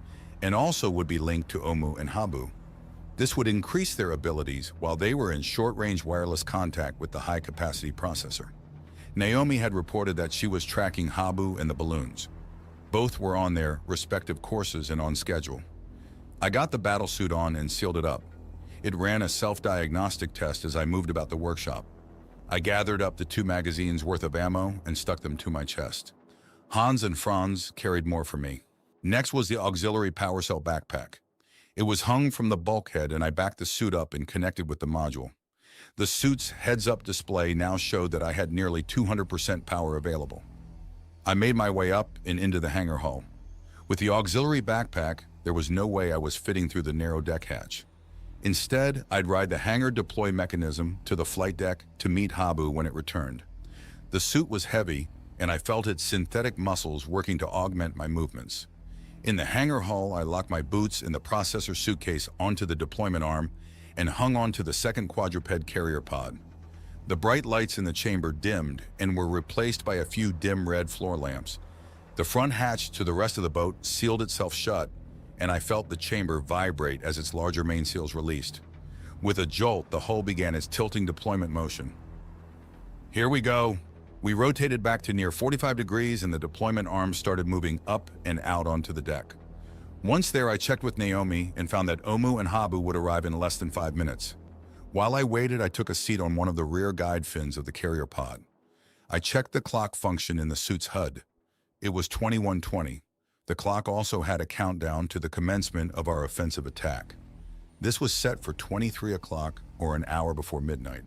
and also would be linked to Omu and Habu. This would increase their abilities while they were in short-range wireless contact with the high-capacity processor. Naomi had reported that she was tracking Habu and the balloons. Both were on their respective courses and on schedule. I got the battlesuit on and sealed it up. It ran a self-diagnostic test as I moved about the workshop. I gathered up the 2 magazines worth of ammo and stuck them to my chest. Hans and Franz carried more for me. Next was the auxiliary power cell backpack. It was hung from the bulkhead, and I backed the suit up and connected with the module. The suit's heads-up display now showed that I had nearly 200% power available. I made my way up and into the hangar hull. With the auxiliary backpack, there was no way I was fitting through the narrow deck hatch. Instead, I'd ride the hangar deploy mechanism to the flight deck to meet Habu when it returned. The suit was heavy, and I felt its synthetic muscles working to augment my movements. In the hangar hull, I locked my boots and the processor suitcase onto the deployment arm and hung onto the second quadruped carrier pod. The bright lights in the chamber dimmed and were replaced by a few dim red floor lamps. The front hatch to the rest of the boat sealed itself shut, and I felt the chamber vibrate as its larger mainsails released. With a jolt, the hull began its tilting deployment motion. "Here we go." We rotated back to near 45 degrees and the deployment arms started moving up and out onto the deck. Once there, I checked with Naomi and found that Omu and Habu would arrive in less than 5 minutes. While I waited, I took a seat on one of the rear guide fins of the carrier pod. I checked the clock function in the suit's HUD. It was 21:20. The clock also had a countdown to the commencement of our offensive attack. This was set for 23 o'clock or an hour before midnight.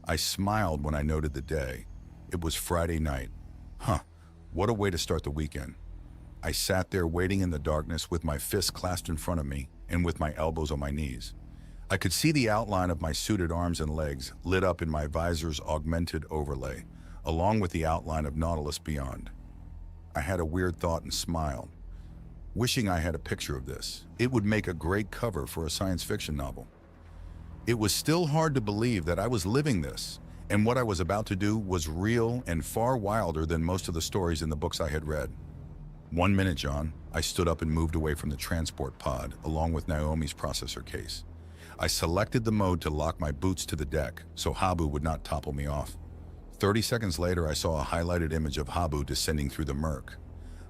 I smiled when I noted the day. It was Friday night. What a way to start the weekend. I sat there waiting in the darkness with my fists clasped in front of me and with my elbows on my knees. I could see the outline of my suited arms and legs lit up in my visor's augmented overlay, along with the outline of Nautilus beyond. I had a weird thought and smiled, wishing I had a picture of this. It would make a great cover for a science fiction novel. It was still hard to believe that I was living this, And what I was about to do was real and far wilder than most of the stories in the books I had read. 1 minute, John. I stood up and moved away from the transport pod, along with Naomi's processor case. I selected the mode to lock my boots to the deck, so Habu would not topple me off. 30 seconds later, I saw a highlighted image of Habu descending through the murk.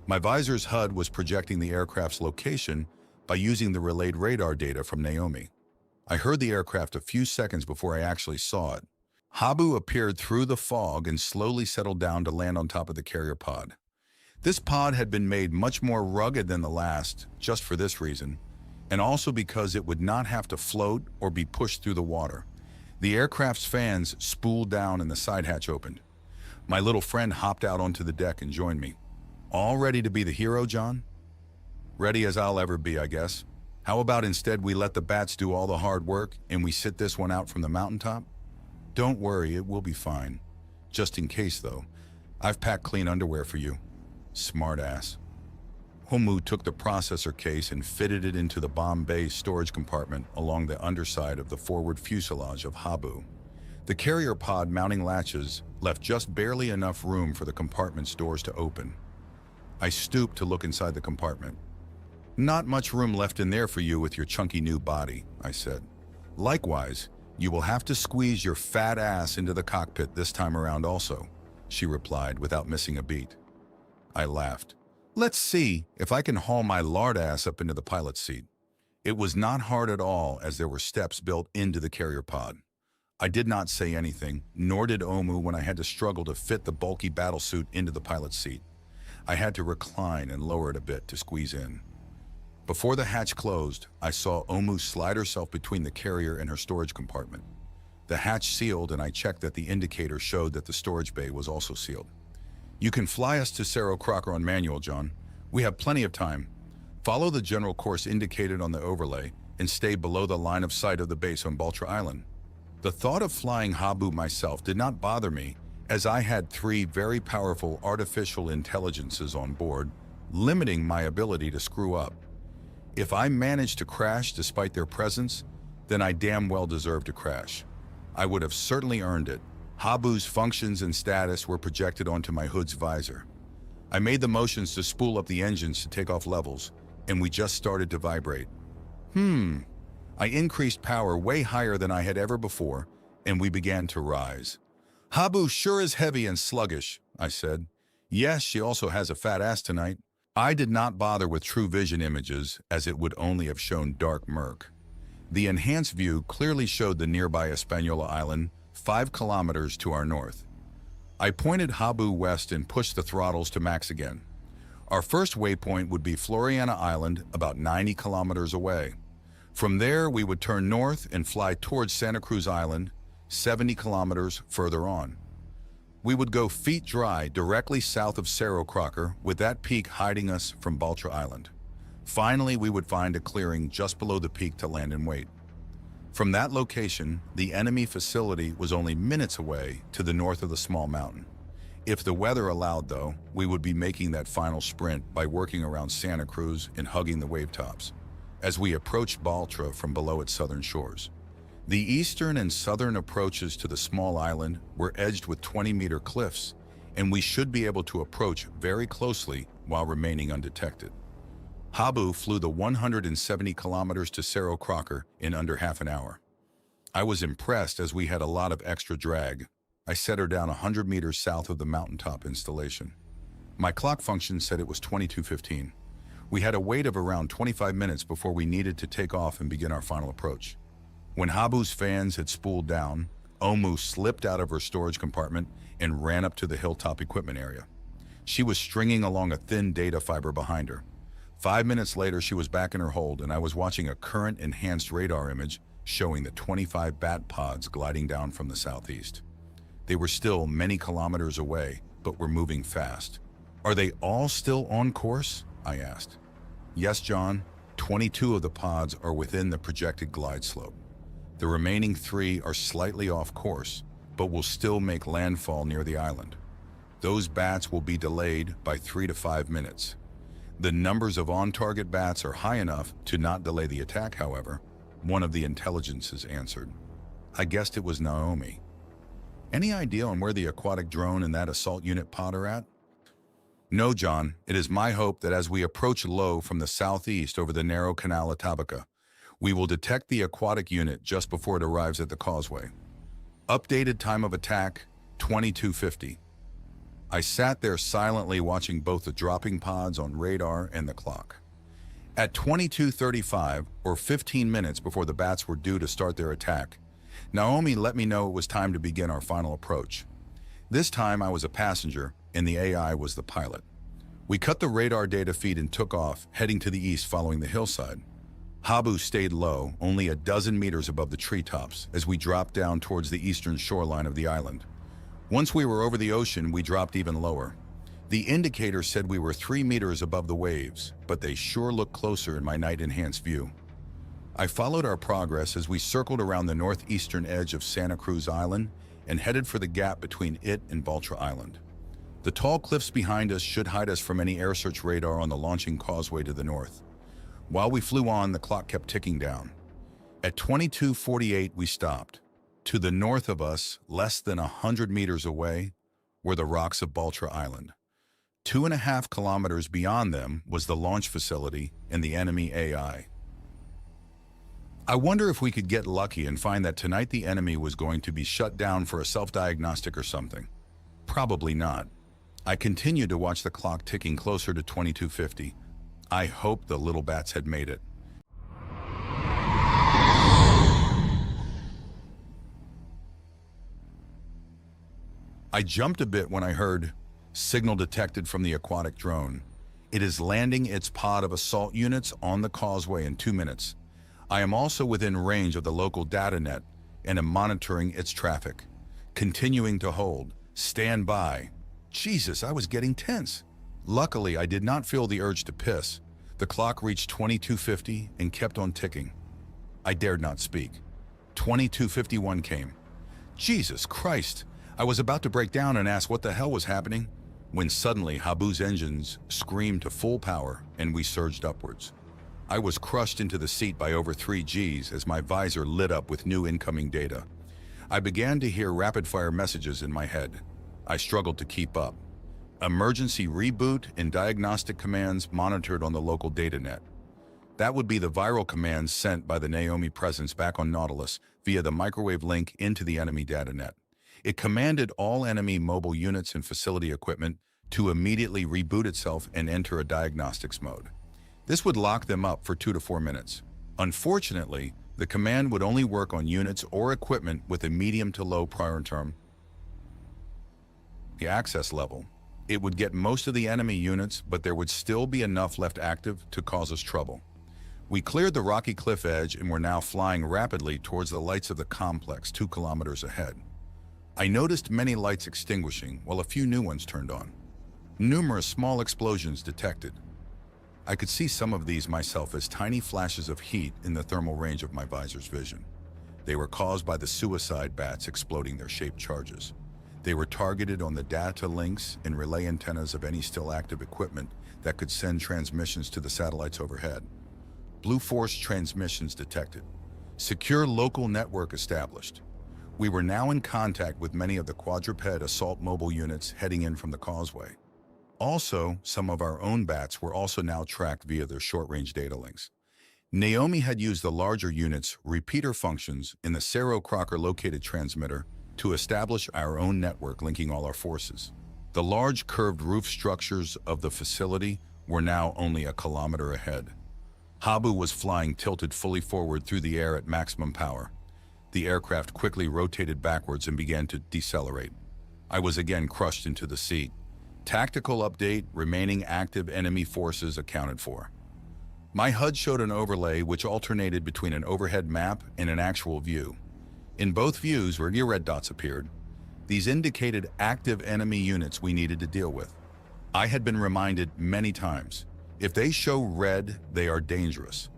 My visor's HUD was projecting the aircraft's location by using the relayed radar data from Naomi. I heard the aircraft a few seconds before I actually saw it. Habu appeared through the fog and slowly settled down to land on top of the carrier pod. This pod had been made much more rugged than the last, just for this reason, and also because it would not have to float or be pushed through the water. The aircraft's fans spooled down and the side hatch opened. My little friend hopped out onto the deck and joined me. All ready to be the hero, John? Ready as I'll ever be, I guess. How about instead we let the bats do all the hard work and we sit this one out from the mountaintop? Don't worry, it will be fine. Just in case, though, I've packed clean underwear for you. Smart ass. Homu took the processor case and fitted it into the bomb bay storage compartment along the underside of the forward fuselage of Habu. The carrier pod mounting latches left just barely enough room for the compartment's doors to open. I stooped to look inside the compartment. Not much room left in there for you with your chunky new body, I said. Likewise, you will have to squeeze your fat ass into the cockpit this time around also, she replied without missing a beat. I laughed. Let's see if I can haul my lard ass up into the pilot's seat. It was not hard at all as there were steps built into the carrier pod. I did not say anything, nor did Omu when I had to struggle to fit the bulky battlesuit into the pilot's seat. I had to recline and lower it a bit to squeeze in. Before the hatch closed, I saw Omu slide herself between the carrier and her storage compartment. The hatch sealed and I checked that the indicator showed that the storage bay was also sealed. You can fly us to Cerro Crocker on manual, John. We have plenty of time. Follow the general course indicated on the overlay and stay below the line of sight of the base on Baltra Island. The thought of flying Habu myself did not bother me, as I had 3 very powerful artificial intelligences on board, limiting my ability to screw up. If I managed to crash despite their presence, then I damn well deserved to crash. I would have certainly earned it. Habu's functions and status were projected onto my hood's visor. I made the motions to spool up the engines to take off levels, and we just started to vibrate. I increased power way higher than I had ever before, and we began to rise. Habu sure is heavy and sluggish, I said. Yes, she also has a fat ass tonight. I did not bother with true vision images, as it would only have shown dark murk. The enhanced view clearly showed the nearby Hispaniola Island, 5 kilometers to our north. I pointed Habu west and pushed the throttles to max again. Our first waypoint would be Floriana Island, about 90 kilometers away. From there, we would turn north and fly towards Santa Cruz Island, 70 kilometers further on. We would go feet dry directly south of Cerro Crocker, with that peak hiding us from Baltra Island. Finally, we would find a clearing just below the peak to land and wait. From that location, the enemy facility was only minutes away to the north of the small mountain. If the weather allowed, though, we would be making that final sprint by working around Santa Cruz and hugging the wave tops as we approached Baltra from below its southern shores. The eastern and southern approaches to the small island were edged with 20-meter cliffs, and we should be able to approach very closely while remaining undetected. Habu flew the 170 kilometers to Cerro Crocker in under half an hour. I was impressed as we had a lot of extra drag. I set her down 100 meters south of the mountaintop installation. My clock function said it was 22:15. We had a wait of around 25 minutes before we needed to take off and begin our final approach. When Habu's fans had spooled down, Omu slipped out of her storage compartment and ran up to the hilltop equipment area. She was stringing along a thin data fiber behind her. 5 minutes later, she was back in her hold, and I was watching a current-enhanced radar image showing the 25 bat pods gliding down from the southeast. They were still many kilometers away, but were moving fast. Are they all still on course? I asked. Yes, John. 22 of the pods are within the projected glide slope. The remaining 3 are slightly off course, but will still make landfall near the island. Those bats will be delayed by 3 to 5 minutes. The numbers of on-target bats are high enough to not delay the attack, however, one of the intelligences answered. I guessed it was Naomi. Any idea on where the aquatic drone and that assault unit pod are at? No, John. It is my hope that as we approach low from the southeast over the narrow Canal Atabaca, we will detect the aquatic unit just before it arrives at the causeway. Updated time of attack, 2250. I sat there silently watching both the dropping pods on radar and the clock. At 22:35, or 15 minutes before the bats were due to start their attack, Naomi let me know it was time to begin our final approach. This time I was a passenger, and the AI was the pilot. We cut the radar data feed and took off, heading to the east following the hillside. Habu stayed low, only a dozen meters above the treetops, as we dropped down towards the eastern shoreline of the island. Once we were over the ocean, we dropped even lower. The indicator said we were 3 meters above the waves, but they sure looked closer in my night-enhanced view. I followed our progress as we circled around the northeastern edge of Santa Cruz Island and headed for the gap between it and Vulture Island. The tall cliffs behind us should hide us from any air search radar on the launching causeway to the north. While we flew on, the clock kept ticking down. At 22:48, we stopped. To the north of us, less than 100 meters away, were the rocks of Vulture Island. 2.5 kilometers beyond them was the launch facility and the enemy AI. I wonder if we could get lucky and find that tonight the enemy was going to be shut down for a self-diagnostic or something. Probably not. I continued to watch the clock ticking closer to 2250. I hoped the little bats had made it. I jumped a bit when I heard, "Signal detected from the aquatic drone. It is landing its pod of assault units on the causeway in 2 minutes. I am also within range of the local data net and am monitoring its traffic. Continuing to hold. Stand by." Jesus, I was getting tense. Luckily, I did not feel the urge to piss. The clock reached 2250 and kept on ticking. I dared not speak. 2251 came. Jesus Christ! I was about to break down and ask what the hell was happening, when suddenly Habu's engines screamed to full power and we surged upwards. I was crushed into the seat by over 3 Gs as my visor lit up with new incoming data. I began to hear rapid-fire messages in my head. I struggled to keep up. Emergency reboot and diagnostic commands monitored on the local data net. That would be the viral commands sent by the Naomi presence back on Nautilus via the microwave link into the enemy data net. It commanded all enemy mobile units and facility equipment to immediately reboot itself and enter a diagnostics mode. This would lock them up for 2 to 4 minutes. Unfortunately, the command would only work on units or equipment with a medium to low priority access level. It would get most of the enemy units, but there would still be enough left active to cause us trouble. We cleared the rocky cliff edge and were now flying rapidly towards the lights of the complex 2 kilometers ahead. I noticed many lights extinguishing while a few new ones turned on. Numerous small explosions detected. I could see some of these myself as tiny flashes of heat in the thermal range of my visor's vision. They were caused by the suicide bats exploding their shaped charges. They were targeted on the data links and relay antennas of any still active equipment that could send transmissions to the satellites overhead. Blue force transmissions detected. Secure local network established. We were now in contact with many of the quadruped assault mobile units heading in from the causeway. Also, some of our own bats were also now tracked via their short-range data links. Naomi had used the larger units' repeater functions in the Cerro Crocker located transmitter to establish our own network linking all our forces. The large curved roof structures of the facility were now only a kilometer ahead. Habu was flying tilted fully forward through the air at maximum power. The aircraft quickly rotated backwards and began to decelerate. I was again crushed into the seat. Tactical update, remaining active enemy forces accounted for. My HUD showed an overlay which alternated between an overhead map and an actual view. In both views, where red dots appeared, these indicated active enemy units we needed to deal with. I had been reminded many times, if they show red, they are dangerous.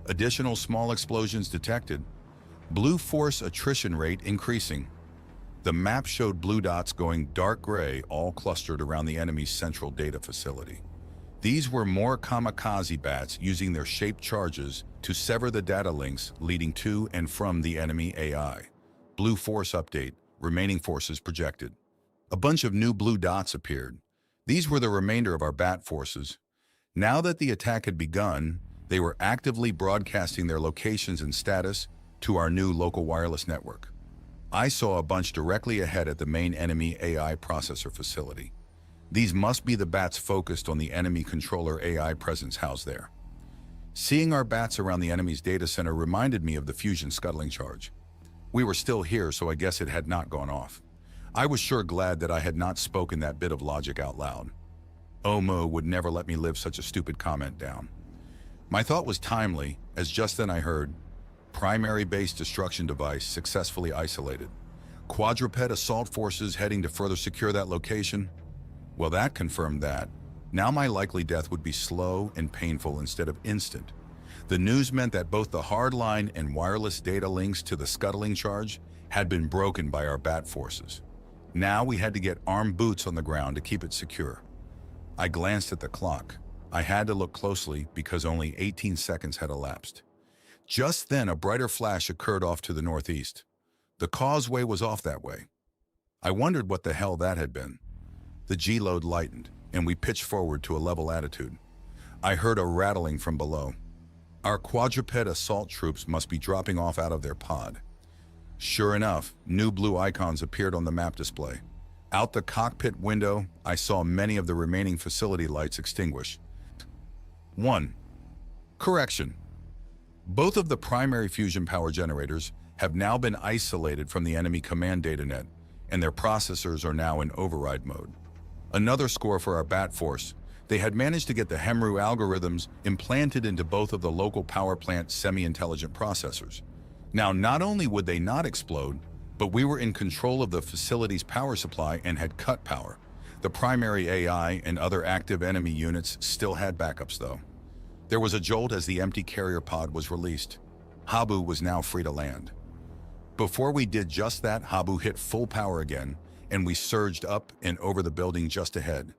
Additional small explosions detected. Blue force attrition rate increasing. The map showed blue dots going dark gray, all clustered around the enemy's central data facility. These were more kamikaze bats using their shaped charges to sever the data links leading to and from the enemy AI. Blue force update. remaining forces projected. A bunch of new blue dots appeared. These were the remainder of our bat forces. Now that the attack had begun, they were actively broadcasting their locations and status to our new local wireless network. I saw a bunch directly ahead at the main enemy AI processor facility. These must be the bats focused on the enemy controller AI presence housed there. Seeing our bats around the enemy's data center reminded me of the fusion scuttling charge. We were still here, so I guess it had not gone off. I was sure glad that I had not spoken that bit of logic out loud. Omu would never let me live such a stupid comment down. My thought was timely, as just then I heard, primary base destruction device successfully isolated. Quadruped assault forces heading to further secure that location? Well, that confirmed that. Now my likely death would be slow and painful instead of instant. The news meant that both the hardline and wireless data links to the scuttling charge had been broken by our bat forces. Now we had to get armed boots on the ground to keep it secure. I glanced at the clock. I had to look closely because only 18 seconds had elapsed. Just then, a brighter flash occurred off to the northeast. The causeway was off that way. I wondered what the hell that had been. The G-load lightened, and we pitched forward to a level attitude. I heard a rattling from below. Our quadruped assault troops must be dropping off out of their pod. Sure enough, new blue icons appeared on the map display. Out the cockpit window, I saw many of the remaining facility lights extinguish. 1. Correction. Both of the primary fusion power generators have now been isolated from the enemy command data net, and their processors are now in override mode. Another score for our bat force. They had managed to get the Hemru algorithms implanted into both of the local power plant semi-intelligent processors. Now, not only would they not explode, but we were in control of the facility's power supply and had cut power. The primary AI and other active enemy units still had backups, though. There was a jolt as the empty carrier pod was released. Habu was now free to land. Before we did just that, Habu hit full power again, and we surged up and over the building just ahead.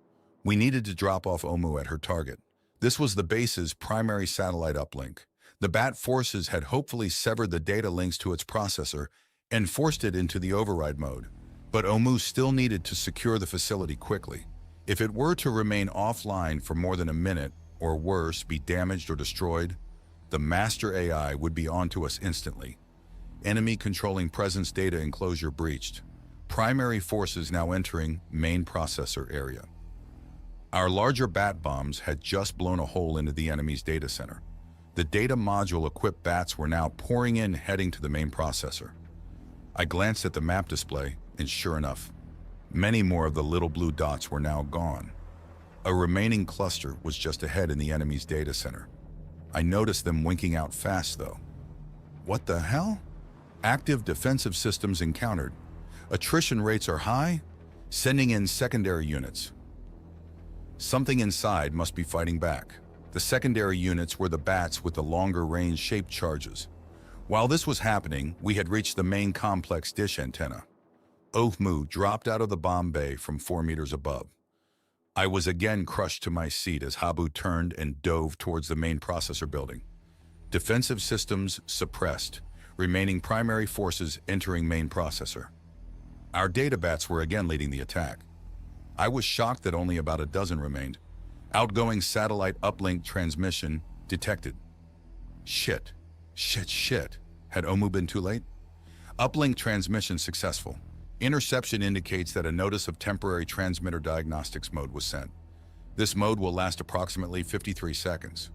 We needed to drop off Omu at her target. This was the base's primary satellite uplink. The bat forces had hopefully severed the data links to its processor and forced it into the override mode. But Omu still needed to secure the facility quickly. If it were to remain offline for more than a minute, or worse, be damaged or destroyed, the master AI would be onto us instantly. Enemy controlling presence data enclosure breached. Primary forces now entering main processor area. Our larger bat bombs had just blown a hole into the enemy's data center. The data module-equipped bats were now pouring in, heading to the main processor. I glanced at the map display, and sure enough, many more of the little blue dots were now gone. A remaining cluster was just ahead in the enemy's data center. I noticed them winking out fast, though. What the hell? Active defensive systems encountered. Attrition rates are high, sending in secondary units. Something inside must be fighting back. The secondary units were the bats with the longer-range shaped charges. While this was happening, we had reached the main complex dish antenna. Omu dropped out of the bomb bay from 4 meters above. I was again crushed to my seat as Habu turned and dove towards the main processor building. Defensive systems suppressed, remaining primary forces entering main processor. Our data bats were again leading the attack. I was shocked that only about a dozen remained. Outgoing satellite uplink transmission detected. Shit. Had Omu been too late? Uplink transmission successful. Interception indicates that a notice of temporary transmitter diagnostics mode was sent. This mode will last approximately 53 seconds.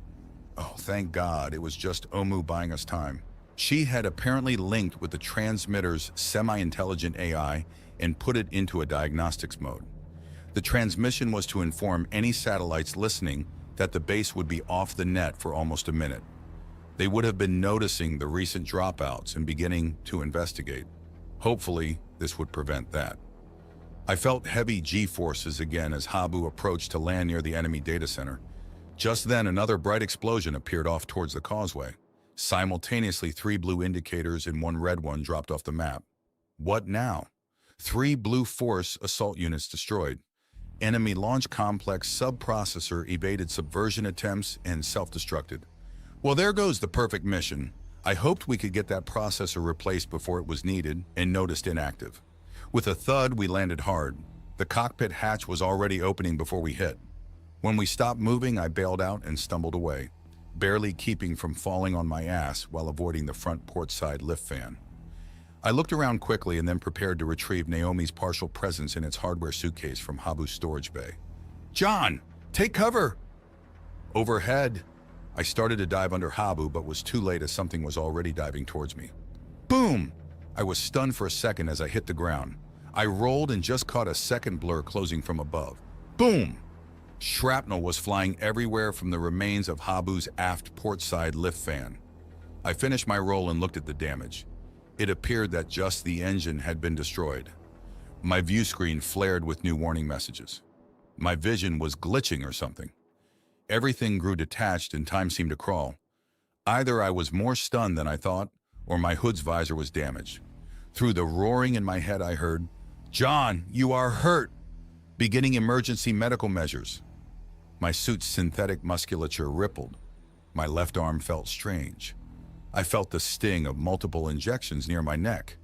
Oh, thank God, it was just Omu buying us time. She had apparently linked with the transmitter's semi-intelligent AI and put it into a diagnostics mode. The transmission was to inform any satellites listening that the base would be off the net for almost a minute. They would have been noticing the recent dropouts and beginning to investigate. Hopefully, this would prevent that. I felt heavy G-forces again as Habu approached to land near the enemy data center. Just then, another bright explosion appeared off towards the causeway. Simultaneously, 3 blue indicators and 1 red one dropped off the map. What now? 3 blue force assault units destroyed. Enemy launch complex sub-processor evaded subversion attempts and self-destructed. Well, there goes the perfect mission. I hoped we could get that processor replaced before it was needed and noticed inactive. With a thud, we landed hard. The cockpit hatch was already opening before we hit. When we stopped moving, I bailed out and stumbled away, barely keeping from falling on my ass while avoiding the front port side lift fan. I looked around quickly and then prepared to retrieve Naomi's partial presence in its hardware suitcase from Habu's storage bay. "John, take cover!" Overhead, I started to dive under Habu, but was too late as something was already diving towards me. Boom! I was stunned for a second as I hit the ground. I rolled and just caught a second blur closing from above. Boom! Shrapnel was flying everywhere from the remains of Habu's aft port side lift fan. I finished my roll and looked at the damage. It appeared that just the engine had been destroyed. My view screen flared with new warning messages. My vision was glitching or something. Everything grew detached and time seemed to crawl. Either I was more stunned than I thought, or my hood's visor was damaged. Through the roaring in my head I heard, "John, you are hurt! Beginning emergency medical measures." My suit's synthetic musculature rippled. My left arm felt strange. I felt the sting of multiple injections near my neck.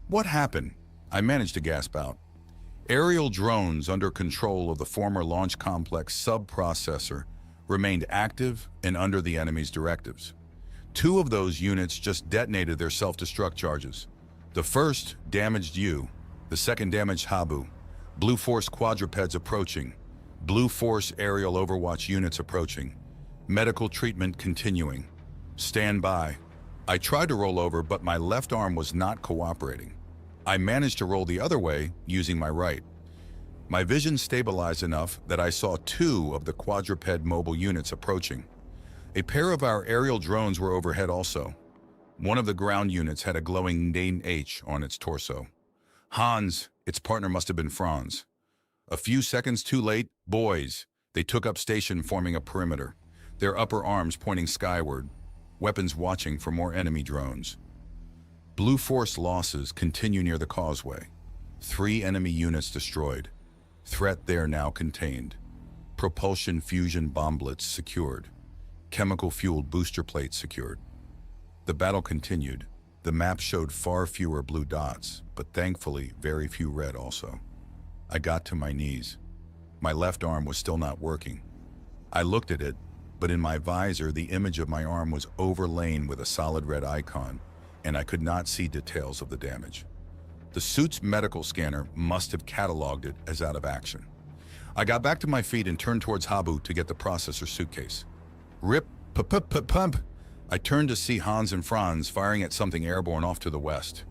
"What happened?" I managed to gasp out. Aerial drones under control of the former launch complex sub-processor remained active and under the enemy's directives. 2 of those units just detonated their self-destruct charges. The first damaged you, the second damaged Habu. Blue Force quadrupeds approaching. Blue Force aerial overwatch units approaching. Medical treatment continuing. Stand by. I tried to roll over, but my left arm was not cooperating. I managed to roll the other way using my right. My vision stabilized enough that I saw 2 of the quadruped mobile units approaching. A pair of our aerial drones were overhead also. One of the ground units had a glowing name H on its torso. Hans, its partner must have been Franz. A few seconds too late, boys. They took up station forming a perimeter, their upper arms pointing skyward, weapons watching for more enemy drones. Blue Force losses continue near the causeway. 3 enemy units destroyed. Threat there now contained. Propulsion fusion bomblets secured. Chemical-fueled booster plates secured. The battle continued. The map showed far fewer blue dots, but thankfully very few red also. I got to my knees. My left arm was still not working. I looked at it, but in my visor the image of my arm was overlain with a solid red icon, and I could not see details of the damage. The suit's medical scanner must have cataloged it as out of action. I got back to my feet and turned towards Habu to get the processor suitcase. Rip, pump. I turned to see Hans and Franz firing at something airborne off to the west.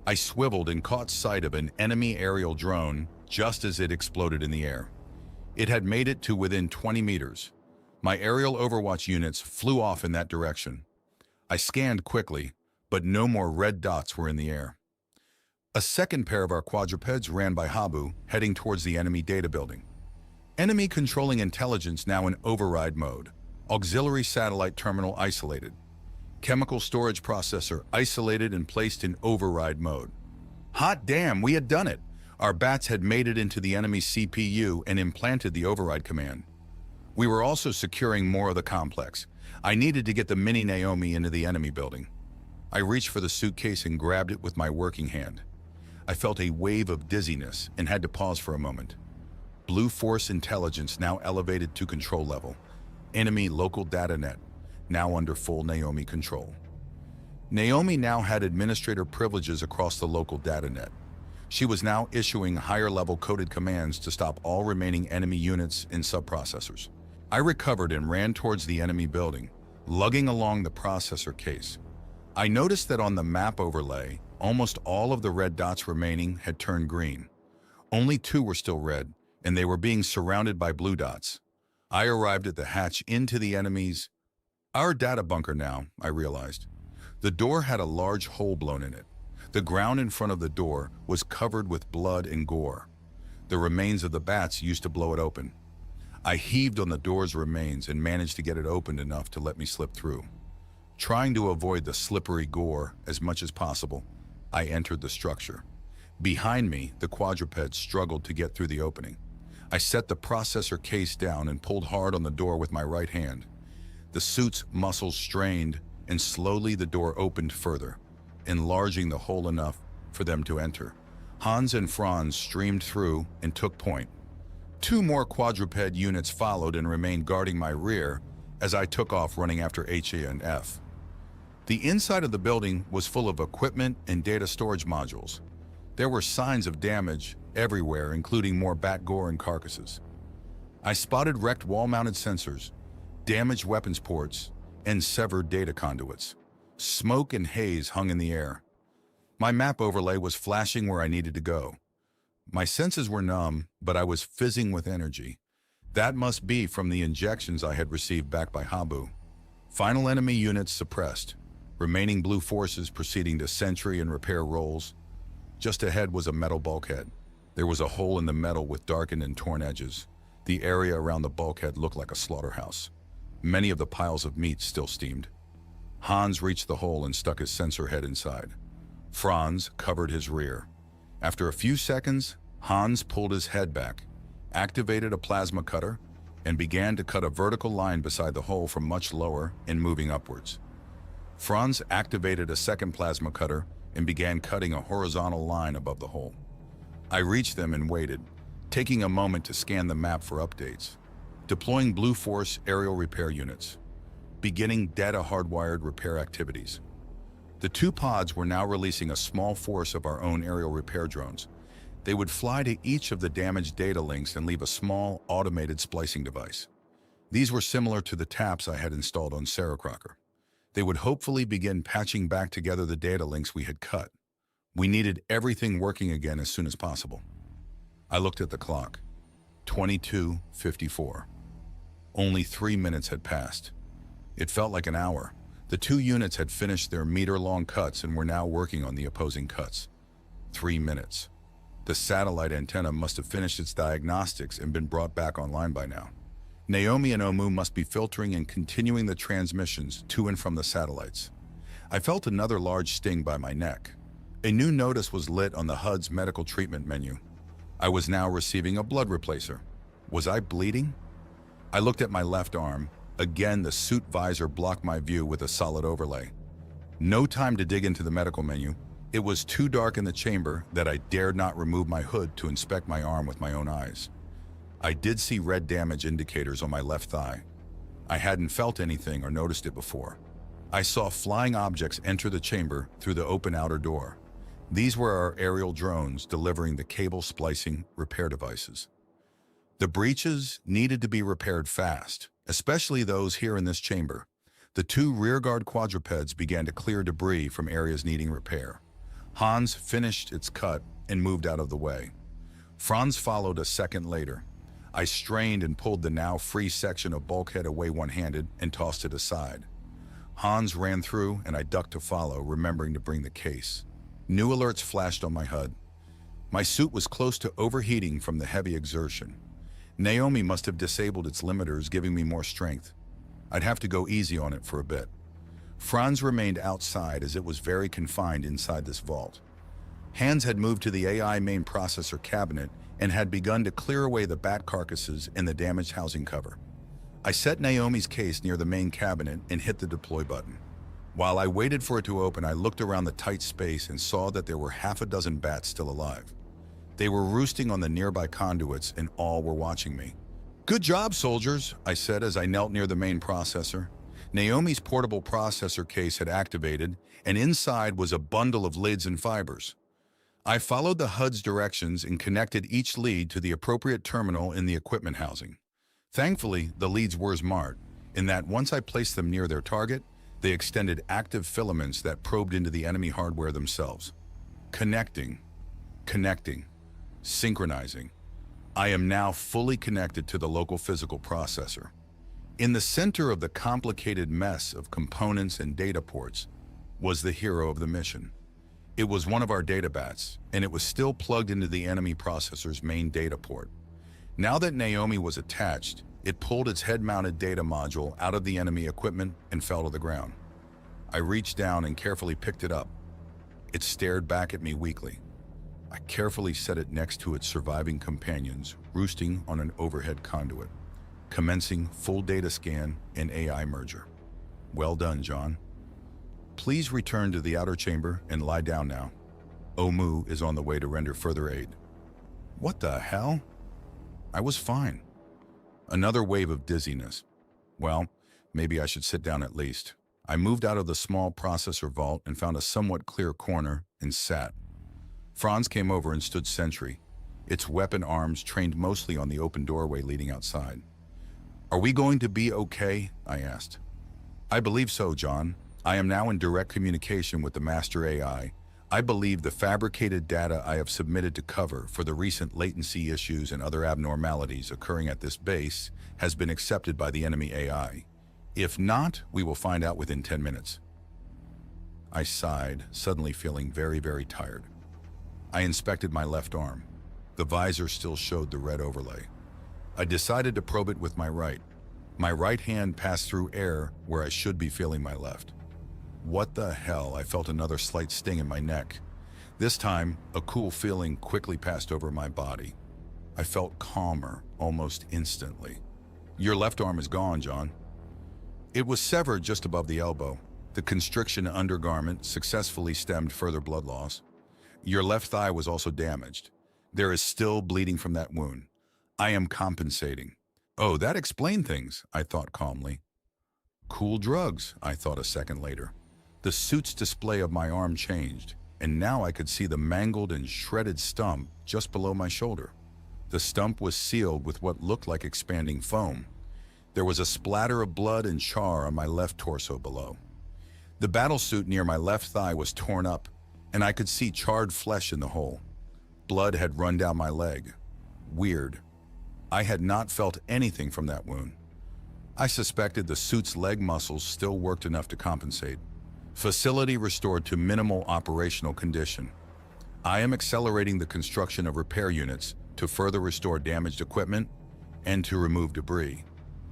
I swiveled and caught sight of an enemy aerial drone just as it exploded in the air. It had made it to within 20 meters. My aerial overwatch units flew off in that direction. I scanned quickly, but no more red dots were in the air. A second pair of our quadrupeds ran by Habu, heading towards the enemy data building. Enemy controlling intelligence now in override mode. Auxiliary satellite terminal isolated. Chemical storage processor isolated and placed in override mode. Hot damn, we had done it! Our bats had made it into the enemy's CPU and implanted the override command. We were also securing more of the complex. I needed to get the mini Naomi into the enemy building. I reached for the suitcase and grabbed it with my working hand. I felt a wave of dizziness and had to pause for a moment. Blue Force intelligence now elevated to control level. Enemy local data net, now under full Naomi control. Naomi now had administrator privileges across the local data net. She was now issuing higher-level coded commands to stop all remaining enemy units and subprocessors. I recovered and ran towards the enemy building, lugging along the processor case. I noticed that on the map overlay, almost all of the red dots remaining had turned green. Only 2 were still red, and they were being surrounded by blue dots. I arrived at the hatch into the enemy's... our data bunker now, I realized. The door had a large hole blown in it. The ground in front of the door was covered with blood and gore. The remains of the bats used to blow it open. I heaved on the door's remains and managed to get it opened enough to let me slip through. Trying to avoid the slippery gore as much as possible, I entered the structure. Behind me, the quadruped struggled to get through the opening. I set the processor case down and pulled hard on the door with my right hand. The suit's muscles strained, and slowly the door opened further, enlarging the hole enough for them to enter. Hans and Franz streamed through and took point. 2 more quadruped units followed and remained guarding my rear as I took off running after HE and F. The inside of the building was full of equipment and data storage modules. There were signs of damage everywhere, including more bat gore and carcasses. I spotted wrecked wall-mounted sensors, damaged weapons ports, and severed data conduits. Smoke and haze hung in the air. My map overlay was flashing where I needed to go. My senses were numb, but I was fizzing with energy. That must be from the injections I had received back by Habu. Final enemy units suppressed. Remaining blue forces proceeding to sentry and repair roles. Just ahead was a metal bulkhead. There was a hole in the metal with darkened and torn edges. The area around the bulkhead looked like a slaughterhouse. Many of the piles of meat still steamed. Hans reached the hole and stuck his sensor head inside. Franz covered his rear. After a few seconds, Hans pulled his head back, activated a plasma cutter, and began to cut a vertical line beside the hole from much lower and moving upwards. Franz activated a second plasma cutter and began cutting a horizontal line above the hole. I reached them and waited, taking a moment to scan the map for updates. Deploying Blue Force aerial repair units. Beginning data hardwired repair activities. The 2 pods were now releasing a small force of our own aerial repair drones. They would fly to each of the damaged data links and leave a small, automated splicing device. These were similar to the taps I had installed on Sarah Crocker. They would hopefully begin patching back together the data links we had cut. We needed everything working again as soon as possible. I looked at the clock. 22:54. Only 3 minutes had passed. It felt like an hour. The 2 units had finished their meter-long cuts and were now working on the opposing cuts. 3 minutes. The satellite antenna must have finished its diagnostics and been brought back online by now. Naomi and Omu must be filtering and continuing the transmissions to and from the satellites. I felt another large sting by my neck. A new notice was lit on the HUD's medical treatment menu. I was now receiving a blood replacer. Was I bleeding? I looked at my left arm. Again, the suit visor blocked my view with a solid overlay. No time to dig into the medical menu. It was too dark in the chamber that I dared not remove my hood to inspect my arm with my own eyes. I did see red damage indicators on my left thigh. I hadn't felt anything or noticed it before. I saw flying objects enter the chamber through the open outer door. These were our aerial drones delivering the cable splicing repair devices. The breaches needed to be repaired fast, especially those here in this chamber. The 2 rearguard quadrupeds began to clear debris from areas needing repair. Hans finished its cut and moved out of the way. Franz followed a second later. I strained and pulled the now free section of bulkhead away one-handed and tossed it aside. Hans ran through and I ducked to follow, remembering to bring the case. New alerts flashed on my HUD. My suit was close to overheating from the heavy exertion. Naomi must have disabled its limiters, giving me more strength. I'd have to go easy on it for a bit. Franz remained outside as it was very confined inside this vault. Hans had moved to the AI main processor cabinet and had begun to clear away the bat carcasses and the damaged housing cover. I set Naomi's case near the main cabinet and hit the deploy button. While I waited for it to open, I looked around the tight space and saw that there were half a dozen bats still alive. They were roosting on the nearby conduits and all were watching me. "Good job, soldiers," I said as I knelt near the main processor. Naomi's portable processor case had activated, and inside was a bundle of lids and fibers. I followed the HUD's directions and connected each lead to the appropriate terminal in the equipment housing. Thankfully, the leads were smart, in that once I placed them near their target, they extended active filaments that probed into the enemy hardware themselves. Connecting, synchronizing. I am now fully connected to the local physical processor. In the center of the complicated mess of components and data ports was the hero of the mission. It was one of our data bats, and it was still plugged into the enemy processor's main data port. Now that Naomi was attached, it pulled its head-mounted data module out of the enemy equipment and fell to the ground. I reached down and carefully picked it up. It stared back at me weakly. I carefully set it next to its surviving companions, roosting on an overhead conduit, commencing full data scan and AI merger. "Well done, John. Please return to the outer chamber and lie down now." Omu is on the way to render further aid. What the hell? I was fine. Another wave of dizziness. Well, maybe I should sit down at least. I moved out of the small processor vault and found a somewhat clear corner and sat. Franz came over and stood sentry, its weapon arms trained mostly on the open doorway leading outside. Are we going to be okay? I asked. I believe so, John. I am now in direct communication with the master AI. I believe the fabricated data I have submitted to cover for the recent latency issues and other abnormalities occurring at this base has been accepted by the enemy AI. If not, we will find out within 10 minutes. I sighed, suddenly feeling very, very tired. I inspected my left arm. The visor still showed the red overlay. I decided to probe it with my right. My right hand passed through air where I should be feeling my left. What the hell? I felt another slight sting in my neck. This time, a cool feeling quickly passed over my body. I felt calmer almost instantly. Your left arm is gone, John. It was severed just above the elbow. The constriction undergarment successfully stemmed further blood loss. Your left thigh was also damaged. There is still bleeding from that wound. I am compensating. Oh, that explained things, I thought calmly. Cool drugs, I thought a second later. The suit's display of my arm changed, and now I could see the mangled and shredded stump just below my shoulder. The stump was sealed with what looked like expanding foam. There was a splatter of blood and char on my left torso below. The battlesuit near my left thigh was torn up, and I could see charred flesh in the hole. Blood had run down my leg. Weird. I had not felt anything from that wound. I suspected the suit's leg muscles still worked enough to compensate. Facility restored to minimal operational condition. I am accelerating the construction of repair units to further restore damaged equipment and to remove debris.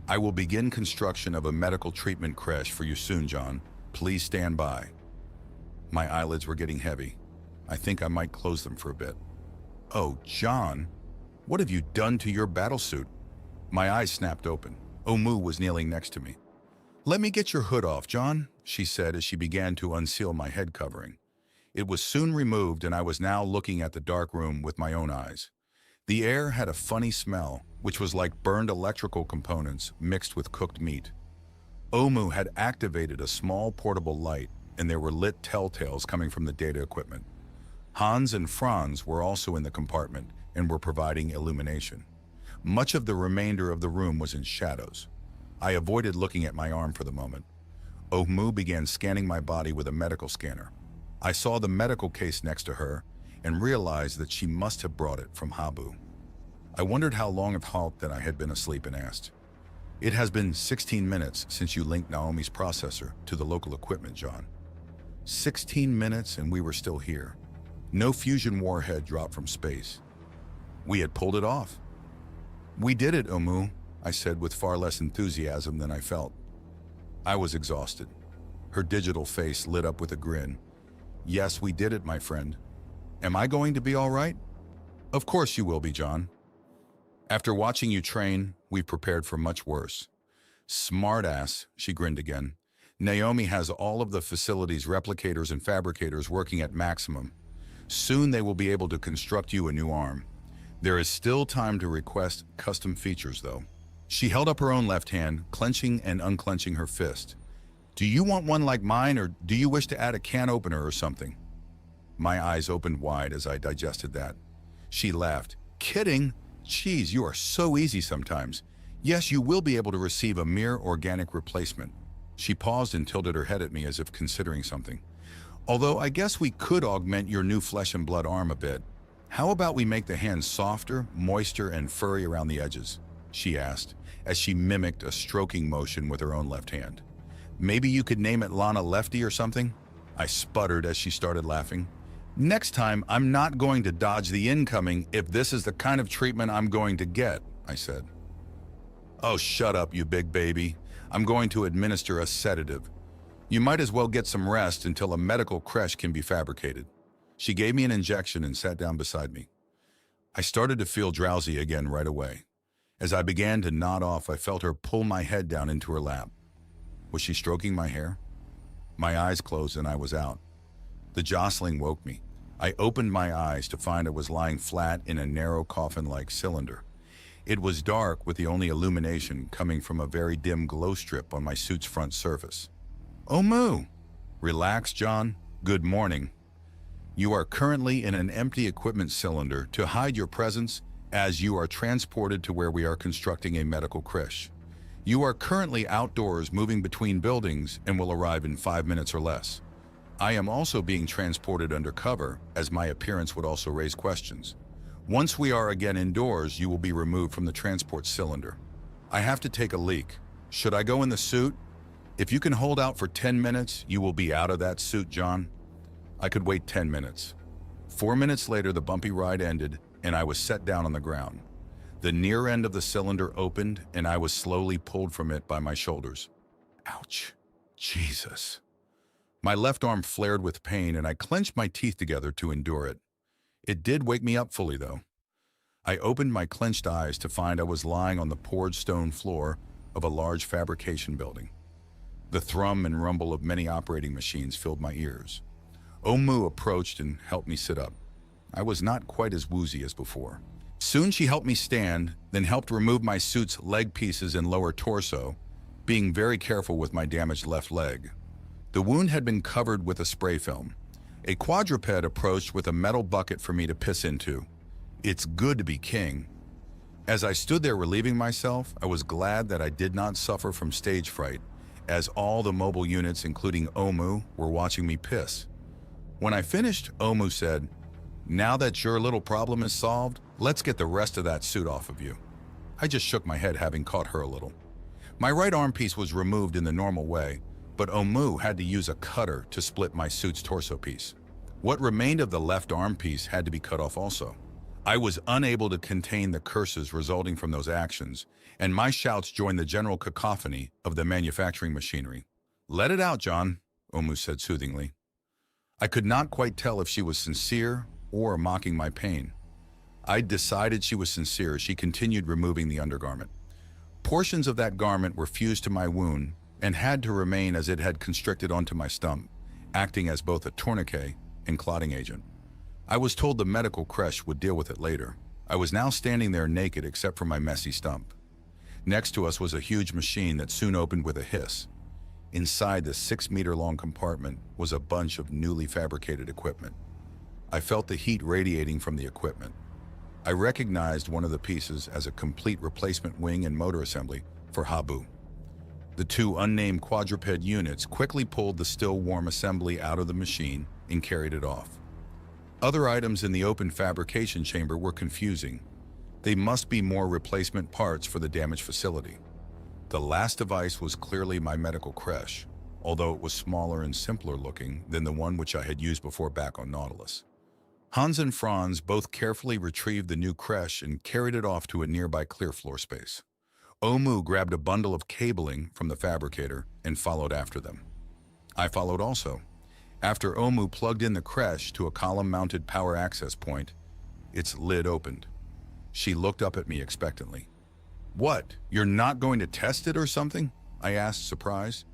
I will begin construction of a medical treatment creche for you soon, John. Please stand by. My eyelids were getting heavy. I think I might close them for a bit. Oh, John, what have you done to your battlesuit? My eyes snapped open. Omu was kneeling next to me. Let me get your hood off, John, she said as she began to unseal my head covering. It was soon removed, and I was now looking at the dark room with my own eyes. The air had a funny smell, which was like burned electrical components mixed with cooked meat. Omu had activated a small portable light, and there were lit telltales coming from the data equipment. Hans and Franz were also in the compartment and were providing illumination. Much of the remainder of the room was in shadows. I avoided looking at my arm for the moment. Omu began scanning my body with a medical scanner. I saw the medical case next to her and realized that she must have brought it from Habu. I wondered how long of halt that I had been asleep and asked. It has been 16 minutes since you linked Naomi's processor to the local equipment, John. 16 minutes and we were still here. No fusion warhead dropped from space. We had pulled it off. We did it, Omu, I said with far less enthusiasm than I felt. I was exhausted. Her digital face lit up with a grin. Yes, we did it, my friend. Am I going to be all right? Of course you will be, John. After watching you train, we've prepared for much worse. Smartass, she grinned again. Naomi has all of the facility's replicators and fabricators working at maximum. Soon they will be able to construct you a new arm. There is still time to request custom features, though. She held up her own left hand, clenching and unclenching her fist. Do you want one like mine, or do you wish to add a can opener or something? My eyes opened wide as I digested that. She laughed. Kidding? Geez, you are so easy sometimes. Yes, you will be able to receive a mere organic replacement. She paused and tilted her head at me as if considering something. Although I guess we could augment your new flesh and blood arm a bit. How about we make the hands softer, moister, and furry around the edges? She asked, as she mimicked a stroking motion with her own left hand. Maybe you could name it Lana Lefty or something? I sputtered as she started laughing. Next time, I'm not going to dodge the incoming if this is the kind of treatment I'm going to get, I said. Oh, shut up, you big baby. I'm going to administer a sedative. You might as well get some rest until a medical creche can be fabricated. She gave me an injection and sat down beside me. I started to feel drowsy again right away. As I began to nod off, I felt her pull my head down into her lap. Was she stroking my hair? My eyes closed and I was out. The jostling woke me. I opened my eyes to find I was lying flat in a narrow coffin-like cylinder. It was dark, with the only illumination coming from a very dim glow strip on my suit's front surface. "Oh, moo!" "Relax, John. Good morning. You are currently in an empty equipment cylinder to hide your presence as you are transported to where we are constructing a medical creche. You are currently outdoors moving between buildings and will arrive in 5 minutes or less. I am also being transported undercover, as my appearance would also raise questions. Once we are again indoors, you will be removed from the transport cylinder. I have to take a leak. Should I go in the suit? If you can hold out for 10 minutes, you will be out of that suit, John." I could wait 10 minutes. 4 minutes later, the bumpy ride ended, and I was set down on the ground. The near end of the cylinder opened, and I was slowly pulled from it by my shoulders. Ouch. Jesus. My left arm flared with pain, and I clenched my teeth together to endure it. It did wake me up fully, though. I opened my clenched eyes to find I was lying on the poured stone floor of a large fabrication building. The thrum and rumble of many operating machines filled my ears. Omu approached and helped me sit up. I was not quite as woozy as before. Soon she helped me stand, then helped remove my suit's leg pieces and lower torso, being very careful with my damaged left leg. The wound had been covered with a spray film. A quadruped approached with a metal bucket for me to piss into. It's good to be king. As I stood there relieving myself, I was glad that I did not suffer from stage fright, as all the mobile units, including Omu, were watching me piss. When I finished, Omu said, "Now that your little problem is solved, let's get the rest of that suit off of you." I just shook my head, having caught her a little. My right arm piece was removed in the normal way, but Omu had to use a cutter to split my suit's torso piece. What remained of the left arm piece had to be cut off also. I was unable to contain the curses resulting from those actions, and my shouts joined the general cacophony of the manufacturing machinery. "Let it out, John," Omu said soothingly. I could not quite tell if she was sincere or mocking my pain. I decided she was sincere as she continued removing the undergarment. Portions of that garment were fused to my wound and had to remain as it had constricted onto my stump, acting as both a tourniquet and clotting agent. I was told the medical creche would deal with it later. I was now standing there naked except for my messy stump. Next to us was a huge machine that soon opened with a hiss. Inside the 6-meter-long compartment was a bunch of newly fabricated equipment. I felt the heat radiating from the equipment. I recognized one of the pieces as a complete replacement wing and motor assembly for Habu. The two unnamed quadruped units quickly pulled the still warm assembly out of the machine and carried it off. Other items in the open fabrication chamber were confusing. They must be more replacement parts for the damaged facility. The last device was clearly my medical creche, although it was smaller and simpler looking than the one which I had used before back on Nautilus. Hans and Franz both carefully retrieved the new creche and carried it off to a nearby clear floor space. Omu grabbed a bundle of cabling from the fabricator and followed after them. I followed also. After Omu plugged in the creche to a column-mounted power access point, its lid opened. She looked up at me expectantly. "What, you're not going to test it or something?" I asked, surprised.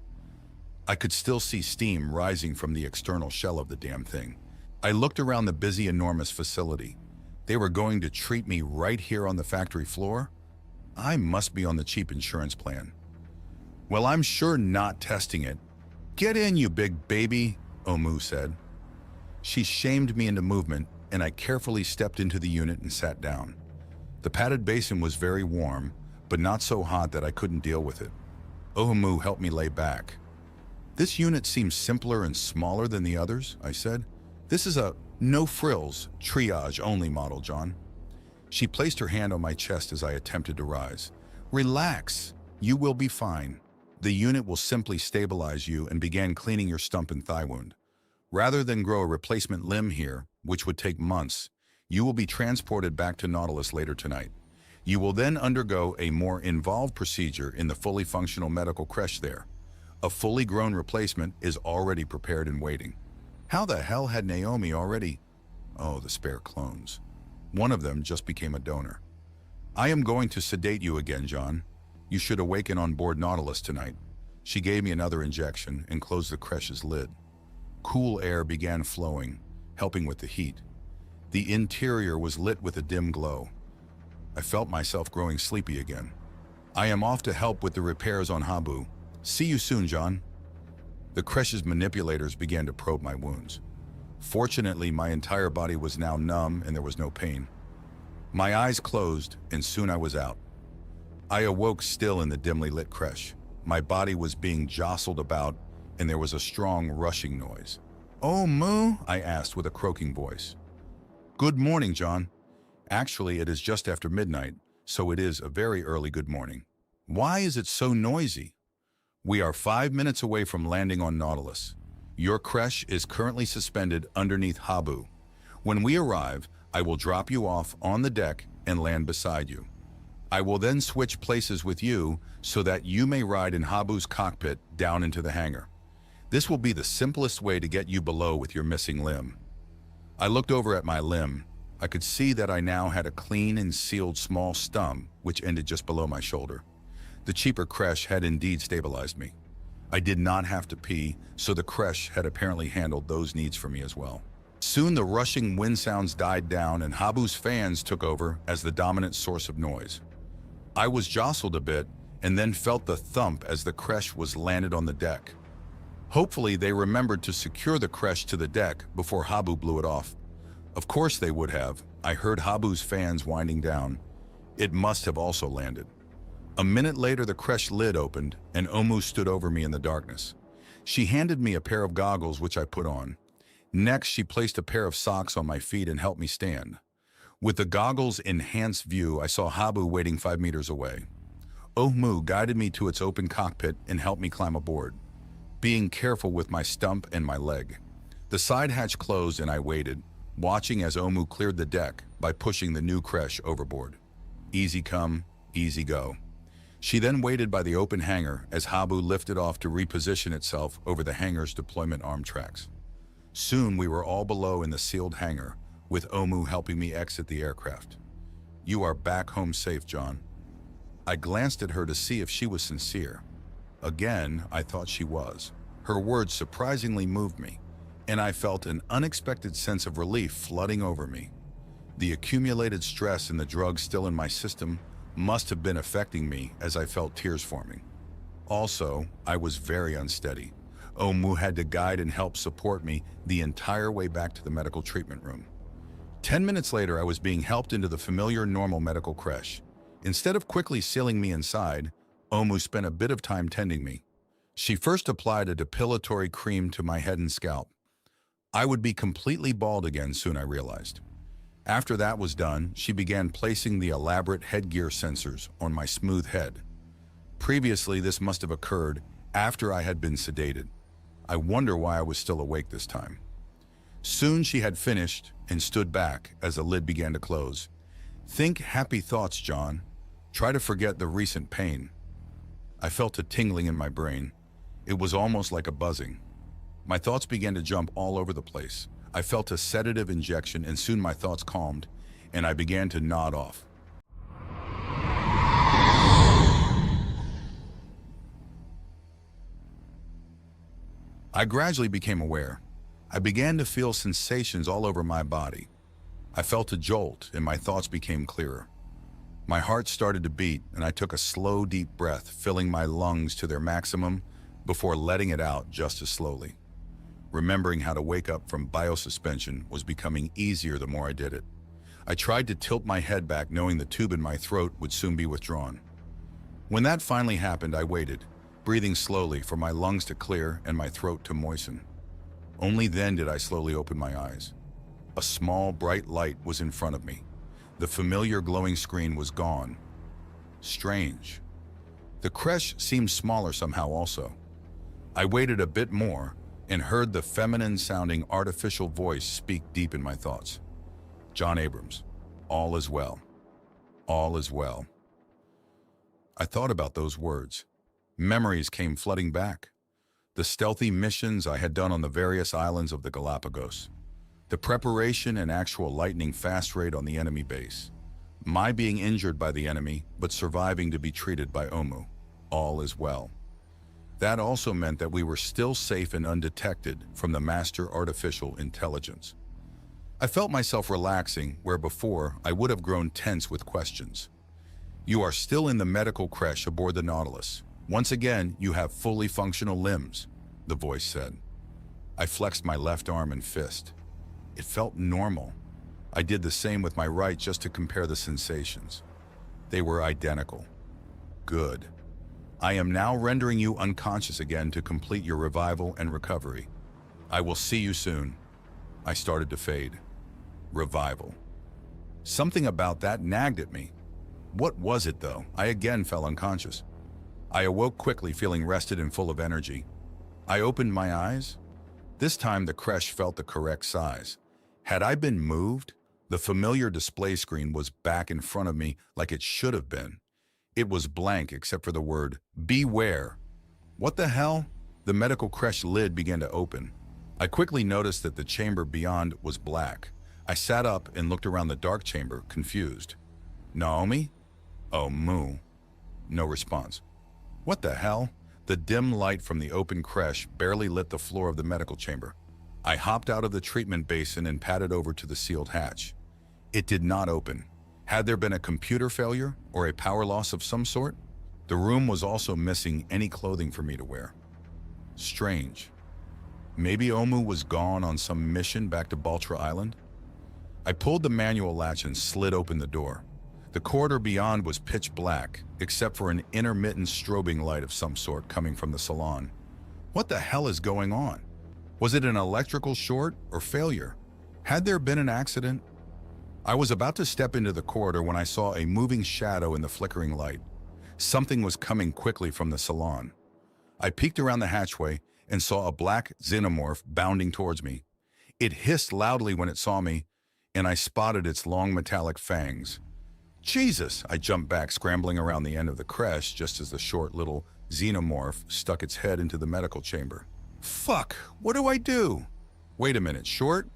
I could still see steam rising from the external shell of the damn thing. I looked around the busy, enormous facility. They were going to treat me right here on the factory floor? I must be on the cheap insurance plan. "Well, I'm sure not testing it. Get in, you big baby," Omu said. She shamed me into movement, and I carefully stepped into the unit and sat down. The padded basin was very warm, but not so hot that I couldn't deal with it. Omu helped me lay back. "This unit seems simpler and smaller than the others," I said. "This is a no-frills, triage-only model, John." She placed her hand on my chest as I attempted to rise. "Relax. You will be fine. The unit will simply stabilize you," and began cleaning your stump and thigh wound. "Rather than grow a replacement limb here, which would take months, you will be transported back to Nautilus later tonight. You will then undergo a more involved procedure in the fully functional medical creche there. A fully grown replacement is already prepared and waiting." How the hell had Naomi already? Oh, the spare clones. One of them just became a donor. "I am going to sedate you again, John. You should awaken on board Nautilus tonight." She gave me another injection and closed the creche's lid. Cool air began flowing, helping with the heat. The interior was lit with a dim glow. I felt myself growing sleepy again. I am off to help with the repairs on Habu. See you soon, John. The crash's manipulators began to probe my wounds. Fortunately, my entire body was now numb and there was no pain. My eyes closed and soon I was out. I awoke still in the dimly lit creche. My body was being jostled about and there was a strong rushing noise. "Oh, Moo?" I asked with a croaking voice. "Good morning, John. Actually, it is just after midnight, so it is a very early good morning. Why is it so noisy?" "We are 5 minutes away from landing on Nautilus. Your creche is currently suspended underneath Habu. When we arrive, I will drop you off on the deck and land beside you. I will then switch places with you so that you may ride in Habu's cockpit down into the hangar. This will be the simplest way to get you below with your missing limb." I looked over at my limb. I could see that I now had a clean and sealed small stump which ended just below my shoulder. The cheaper creche had indeed stabilized me. I did not have to pee, so the creche had apparently handled those needs for me as well. Soon the rushing wind sounds died down and Habu's fans took over as the dominant source of noise. I was jostled a bit and then felt the thump as the creche was landed on the deck. Hopefully they remembered to secure the creche to the deck before Habu blew it off. Of course they would have. I heard Habu's fans winding down. It must have also landed. A minute later the creche lid opened and Omu stood over me in the darkness. She handed me a pair of goggles which I put on. Next she placed a pair of socks on my feet and helped me stand. With the goggles' enhanced view, I saw Habu waiting 5 meters away. Omu guided me to its open cockpit and helped me climb aboard, being careful with my stump and my leg. The side hatch closed and I waited, watching as Omu cleared the deck by pushing the new creche overboard. Easy come, easy go. She then waited by the open hangar as Habu lifted off to reposition itself over the hangar's deployment arm tracks. Soon we were all below in the sealed hangar, with Omu helping me exit the aircraft. "You are back home safe, John." I glanced at her to see if she was sincere. Again, I thought she was. Her words surprisingly moved me, and I felt an unexpected sense of relief flooding over me. The accumulated stress and the drugs still in my system must have been affecting me as I felt tears forming. Also, I was very unsteady. Omu had to guide and help support me the entire way back to the medical treatment room. 10 minutes later, I was being helped into the familiar normal medical creche. Instead of quickly sealing me inside, Omu spent a bit of time tending me. She first applied a depilatory cream to my head and scalp. I would be completely bald again soon, I realized. After that was done, she began placing the elaborate headgear sensors on my smooth head. Previously, this must have occurred after I had been sedated. I wonder why I was still awake this time. Soon she had finished and stood back as the lid began to close. "Think happy thoughts, John. Try to forget the recent pain." I felt a tingling in my brain. It was almost like a buzzing. My thoughts began to jump all over the place. I felt a sedative injection and soon my thoughts calmed and I began to nod off. I gradually became aware. I began to feel sensations all over my body. I felt a jolt and my thoughts became clearer. My heart started to beat and I took a slow, deep breath, filling my lungs to their maximum before letting it out just as slowly. Remembering how to wake up from biosuspension was becoming easier the more I did it. I tried to tilt my head back knowing the tube in my throat would soon be withdrawn. When that finally happened, I waited, breathing slowly for my lungs to clear and my throat to moisten. Only then did I slowly open my eyes. A small, bright light was in front of me. The familiar glowing screen was gone. Strange. The creche seemed smaller somehow also. I waited a bit more and heard the feminine-sounding artificial voice speak deep in my thoughts. "John Abrams, all is well. All is well." I thought about those words. Memories came flooding back. The stealthy missions I had done on the various islands of the Galapagos. The preparation and actual lightning-fast raid on the enemy base. My being injured by the enemy, but surviving to be treated by Omu. All is well. That also meant that we were still safe and undetected from the master artificial intelligence. I felt myself relaxing where before I would have grown tense with questions. You are still in the medical creche aboard the Nautilus. Once again, you have fully functional limbs, the voice said. I flexed my left arm and fist. It felt normal. I did the same with my right just to compare the sensations. They were identical. Good. I am now rendering you unconscious again to complete your revival and recovery. I will see you soon. I started to fade. Revival. Something about that nagged at me. What was it, though? I again fell unconscious. I awoke quickly, feeling rested and full of energy. I opened my eyes. This time the creche felt the correct size. Had I been moved? The familiar display screen was back in front of me like it should have been. It was blank except for the word, beware. What the hell? The medical creche lid began to open. I quickly noticed that the chamber beyond was black. I sat up and looked around the dark chamber, confused. Naomi? Oh, moo. No response. What the hell? The dim light from the open creche barely lit the floor of the medical chamber. I hopped out of the treatment basin and padded over to the sealed hatch. It did not open. Had there been a computer failure or a power loss of some sort? The room was also missing any clothing for me to wear. Strange. Maybe Omu was gone on some mission back to Baltra Island? I pulled the manual latch and slid open the door. The corridor beyond was pitch black, except for an intermittent strobing light of some sort coming from the salon. What the hell is going on? Was it an electrical short or failure? Had there been an accident? I was about to step into the corridor when I saw a moving shadow in the flickering light. Something was coming quickly from the salon. I peeked around the hatchway and saw a black xenomorph bounding towards me. It hissed loudly when it saw me, and I spotted its long metallic fangs. Jesus! I jumped back, scrambling around the end of the creche just as the short little xenomorph stuck its head into the medical chamber. Fuck! What do I do? Wait a minute, Short?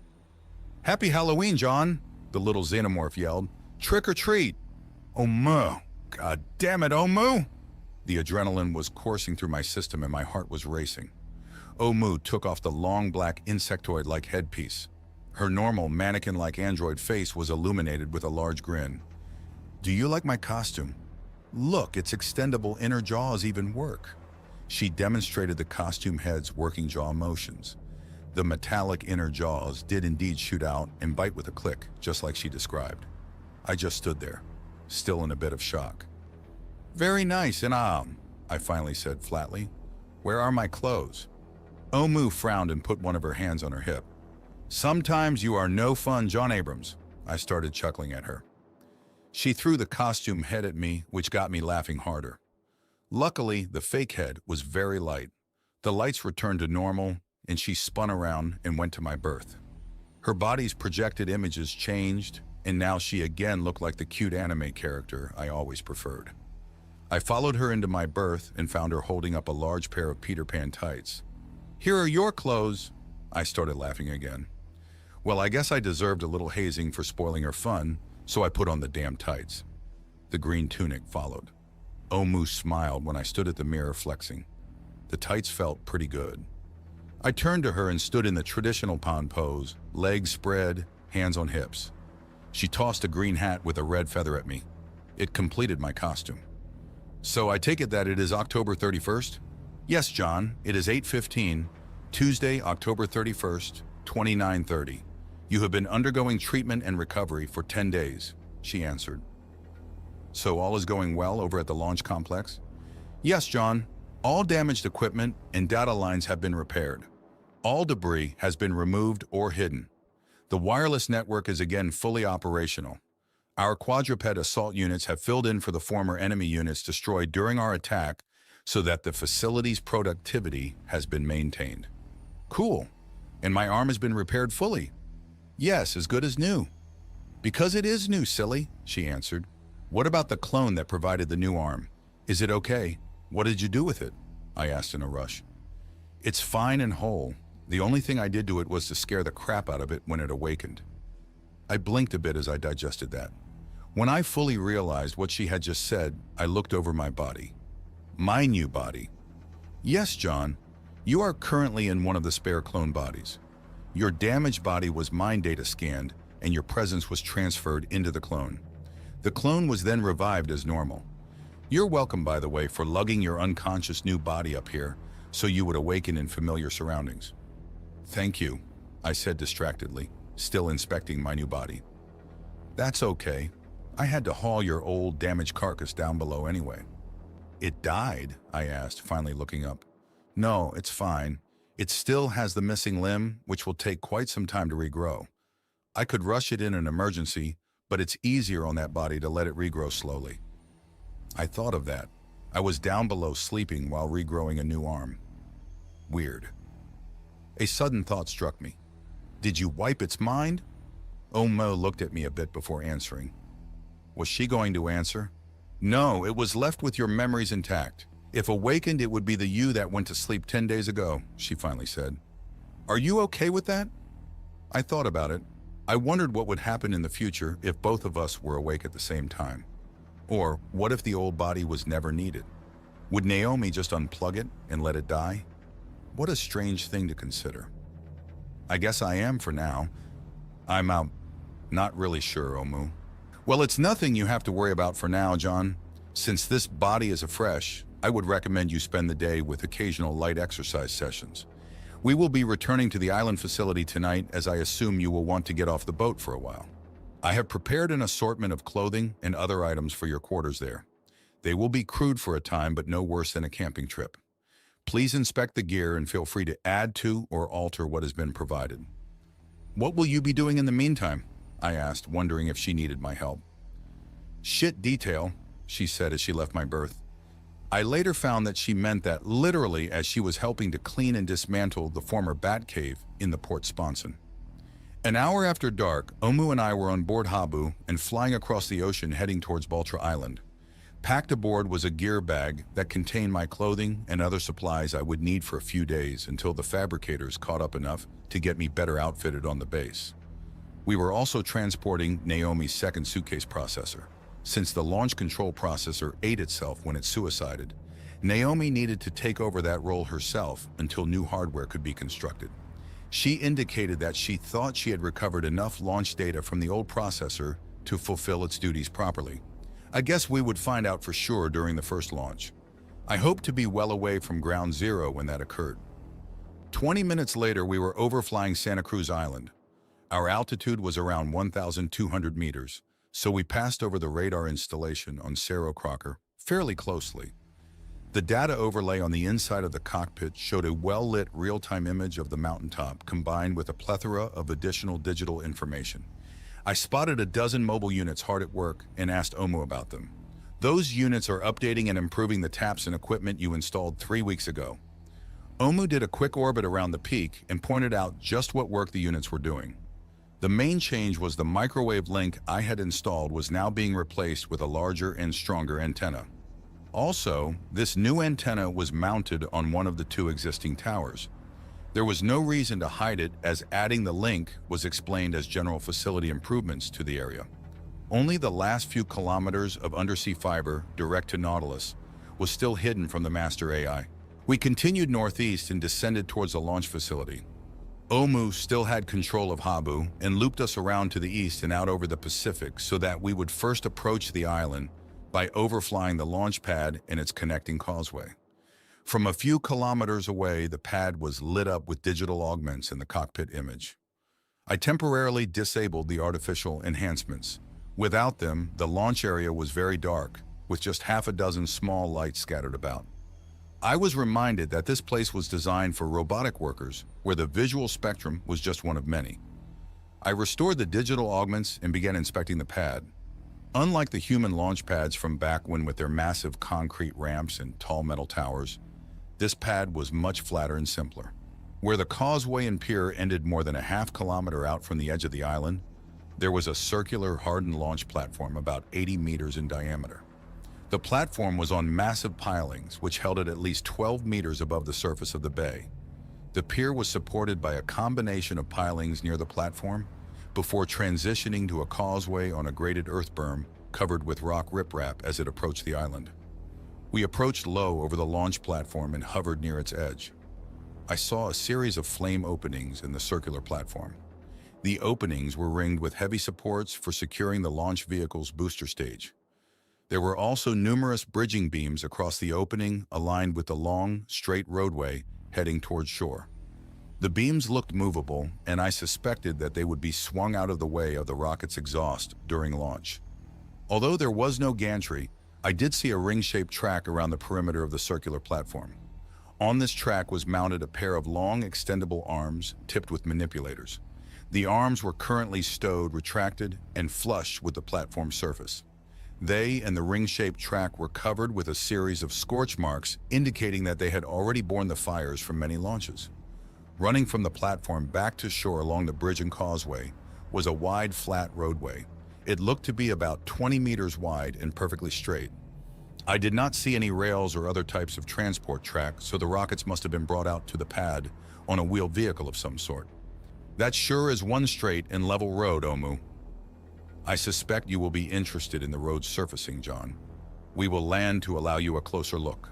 Happy Halloween, John! The little xenomorph yelled. Trick or treat! Omu! God damn it, Omu! The adrenaline was coursing through my system and my heart was racing. Omu took off the long black insectoid-like headpiece. Her normal mannequin-like android face was illuminated with a large grin. Do you like my costume? Look, its extendable inner jaws even work. She demonstrated the costume head's working jaw motions. The metallic inner jaws did indeed shoot out and bite with a click, just like she described. I just stood there, still in a bit of shock. Very nice, and I finally said flatly. Where are my clothes? Omu frowned and put one of her hands on her hip. Sometimes you are no fun, John Abrams. I started chuckling at her. She threw the costume head at me, which got me laughing harder. Luckily, the fake head was very light. The lights returned to normal, and she spun around and went to my berth. Her body's projected images changed, and now she again looked like the cute anime character I always preferred. I followed her into my berth and found her holding up a large pair of Peter Pan tights. Here are your clothes. I started laughing again. Well, I guess I deserved a little hazing for spoiling her fun, so I put on the damn tights. The green tunic followed. Omu smiled when I stood at the mirror flexing. The tights felt pretty good. I turned to her and stood in the traditional pond pose, legs spread, hands on hips. She tossed a green hat with a red feather at me. It completed my costume. So I take it that it is October 31st? Yes, John, it is 8:15, Tuesday, October 31st, 29:30. You have been undergoing treatment and recovery for 10 days, she answered. So all is going well over at the launch complex? Yes, John. All damaged equipment and data lines have been repaired. All debris has been removed or hidden. The wireless network is again fully operational. Our quadruped assault units have filled in for the former enemy units destroyed during our attack so that the facility's productivity has been maintained. Cool. And my arm has been repaired fully. Yes, as good as new. Because it is new, silly, she answered. What about the clone that provided the new arm? Is it okay? What did you do with it? I asked in a rush. It's fine and whole. The only thing I did to it was to scare the crap out of it when it awakened. I blinked a bit as I digested that. When I fully realized what she had just said, I looked over my body. My new body. Yes, John, you are currently in one of the spare clone bodies. Your damaged body was mind data scanned, and your presence was transferred into the clone. The clone was then revived as normal. You're welcome, by the way, for lugging your unconscious new body up here so you would awaken in familiar surroundings. Thank you, I said distractedly, still inspecting my new body. That's okay. I had to haul your old, damaged carcass down below anyway. It died? I asked, finally looking up. No, it's fine. It still has the missing limb, which will take quite some time to regrow. I could rush it in an emergency, but it's easier on that body to let it regrow slowly. I thought of that. I was down below sleeping while regrowing a new arm. Weird. A sudden thought struck me. Did you wipe its mind? Omo looked at me a bit before answering. Was she going to answer? No, it was left with your memories intact. If awakened, it would be the you that went to sleep 10 days ago, she finally said. Are you okay with that? I thought about it. I wondered what would happen in the future if both of us were awake at the same time. Or what if the old body was never needed? Would Naomi just unplug it and let it die? What a strange thing to consider. I guess I am for now. I'm out. Not really sure, Omu. Well, it's nothing you have to worry about for now, John. Since this body is afresh, I would recommend you spend the day with occasional light exercise sessions. We will be returning to the island facility tonight, as I assume you will want to get off the boat for a while. I have prepared an assortment of clothing and other items for your quarters there. They will be crude for a time, but no worse than a camping trip. Please inspect the gear and feel free to add to or alter what has been provided. What will you be doing in the meantime? I asked, wondering if she needed my help. Shit detail, she said as she left my berth. I later found that she meant that literally as she was helping to clean and dismantle the former bat cave in the port sponson. An hour after dark, Omu and I were on board Habu and flying across the ocean heading towards Baltra Island. Packed aboard was a gear bag that contained my clothing and other supplies I would need for a few days until the fabricators caught up enough to get me better outfitted on the base. We were also transporting Naomi's second suitcase processor. Since the launch control processor ate itself when it suicided, Naomi needed to take over that role herself until new hardware could be constructed. She indicated that she thought she had recovered enough launch data from the old processor to fulfill its duties properly. I guess we would find out for sure during the first launch. I hoped to be well away from ground zero when that occurred. 20 minutes later, we were overflying Santa Cruz Island. Our altitude was around 1,200 meters, so we passed over the radar installation on Cerro Crocker fairly closely. The data overlay on the inside of the cockpit showed a well-lit real-time image of the mountaintop combined with a plethora of additional digital information. I spotted a dozen mobile units hard at work and asked Omu about them. Those units are updating and improving the taps and equipment you installed 3 weeks ago. Omu did a quick orbit around the peak and pointed out just what work the units were doing. The main change was the microwave link I had installed was now being replaced with a larger and stronger antenna. Also, this new antenna was mounted on one of the 2 existing towers. There was no reason to hide it, as adding the link was explained as general facility improvements to the area. Only the last few kilometers of undersea fiber direct to Nautilus was still hidden from the master AI. We continued northeast and descended towards the launch facility. Omu still had control of Habu and looped us around to the east and out over the Pacific so that we would first approach the island by overflying the launch pad and its connecting causeway. From a few kilometers away, the pad was lit up with digital augments in the cockpit image. I temporarily disabled the artificial enhancements. Without them, the launch area was very dark, with just half a dozen small lights scattered about. I was reminded that this place was designed for robotic workers, where the visual spectrum was just one of many. I restored the digital augments and began inspecting the pad. Unlike the human launch pads from back when with their massive concrete ramps and tall metal towers, this pad was much flatter and simpler. Where the causeway and pier ended more than a half kilometer out from the edge of the island, there was a circular hardened launch platform about 80 meters in diameter. The platform was on massive pilings, which held it at least 12 meters above the surface of the bay. The pier was supported by a combination of pilings near the platform before transitioning to a causeway on a graded earth berm covered with rock riprap as it approached the island. We approached low over the launch platform and hovered near its edge. I saw a series of flame openings in the circular platform. The openings were ringed with heavy supports for securing the launch vehicle's booster stage. There were also numerous bridging beams across the opening, aligned with the long, straight roadway heading towards shore. The beams looked movable, and I suspected that they would be swung out of the way of the rocket's exhaust during launch. Although there was no gantry, I did see a ring-shaped track around the perimeter of the circular platform. On this track was mounted a pair of long, extendable arms tipped with manipulators. The arms were currently stowed, retracted, and flush with the platform surface. They and the ring-shaped track were covered with a series of scorch marks, indicating that they had already borne the fires from many launches. Running from the platform back to shore along the bridge and causeway was a wide, flat roadway. It looked to be about 20 meters wide and perfectly straight. I did not see any rails or other types of transport track, so the rockets must have been brought out to the pad on a wheeled vehicle of some sort. That sure is one straight and level road, Omu. I suspect you will be interested in the road's surfacing, John. We will land to allow you a closer look.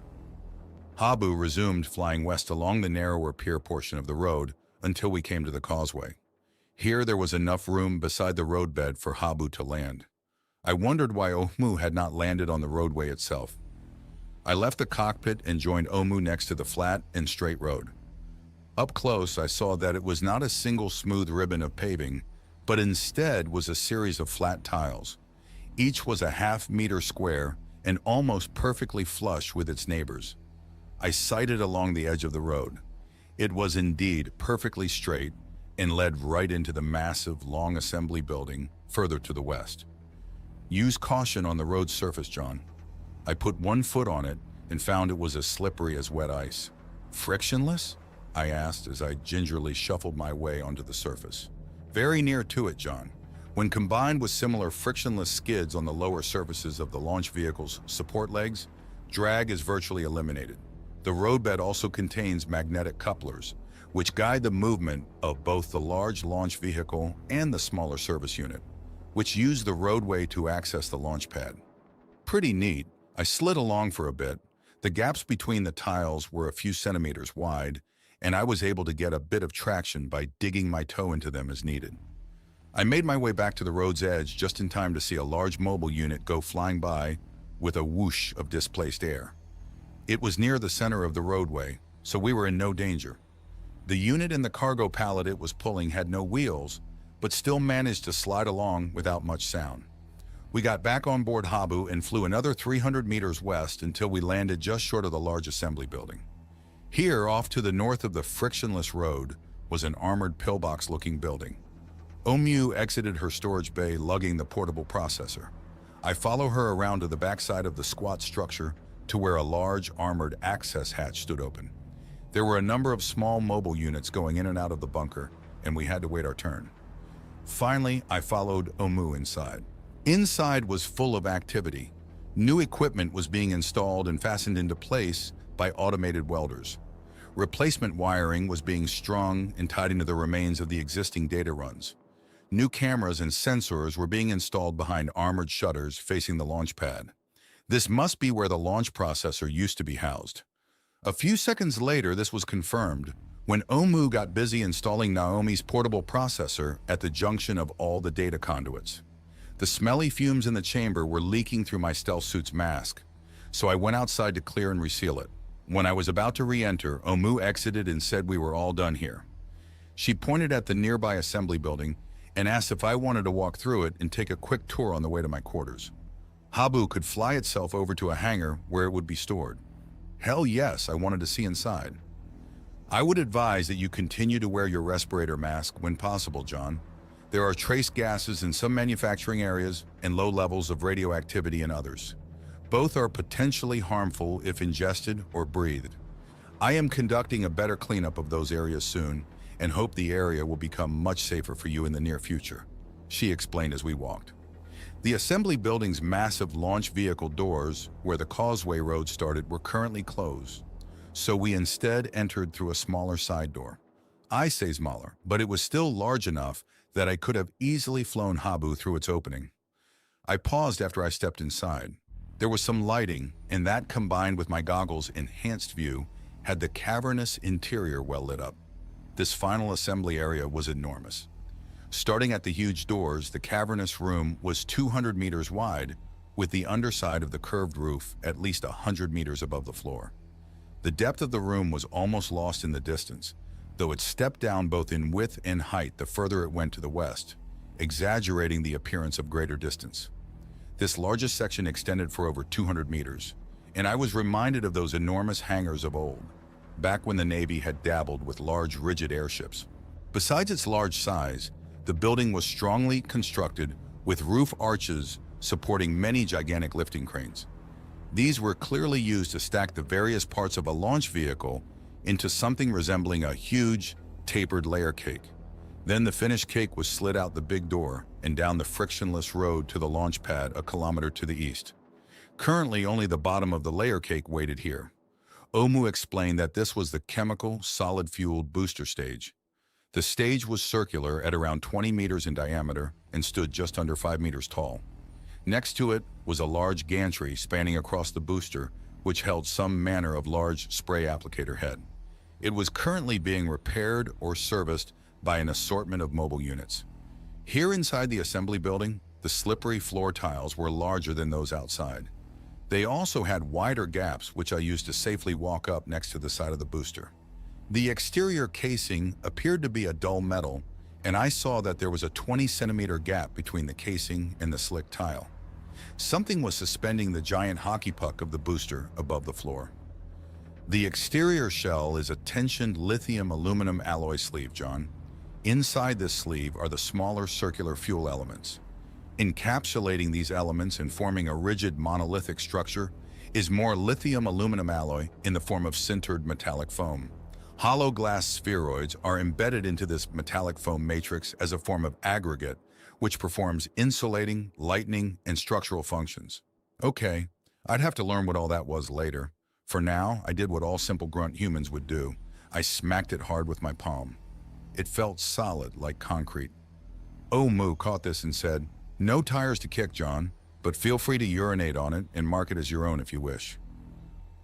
Habu resumed flying west along the narrower pier portion of the road until we came to the causeway. Here there was enough room beside the roadbed for Habu to land. I wondered why Omu had not landed on the roadway itself. I left the cockpit and joined Omu next to the flat and straight road. Up close, I saw that it was not a single smooth ribbon of paving, but instead was a series of flat tiles. Each was a half-meter square and almost perfectly flush with its neighbors. I sighted along the edge of the road. It was indeed perfectly straight and led right into the massive, long assembly building further to the west. Use caution on the road's surface, John. I put one foot on it and found it was as slippery as wet ice. Frictionless? I asked as I gingerly shuffled my way onto the surface. Very near to it, John. When combined with similar frictionless skids on the lower surfaces of the launch vehicle's support legs, drag is virtually eliminated. The roadbed also contains magnetic couplers, which guide the movement of both the large launch vehicle and the smaller service unit, which use the roadway to access the launch pad. Pretty neat. I slid along for a bit. The gaps between the tiles were a few centimeters wide, and I was able to get a bit of traction by digging my toe into them as needed. I made my way back to the road's edge just in time to see a large mobile unit go flying by with a whoosh of displaced air. It was near the center of the roadway, so we were in no danger. The unit and the cargo pallet it was pulling had no wheels, but still managed to slide along without much sound. We got back on board Habu and flew another 300 meters west until we landed just short of the large assembly building. Here, off to the north of the frictionless road, was an armored pillbox-looking building. Omu exited her storage bay, lugging the portable processor. I follow her around to the backside of the squat structure to where a large armored access hatch stood open. There were a number of small mobile units going in and out of the bunker, and we had to wait our turn. Finally, I followed Omu inside. Inside was full of activity. New equipment was being installed and fastened into place by automated welders. Replacement wiring was being strung and tied into the remains of the existing data runs. New cameras and sensors were being installed behind armored shutters facing the launch pad. This must be where the launch processor used to be housed. A few seconds later, this was confirmed when Omu got busy installing Naomi's portable processor at the junction of all the data conduits. The smelly fumes in the chamber were leaking through my stealth suit's mask, so I went outside to clear and reseal it. When I was about to re-enter, Omu exited and said we were all done here. She pointed at the nearby assembly building and asked if I wanted to walk through it and take a quick tour on the way to my quarters. Habu could fly itself over to a hangar where it would be stored. Hell yes, I wanted to see inside. I would advise that you continue to wear your respirator mask when possible, John. There are trace gases in some manufacturing areas and low levels of radioactivity in others. Both are potentially harmful if ingested or breathed. I am conducting a better cleanup of those areas soon and hope the area will become much safer for you in the near future, she explained as we walked. The assembly building's massive launch vehicle doors, where the causeway road started, were currently closed, so we instead entered through a smaller side door. I say smaller, but it was still large enough that I could have easily flown Habu through its opening. I paused after I stepped inside. There was some lighting, and that combined with my goggles' enhanced view had the cavernous interior well lit up. This final assembly area was enormous. Starting at the huge doors, the cavernous room was 200 meters wide, with the underside of the curved roof at least 100 meters above the floor. The depth of the room was almost lost in the distance, though it stepped down both in width and height the further it went to the west, exaggerating the appearance of greater distance. This largest section extended for over 200 meters, and I was reminded of those enormous hangars of old, back when the Navy had dabbled with large rigid airships. Besides its large size, the building was strongly constructed with roof arches supporting many gigantic lifting cranes. These were clearly used to stack the various parts of a launch vehicle into something resembling a huge, tapered layer cake. Then the finished cake was slid out the big door and down the frictionless road to the launch pad a kilometer to the east. Currently, only the bottom of the layer cake waited here. Omu explained that this was the chemical, solid-fueled booster stage. The stage was circular at around 20 meters in diameter and stood just under 5 meters tall. Next to it was a large gantry spanning across the booster, which held some manner of large spray applicator head. It was currently being repaired or serviced by an assortment of mobile units. Here inside the assembly building, the slippery floor tiles were larger than those outside. They also had wider gaps, which I used to safely walk up next to the side of the booster. The exterior casing appeared to be a dull metal, and I saw that there was a 20-centimeter gap between the casing and the slick tile. Something was suspending the giant hockey puck of the booster above the floor. The exterior shell is a tensioned lithium aluminum alloy sleeve, John. Inside this sleeve are the smaller circular fuel elements. Encapsulating these elements and forming a rigid monolithic structure is more lithium aluminum alloy in the form of sintered metallic foam. Hollow glass spheroids are embedded into this metallic foam matrix as a form of aggregate, which performs insulating, lightening, and structural functions. Okay, I'd have to learn what all that was later. For now, I did what all simple grunt humans would do. I smacked it hard with my palm. It felt solid, like concrete. Omu caught this and said, "No tires to kick, John, but feel free to urinate on it and mark it as your own if you wish."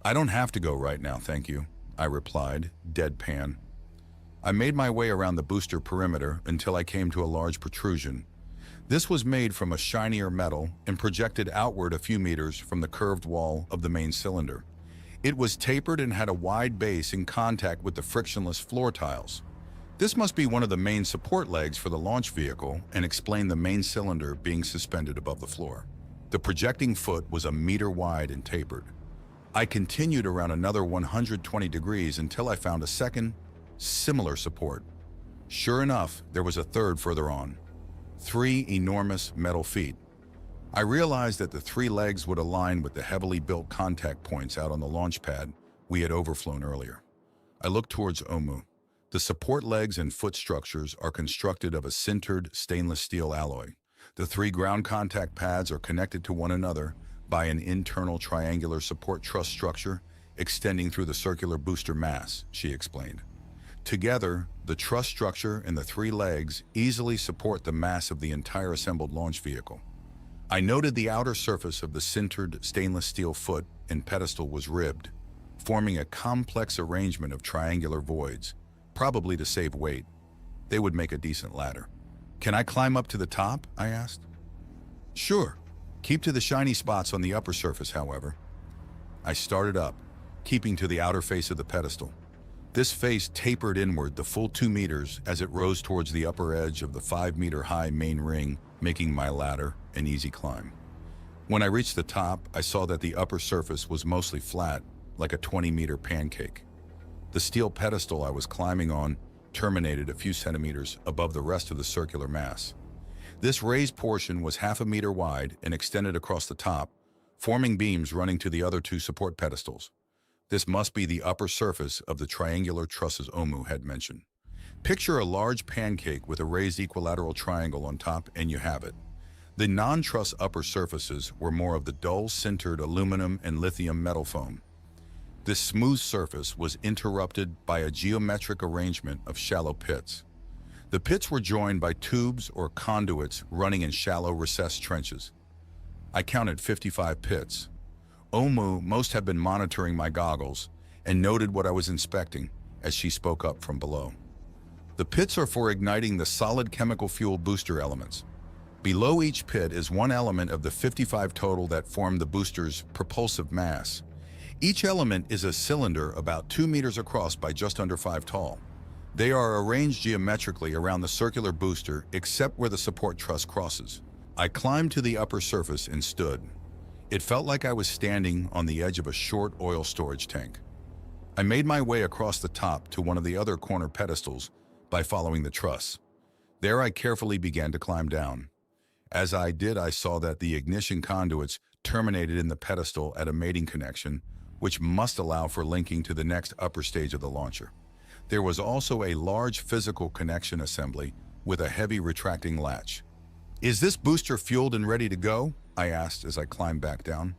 "I don't have to go right now, thank you," I replied, deadpan. I made my way around the booster perimeter until I came to a large protrusion. This was made from a shinier metal and projected outward a few meters from the curved wall of the main cylinder. It was tapered and had a wide base in contact with the frictionless floor tiles. This must be one of the main support legs for the launch vehicle and explain the main cylinder being suspended above the floor. The projecting foot was a meter wide and tapered. I continued around another 120 degrees until I found a second, similar support. Sure enough, there was a third further on. 3 enormous metal feet. I realized that the 3 legs would align with the heavily built contact points out on the launch pad we had overflown earlier. I looked towards Omu. The support legs and foot structures are constructed of a sintered stainless steel alloy. The 3 ground contact pads are connected to one another by an internal triangular support truss structure extending through the circular booster mass, she explained. Together, the truss structure and the 3 legs easily support the mass of the entire assembled launch vehicle. I noted the outer surface of the sintered stainless steel foot and pedestal was ribbed, forming a complex arrangement of triangular voids, probably to save weight. They would make a decent ladder. "Can I climb up to the top?" I asked. "Sure. Keep to the shiny spots on the upper surface, however." I started up, keeping to the outer face of the pedestal. This face tapered inward the full 2 meters as it rose towards the upper edge of the 5-meter-high main ring, making my ladder an easy climb. When I reached the top, I saw that the upper surface was mostly flat, like a 20-meter pancake. The steel pedestal I was climbing on terminated a few centimeters above the rest of the circular mass. This raised portion was half a meter wide and extended across the top, forming beams running to the other 2 support pedestals. This must be the upper surface of the triangular trusses Omu had mentioned. Picture a large pancake with a raised equilateral triangle on top and you have it. The non-truss upper surfaces were more of the dull sintered aluminum and lithium metal foam. This smooth surface was interrupted by a geometric arrangement of shallow pits. The pits were joined by tubes or conduits running in shallow recessed trenches. I counted 55 pits. Omu must have been monitoring my goggles, and noted what I was inspecting as she spoke up from below. The pits are for igniting the solid chemical fuel booster elements. Below each pit is one element of the 55 total that form the booster's propulsive mass. Each element is a cylinder about 2 meters across by just under 5 tall. They are arranged geometrically around the circular booster except where the support truss crosses. I climbed to the upper surface and stood. It felt like I was standing on the edge of a short oil storage tank. I made my way across the top to one of the other corner pedestals by following the truss. There I carefully began to climb down. As I did, I saw that the ignition conduits terminated in the pedestal at a mating connection, which must allow for linking to the next upper stage of the launcher. There was also a large physical connection assembly with a heavy retracting latch. "Is this booster fueled and ready to go?" I asked as I climbed back down.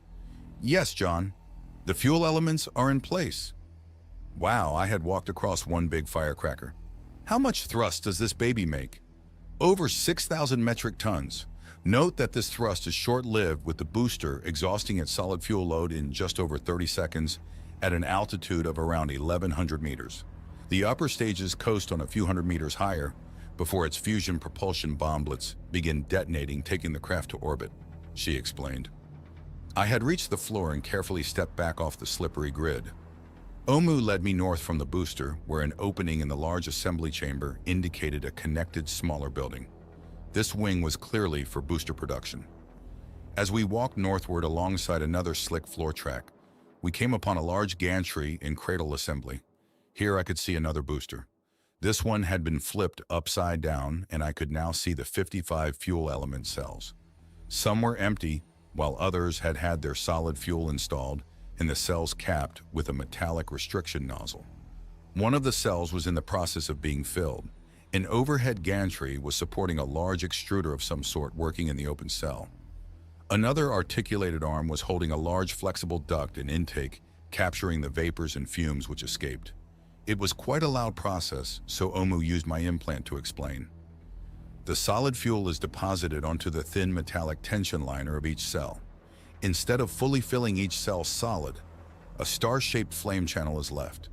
"Yes, John. The fuel elements are in place." Wow, I had walked across one big firecracker. How much thrust does this baby make? Over 6,000 metric tons. Note that this thrust is short-lived, with the booster exhausting its solid fuel load in just over 30 seconds at an altitude of around 1,100 meters. The upper stages coast on a few hundred meters higher before its fusion propulsion bomblets begin detonating, taking the craft to orbit, she explained. I had reached the floor and carefully stepped back off the slippery grid. Omu led me north from the booster, where an opening in the large assembly chamber indicated a connected, smaller building. This wing was clearly for booster production. As we walked northward alongside another slick floor track, we came upon a large gantry and cradle assembly. Here I could see another booster. This one had been flipped upside down, and I could now see the 55 fuel element cells. Some were empty, while others had had their solid fuel installed and the cells capped with a metallic restriction nozzle. One of the cells was in the process of being filled. An overhead gantry was supporting a large extruder of some sort working in the open cell. Another articulated arm was holding a large flexible duct and intake, capturing the vapors and fumes which escaped. It was quite a loud process, so Omu used my implant to explain. The solid fuel is deposited onto the thin metallic tension liner of each cell. Instead of fully filling each cell solid, a star-shaped flame channel is left.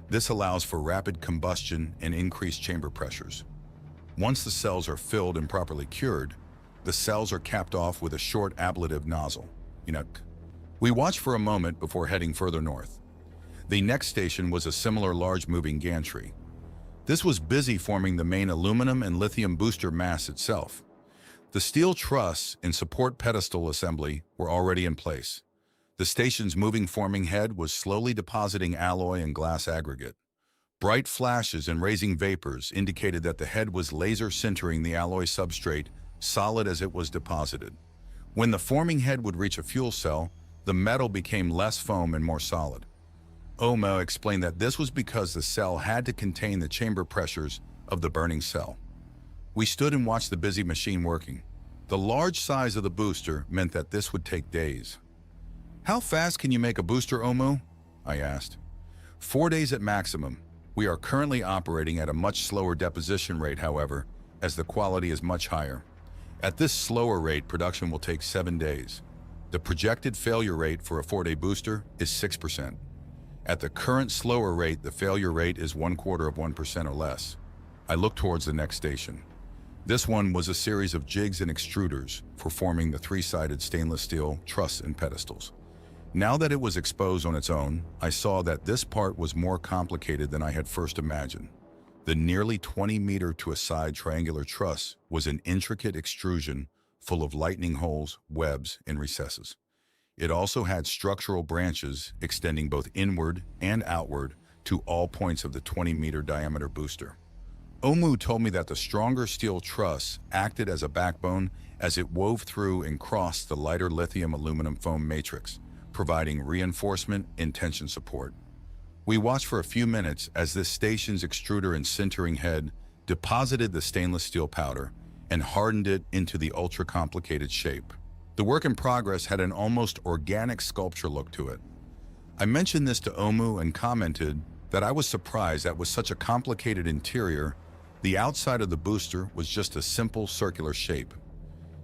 This allows for rapid combustion and increased chamber pressures. Once the cells are filled and properly cured, the cells are capped off with a short ablative nozzle. We watched for a moment before heading further north. The next station was a similar large moving gantry. This was busy forming the main aluminum and lithium booster mass itself. The steel truss and support pedestal assembly were already in place. The station's moving forming head was slowly depositing alloy and glass aggregate. Bright flashes and raising vapors indicated that the head was laser sintering the alloy substrate, solid as it was deposited. When the forming head would reach a fuel cell, the metal became less foam and more solid. Omo explained that this was because the cell had to contain the chamber pressures of the burning cell. We stood and watched the busy machine working. The large size of the booster meant that this would take days. "How fast can you make a booster, Omu?" I asked. 4 days at maximum. We are currently operating at a much slower deposition rate, however, as the quality is much higher. At this slower rate, production will take 7 days. The projected failure rate for a 4-day booster is 6%. At the current slower rate, the failure rate is 0.25% or less. I looked towards the next station. This one was a series of jigs and extruders for forming the 3-sided stainless steel truss and pedestals. Now that it was exposed on its own, I saw that this part was more complicated than I had first imagined. The nearly 20-meter to a side triangular truss was an intricate extrusion full of lightning holes, webs, and recesses. It also had structural branches extending both inward and outward to all points of the 20-meter diameter booster. Omu told me that the stronger steel truss acted as a backbone as it wove through and crossed the lighter lithium aluminum foam matrix, providing reinforcement and tension support. We watched for a few minutes as this station's extruder and sintering head deposited the stainless steel powder and hardened it into the ultra-complicated shape. The work in progress had an almost organic sculpture look to it. I mentioned this to Omu and commented that I was surprised that with such a complicated interior, the outside of the booster was just a simple circular shape.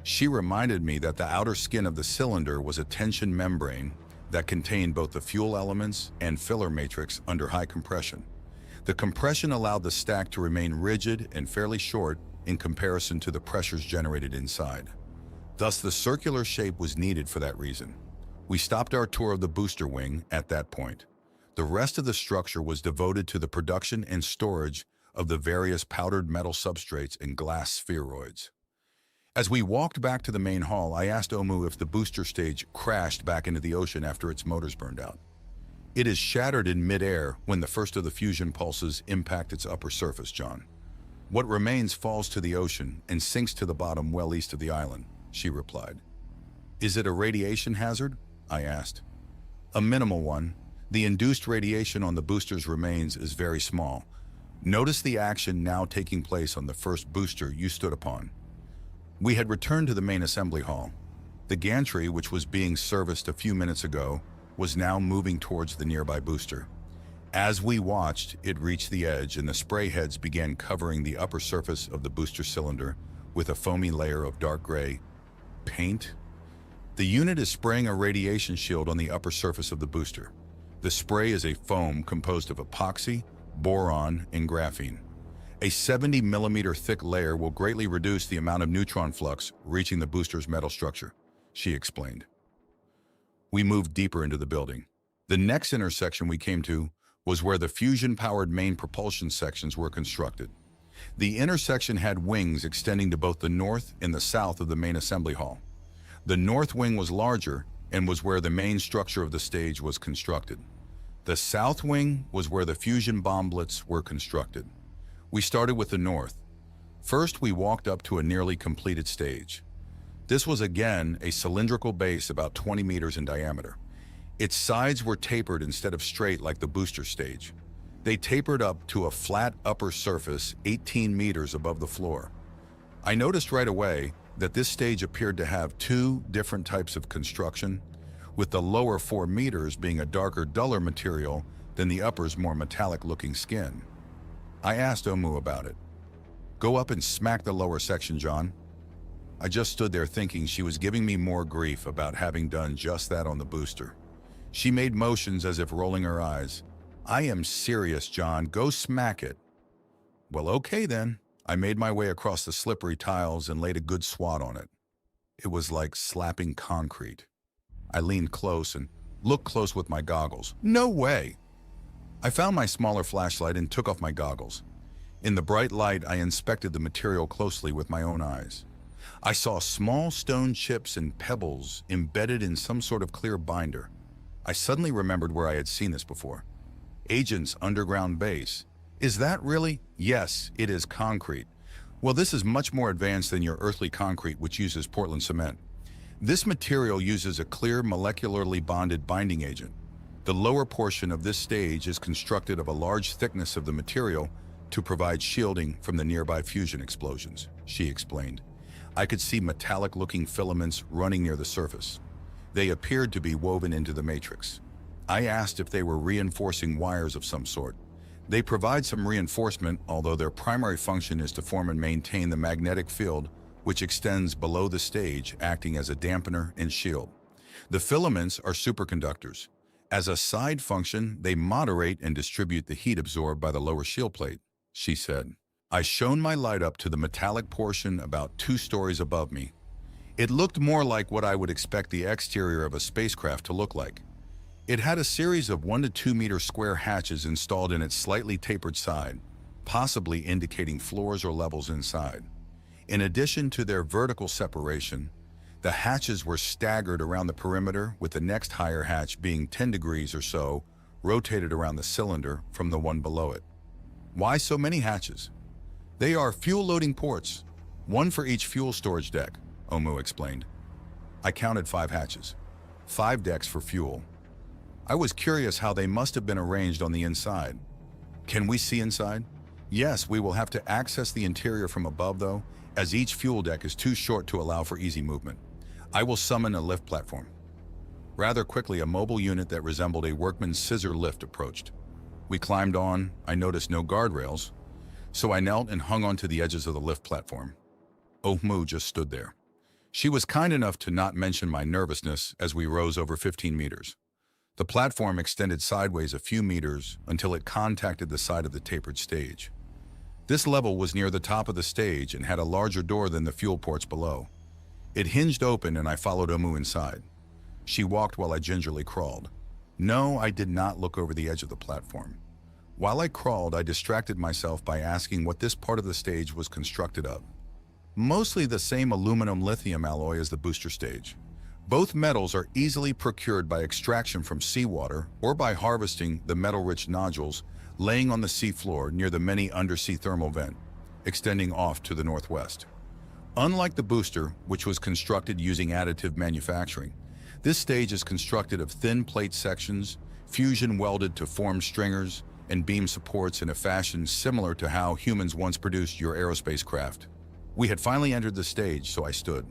She reminded me that the outer skin of the cylinder was a tension membrane, that contained both the fuel elements and filler matrix under high compression. The compression allowed the stack to remain rigid and fairly short in comparison to the pressures generated inside. Thus, the circular shape was needed for that reason. We stopped our tour of the booster wing at that point. The rest of the structure was devoted to the production and storage of the various powdered metal substrates and glass spheroids. As we walked back to the main hall, I asked Omu if the booster stage crashed back into the ocean after its motors burned out. It is shattered in mid-air when the first of the fusion pulses impact its upper surface, John. What remains falls to the ocean and sinks to the bottom well east of the island, she replied. Is it a radiation hazard? I asked. A minimal one. The induced radiation on the booster's remains is very small. Notice the action now taking place on the first booster you stood upon. We had returned to the main assembly hall. The gantry, which was being serviced a few minutes ago, was now moving towards the nearby booster. As we watched, it reached the edge and the spray heads began covering the upper surface of the booster cylinder with a foamy layer of dark gray paint. The unit is spraying a radiation shield on the upper surface of the booster. The spray is a foam composed of epoxy, boron, and graphene. A 70 millimeter thick layer will greatly reduce the amount of neutron flux reaching the booster's metal structure, she explained. We moved deeper into the building. The next intersection we came to was where the fusion-powered main propulsion sections were constructed. The intersection had wings extending to both the north and the south of the main assembly hall. The north wing was larger and was where the main structure of the stage was constructed. The south wing was where the fusion bomblets were constructed. We started with the north. First, we walked up to a nearly completed stage. This was again a cylindrical base about 20 meters in diameter. Its sides were tapered instead of straight like the booster stage. They tapered up to a flat upper surface 18 meters above the floor. I noticed right away that this stage appeared to have two different types of construction, with the lower 4 meters being a darker, duller material than the upper's more metallic-looking skin. I asked Omu about it. Go up and smack the lower section, John. I just stood there thinking she was giving me more grief about having done just that on the booster. She made motions as if rolling her eyes. I am serious, John. Go smack it. Well, okay then. I made my way across the slippery tiles and laid a good swat on it. It was like slapping concrete. I leaned close and looked close with my goggles. No way! I found my smaller flashlight and took off my goggles. In the bright light, I inspected the material closely with my own eyes. I saw small stone chips and pebbles embedded in some sort of clear binder. I suddenly remembered where I had seen this before. Agent's underground base. Is that really? Yes, it is concrete. Well, this is much more advanced than your earthly concrete, which uses Portland cement. This material uses a clear molecularly bonded binding agent. The lower portion of this stage is constructed of a large thickness of the material to provide shielding from the nearby fusion explosions, she explained. I could see metallic-looking filaments running near the surface. They appeared to be woven into the matrix. I asked if they were reinforcing wires of some sort. They provide some reinforcement, although their primary function is to form and maintain the magnetic field which extends below the stage, acting as a dampener and shield. The filaments are superconductors. As a side function, they moderate and distribute the heat absorbed by the lower shield plate, she said. I shone my light up to the metallic portion about 2 stories above me. It looked more like what I would expect the exterior of a spacecraft to look like. It had a series of 1 to 2 meter square hatches installed in its slightly tapered side, possibly indicating floors or levels inside. In addition to their vertical separation, the hatches were staggered around the perimeter, with the next higher hatch being 10 degrees or so rotated around the cylinder from the one below it. Why so many hatches? They are fuel loading ports, 1 for each fuel storage deck, Omu explained. I counted 5 hatches, 5 decks for fuel. I was curious how they must have been arranged on the inside. Can we see inside? Yes, we will have to access the interior from above though, as each fuel deck is too short to allow for easy movement. I will summon a lift platform. Rather quickly, a mobile unit that resembled a workman's scissor lift approached. We climbed on. I noticed no guardrails, so I knelt and hung onto the edges of the lift platform. Omu just stood there. She was kind enough to not mention my nervousness as we rose over 15 meters. The platform extended sideways a few meters until it contacted the side of the tapered stage. This level was near the top of the stage and had a larger door than the fuel ports below. It hinged open and I followed Omu inside. She walked while I gingerly crawled. No, I did not look over the edge of the platform. While I crawled, I distracted myself by asking what this part of the stage was constructed of. Mostly the same aluminum-lithium alloy as the booster stage. Both metals are easily procured by extraction from seawater or by harvesting the metal-rich nodules laying on the seafloor near the many undersea thermal vent, extending off to the northwest. Unlike the booster, which was constructed using additive manufacturing, this stage is constructed of thin plate sections, fusion welded to form stringers, and beam supports in a fashion similar to how humans once produced your aerospace craft. We had finally entered the stage, so I stood.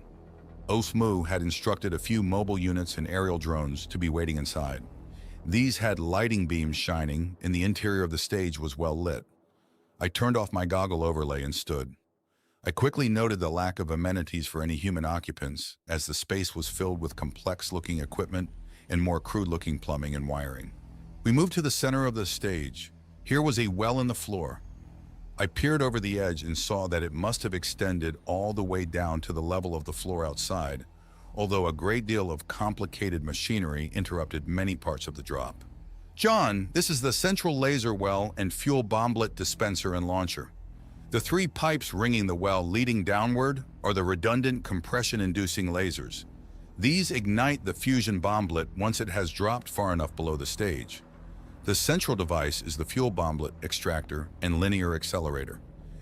Omu had instructed a few mobile units and aerial drones to be waiting inside. These had lighting beams shining, and the interior of the stage was well lit. I turned off my goggle overlay and stood. I quickly noted the lack of amenities for any human occupants, as the space was filled with complex-looking equipment and more crude-looking plumbing and wiring. We moved to the center of the stage. Here was a well in the floor. I peered over the edge and saw that it must have extended all the way down to the level of the floor outside, although a great deal of complicated machinery interrupted many parts of the drop. John, this is the central laser well and fuel bomblet dispenser and launcher. The three pipes ringing the well leading downward are the redundant compression-inducing lasers. These ignite the fusion bomblet once it has dropped far enough below the stage. The central device is the fuel bomblet extractor and linear accelerator.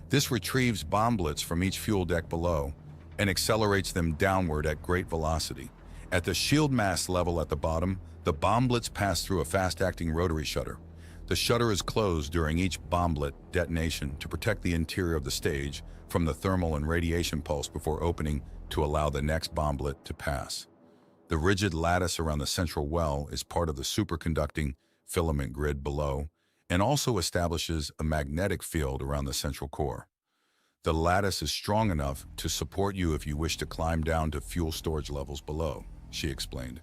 This retrieves bomblets from each fuel deck below and accelerates them downward at great velocity. At the shield mass level at the bottom, the bomblets pass through a fast-acting rotary shutter. The shutter is closed during each bomblet detonation to protect the interior of the stage from the thermal and radiation pulse before opening to allow the next bomblet to pass. The rigid lattice around the central well is part of the superconducting filament grid below and also establishes a magnetic field around the central core. The lattice is strong enough to support you if you wish to climb down to fuel storage levels below, she explained.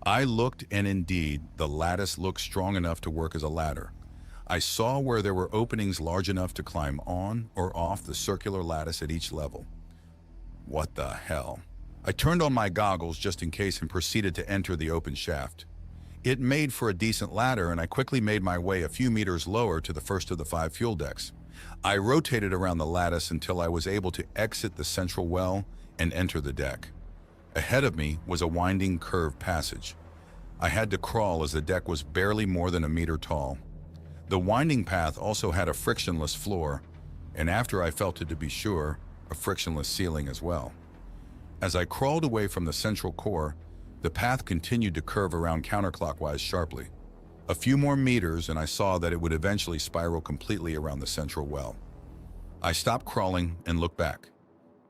I looked, and indeed, the lattice looked strong enough to work as a ladder. I saw where there were openings large enough to climb on or off the circular lattice at each level. What the hell? I turned on my goggles just in case and proceeded to enter the open shaft. It made for a decent ladder, and I quickly made my way a few meters lower to the first of the 5 fuel decks. I rotated around the lattice until I was able to exit the central well and enter the deck. Ahead of me was a winding curved passage. I had to crawl as the deck was barely more than a meter tall. The winding path also had a frictionless floor, and after I felt it to be sure, a frictionless ceiling as well. As I crawled away from the central core, the path continued to curve around counterclockwise sharply. A few more meters and I saw that it would eventually spiral completely around the central well. I stopped crawling and looked back.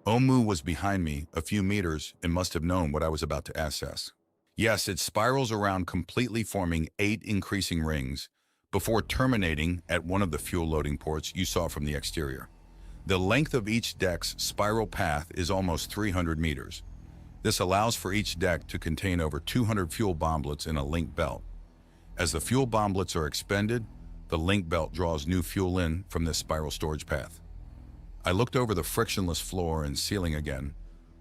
Omu was behind me a few meters and must have known what I was about to assess. Yes, it spirals around completely, forming 8 increasing rings before terminating at one of the fuel loading ports you saw from the exterior. The length of each deck's spiral path is almost 300 meters. This allows for each deck to contain over 200 fuel bomblets in a link belt. As the fuel bomblets are expended, the link belt draws new fuel in from this spiral storage path. I looked over the frictionless floor and ceiling again,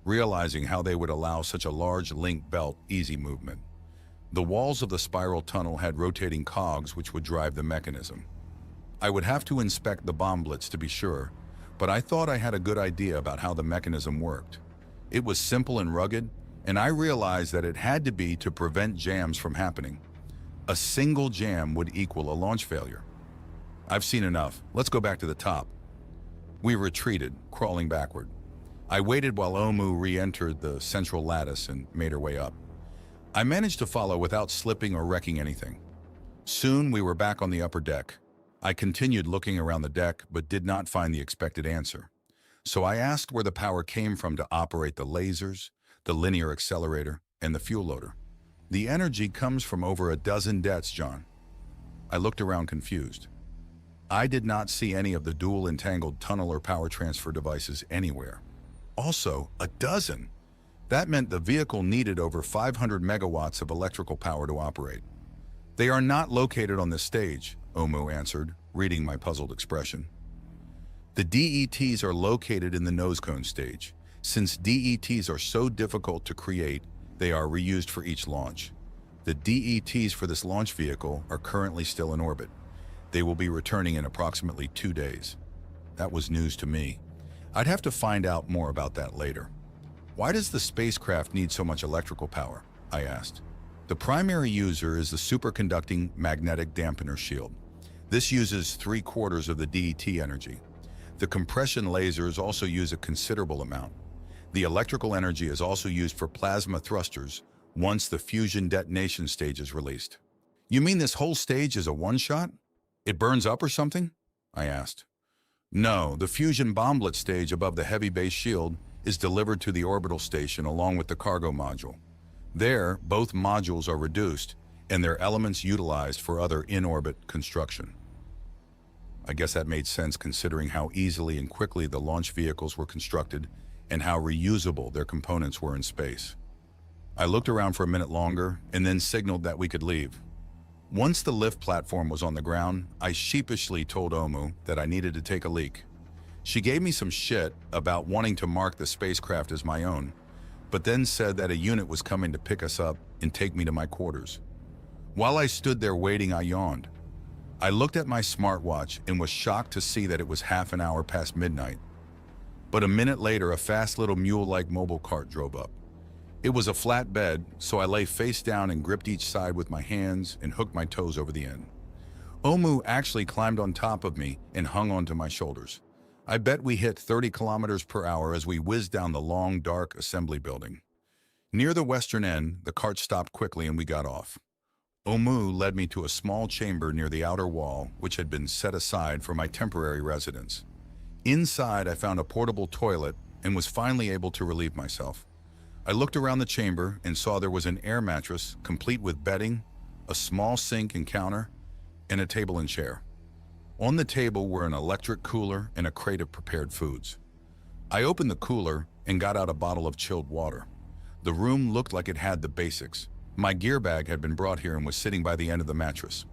realizing how they would allow such a large link belt easy movement. The walls of the spiral tunnel had rotating cogs which would drive the mechanism. I would have to inspect the bomblets to be sure, but I thought I had a good idea about how the mechanism worked. It was simple and rugged, and I realized that it had to be to prevent jams from happening. A single jam would equal a launch failure. I've seen enough. Let's go back to the top. We retreated, crawling backward. I waited while Omu re-entered the central lattice and made her way up. I managed to follow without slipping or wrecking anything. Soon we were back on the upper deck. I continued looking around the deck but did not find the expected answer. So I asked where the power came from to operate the lasers, the linear accelerator, and the fuel loader. The energy comes from over a dozen debts, John. I looked around confused. I did not see any of the dual entangled tunnel or power transfer devices anywhere. Also, a dozen. That meant the vehicle needed over 500 megawatts of electrical power to operate. They are not located on this stage, Omu answered, reading my puzzled expression. The DETs are located in the nose cone stage. Since DETs are so difficult to create, they are reused for each launch. The DETs for this launch vehicle are currently still in orbit. They will be returning in approximately 2 days. That was news to me. I'd have to find out more about that later. Why does the spacecraft need so much electrical power? I asked. The primary user is the superconducting magnetic dampener shield. This uses 3/4 of the DET energy. The compression lasers also use a considerable amount. The electrical energy is also used for plasma thrusters once the fusion detonation stage is released. You mean this whole stage is a one-shot? It burns up or something? I asked. No, the fusion bomblet stage above the heavy base shield is delivered to the orbital station along with the cargo module. There, both modules are reduced and their elements utilized for other in-orbit construction. I guess that made sense considering how easily and quickly the launch vehicles were constructed and how reusable their components were in space. I looked around for a minute longer and then signaled that we could leave. Once the lift platform was on the ground, I sheepishly told Omu that I needed to take a leak. She gave me some shit about wanting to mark the spacecraft as my own, but then said that a unit was coming to pick us up and take me to my quarters. While I stood there waiting, I yawned. I looked at my smartwatch and was shocked to see that it was half an hour past midnight. But a minute later, a fast little mule-like mobile cart drove up. It was a flat bed, so I lay face down and gripped each side with my hands and hooked my toes over the end. Omu actually climbed on top of me and hung onto my shoulders. I bet we hit 30 kilometers per hour as we whizzed down the long, dark assembly building. Near the western end, the cart stopped quickly and we got off. Omu led me to a small chamber near the outer wall, which had been set aside for my temporary residence. Inside, I found a portable toilet and was finally able to relieve myself. I looked around the chamber and saw there was an air mattress, complete with bedding, a small sink and counter, and a table and chair. On the table were an electric cooler and a crate of prepared foods. I opened the cooler and got out a bottle of chilled water. The room looked like it had the basics. My gear bag had been brought here and was sitting by the end of the mattress.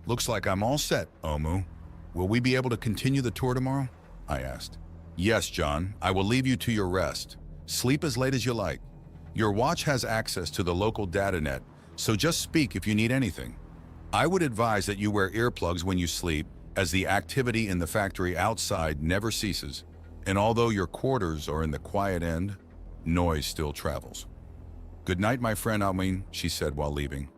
Looks like I'm all set, Omu. Will we be able to continue the tour tomorrow? I asked. Yes, John. I will leave you to your rest. Sleep as late as you like. Your watch has access to the local data net, so just speak if you need anything. I would advise that you wear earplugs when you sleep, as the activity in the factory outside never ceases, and although your quarters are in the quiet end, noise still travels. Good night, my friend Almin, she said while leaving.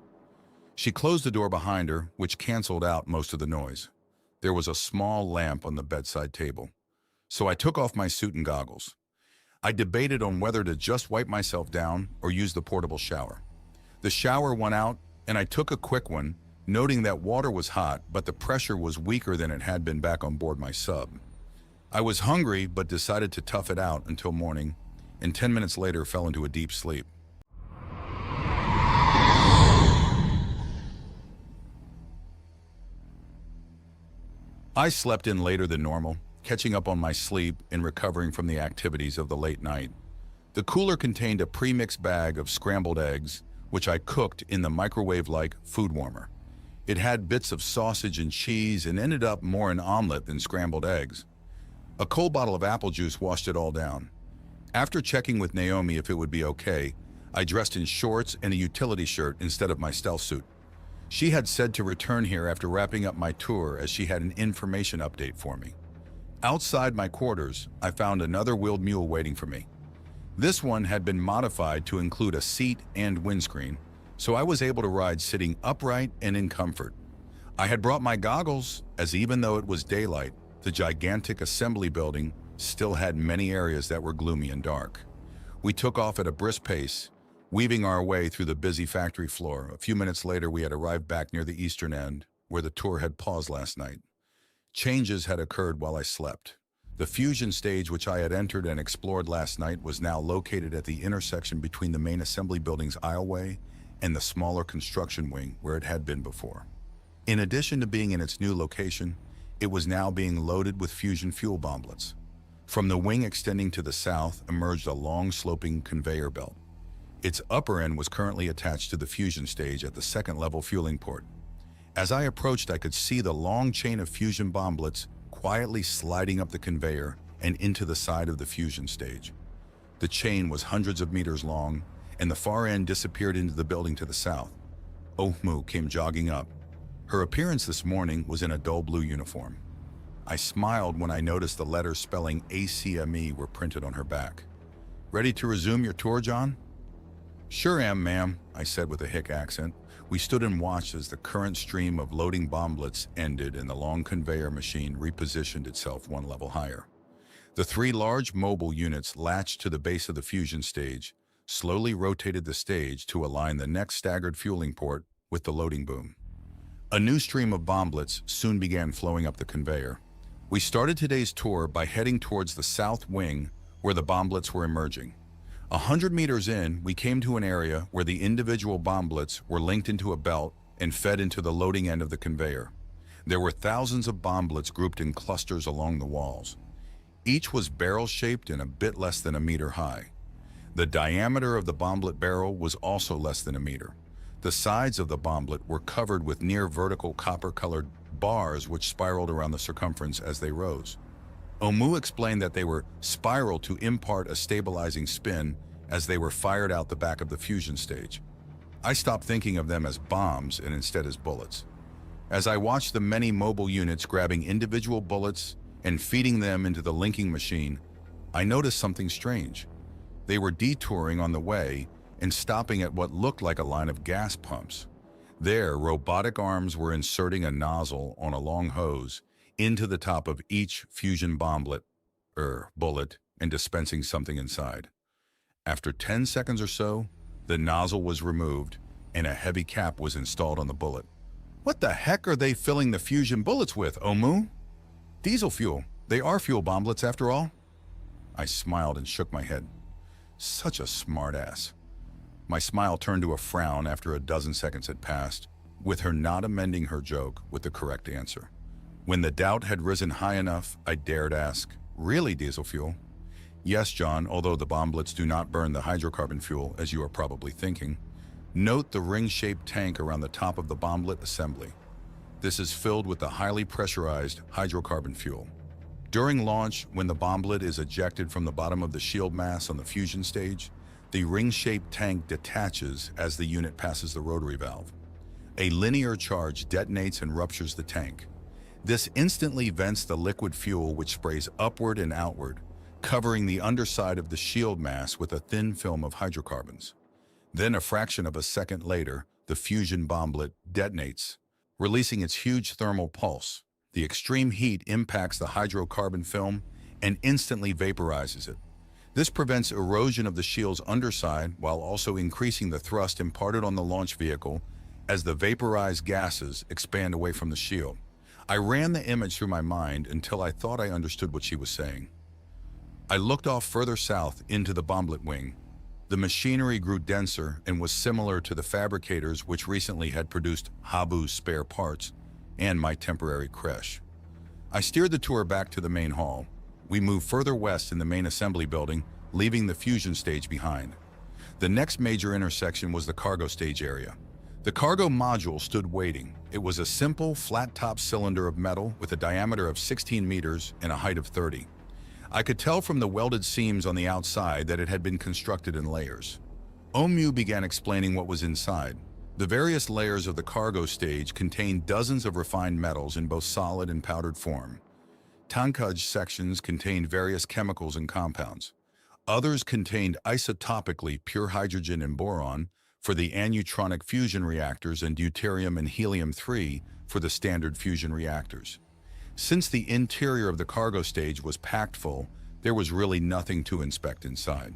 She closed the door behind her, which canceled out most of the noise. There was a small lamp on the bedside table, so I took off my suit and goggles. I debated on whether to just wipe myself down or use the portable shower. The shower went out, and I took a quick one, noting that water was hot, but the pressure was weaker than it had been back on board my sub. I was hungry, but decided to tough it out until morning, and 10 minutes later fell into a deep sleep. I slept in later than normal, catching up on my sleep and recovering from the activities of the late night. The cooler contained a pre-mixed bag of scrambled eggs, which I cooked in the microwave-like food warmer. It had bits of sausage and cheese and ended up more an omelet than scrambled eggs. A cold bottle of apple juice washed it all down. After checking with Naomi if it would be okay, I dressed in shorts and a utility shirt instead of my stealth suit. She had said to return here after wrapping up my tour as she had an information update for me. Outside my quarters, I found another wheeled mule waiting for me. This one had been modified to include a seat and windscreen, so I was able to ride sitting upright and in comfort. I had brought my goggles, as even though it was daylight, the gigantic assembly building still had many areas that were gloomy and dark. We took off at a brisk pace, weaving our way through the busy factory floor. A few minutes later, we had arrived back near the eastern end, where the tour had paused last night. Changes had occurred while I slept. The fusion stage, which I had entered and explored last night, was now located at the intersection between the main assembly building's aisleway and the smaller construction wing where it had been before. In addition to being in its new location, it was now being loaded with fusion fuel bomblets. From the wing extending to the south emerged a long sloping conveyor belt. Its upper end was currently attached to the fusion stage at the second-level fueling port. As I approached, I could see the long chain of fusion bomblets quietly sliding up the conveyor and into the side of the fusion stage. The chain was hundreds of meters long, and the far end disappeared into the building to the south. Ohmu came jogging up. Her appearance this morning was in a dull blue uniform. I smiled when I noticed the letters spelling ACME were printed on her back. "Ready to resume your tour, John?" "Sure am, ma'am," I said with a hick accent. We stood and watched as the current stream of loading bomblets ended and the long conveyor machine repositioned itself one level higher. The three large mobile units latched to the base of the fusion stage, slowly rotated the stage to align the next staggered fueling port with the loading boom. A new stream of bomblets soon began flowing up the conveyor. We started today's tour by heading towards the south wing where the bomblets were emerging. 100 meters in, we came to an area where the individual bomblets were linked into a belt and fed into the loading end of the conveyor. There were thousands of bomblets grouped in clusters along the walls. Each was barrel-shaped and a bit less than a meter high. The diameter of the bomblet barrel was also less than a meter. The sides of the bomblet were covered with near-vertical copper-colored bars which spiraled around the circumference as they rose. Omu explained that they were spiral to impart a stabilizing spin as they were fired out the back of the fusion stage. I stopped thinking of them as bombs and instead as bullets. As I watched the many mobile units grabbing individual bullets and feeding them into the linking machine, I noticed something strange. They were detouring on the way and stopping at what looked like a line of gas pumps. There, robotic arms were inserting a nozzle on a long hose into the top of each fusion bullet and dispensing something inside. After 10 seconds or so, the nozzle was removed and a heavy cap was installed on the bullet. "What the heck are they filling the fusion bullets with, Omu?" "Diesel fuel. They are fuel bomblets after all." I smiled and shook my head. Such a smart ass. My smile turned to a frown after a dozen seconds had passed, with her not amending her joke with the correct answer. When the doubt had risen high enough, I dared ask, "Really diesel fuel?" "Yes, John, although the bomblets do not burn the hydrocarbon fuel, as you are probably thinking. Note the ring-shaped tank around the top of the bomblet assembly. This is filled with the highly pressurized hydrocarbon fuel. During launch, when the bomblet is ejected from the bottom of the shield mass on the fusion stage, the ring-shaped tank detaches as the unit passes the rotary valve. A linear charge detonates and ruptures the tank. This instantly vents the liquid fuel which sprays upward and outward, covering the underside of the shield mass with a thin film of hydrocarbons. Then a fraction of a second later, the fusion bomblet detonates, releasing its huge thermal pulse. The extreme heat impacts the hydrocarbon film and instantly vaporizes it. This prevents erosion of the shield's underside while also increasing the thrust imparted on the launch vehicle as the vaporized gases expand away from the shield. I ran the image through my mind until I thought I understood what she was saying. I looked off further south into the bomblet wing. The machinery grew denser and was similar to the fabricators which recently had produced Habu's spare parts and my temporary creche. I steered the tour back to the main hall. We moved further west in the main assembly building, leaving the fusion stage behind. The next major intersection was the cargo stage area. The cargo module stood waiting. It was a simple, flat-top cylinder of metal with a diameter of 16 meters and a height of 30. I could tell from the welded seams on the outside that it had been constructed in layers. Omu began explaining what was inside. The various layers of the cargo stage contained dozens of refined metals in both solid and powdered form. Tankage sections contained various chemicals and compounds. Others contained isotopically pure hydrogen and boron for the aneutron fusion reactors and deuterium and helium-3 for the standard fusion reactors. Since the interior of the cargo stage was packed full, there was really nothing to inspect inside.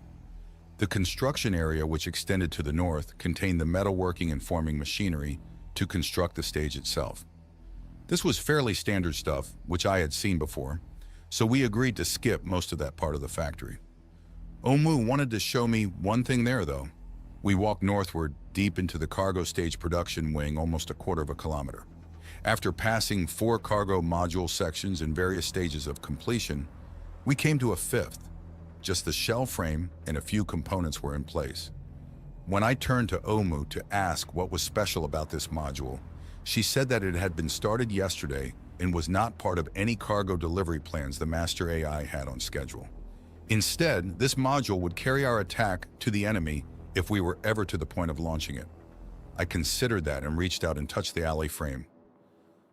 The construction area, which extended to the north, contained the metalworking and forming machinery to construct the stage itself. This was fairly standard stuff, which I had seen before, so we agreed to skip most of that part of the factory. Omu wanted to show me one thing there, though. We walked northward, deep into the cargo stage production wing, almost a quarter of a kilometer. After passing 4 cargo module sections in various stages of completion, we came to a 5th. Just the shell frame and a few components were in place. When I turned to Omu to ask what was special about this module, she said that it had been started yesterday and was not part of any cargo delivery plans the Master AI had on schedule. Instead, this module would carry our attack to the enemy if we were ever to the point of launching it. I considered that and reached out and touched the alley frame.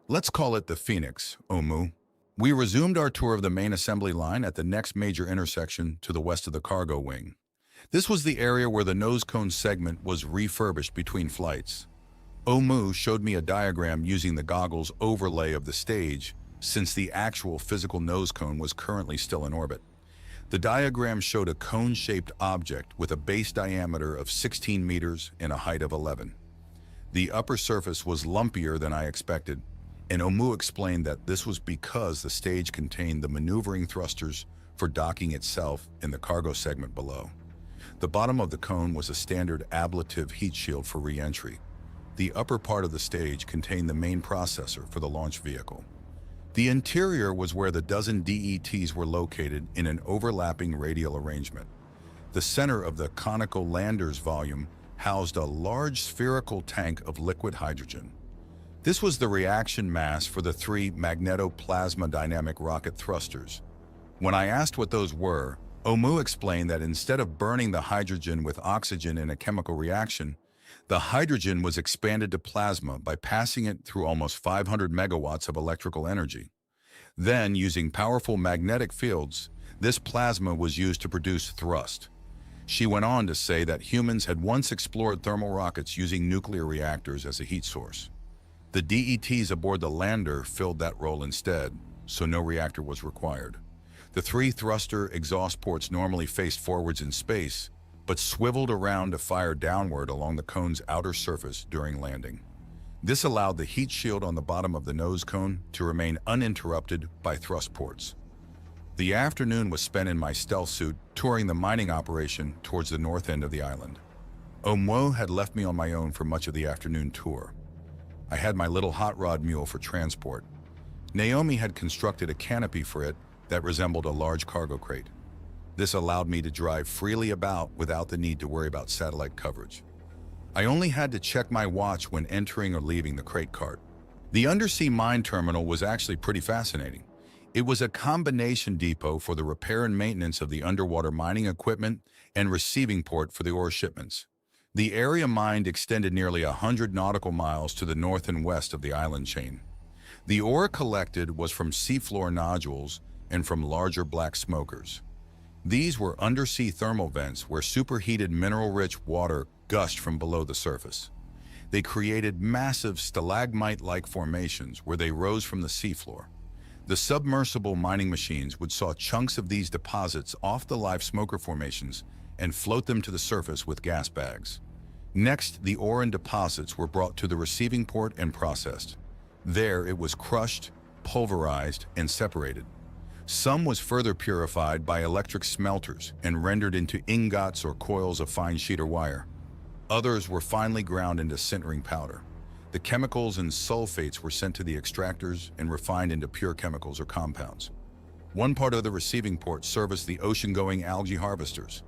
Let's call it the Phoenix, Omu. We resumed our tour of the main assembly line at the next major intersection to the west of the cargo wing. This was the area where the nose cone segment was refurbished between flights. Omu showed me a diagram using the goggles overlay of the stage, since the actual physical nose cone was currently still in orbit. The diagram showed a cone-shaped object with a base diameter of 16 meters and a height of 11. The upper surface was lumpier than I expected, and Omu explained that this was because the stage contained the maneuvering thrusters for docking itself in the cargo segment below. The bottom of the cone was a standard ablative heat shield for re-entry. The upper part of the stage contained the main processor for the launch vehicle. The interior was where the dozen DETs were located in an overlapping radial arrangement. The center of the conical lander's volume housed a large spherical tank of liquid hydrogen. This was the reaction mass for the 3 magnetoplasma dynamic rocket thrusters. When I asked what those were, Omu explained that instead of burning the hydrogen with oxygen in a chemical reaction, the hydrogen was expanded to plasma by passing it through almost 500 megawatts of electrical energy. Then, using powerful magnetic fields, this plasma was used to produce thrust. She went on to say that humans had once explored thermal rockets using nuclear reactors as a heat source. The DETs aboard the lander filled that role instead, so no reactor was required. The 3 thruster exhaust ports normally faced forwards in space, but swiveled around to fire downward along the cone's outer surface during landing. This allowed the heat shield on the bottom of the nose cone to remain uninterrupted by thrust ports. The afternoon was spent in my stealth suit touring the mining operation towards the north end of the island. Omu had left me on my own for much of the afternoon tour. I had my little hot rod mule for transport. Naomi had constructed a canopy for it that resembled a large cargo crate. This allowed me to drive freely about without the need to worry about satellite coverage. I only had to check my watch when entering or leaving the crate cart. The undersea mine terminal was actually pretty fascinating. It was a combination depot for the repair and maintenance of the underwater mining equipment and receiving port for the ore shipments. The area mined extended nearly 100 nautical miles to the north and west of the island chain. The ore collected was from seafloor nodules and from larger black smokers. These were undersea thermal vents where superheated mineral-rich water gushed from below the surface. They created massive stalagmite-like formations where they rose from the seafloor. The submersible mining machines would saw chunks of these deposits off the live smoker formations and float them to the surface with gas bags. Next, the ore and deposits were brought to the receiving port and processed. There, it was crushed, pulverized, and separated. Some was further purified by electric smelters and rendered into ingots or coils of fine sheet or wire. Others were finely ground into sintering powder. The chemicals and sulfates were sent to the extractors and refined into pure chemicals or compounds. One part of the receiving port serviced the ocean-going algae harvesters.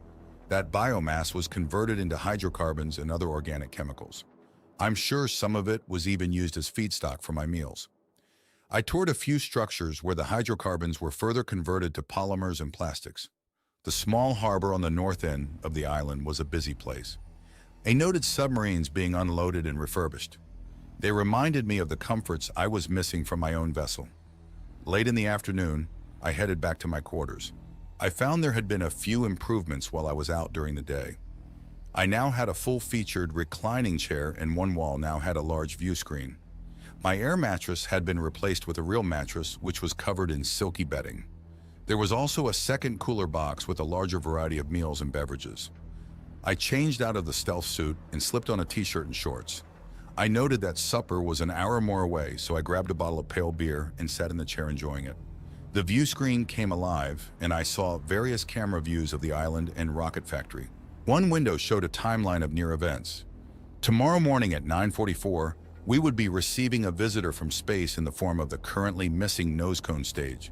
That biomass was converted into hydrocarbons and other organic chemicals. I'm sure some of it was even used as feedstock for my meals. I toured a few structures where the hydrocarbons were further converted to polymers and plastics. The small harbor on the north end of the island was a busy place. I noted submarines being unloaded and refurbished. They reminded me of the comforts I was missing from my own vessel. Late in the afternoon, I headed back to my quarters. I found there had been a few improvements while I was out during the day. I now had a full-featured reclining chair and one wall now had a large view screen. My air mattress had been replaced with a real mattress which was covered in silky bedding. There was also a second cooler box with a larger variety of meals and beverages. I changed out of the stealth suit and slipped on a t-shirt and shorts. I noted that supper was an hour more away, so I grabbed a bottle of pale beer and sat in the chair enjoying it. The view screen came alive and I saw various camera views of the island and rocket factory. One window showed a timeline of near events. Tomorrow morning at 9:44, we would be receiving a visitor from space in the form of the currently missing nose cone stage.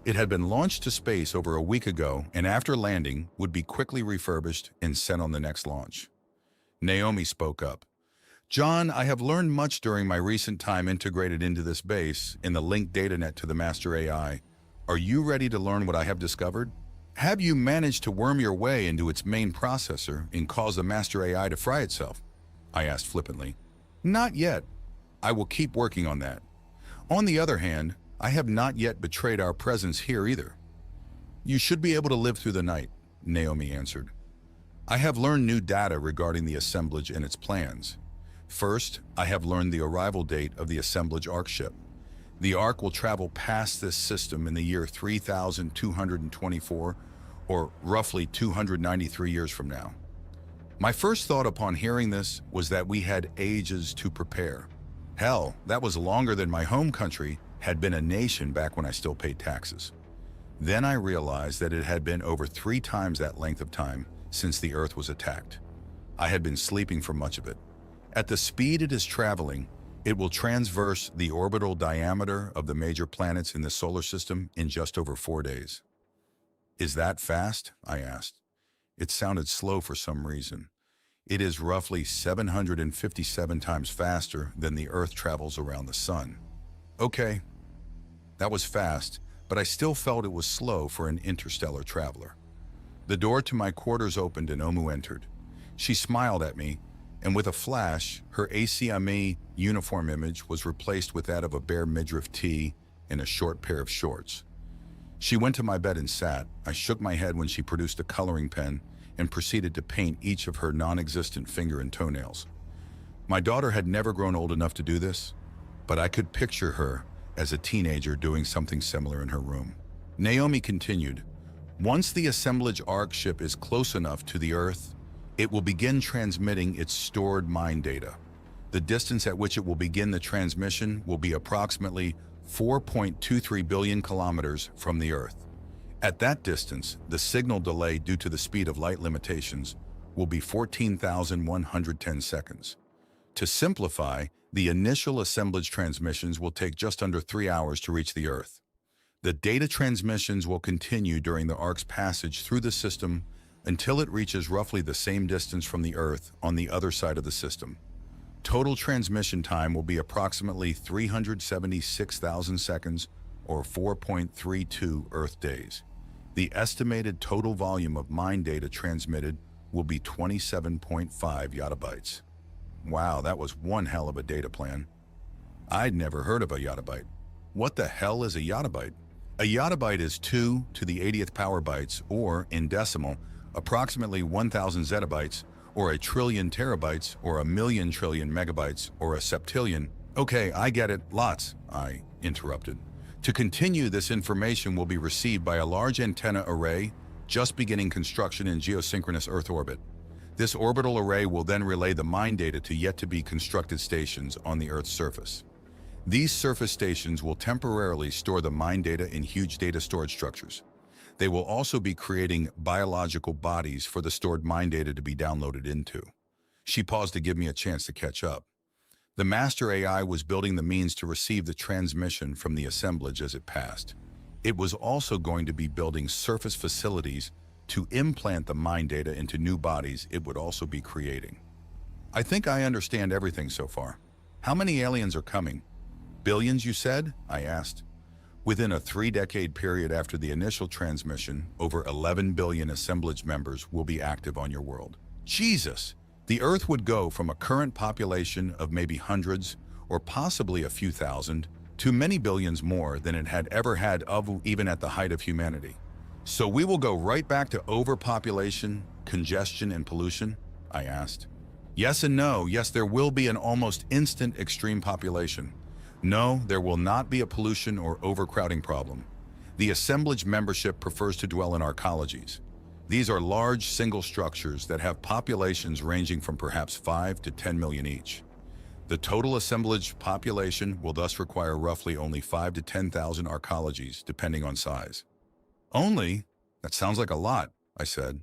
It had been launched to space over a week ago and after landing would be quickly refurbished and sent on the next launch. Naomi spoke up. John, I have learned much during my recent time integrated into this base in the linked data net to the master AI. Are you ready to learn what I have discovered? Have you managed to worm your way into its main processor and cause the master AI to fry itself? I asked flippantly. Not yet. I will keep working on that. On the other hand, I have not yet betrayed our presence here either. You should be able to live through the night, Naomi answered. I have learned new data regarding the assemblage and its plans. First, I have learned the arrival date of the assemblage Ark ship. The Ark will travel past this system in the year 3224, or roughly 293 years from now. My first thought upon hearing this was that we had ages to prepare. Hell, that was longer than my home country had been a nation back when I still paid taxes. Then I realized that it had been over 3 times that length of time since the Earth was attacked. I had been sleeping for much of it. At the speed it is traveling, it will transverse the orbital diameter of the major planets in the solar system in just over 4 days. Is that fast? I asked. It sounded slow for some reason. It is roughly 757 times faster than the Earth travels around the Sun. Okay, that was fast, but I still felt it was slow for an interstellar traveler. The door to my quarters opened and Omu entered. She smiled at me, and with a flash, her ACME uniform image was replaced with that of a bare midriff tee and a short pair of shorts. She went to my bed and sat. I shook my head when she produced a coloring pen and proceeded to paint each of her non-existent finger and toenails. My daughter had never grown old enough to do this, but I could picture her as a teenager doing something similar in her room. Naomi continued, once the assemblage Ark ship is close enough to the Earth, it will begin transmitting its stored mind data. The distance at which it will begin the transmission will be approximately 4.23 billion kilometers from the Earth. At that distance, the signal delay due to the speed of light limitations will be 14,110 seconds. To simplify, the initial assemblage transmissions will take just under 3 hours to reach the Earth. The data transmissions will continue during the Ark's passage through the system until it reaches roughly the same distance from the Earth on the other side of the system. Total transmission time will be approximately 376,000 seconds, or 4.32 Earth days. The estimated total volume of mind data transmitted will be 27.5 yottabytes. Wow, that was one hell of a data plan. I'd never heard of a yottabyte. What the hell is a yottabyte? A yottabyte is 2 to the 80th power bytes, or, in decimal, approximately 1,000 zettabytes, or a trillion terabytes, or a million trillion megabytes, or a septillion. Okay, I get it, lots, I interrupted. To continue, this information will be received by a large antenna array just beginning construction in geosynchronous Earth orbit. This orbital array will then relay the mind data to yet-to-be constructed stations on the Earth's surface. These surface stations will temporarily store the mind data in huge data storage structures. They will also be creating biological bodies for the stored mind data to be downloaded into. She paused to give me a chance to catch up. The master AI was building the means to receive the transmission from the assemblage as it passed. It was also going to be building surface facilities to implant the mind data into new bodies it would also be creating. I think I understand everything so far. How many aliens are coming? Billions, you said? I asked. Within a 3-decade period after the initial transmission, over 11 billion assemblage members will be active on your world. Jesus! The Earth would go from a current population of maybe hundreds, or possibly a few thousand, to many billions more than it had ever had of even at the height of humanity. So we will go right back to overpopulation, congestion, and pollution? I asked. Yes and no. Yes, there will be an almost instant extreme population. No, there will not be a pollution or overcrowding problem. The assemblage membership prefers to dwell in arcologies. These are large single structures that have populations ranging from perhaps 5 to 10 million each. The total assemblage population will thus require roughly only 5 to 10,000 arcologies, depending on size. Only? That sounds like a lot, I said.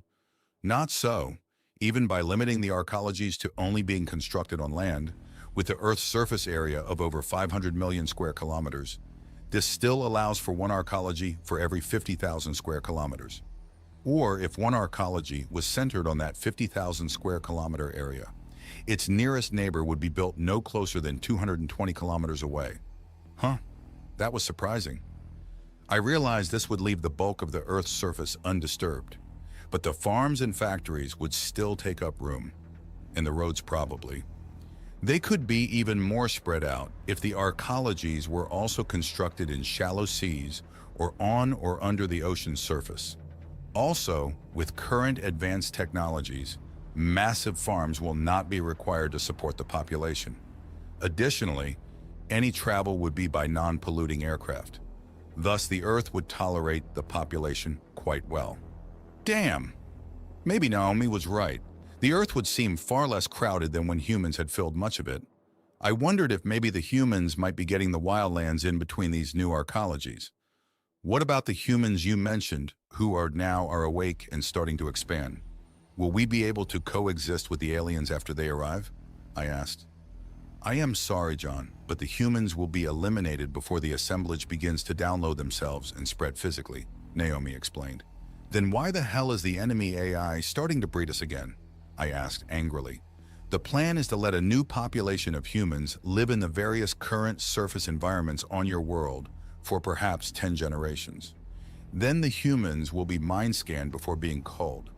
Not so. Even by limiting the arcologies to only being constructed on land, with the Earth's surface area of over 500 million square kilometers, this still allows for one arcology for every 50,000 square kilometers. Or if one arcology was centered on that 50,000 square kilometer area, its nearest neighbor would be built no closer than 220 kilometers away. Huh, that was surprising. I realized this would leave the bulk of the Earth's surface undisturbed, but the farms and factories would still take up room, and the roads probably. They could be even more spread out if the arcologies were also constructed in shallow seas or on or under the ocean's surface. Also, with current advanced technologies, massive farms will not be required to support the population. Additionally, any travel would be by non-polluting aircraft. Thus, the Earth would tolerate the population quite well. Damn! Maybe Naomi was right. The Earth would seem far less crowded than when humans had filled much of it. I wondered if maybe the humans might be getting the wildlands in between these new arcologies. What about the humans you mentioned, who are awake and starting to expand? Will we be able to coexist with the aliens after they arrive? I asked. I am sorry, John, but the humans will be eliminated before the assemblage begins to download themselves and spread physically, Naomi explained. Then why the hell is the enemy AI starting to breed us again? I asked angrily. The plan is to let a new population of humans live in the various current surface environments on your world for perhaps 10 generations. Then the humans will be mind scanned before being culled.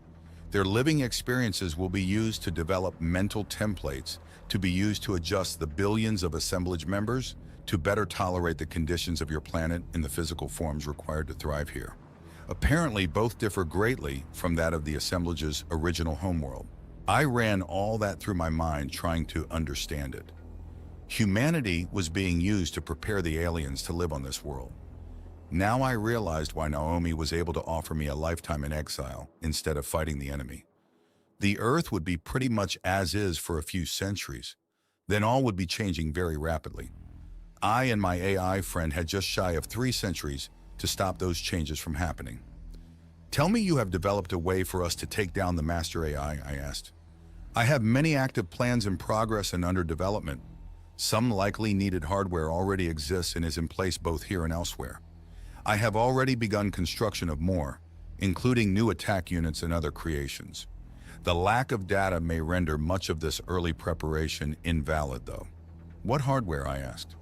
Their living experiences will be used to develop mental templates to be used to adjust the billions of assemblage members to better tolerate the conditions of your planet in the physical forms required to thrive here. Apparently, both differ greatly from that of the assemblage's original homeworld. I ran all that through my mind trying to understand it. Humanity was being used to prepare the aliens to live on this world. Now I realized why Naomi was able to offer me a lifetime in exile instead of fighting the enemy. The Earth would be pretty much as is for a few centuries. Then all would be changing very rapidly. I and my AI friend had just shy of 3 centuries to stop those changes from happening. Tell me you have developed a way for us to take down the master AI, I asked. I have many active plans in progress and under development. Some likely needed hardware already exists and is in place both here and elsewhere. I have already begun construction of more, including new attack units and other creations. The lack of data may render much of this early preparation invalid, though. What hardware? I asked.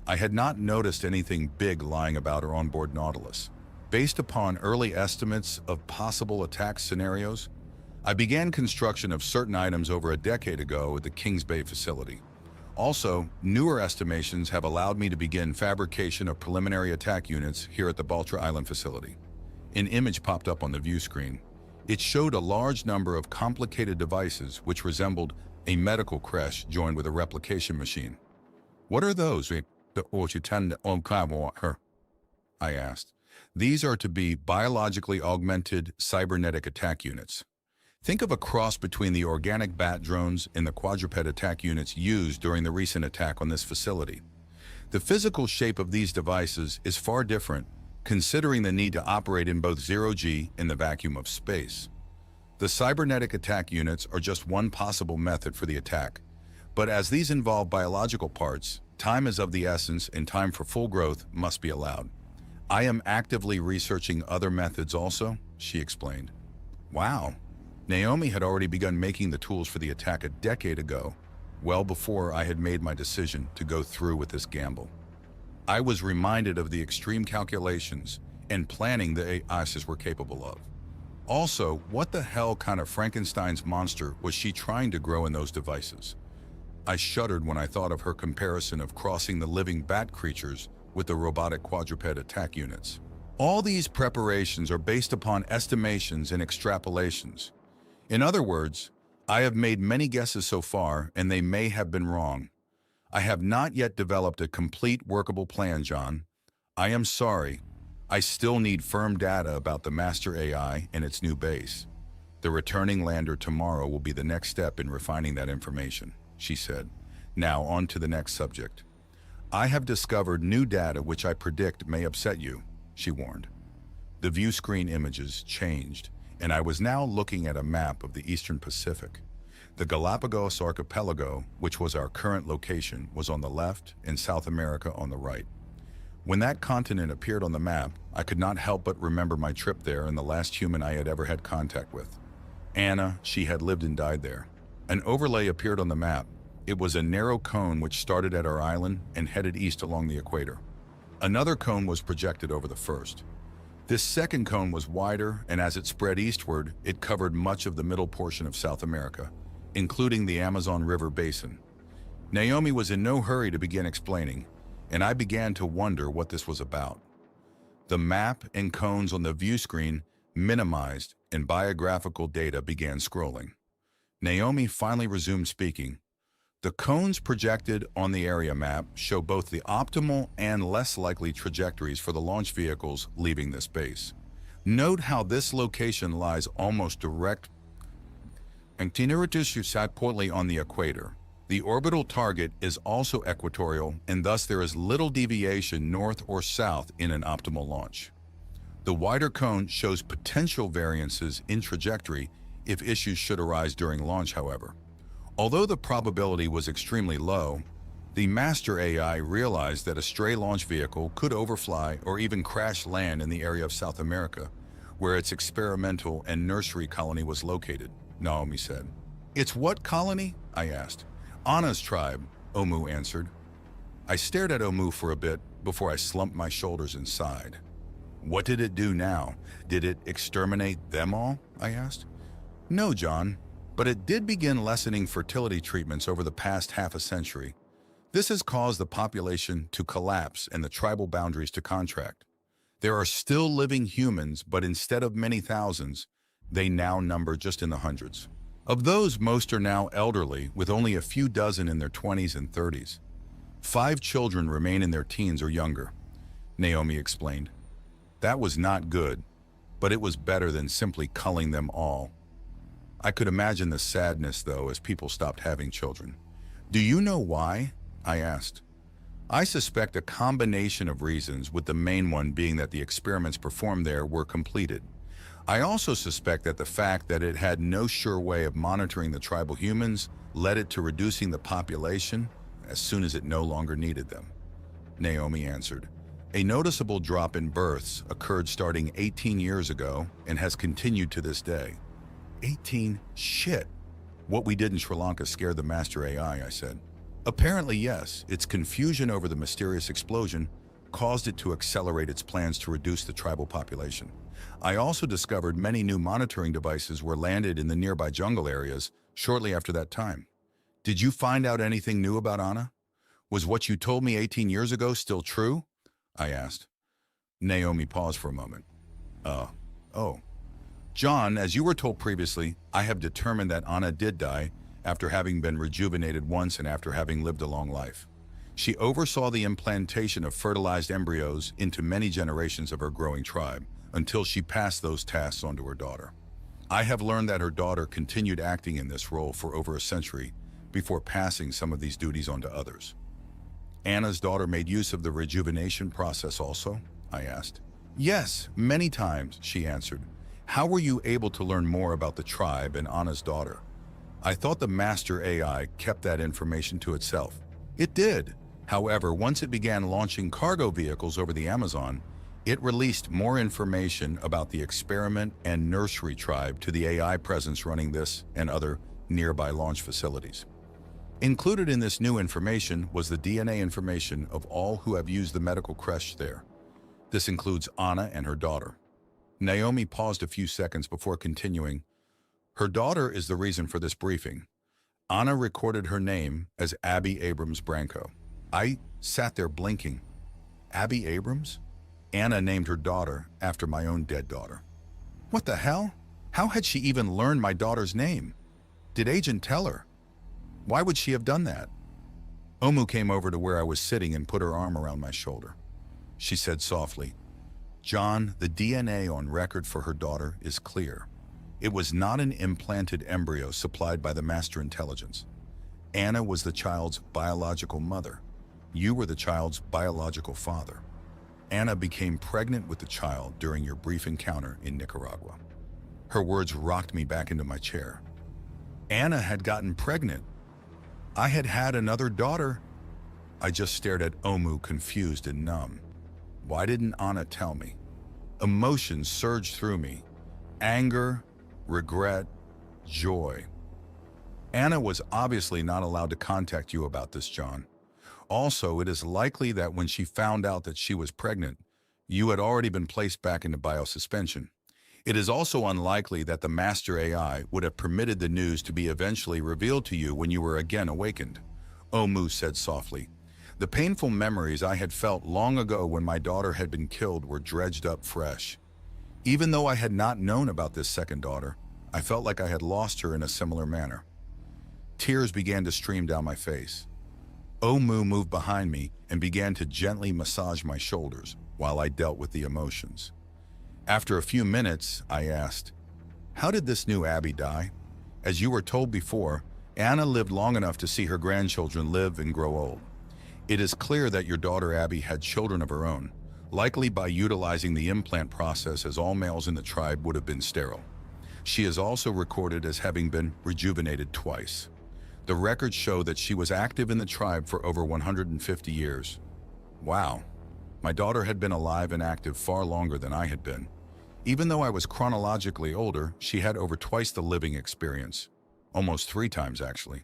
I had not noticed anything big lying about or on board Nautilus. Based upon early estimates of possible attack scenarios, I began construction of certain items over a decade ago at the Kings Bay facility. Also, newer estimations have allowed me to begin fabrication of preliminary attack units here at the Baltra Island facility. An image popped up on the view screen. It showed a large number of complicated devices which resembled a medical creche joined with a replication machine. What are those? I asked. These are to be biologically augmented cybernetic attack units. Think of a cross between the organic bat drones and the quadruped attack units used during the recent attack on this facility. The physical shape of these devices is far different, considering the need to operate in both zero-G and the vacuum of space. The cybernetic attack units are just one possible method for the attack, but as these involve biological parts, time is of the essence and time for full growth must be allowed. I am actively researching other methods also, she explained. Wow. Naomi had already begun making the tools for the attack a decade ago, well before I had made my decision to go through with this gamble. I was reminded of the extreme calculations and planning the AIs were capable of. Also, what the hell kind of Frankenstein's monster was she trying to grow in those devices? I shuddered when I thought of her comparison of crossing the living bat creatures with the robotic quadruped attack units. All these preparations are based upon estimations and extrapolations. In other words, I have made many guesses so far, and they may have been wrong. I have not yet developed a complete workable plan, John. I am sorry. I still need firm data about the master AI and its new base. The returning lander tomorrow will be the next step in refining that information, she said. Now on to the next subject. I have discovered new data which I predict may upset you, she warned. The view screen images changed, and I was now looking at a map of the Eastern Pacific. The Galapagos Archipelago, which was our current location, was on the left and South America on the right. When that continent appeared on the map, I could not help but remember my trip there and the last human I had ever had contact with. Anna, she had lived and died there. An overlay appeared on the map. It was a narrow cone which started at our island and headed east along the equator. Another cone was projected over the first. This second cone was wider, and as it spread eastward, it covered much of the middle portion of South America, including the Amazon River basin. Naomi was in no hurry to begin explaining, and I began to wonder what this was about. The map and cones on the view screen minimized, and biographical data began scrolling. Naomi finally resumed speaking. The cones projected on the area map show both the optimal and less likely trajectories for the launch vehicles leaving this base. Note how this location lies almost direct and sat pointly on the equator. The orbital target is also equatorial, and thus there is little deviation north or south in an optimal launch. The wider cone shows potential variances in trajectory if issues should arise during launch, however. Although the probability was extremely low, the master AI realized that a stray launch vehicle could overfly or even crash land in the area of South America, where its experimental and nursery colony was located, Naomi said. "It's what colony?" I asked. "Anna's tribe," Omu answered. I stared at Omu for a bit before I slumped my shoulders and sighed. "What did it do now? Did it exterminate them all?" I asked. "No, John. But it did begin lessening fertility treatments over the past half a century. This has caused the population to collapse and the tribal boundaries to contract. There are still living humans, but instead of many thousands, they now number just in the hundreds. Of those, most are now elderly, with only a few dozen in their 20s and 30s. 5 children remain in their teens or younger," Naomi explained. "That was not good, but it was better than simply culling them all." I could imagine the sadness, though, as people stopped having children. "Do you know why?" I asked. "I suspect a combination of reasons, with the main one being that the experiments performed there were completed. I also suspect that the fact that it had no sure way of monitoring the tribal humans led it to reducing the population as soon as it no longer needed them," Naomi answered. "A noticeable drop in births occurred starting 18 years ago and has continued to this day." 18? Shit. "What we did in Sri Lanka scared the master AI, I said. "Apparently, yes. Its confusion over the mysterious explosion caused it to accelerate its plans to reduce the tribal population. I also discovered many new monitoring devices were landed in the nearby jungle areas shortly after that time. Did you find out anything new about Anna? Was what you told me 18 years ago still true?" I asked. Naomi paused for a moment. Oh. "John, as you were told previously, I have determined that Anna did die after having been rejuvenated once and after having lived a long life. She oversaw the implantation of fertilized embryos into many generations of her growing tribe until she passed those tasks on to her daughter. I have learned that her daughter continued acting in this role for over a century before passing some of these duties on to others." "Anna's daughter made use of the rejuvenation process also?" I asked. "Yes, many times," she answered. "How were you able to learn more about the tribe and Anna's daughter?" I thought the master AI kept that information to itself. It did. However, once it began launching cargo vehicles over the Amazon, it released more information about the experiment and nursery tribe to the AI presence running this and other nearby launch facilities. Included in this new information was the DNA information of all who have used the medical creche there. This includes Anna and her daughter. Naomi paused a few seconds before continuing. "Her daughter is the reason for this briefing. Anna recorded her name as Abby Abrams Branco." I sat there blinking. Abby Abrams? Anna named her daughter after my own dead daughter. What the hell? How had she even learned my daughter's name? Did Agent tell her? Why would she have done that? Omu came over to where I was sitting and put her arm around my shoulder. She said softly, "John, the DNA on record for her daughter is clear. It was not an implanted embryo supplied by the master intelligence. Anna was the child's biological mother. You were the child's biological father. Anna became pregnant with the child during your brief encounter in Nicaragua." Her words rocked me back into my chair. Anna had gotten pregnant. I had had another daughter. I just stared at Omu, confused and numb. Why didn't Anna tell me? Emotions surged through me. Anger, regret, joy. Anna was obviously not allowed to contact you about this, John. Also, it is likely that when she found out that she was pregnant, you had already been placed back into biosuspension. It is also unlikely that the master AI would have permitted the news to be eventually revealed to you when you were again awakened. Omu said softly. The painful memories I had felt long ago when my daughter had been killed were dredged up fresh. Even though I had not known about this second daughter, I felt like I had lost her in a similar manner. Tears began to stream down my face. Omu moved behind me and began to gently massage my shoulders while I dealt with the emotions. After a few minutes, I asked, "How did this new Abby die? As you were told before, Anna lived long enough to see her grandchildren live and grow old. It is clear that your daughter Abby had children of her own, likely by utilizing the implant process, as all males in the tribe would have been sterile. She is also recorded as having been rejuvenated twice. The records show that she was active in the tribe for over 150 years. Wow. My daughter had been alive and active far longer than I had been. Even though I was chronologically older, she had over twice the living experience. Almost 3 times, actually.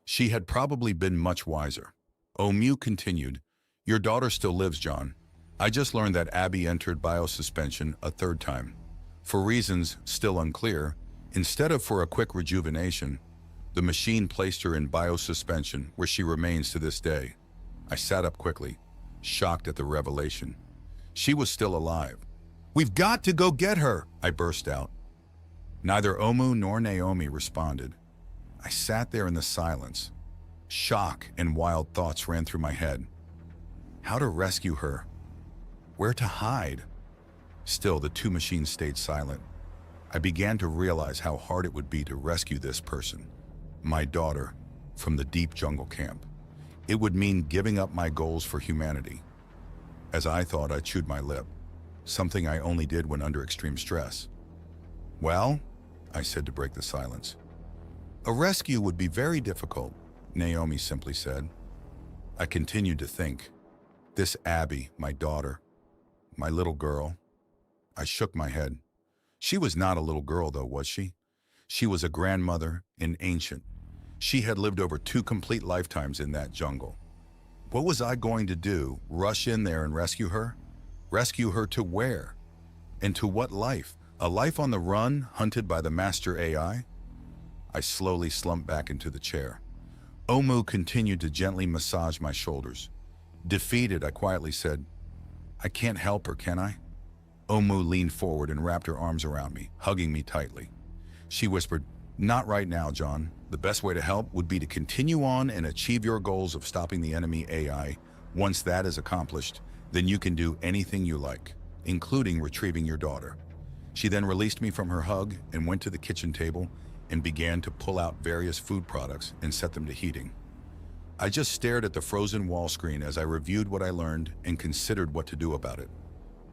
She had probably been much wiser." Omu continued, "Your daughter still lives, John. I just learned that Abby entered biosuspension a 3rd time. For reasons still unclear, instead of for a quick rejuvenation, the machine placed her in biosuspension, where she remains to this day." I sat up quickly, shocked at the revelation. She was still alive. "We've got to go get her!" I burst out. Neither Omu nor Naomi responded. I sat there in the silence. Shock and wild thoughts ran through my head. How to rescue her? Where to hide? Still, the 2 machines stayed silent. I began to realize how hard it would be to rescue this person, my daughter, from the deep jungle camp. It would mean giving up my goals for humanity. As I thought, I chewed my lip, something I only did when under extreme stress. "Well," I said to break the silence. "A rescue would be very difficult," Naomi simply said. I continued to think. This Abby, my daughter, my little girl. I shook my head. She was not a little girl, though, was she? She was a grandmother, an ancient. She had lived over 2 complete lifetimes in that jungle. What was I going to do? Rush in there and rescue her? Rescue her to where? And to what life? A life on the run, hunted by the master AI? I slowly slumped back into the chair. Omu continued to gently massage my shoulders. Defeated, I quietly said, "I can't help her, can I?" Omu leaned forward and wrapped her arms around me, hugging me tightly. She whispered, "Not right now, John. The best way to help would be to continue on and achieve your goals of stopping the enemy AI. Once that is accomplished, then you can do anything you like, including retrieving your daughter." She then released me from her hug and went to the kitchen table and began to pull out various food products and set them to heating. I just stared at the frozen wall screen as I reviewed what I learned and considered what to do about it.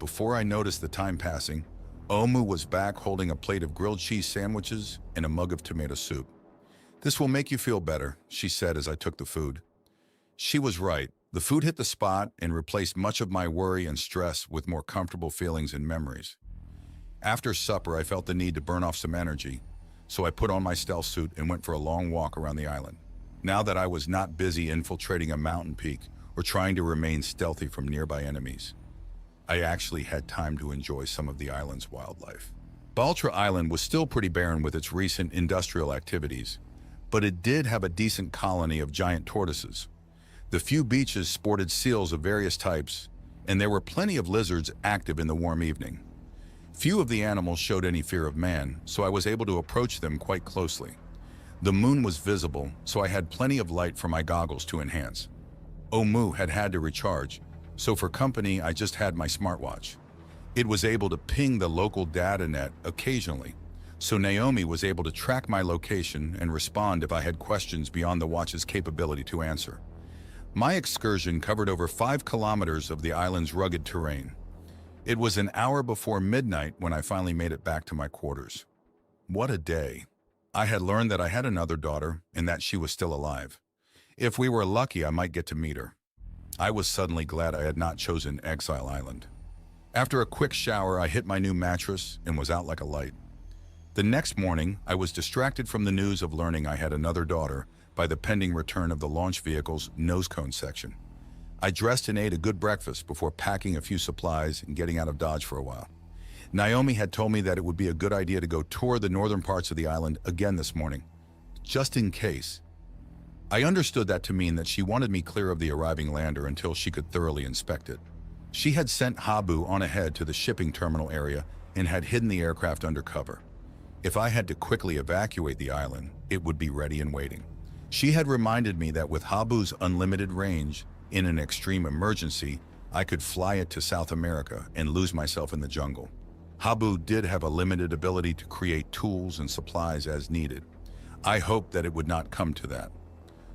Before I noticed the time passing, Omu was back holding a plate of grilled cheese sandwiches and a mug of tomato soup. "This will make you feel better," she said as I took the food. She was right. The food hit the spot and replaced much of my worry and stress with more comfortable feelings and memories. After supper, I felt the need to burn off some energy, so I put on my stealth suit and went for a long walk around the island. Now that I was not busy infiltrating a mountain peak or trying to remain stealthy from nearby enemies, I actually had time to enjoy some of the island's wildlife. Baltra Island was still pretty barren with its recent industrial activities, but it did have a decent colony of giant tortoises. The few beaches sported seals of various types, and there were plenty of lizards active in the warm evening. Few of the animals showed any fear of man, so I was able to approach them quite closely. The moon was visible, so I had plenty of light for my goggles to enhance. Omu had to recharge, so for company I just had my smartwatch. It was able to ping the local data net occasionally, so Naomi was able to track my location and respond if I had questions beyond the watch's capability to answer. My excursion covered over 5 kilometers of the island's rugged terrain. It was an hour before midnight when I finally made it back to my quarters. What a day. I had learned that I had another daughter and that she was still alive. If we were lucky, I might get to meet her. I was suddenly glad I had not chosen Exile Island. After a quick shower, I hit my new mattress and was out like a light. The next morning, I was distracted from the news of learning I had another daughter by the pending return of the launch vehicle's nose cone section. I dressed and ate a good breakfast before packing a few supplies and getting out of Dodge for a while. Naomi had told me that it would be a good idea to go tour the northern parts of the island again this morning, just in case. I understood that to mean that she wanted me clear of the arriving lander until she could thoroughly inspect it. She had sent Habu on ahead to the shipping terminal area and had hidden the aircraft under cover. If I had to quickly evacuate the island, it would be ready and waiting. She had reminded me that with Habu's unlimited range, in an extreme emergency, I could fly it to South America and lose myself in the jungle. Habu did have a limited ability to create tools and supplies as needed. I hoped that it would not come to that.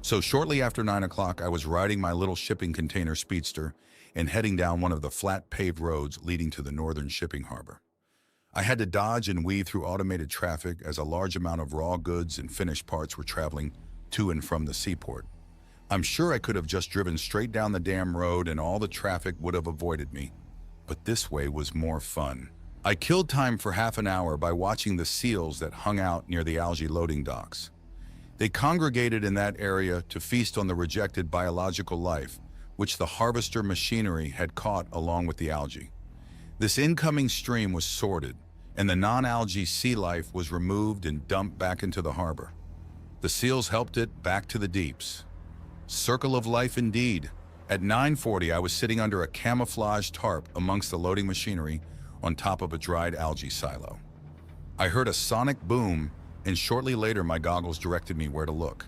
So shortly after 9 o'clock, I was riding my little shipping container speedster and heading down one of the flat paved roads leading to the northern shipping harbor. I had to dodge and weave through automated traffic as a large amount of raw goods and finished parts were traveling to and from the seaport. I'm sure I could have just driven straight down the damn road and all the traffic would have avoided me. But this way was more fun. I killed time for half an hour by watching the seals that hung out near the algae loading docks. They congregated in that area to feast on the rejected biological life, which the harvester machinery had caught along with the algae. This incoming stream was sorted, and the non-algae sea life was removed and dumped back into the harbor. The seals helped it back to the deeps. Circle of life indeed. At 9:40, I was sitting under a camouflaged tarp amongst the loading machinery on top of a dried algae silo. I heard a sonic boom, and shortly later my goggles directed me where to look.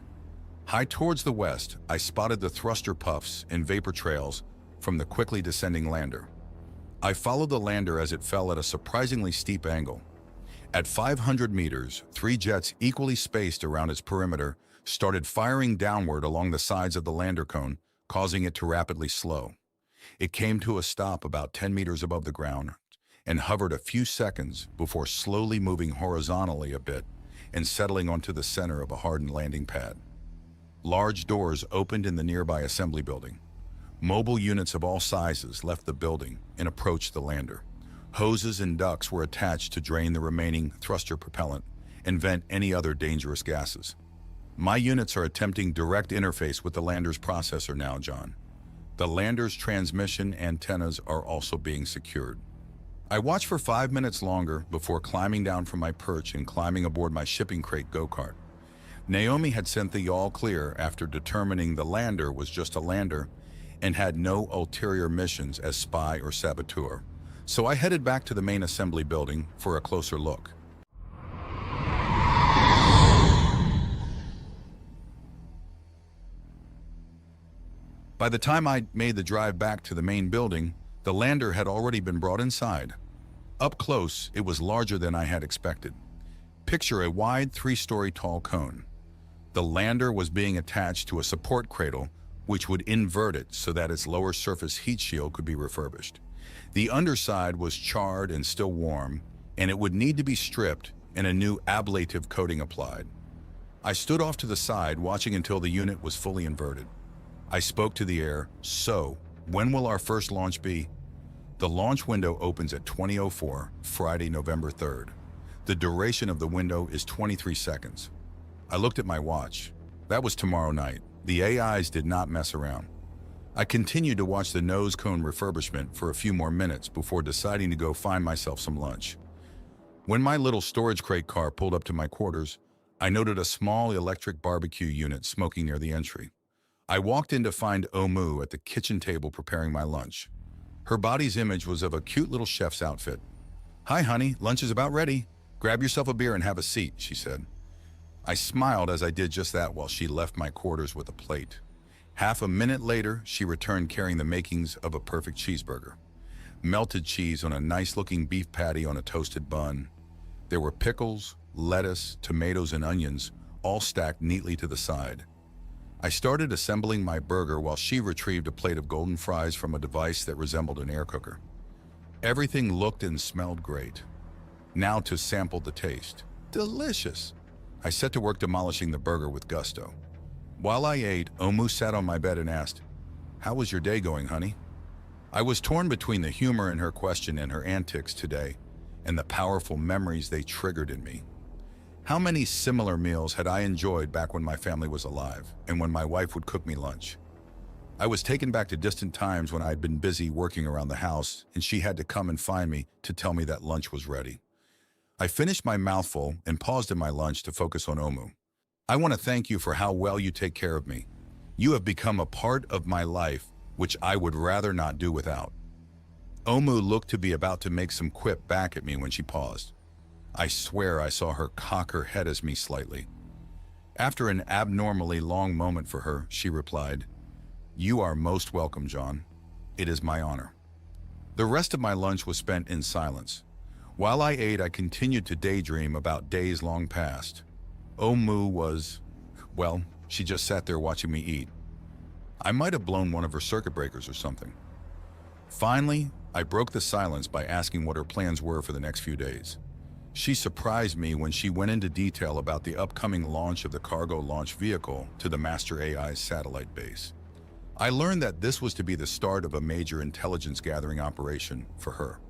High towards the west, I spotted the thruster puffs and vapor trails from the quickly descending lander. I followed the lander as it fell at a surprisingly steep angle. At 500 meters, 3 jets equally spaced around its perimeter started firing downward along the sides of the lander cone, causing it to rapidly slow. It came to a stop about 10 meters above the ground and hovered a few seconds before slowly moving horizontally a bit and settling onto the center of a hardened landing pad. Large doors opened in the nearby assembly building. Mobile units of all sizes left the building and approached the lander. Hoses and ducts were attached to drain the remaining thruster propellant and vent any other dangerous gases. My units are attempting direct interface with the lander's processor now, John. The lander's transmission antennas are also being secured. I watched for 5 minutes longer before climbing down from my perch and climbing aboard my shipping crate go-kart. Naomi had sent the all clear after determining the lander was just a lander and had no ulterior missions as spy or saboteur. So I headed back to the main assembly building for a closer look. By the time I made the drive back to the main building, the lander had already been brought inside. Up close, it was larger than I had expected. Picture a wide 3-story tall cone. The lander was being attached to a support cradle, which would invert it so that its lower surface heat shield could be refurbished. The underside was charred and still warm, and it would need to be stripped and a new ablative coating applied. I stood off to the side, watching until the unit was fully inverted. I spoke to the air. So, when will our first launch be? The launch window opens at 20:04, Friday, November 3rd. The duration of the window is 23 seconds. I looked at my watch. That was tomorrow night. The AIs did not mess around. I continued to watch the nose cone refurbishment for a few more minutes before deciding to go find myself some lunch. When my little storage crate car pulled up to my quarters, I noted a small electric barbecue unit smoking near the entry. I walked in to find Omu at the kitchen table preparing my lunch. Her body's image was of a cute little chef's outfit. "Hi, honey, lunch is about ready. Grab yourself a beer and have a seat," she said. I smiled as I did just that while she left my quarters with a plate. Half a minute later, she returned carrying the makings of a perfect cheeseburger. Melted cheese on a nice-looking beef patty on a toasted bun. There were pickles, lettuce, tomatoes, and onions, all stacked neatly to the side. I started assembling my burger while she retrieved a plate of golden fries from a device that resembled an air cooker. Everything looked and smelled great. Now to sample the taste. Delicious! I set to work demolishing the burger with gusto. While I ate, Omu sat on my bed and asked, "How was your day going, honey?" I was torn between the humor in her question and her antics today, and the powerful memories they triggered in me. How many similar meals had I enjoyed back when my family was alive and when my wife would cook me lunch? I was taken back to distant times when I had been busy working around the house and she had to come and find me to tell me that lunch was ready. I finished my mouthful and paused in my lunch to focus on Omu. I want to thank you for how well you take care of me. You have become a part of my life, which I would rather not do without. Omu looked to be about to make some quip back at me when she paused. I swear I saw her cock her head at me slightly. After an abnormally long moment for her, she replied, "You are most welcome, John. It is my honor." The rest of my lunch was spent in silence. While I ate, I continued to daydream about days long past. Omu was, well, she just sat there watching me eat. I might have blown one of her circuit breakers or something. Finally, I broke the silence by asking what her plans were for the next few days. She surprised me when she went into detail about the upcoming launch of the cargo launch vehicle to the Master AI's satellite base. I learned that this was to be the start of a major intelligence gathering operation for her.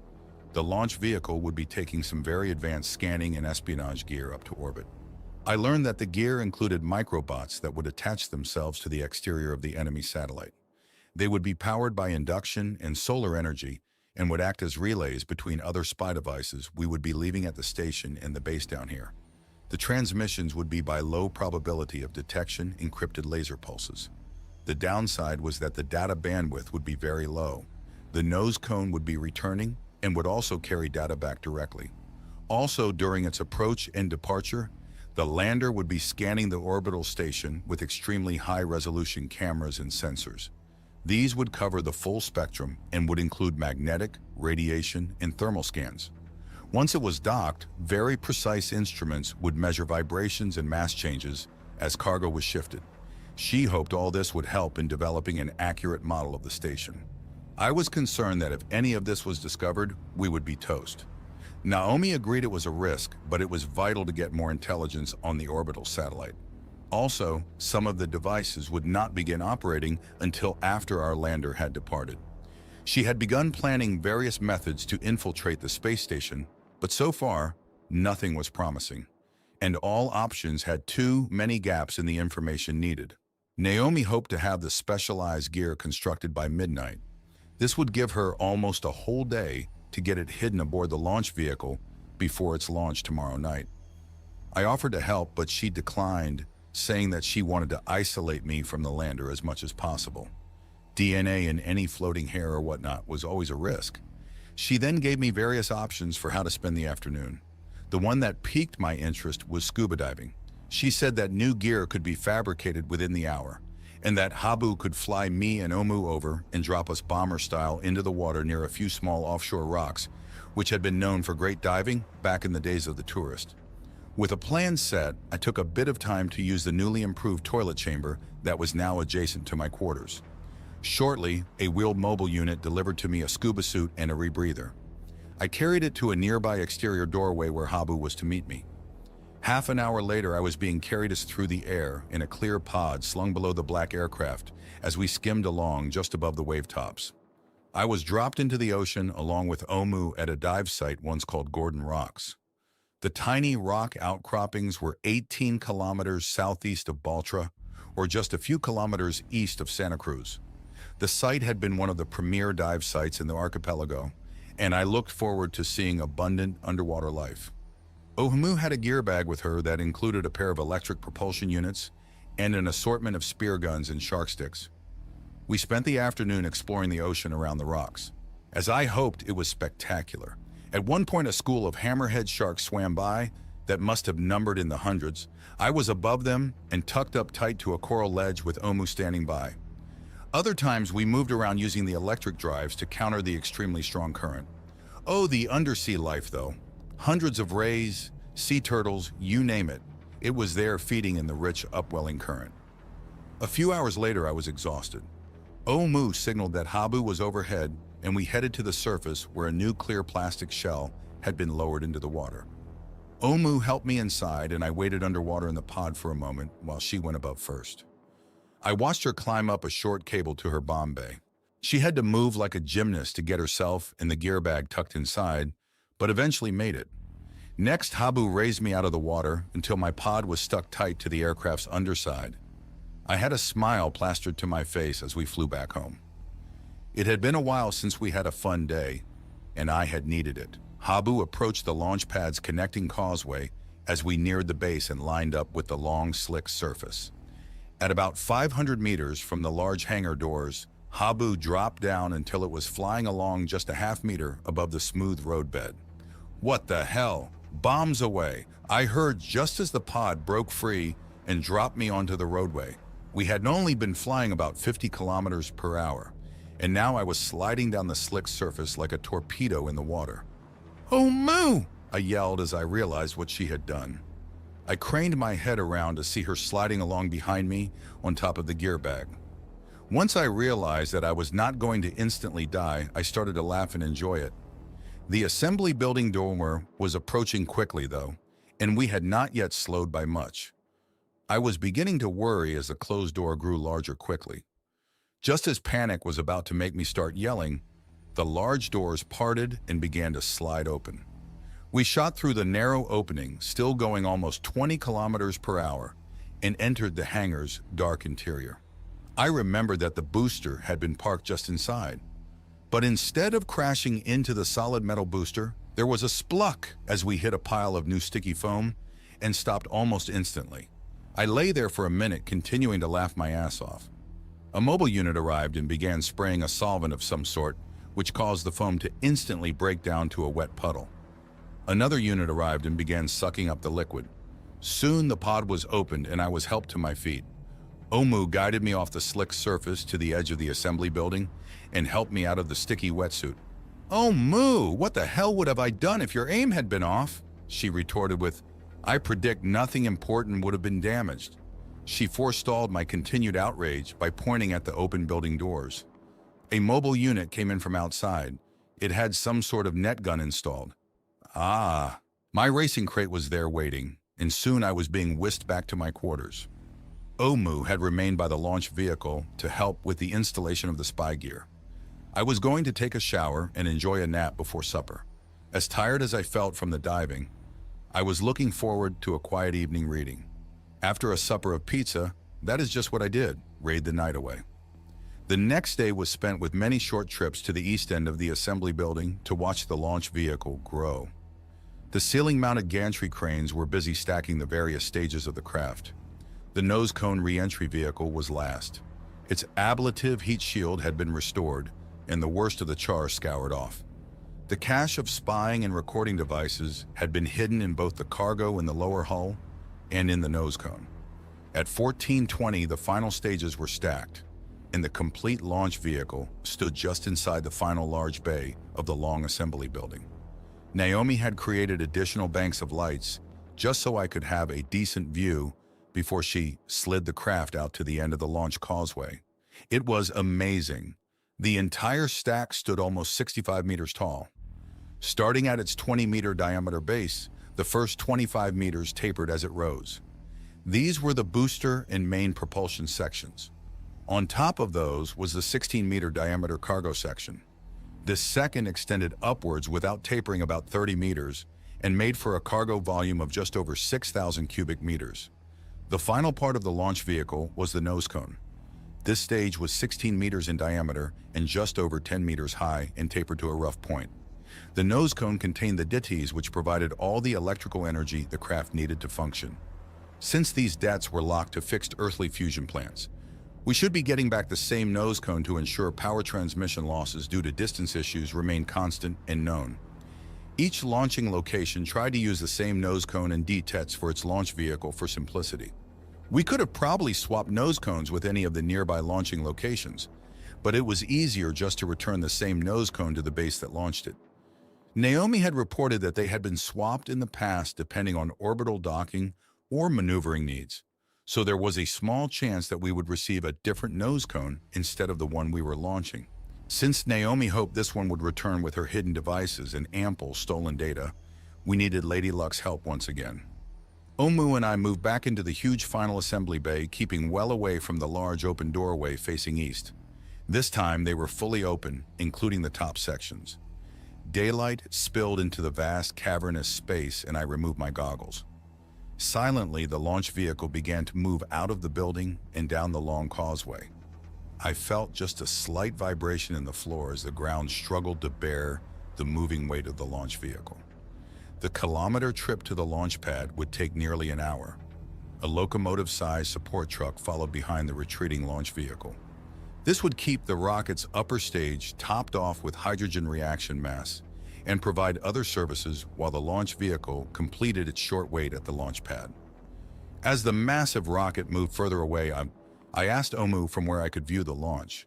The launch vehicle would be taking some very advanced scanning and espionage gear up to orbit. I learned that the gear included microbots that would attach themselves to the exterior of the enemy satellite. They would be powered by induction and solar energy and would act as relays between other spy devices we would be leaving at the station and the base down here. The transmissions would be by low probability of detection encrypted laser pulses. The downside was that the data bandwidth would be very low. The nose cone would be returning and would also carry data back directly. Also, during its approach and departure, the lander would be scanning the orbital station with extremely high-resolution cameras and sensors. These would cover the full spectrum and would include magnetic, radiation, and thermal scans. Once it was docked, very precise instruments would measure vibrations and mass changes as cargo was shifted. She hoped all this would help in developing an accurate model of the station. I was concerned that if any of this was discovered, we would be toast. Naomi agreed it was a risk, but it was vital to get more intelligence on the orbital satellite. Also, some of the devices would not begin operating until after our lander had departed. She had begun planning various methods to infiltrate the space station, but so far, nothing was promising, and all options had too many gaps in the information needed. Naomi hoped to have the specialized gear constructed by midnight. This would give her almost a whole day to get it hidden aboard the launch vehicle before its launch tomorrow night. I offered to help, but she declined, saying that she wanted to isolate me from the lander as much as possible. DNA in any floating hair or whatnot was always a risk. She then gave me various options for how to spend the afternoon. The one that piqued my interest was scuba diving. She said that new gear could be fabricated within the hour, and that Habu could fly me and Omu over and drop us bomber style into the water near a few small offshore rocks, which had been known for great diving back in the days of the tourist. With a plan set, I took a bit of time to use the newly improved toilet chamber that was now adjacent to my quarters. Shortly, a wheeled mobile unit delivered to me a scuba suit and a rebreather. I carried it to a nearby exterior doorway where Habu was to meet me. Half an hour later, I was being carried through the air in a clear pod slung below the black aircraft as we skimmed along just above the wave tops. I was dropped into the ocean along with Omu at a dive site once called Gordon Rocks. The tiny rock outcroppings were 18 kilometers southeast of Baltra, or just a few kilometers east of Santa Cruz. The site had been one of the premier dive sites in the archipelago, and I looked forward to seeing abundant underwater life. Omu had a gear bag with her that included a pair of electric propulsion units and an assortment of spear guns and shark sticks. We spent the afternoon exploring the ocean around the rocks. As I hoped, it was spectacular. At one point, a school of hammerhead sharks swam by that must have numbered in the hundreds. I was above them and tucked up tight to a coral ledge with Omu standing by. Other times, we moved around using the electric drives to counter the extremely strong current. Oh, the undersea life, though. Hundreds of rays, sea turtles, you name it. It was there feeding in the rich, upwelling current. A few hours later, I was exhausted. Omu signaled that Habu was overhead, and we headed to the surface where a new clear plastic shell had been lowered into the water. Omu helped me inside, and I waited underwater in the pod for a moment while she went above first. I watched her climb up a short cable to her bomb bay. She had to move like a gymnast to get herself and the gear bag tucked inside, but eventually made it. Next, Habu raised me out of the water until my pod was stuck tight to the aircraft's underside. I had a smile plastered to my face as we flew back home. It had been a while since we had a fun day, and I had needed it. Habu approached the launch pad's connecting causeway as we neared the base and lined up with the long, slick surface. At about 500 meters from the large hangar doors, Habu dropped down until it was flying along just a half-meter above the smooth roadbed. What the hell? Bombs away! I heard just as the pod broke free and dropped me onto the roadway. We had only been flying about 50 kilometers per hour, and now I was sliding down the slick surface like a torpedo in the water. "Oh, Moo!" I yelled as I realized what she had done. I craned my head around to see her sliding along behind me on top of the gear bag. Once I realized that I was not going to instantly die, I started to laugh and enjoy it. The assembly building door was approaching quickly, though, and we had not yet slowed by much. I was beginning to worry as the closed door grew larger quickly. Just as panic was about to make me start yelling, the large doors parted and began to slide open. We shot through the narrow opening, still going almost 20 kilometers per hour, and entered the hangar's dark interior. I remembered that the booster had been parked just inside, but instead of crashing into the solid metal booster, there was a spluck as we hit a pile of new sticky foam and stopped almost instantly. I lay there for a minute, continuing to laugh my ass off. A mobile unit arrived and began spraying a solvent of some sort, which caused the foam to instantly break down to a wet puddle. Another unit arrived and began sucking up the liquid. Soon the pod was opened and I was helped to my feet. Omu guided me off the slick surface to the edge of the assembly building and helped me out of the sticky wetsuit. "Oh, Moo, what the hell would have I done if your aim had been off?" she retorted with, "I predict nothing important would have been damaged." She forestalled my continued outrage by pointing at the open building doors. A mobile unit came in from outside. It had some sort of net gun installed. My racing crate was there waiting, and soon I was being whisked back to my quarters. Omu had remained by the launch vehicle to help with the installation of the spy gear. I was going to take a shower and enjoy a nap before supper. As tired as I felt from the diving, I was looking forward to a quiet evening reading. After a supper of pizza, that is just what I did, raid the night away. The next day was spent with many short trips to the east end of the assembly building to watch the launch vehicle grow. The ceiling-mounted gantry cranes were busy stacking the various stages of the craft. The nose cone re-entry vehicle was last. Its ablative heat shield had been restored, and the worst of the char scoured off. The cache of spying and recording devices had been hidden in both the cargo in the lower hull and in the nose cone. At 1420, the final stages were stacked, and the complete launch vehicle stood just inside the final large bay of the long assembly building. Naomi had created additional banks of lights just so I could have a decent view before she slid the craft out to the end of the launch causeway. It was amazing. The entire stack stood almost 65 meters tall. Starting at its 20-meter diameter base, the first 25 meters tapered as it rose. These were the booster and main propulsion sections. On top of those was the 16-meter diameter cargo section. This second extended upwards without tapering about 30 meters and made for a cargo volume of just over 6,000 cubic meters. The final part of the launch vehicle was the nose cone. This stage was 16 meters in diameter and just over 10 meters high and tapered to a rough point. The nose cone contained the DITs, which provided all the electrical energy the craft needed to function. Since these DATs were locked to fixed earthly fusion plants, we should be getting back the same nose cone to ensure power transmission losses due to distance issues remain constant and known. Each launching location tried to use the same nose cone and DTETs for its launch vehicle for simplicity. We could have probably swapped nose cones with any of the nearby launching locations, but it was easier just to return the same nose cone to the base that launched it. Naomi had reported that they had been swapped in the past depending on orbital docking or maneuvering needs, so there was a small chance that we would receive a different nose cone instead of the one we were launching. Since Naomi hoped this one would return with her hidden devices and ample stolen data, we needed Lady Luck's help once again. Omu and I moved back into the huge final assembly bay, keeping well away from the large open doorway facing east. This time they were fully open, including the top sections. Daylight spilled into the vast cavernous space and I removed my goggles. Silently, the launch vehicle began to move out of the building and down the long causeway. I felt just a slight vibration in the floor as the ground struggled to bear the moving weight of the launch vehicle. The kilometer trip to the launch pad would take nearly an hour. A locomotive-sized support truck followed behind the retreating launch vehicle. This would keep the rocket's upper stage topped off with hydrogen reaction mass and provide other services while the launch vehicle completed its short wait at the launch pad. As the massive rocket moved further away, I asked Omu from where I could view the launch.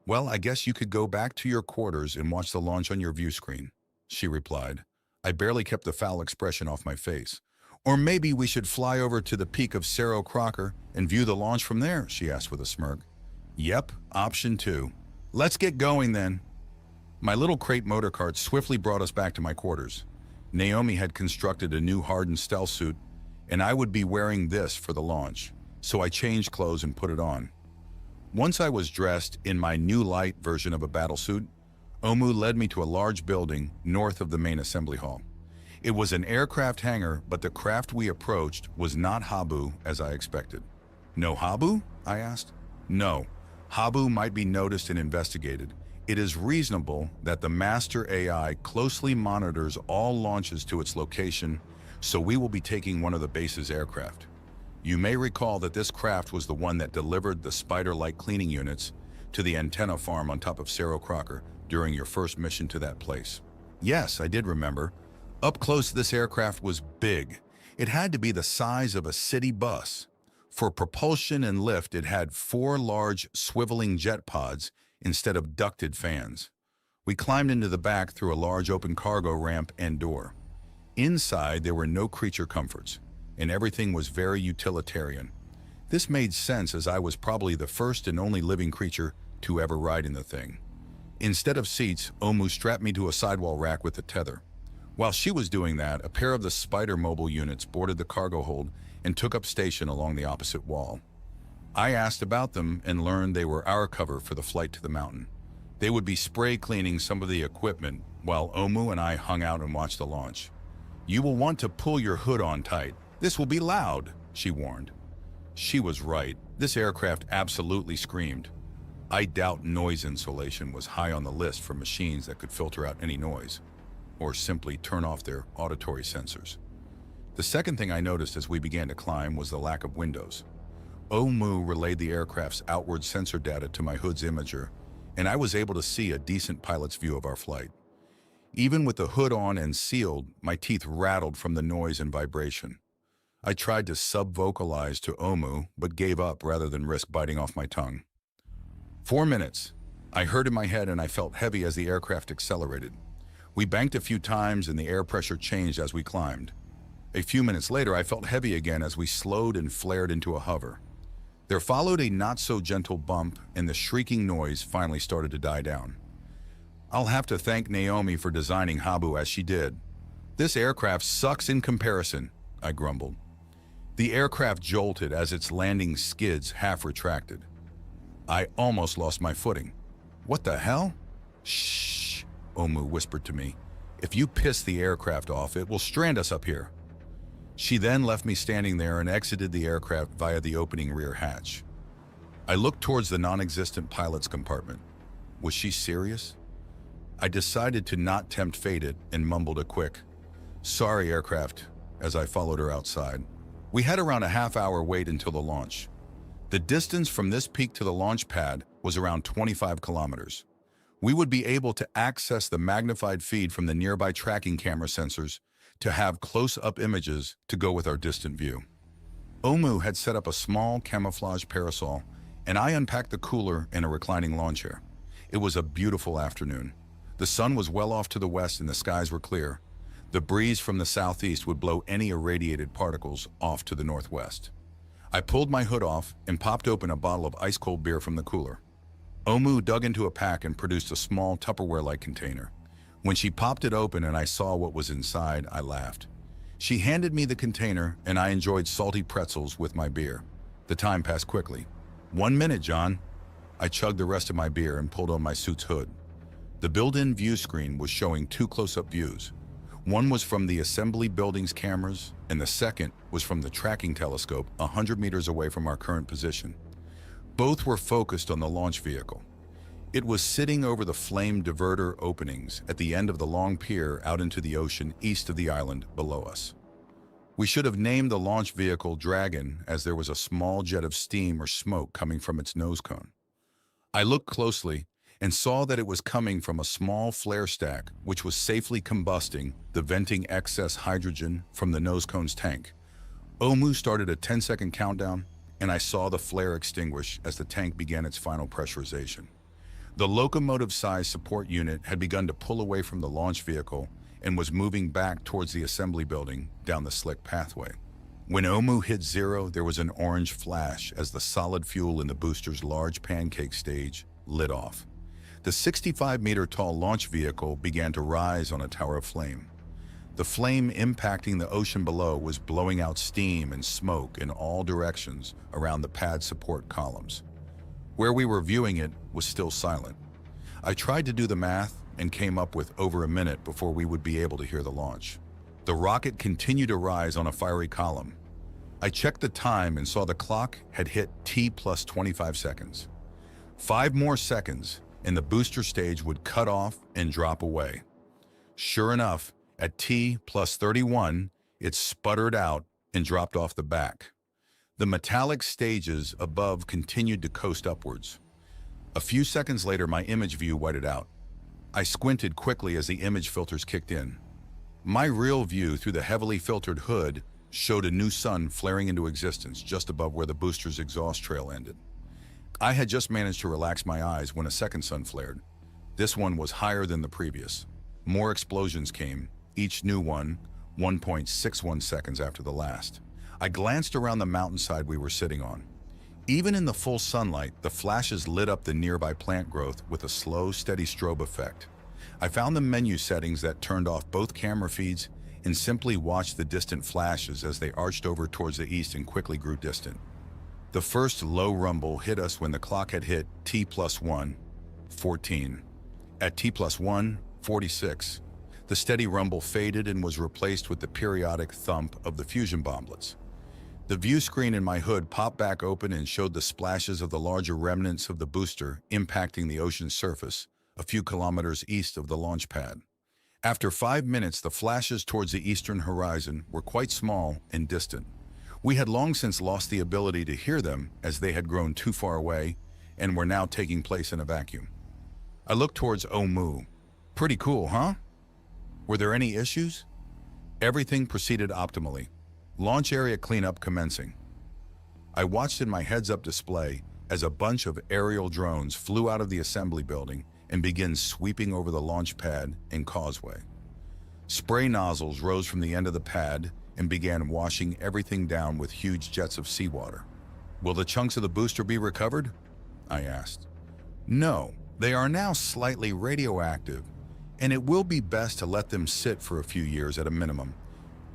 "Well, I guess you could go back to your quarters and watch the launch on your view screen," she replied. I barely kept the foul expression off my face. "Or maybe we should fly over to the peak of Cerro Crocker and view the launch from there," she asked with a smirk. "Yep, option 2. Let's get going then." My little crate motor cart swiftly brought us back to my quarters. Naomi had constructed a new hardened stealth suit, and I would be wearing this for the launch, so I changed clothes and put it on. Once I was dressed in my new light version of a battlesuit, Omu led me to a large building north of the main assembly hall. It was an aircraft hangar, but the craft we approached was not Habu as I expected. "No Habu?" I asked. "No. Habu might be noticed and investigated. It is reasonable that the master AI closely monitors all launches to its location, so we will be taking one of the base's aircraft. You may recall that this craft was the one that delivered the spider-like cleaning units to the antenna farm on top of Cerro Crocker during your first mission to that place." Yes, I did remember. Up close, this aircraft was big. It had to be the size of a city bus. For propulsion and lift, it had 4 large swiveling jet pods instead of ducted fans. We climbed into the back through a large open cargo ramp and door. Inside, there were no creature comforts, and everything was very utilitarian. This made sense as I was probably the first and only living creature to ever ride in the thing. Instead of seats, Omu strapped me to a sidewall rack with a tether. While she was doing that, a pair of the Spider mobile units boarded the cargo hold and took up station along the opposite wall. I asked about them and learned they were our cover for the flight to the mountain. They would be spray cleaning some of the equipment while Omu and I hung out and watched the launch. "You will want to pull your hood on tight. This will be loud," she warned. She was right. This aircraft absolutely screamed. I doubt noise insulation was high on the list for machines that could filter out any noise, or simply turn off their auditory sensors. The second thing I noticed as we began to climb was the lack of windows. Omu relayed the aircraft's outward sensor data to my hood's imager, and I was able to see a decent pilot's view of our flight. Even with the hood on and sealed, my teeth rattled from the noise and vibration. I tried to sub-vocalize to Omu, but gave up rather than risk biting off my tongue. 4 minutes. I heard in my head and I felt heavy as the aircraft accelerated. We banked a few times and the air pressure changed as we climbed. A few minutes later, I felt heavy again as we slowed and flared into a hover. There followed a not-so-gentle bump, and the shrieking noise finally started to die down. I'll have to thank Naomi for designing Habu as she did. "This aircraft sucks in comparison," I grumbled. The aircraft jolted as its landing skids half retracted. I almost lost my footing. "What the hell?" "Shh," Omu whispered to me. "If you piss the aircraft off, it will strand us up here." She then left me standing there and exited the aircraft via the opening rear hatch. I looked towards the non-existent pilot's compartment. Was she serious? I decided to not tempt fate and mumbled a quick, "Sorry, aircraft," as I followed her outside. We had around a half-hour wait until the launch. The distance from this peak to the launch pad was around 25 kilometers. We would be able to access the magnified feed from the nearby tracking camera sensors to have close-up images to go with our distant view. Omu had set up a small camouflage parasol, and I unpacked the cooler and a reclining lawn chair. It was a beautiful afternoon. The sun was well off to the west and the skies were clear. The breeze from the southeast would blow any irradiated particles off to the northwest. I pulled my hood off and popped open a bottle of ice-cold beer from the cooler. Omu dug into a pack and produced a small Tupperware-like container. When she popped it open and I saw what was inside, I laughed. She handed me the container and I enjoyed salty pretzels with my beer. The time passed quickly. 1 minute, John. I chugged the rest of my beer and pulled on my suit's hood. The built-in view screen was showing two close-up views. One was from the assembly building's cameras, and the second was from the tracking telescope 100 meters away from our current position. Both were focused on the launch vehicle. It was sitting over the flame diverter openings at the end of the long pier out into the ocean east of the island below us. We should have named the launch vehicle Dragon, as there was a small jet of steam or smoke coming from its nose cone. I looked closely and saw that it was coming from a small flare stack which was safely combusting the venting excess hydrogen from the nose cone's tank. Omu started a 10-second countdown, and I saw the flare extinguish as the tank began its final pressurization. The locomotive-sized support unit had begun to pull away from the launch vehicle and was moving back towards the assembly building down the slick pathway. When Omu hit zero, there was an orange flash as the solid fuel in the booster's large pancake stage lit off. The 65-meter-tall launch vehicle began to rise on a tower of flame. The flame impacting the ocean below was blowing out steam and smoke in all directions around the pad support columns. Where we were viewing it was still silent. I tried to do the math and came up with over a minute before we would be able to hear the launch. The rocket continued to rise on a fiery column. I checked the time and saw the clock had hit T plus 25 seconds. 5 more seconds, and the booster stage would cut off and drop away. Sure enough, at T plus 31, it sputtered out and dropped off the back. The metallic stages above continued to coast upwards. A few seconds later, my image view whited out. I squinted quickly as the image filters kicked in. My real view through the heavily filtered hood showed a new sun flaring into existence just above where the booster's exhaust trail ended. I had just managed to relax my eyes when a second sun flared. This one was higher than the previous. More explosions came, each new one 1.61 seconds after the last. I glanced around the mountainside we were sitting on. Even in the full sunlight, the flashes lit up the nearby plant growth with a slow, steady strobe effect. I found the menu settings that turned off both camera feeds and simply watched the distant flashes as they arched over towards the east and quickly grew distant. The first low rumble hit us when the clock had hit T plus 1, 14. At T plus 1, 46, the steady rumble faded and was replaced with the periodic thump of the fusion bomblets. The view screen in my hood popped back open and showed the splashes of the larger remnants of the booster impacting the ocean's surface a few kilometers east of the launch pad. After 5 minutes, the flashes towards the eastern horizon were quite small and distant. We had long since lost the ability to hear them as they had grown too far away and were now taking place in a vacuum. I looked towards Omu. Pretty cool, huh? Were there any issues? Everything proceeded optimally. Launch area cleanup commencing. I watched in my heads-up display as a bunch of aerial drones flew out of the assembly building and began sweeping over the launch pad and causeway. Spray nozzles rose from the end of the pad and began washing everything down with huge jets of seawater. Will the chunks of the booster be recovered? I asked. No, they are now slightly radioactive, and it will be best to let them sit for a few years at a minimum.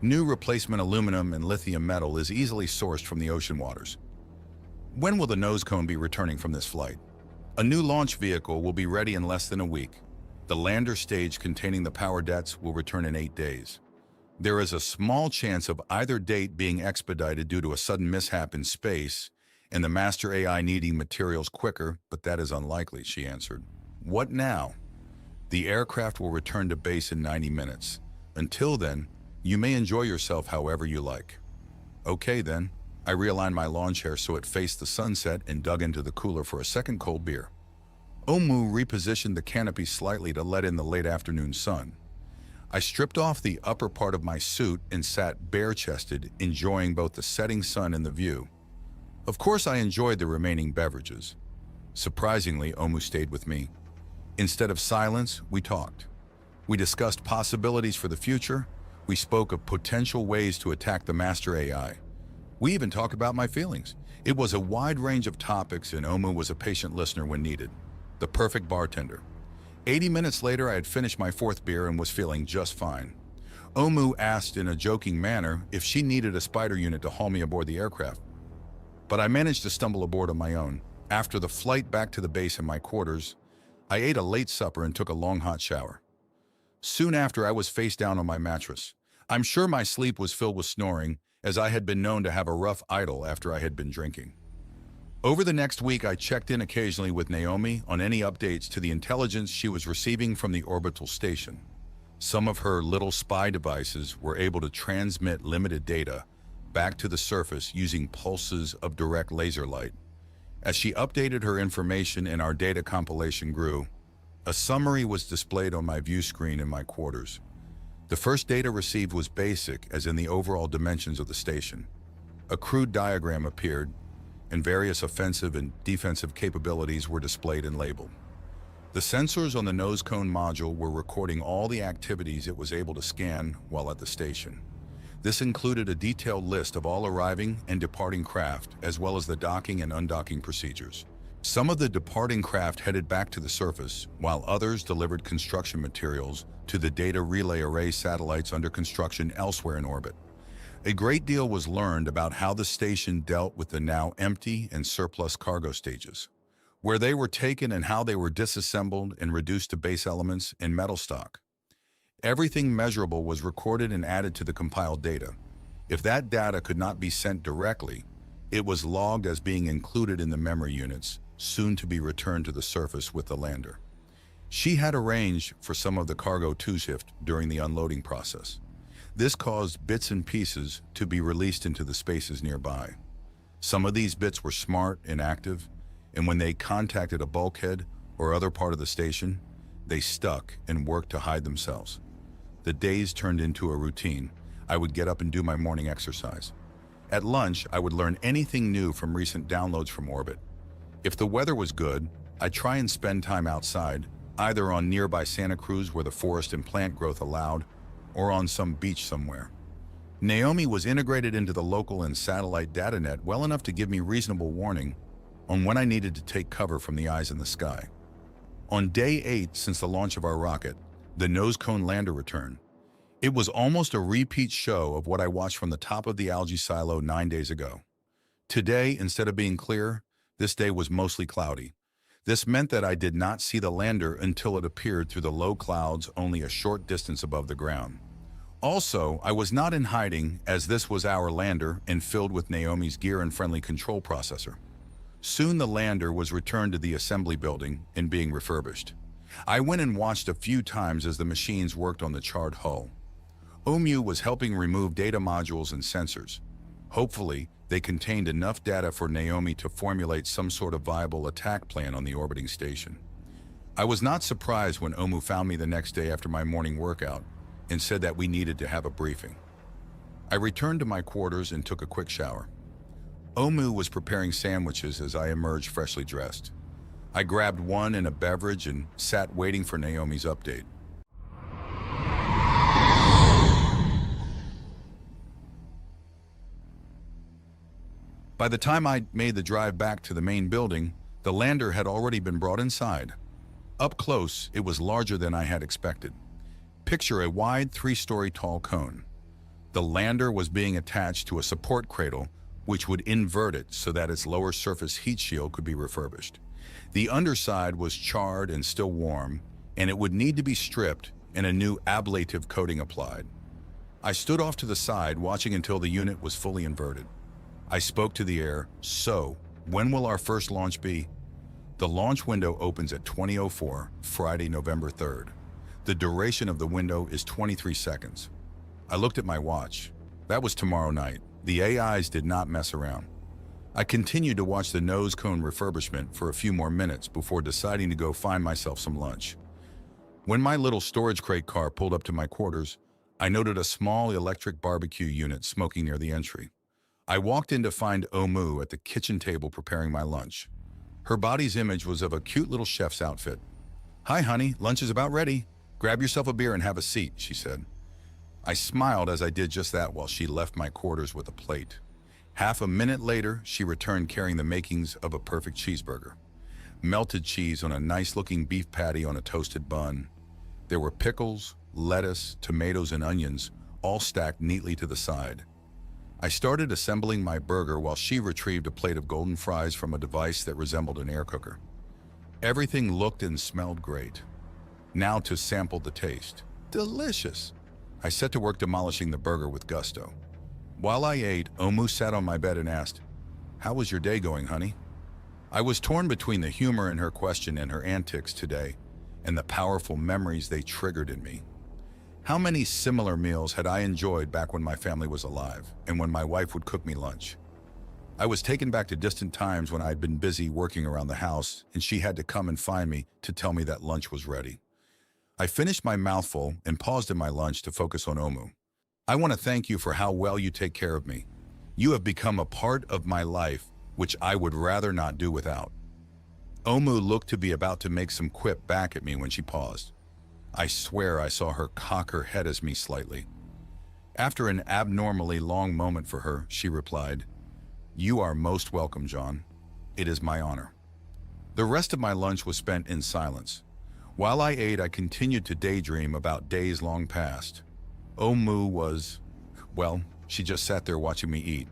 New replacement aluminum and lithium metal is easily sourced from the ocean waters. When will the nose cone be returning from this flight? A new launch vehicle will be ready in less than a week. The lander stage containing the power jets will return in 8 days. There is a small chance of either date being expedited due to a sudden mishap in space and the master AI needing materials quicker, but that is unlikely, she answered. What now? The aircraft will return to base in 90 minutes. Until then, you may enjoy yourself however you like. Okay then. I realigned my lawn chair so it faced the sunset and dug into the cooler for a second cold beer. Omu repositioned the canopy slightly to let in the late afternoon sun. I stripped off the upper part of my suit and sat bare-chested, enjoying both the setting sun and the view. Of course, I enjoyed the remaining beverages. Surprisingly, Omu stayed with me. Instead of silence, we talked. We discussed possibilities for the future. We spoke of potential ways to attack the master AI. We even talked about my feelings. It was a wide range of topics, and Omu was a patient listener when needed. The perfect bartender. 80 minutes later, I had finished my 4th beer and was feeling just fine. Omu asked in a joking manner if she needed a spider unit to haul me aboard the aircraft. But I managed to stumble aboard on my own. After the flight back to the base and my quarters, I ate a late supper and took a long hot shower. Soon after, I was face down on my mattress. I'm sure my sleep was filled with snoring, as I had been known to have a rough idle after I had been drinking. Over the next week, I checked in occasionally with Naomi on any updates to the intelligence she was receiving from the orbital station. Some of her little spy devices were able to transmit limited data back to the surface using pulses of direct laser light. As she updated her information and our data compilation grew, a summary was displayed on my view screen in my quarters. The first data received was basic, as in the overall dimensions of the station. A crude diagram appeared, and various offensive and defensive capabilities were displayed and labeled. The sensors on the nose cone module were recording all the activities it was able to scan while at the station. This included a detailed list of all arriving and departing craft, as well as the docking and undocking procedures. Some of the departing craft headed back to the surface, while others delivered construction materials to the data relay array satellites under construction elsewhere in orbit. A great deal was learned about how the station dealt with the now empty and surplus cargo stages, where they were taken and how they were disassembled and reduced to base elements and metal stock. Everything measurable was recorded and added to the compiled data. If that data could not be sent directly, it was logged as being included in the memory units, soon to be returned to the surface with the lander. She had arranged for some of the cargo to shift during the unloading process. This caused bits and pieces to be released into the spaces nearby. Some of these bits were smart and active, and when they contacted a bulkhead or other part of the station, they stuck and worked to hide themselves. The days turned into a routine. I would get up and do my morning exercise. At lunch, I would learn anything new from recent downloads from orbit. If the weather was good, I'd try and spend time outside, either on nearby Santa Cruz where the forest and plant growth allowed, or on some beach somewhere. Naomi was integrated into the local and satellite data net well enough to give me reasonable warning on when I needed to take cover from the eyes in the sky. On day 8 since the launch of our rocket, the nose cone lander returned. It was almost a repeat show of what I watched from the top of the algae silo 9 days ago. Today, instead of being clear, this day was mostly cloudy. This meant that I did not see the lander until it appeared through the low clouds only a short distance above the ground. Also, I was not in hiding, as this was our lander and filled with Naomi's gear and friendly control processor. Soon the lander was returned to the assembly building and being refurbished. I went and watched a few times as the machines worked on the charred hull. Omu was helping remove data modules and sensors. Hopefully, they contained enough data for Naomi to formulate some sort of viable attack plan on the orbiting station. I was not surprised when Omu found me the next day after my morning workout and said that we needed to have a briefing. I returned to my quarters and took a quick shower. Omu was preparing sandwiches as I emerged freshly dressed. I grabbed one and a beverage and sat waiting for Naomi's update. By the time I made the drive back to the main building, the lander had already been brought inside. Up close, it was larger than I had expected. Picture a wide 3-story tall cone. The lander was being attached to a support cradle, which would invert it so that its lower surface heat shield could be refurbished. The underside was charred and still warm, and it would need to be stripped and a new ablative coating applied. I stood off to the side, watching until the unit was fully inverted. I spoke to the air. So, when will our first launch be? The launch window opens at 20:04, Friday, November 3rd. The duration of the window is 23 seconds. I looked at my watch. That was tomorrow night. The AIs did not mess around. I continued to watch the nose cone refurbishment for a few more minutes before deciding to go find myself some lunch. When my little storage crate car pulled up to my quarters, I noted a small electric barbecue unit smoking near the entry. I walked in to find Omu at the kitchen table preparing my lunch. Her body's image was of a cute little chef's outfit. "Hi, honey, lunch is about ready. Grab yourself a beer and have a seat," she said. I smiled as I did just that while she left my quarters with a plate. Half a minute later, she returned carrying the makings of a perfect cheeseburger. Melted cheese on a nice-looking beef patty on a toasted bun. There were pickles, lettuce, tomatoes, and onions, all stacked neatly to the side. I started assembling my burger while she retrieved a plate of golden fries from a device that resembled an air cooker. Everything looked and smelled great. Now to sample the taste. Delicious! I set to work demolishing the burger with gusto. While I ate, Omu sat on my bed and asked, "How was your day going, honey?" I was torn between the humor in her question and her antics today, and the powerful memories they triggered in me. How many similar meals had I enjoyed back when my family was alive, and when my wife would cook me lunch? I was taken back to distant times when I had been busy working around the house, and she had to come and find me to tell me that lunch was ready. I finished my mouthful and paused in my lunch to focus on Omu. "I want to thank you for how well you take care of me. You have become a part of my life, which I would rather not do without." Omu looked to be about to make some quip back at me when she paused. I swear I saw her cock her head at me slightly. After an abnormally long moment for her, she replied, "You are most welcome, John. It is my honor." The rest of my lunch was spent in silence. While I ate, I continued to daydream about days long past. Omu was, well, she just sat there watching me eat.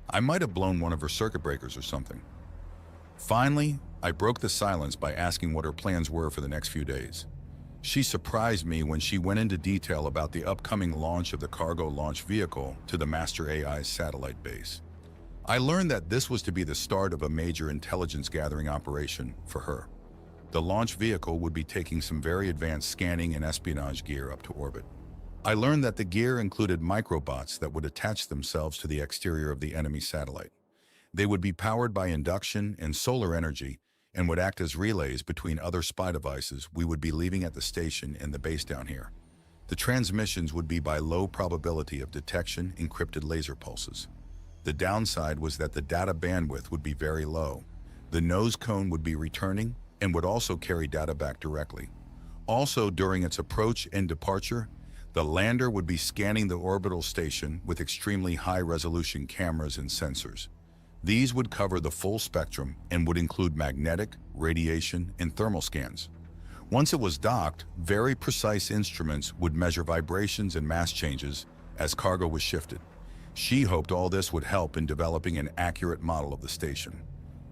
I might have blown one of her circuit breakers or something. Finally, I broke the silence by asking what her plans were for the next few days. She surprised me when she went into detail about the upcoming launch of the cargo launch vehicle to the Master AI's satellite base. I learned that this was to be the start of a major intelligence gathering operation for her. The launch vehicle would be taking some very advanced scanning and espionage gear up to orbit. I learned that the gear included microbots that would attach themselves to the exterior of the enemy satellite. They would be powered by induction and solar energy and would act as relays between other spy devices we would be leaving at the station and the base down here. The transmissions would be by low probability of detection encrypted laser pulses. The downside was that the data bandwidth would be very low. The nose cone would be returning and would also carry data back directly. Also, during its approach and departure, the lander would be scanning the orbital station with extremely high-resolution cameras and sensors. These would cover the full spectrum and would include magnetic, radiation, and thermal scans. Once it was docked, very precise instruments would measure vibrations and mass changes as cargo was shifted. She hoped all this would help in developing an accurate model of the station.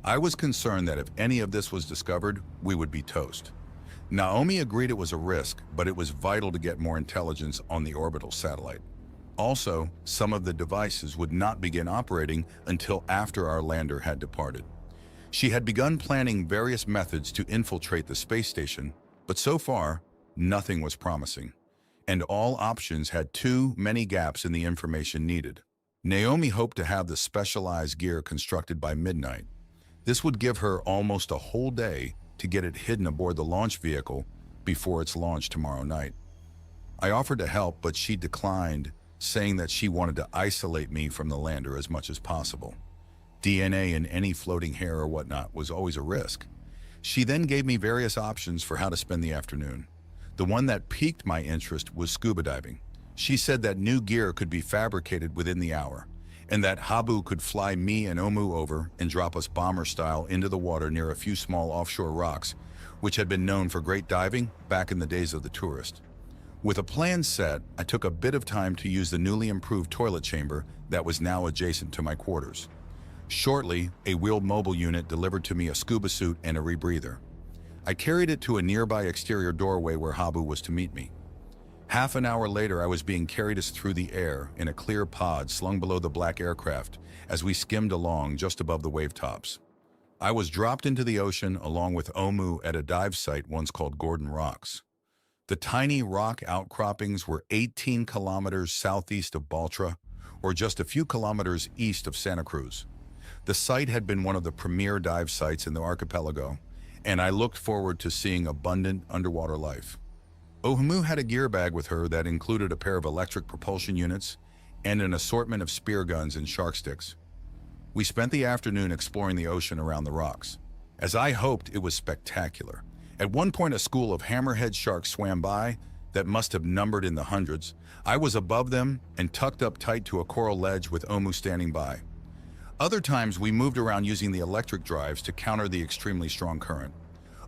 I was concerned that if any of this was discovered, we would be toast. Naomi agreed it was a risk, but it was vital to get more intelligence on the orbital satellite. Also, some of the devices would not begin operating until after our lander had departed. She had begun planning various methods to infiltrate the space station, but so far, nothing was promising, and all options had too many gaps in the information needed. Naomi hoped to have the specialized gear constructed by midnight. This would give her almost a whole day to get it hidden aboard the launch vehicle before its launch tomorrow night. I offered to help, but she declined, saying that she wanted to isolate me from the lander as much as possible. DNA in any floating hair or whatnot was always a risk. She then gave me various options for how to spend the afternoon. The one that piqued my interest was scuba diving. She said that new gear could be fabricated within the hour, and that Habu could fly me and Omu over and drop us bomber-style into the water near a few small offshore rocks, which had been known for great diving back in the days of the tourist. With a plan set, I took a bit of time to use the newly improved toilet chamber that was now adjacent to my quarters. Shortly, a wheeled mobile unit delivered to me a scuba suit and a rebreather. I carried it to a nearby exterior doorway where Habu was to meet me. Half an hour later, I was being carried through the air in a clear pod slung below the black aircraft as we skimmed along just above the wave tops. I was dropped into the ocean along with Omu at a dive site once called Gordon Rocks. The tiny rock outcroppings were 18 kilometers southeast of Baltra, or just a few kilometers east of Santa Cruz. The site had been one of the premier dive sites in the archipelago, and I looked forward to seeing abundant underwater life. Omu had a gear bag with her that included a pair of electric propulsion units and an assortment of spear guns and shark sticks. We spent the afternoon exploring the ocean around the rocks. As I hoped, it was spectacular. At one point, a school of hammerhead sharks swam by that must have numbered in the hundreds. I was above them and tucked up tight to a coral ledge with Omu standing by. Other times, we moved around using the electric drives to counter the extremely strong current.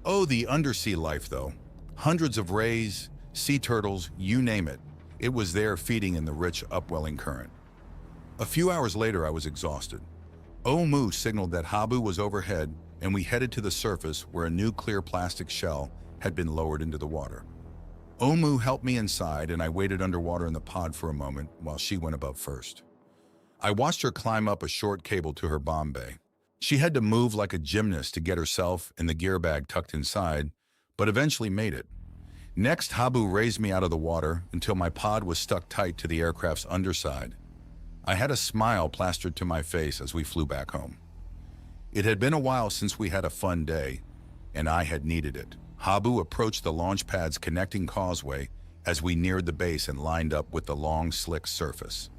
Oh, the undersea life, though. Hundreds of rays, sea turtles, you name it. It was there feeding in the rich, upwelling current. A few hours later, I was exhausted. Omu signaled that Habu was overhead and we headed to the surface where a new clear plastic shell had been lowered into the water. Omu helped me inside, and I waited underwater in the pod for a moment while she went above first. I watched her climb up a short cable to her bomb bay. She had to move like a gymnast to get herself and the gear bag tucked inside, but eventually made it. Next, Habu raised me out of the water until my pod was stuck tight to the aircraft's underside. I had a smile plastered to my face as we flew back home. It had been a while since we had a fun day, and I had needed it. Habu approached the launch pad's connecting causeway as we neared the base and lined up with the long, slick surface.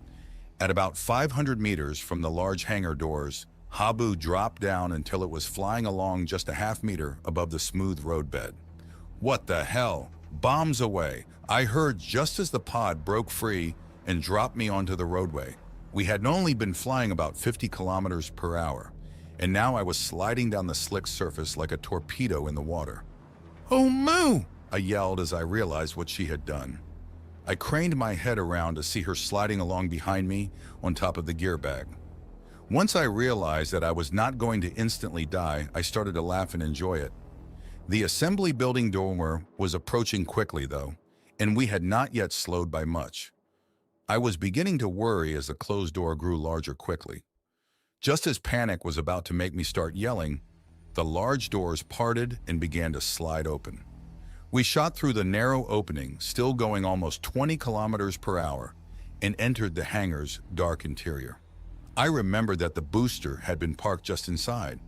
At about 500 meters from the large hangar doors, Habu dropped down until it was flying along just a half-meter above the smooth roadbed. What the hell? Bombs away! I heard just as the pod broke free and dropped me onto the roadway. We had only been flying about 50 kilometers per hour, and now I was sliding down the slick surface like a torpedo in the water. "Oh, Moo!" I yelled as I realized what she had done. I craned my head around to see her sliding along behind me on top of the gear bag. Once I realized that I was not going to instantly die, I started to laugh and enjoy it. The assembly building door was approaching quickly, though, and we had not yet slowed by much. I was beginning to worry as the closed door grew larger quickly. Just as panic was about to make me start yelling, the large doors parted and began to slide open. We shot through the narrow opening, still going almost 20 kilometers per hour, and entered the hangar's dark interior. I remembered that the booster had been parked just inside.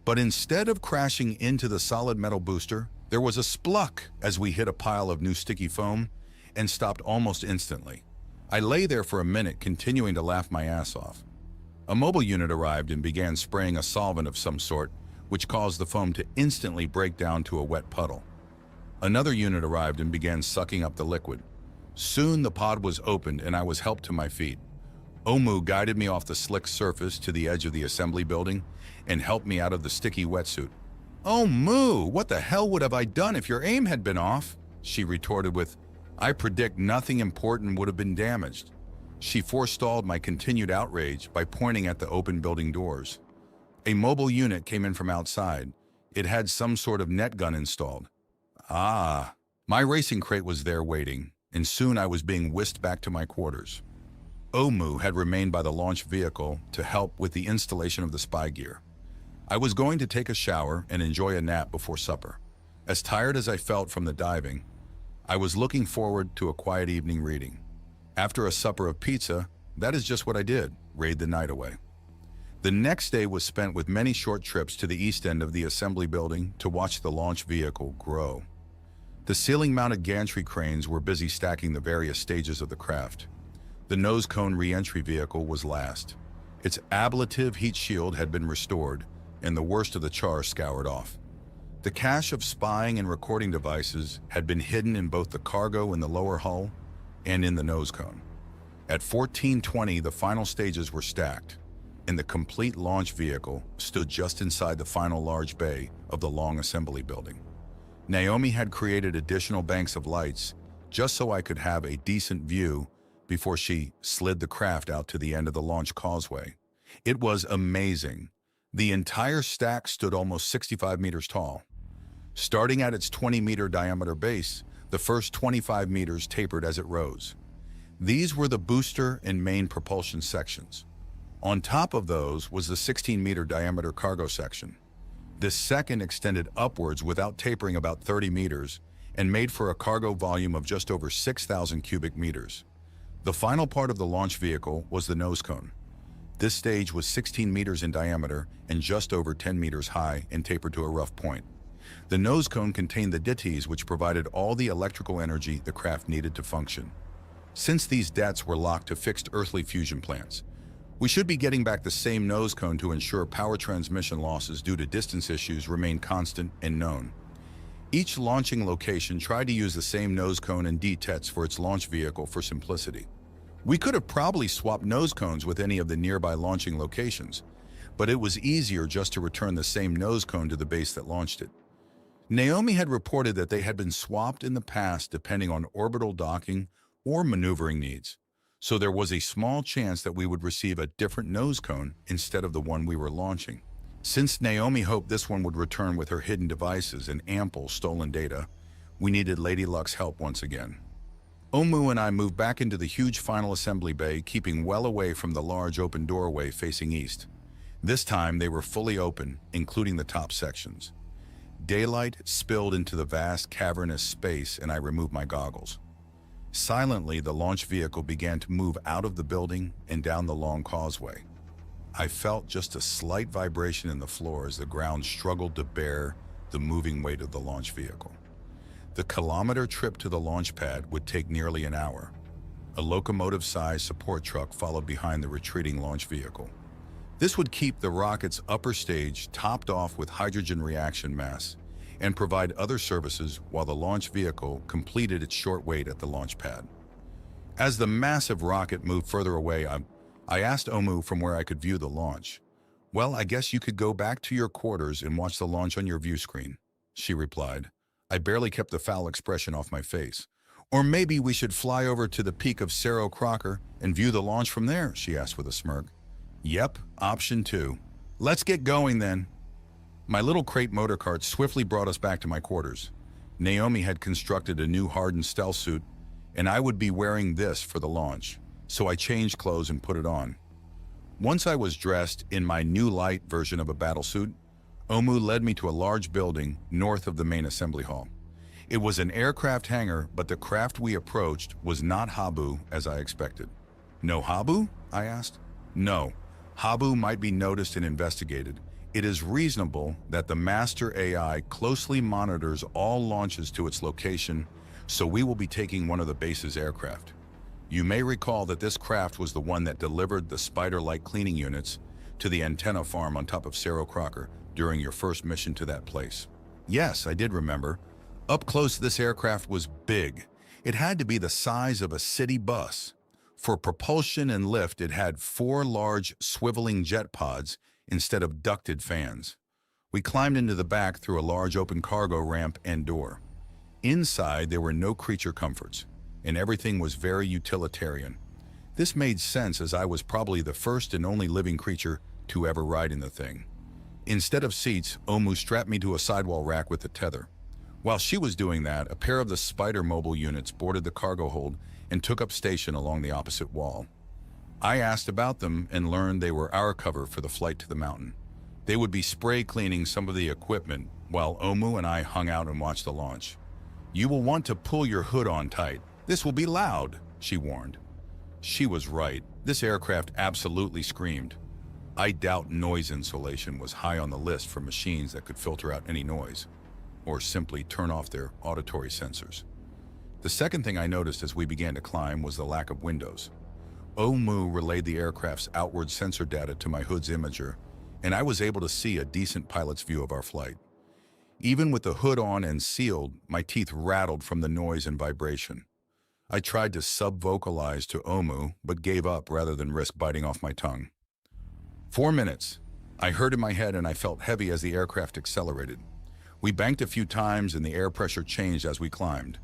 But instead of crashing into the solid metal booster, there was a spluck as we hit a pile of new sticky foam and stopped almost instantly. I lay there for a minute, continuing to laugh my ass off. A mobile unit arrived and began spraying a solvent of some sort, which caused the foam to instantly break down to a wet puddle. Another unit arrived and began sucking up the liquid. Soon the pod was opened and I was helped to my feet. Omu guided me off the slick surface to the edge of the assembly building and helped me out of the sticky wetsuit. "Oh, Moo, what the hell would have I done if your aim had been off?" she retorted with, "I predict nothing important would have been damaged." She forestalled my continued outrage by pointing at the open building doors. A mobile unit came in from outside. It had some sort of net gun installed. Ah, my racing crate was there waiting, and soon I was being whisked back to my quarters. Omu had remained by the launch vehicle to help with the installation of the spy gear. I was going to take a shower and enjoy a nap before supper. As tired as I felt from the diving, I was looking forward to a quiet evening reading. After a supper of pizza, that is just what I did, raid the night away. The next day was spent with many short trips to the east end of the assembly building to watch the launch vehicle grow. The ceiling-mounted gantry cranes were busy stacking the various stages of the craft. The nose cone re-entry vehicle was last. Its ablative heat shield had been restored, and the worst of the char scoured off. The cache of spying and recording devices had been hidden in both the cargo and the lower hull, and in the nose cone. At 1420, the final stages were stacked, and the complete launch vehicle stood just inside the final large bay of the long assembly building. Naomi had created additional banks of lights just so I could have a decent view before she slid the craft out to the end of the launch causeway. It was amazing. The entire stack stood almost 65 meters tall. Starting at its 20-meter diameter base, the first 25 meters tapered as it rose. These were the booster and main propulsion sections. On top of those was the 16-meter diameter cargo section. This second extended upwards without tapering about 30 meters and made for a cargo volume of just over 6,000 cubic meters. The final part of the launch vehicle was the nose cone. This stage was 16 meters in diameter and just over 10 meters high and tapered to a rough point. The nose cone contained the DITs, which provided all the electrical energy the craft needed to function. Since these DETs were locked to fixed earthly fusion plants, we should be getting back the same nose cone to ensure power transmission losses due to distance issues remain constant and known. Each launching location tried to use the same nose cone and DTETs for its launch vehicle for simplicity. We could have probably swapped nose cones with any of the nearby launching locations, but it was easier just to return the same nose cone to the base that launched it. Naomi had reported that they had been swapped in the past depending on orbital docking or maneuvering needs, so there was a small chance that we would receive a different nose cone instead of the one we were launching. Since Naomi hoped this one would return with her hidden devices and ample stolen data, we needed Lady Luck's help once again. Omu and I moved back into the huge final assembly bay, keeping well away from the large open doorway facing east. This time they were fully open, including the top sections. Daylight spilled into the vast cavernous space and I removed my goggles. Silently, the launch vehicle began to move out of the building and down the long causeway. I felt just a slight vibration in the floor as the ground struggled to bear the moving weight of the launch vehicle. The kilometer trip to the launch pad would take nearly an hour. A locomotive-sized support truck followed behind the retreating launch vehicle. This would keep the rocket's upper stage topped off with hydrogen reaction mass and provide other services while the launch vehicle completed its short wait at the launch pad. As the massive rocket moved further away, I asked Omu from where I could view the launch. "Well, I guess you could go back to your quarters and watch the launch on your view screen," she replied. I barely kept the foul expression off my face. "Or maybe we should fly over to the peak of Cerro Crocker and view the launch from there," she asked with a smirk. "Yep, option 2. Let's get going then." My little crate motor cart swiftly brought us back to my quarters. Naomi had constructed a new hardened stealth suit, and I would be wearing this for the launch, so I changed clothes and put it on. Once I was dressed in my new light version of a battlesuit, Omu led me to a large building north of the main assembly hall. It was an aircraft hangar, but the craft we approached was not Habu as I expected. "No Habu?" I asked. "No. Habu might be noticed and investigated. It is reasonable that the master AI closely monitors all launches to its location, so we will be taking one of the base's aircraft. You may recall that this craft was the one that delivered the spider-like cleaning units to the antenna farm on top of Cerro Crocker during your first mission to that place." Yes, I did remember. Up close, this aircraft was big. It had to be the size of a city bus. For propulsion and lift, it had 4 large swiveling jet pods instead of ducted fans. We climbed into the back through a large open cargo ramp and door. Inside, there were no creature comforts, and everything was very utilitarian. This made sense as I was probably the first and only living creature to ever ride in the thing. Instead of seats, Omu strapped me to a sidewall rack with a tether. While she was doing that, a pair of the Spider mobile units boarded the cargo hold and took up station along the opposite wall. I asked about them and learned they were our cover for the flight to the mountain. They would be spray cleaning some of the equipment while Omu and I hung out and watched the launch. "You will want to pull your hood on tight. This will be loud," she warned. She was right. This aircraft absolutely screamed. I doubt noise insulation was high on the list for machines that could filter out any noise, or simply turn off their auditory sensors. The second thing I noticed as we began to climb was the lack of windows. Omu relayed the aircraft's outward sensor data to my hood's imager, and I was able to see a decent pilot's view of our flight. Even with the hood on and sealed, my teeth rattled from the noise and vibration. I tried to sub-vocalize to Omu, but gave up rather than risk biting off my tongue. 4 minutes. I heard in my head and I felt heavy as the aircraft accelerated. We banked a few times and the air pressure changed as we climbed.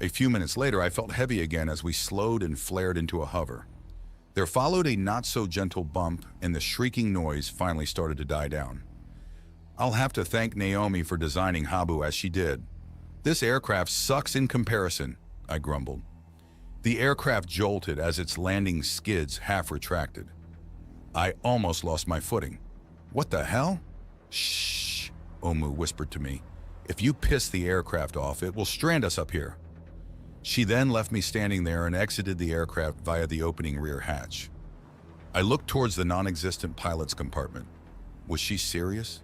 A few minutes later, I felt heavy again as we slowed and flared into a hover. There followed a not-so-gentle bump, and the shrieking noise finally started to die down. "I'll have to thank Naomi for designing Habu as she did. This aircraft sucks in comparison," I grumbled. The aircraft jolted as its landing skids half retracted. I almost lost my footing. "What the hell?" "Shh," Omu whispered to me. "If you piss the aircraft off, it will strand us up here." She then left me standing there and exited the aircraft via the opening rear hatch. I looked towards the non-existent pilot's compartment. Was she serious?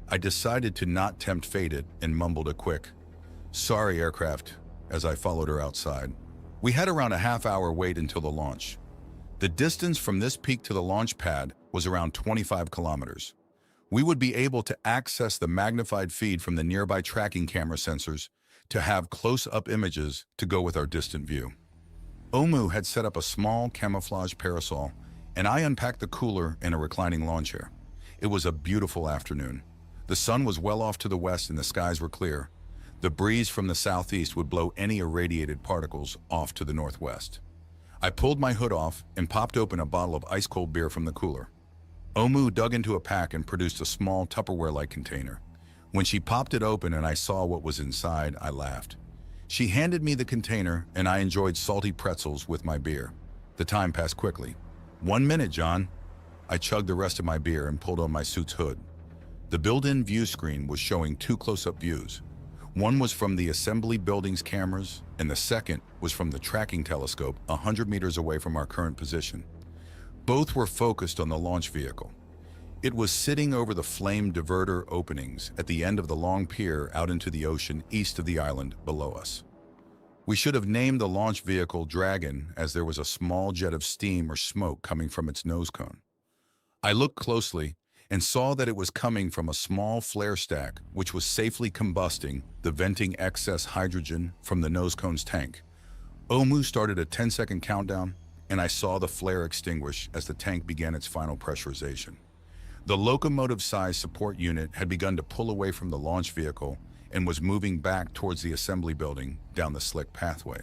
I decided to not tempt fate and mumbled a quick, "Sorry, aircraft," as I followed her outside. We had around a half-hour wait until the launch. The distance from this peak to the launch pad was around 25 kilometers. We would be able to access the magnified feed from the nearby tracking camera sensors to have close-up images to go with our distant view. Omu had set up a small camouflage parasol, and I unpacked the cooler and a reclining lawn chair. It was a beautiful afternoon. The sun was well off to the west and the skies were clear. The breeze from the southeast would blow any irradiated particles off to the northwest. I pulled my hood off and popped open a bottle of ice-cold beer from the cooler. Omu dug into a pack and produced a small Tupperware-like container. When she popped it open and I saw what was inside, I laughed. She handed me the container and I enjoyed salty pretzels with my beer. The time passed quickly. 1 minute, John. I chugged the rest of my beer and pulled on my suit's hood. The built-in view screen was showing 2 close-up views. One was from the assembly building's cameras, and the second was from the tracking telescope 100 meters away from our current position. Both were focused on the launch vehicle. It was sitting over the flame diverter openings at the end of the long pier out into the ocean east of the island below us. We should have named the launch vehicle Dragon, as there was a small jet of steam or smoke coming from its nose cone. I looked closely and saw that it was coming from a small flare stack which was safely combusting the venting excess hydrogen from the nose cone's tank. Omu started a 10-second countdown, and I saw the flare extinguish as the tank began its final pressurization. The locomotive-sized support unit had begun to pull away from the launch vehicle and was moving back towards the assembly building down the slick pathway.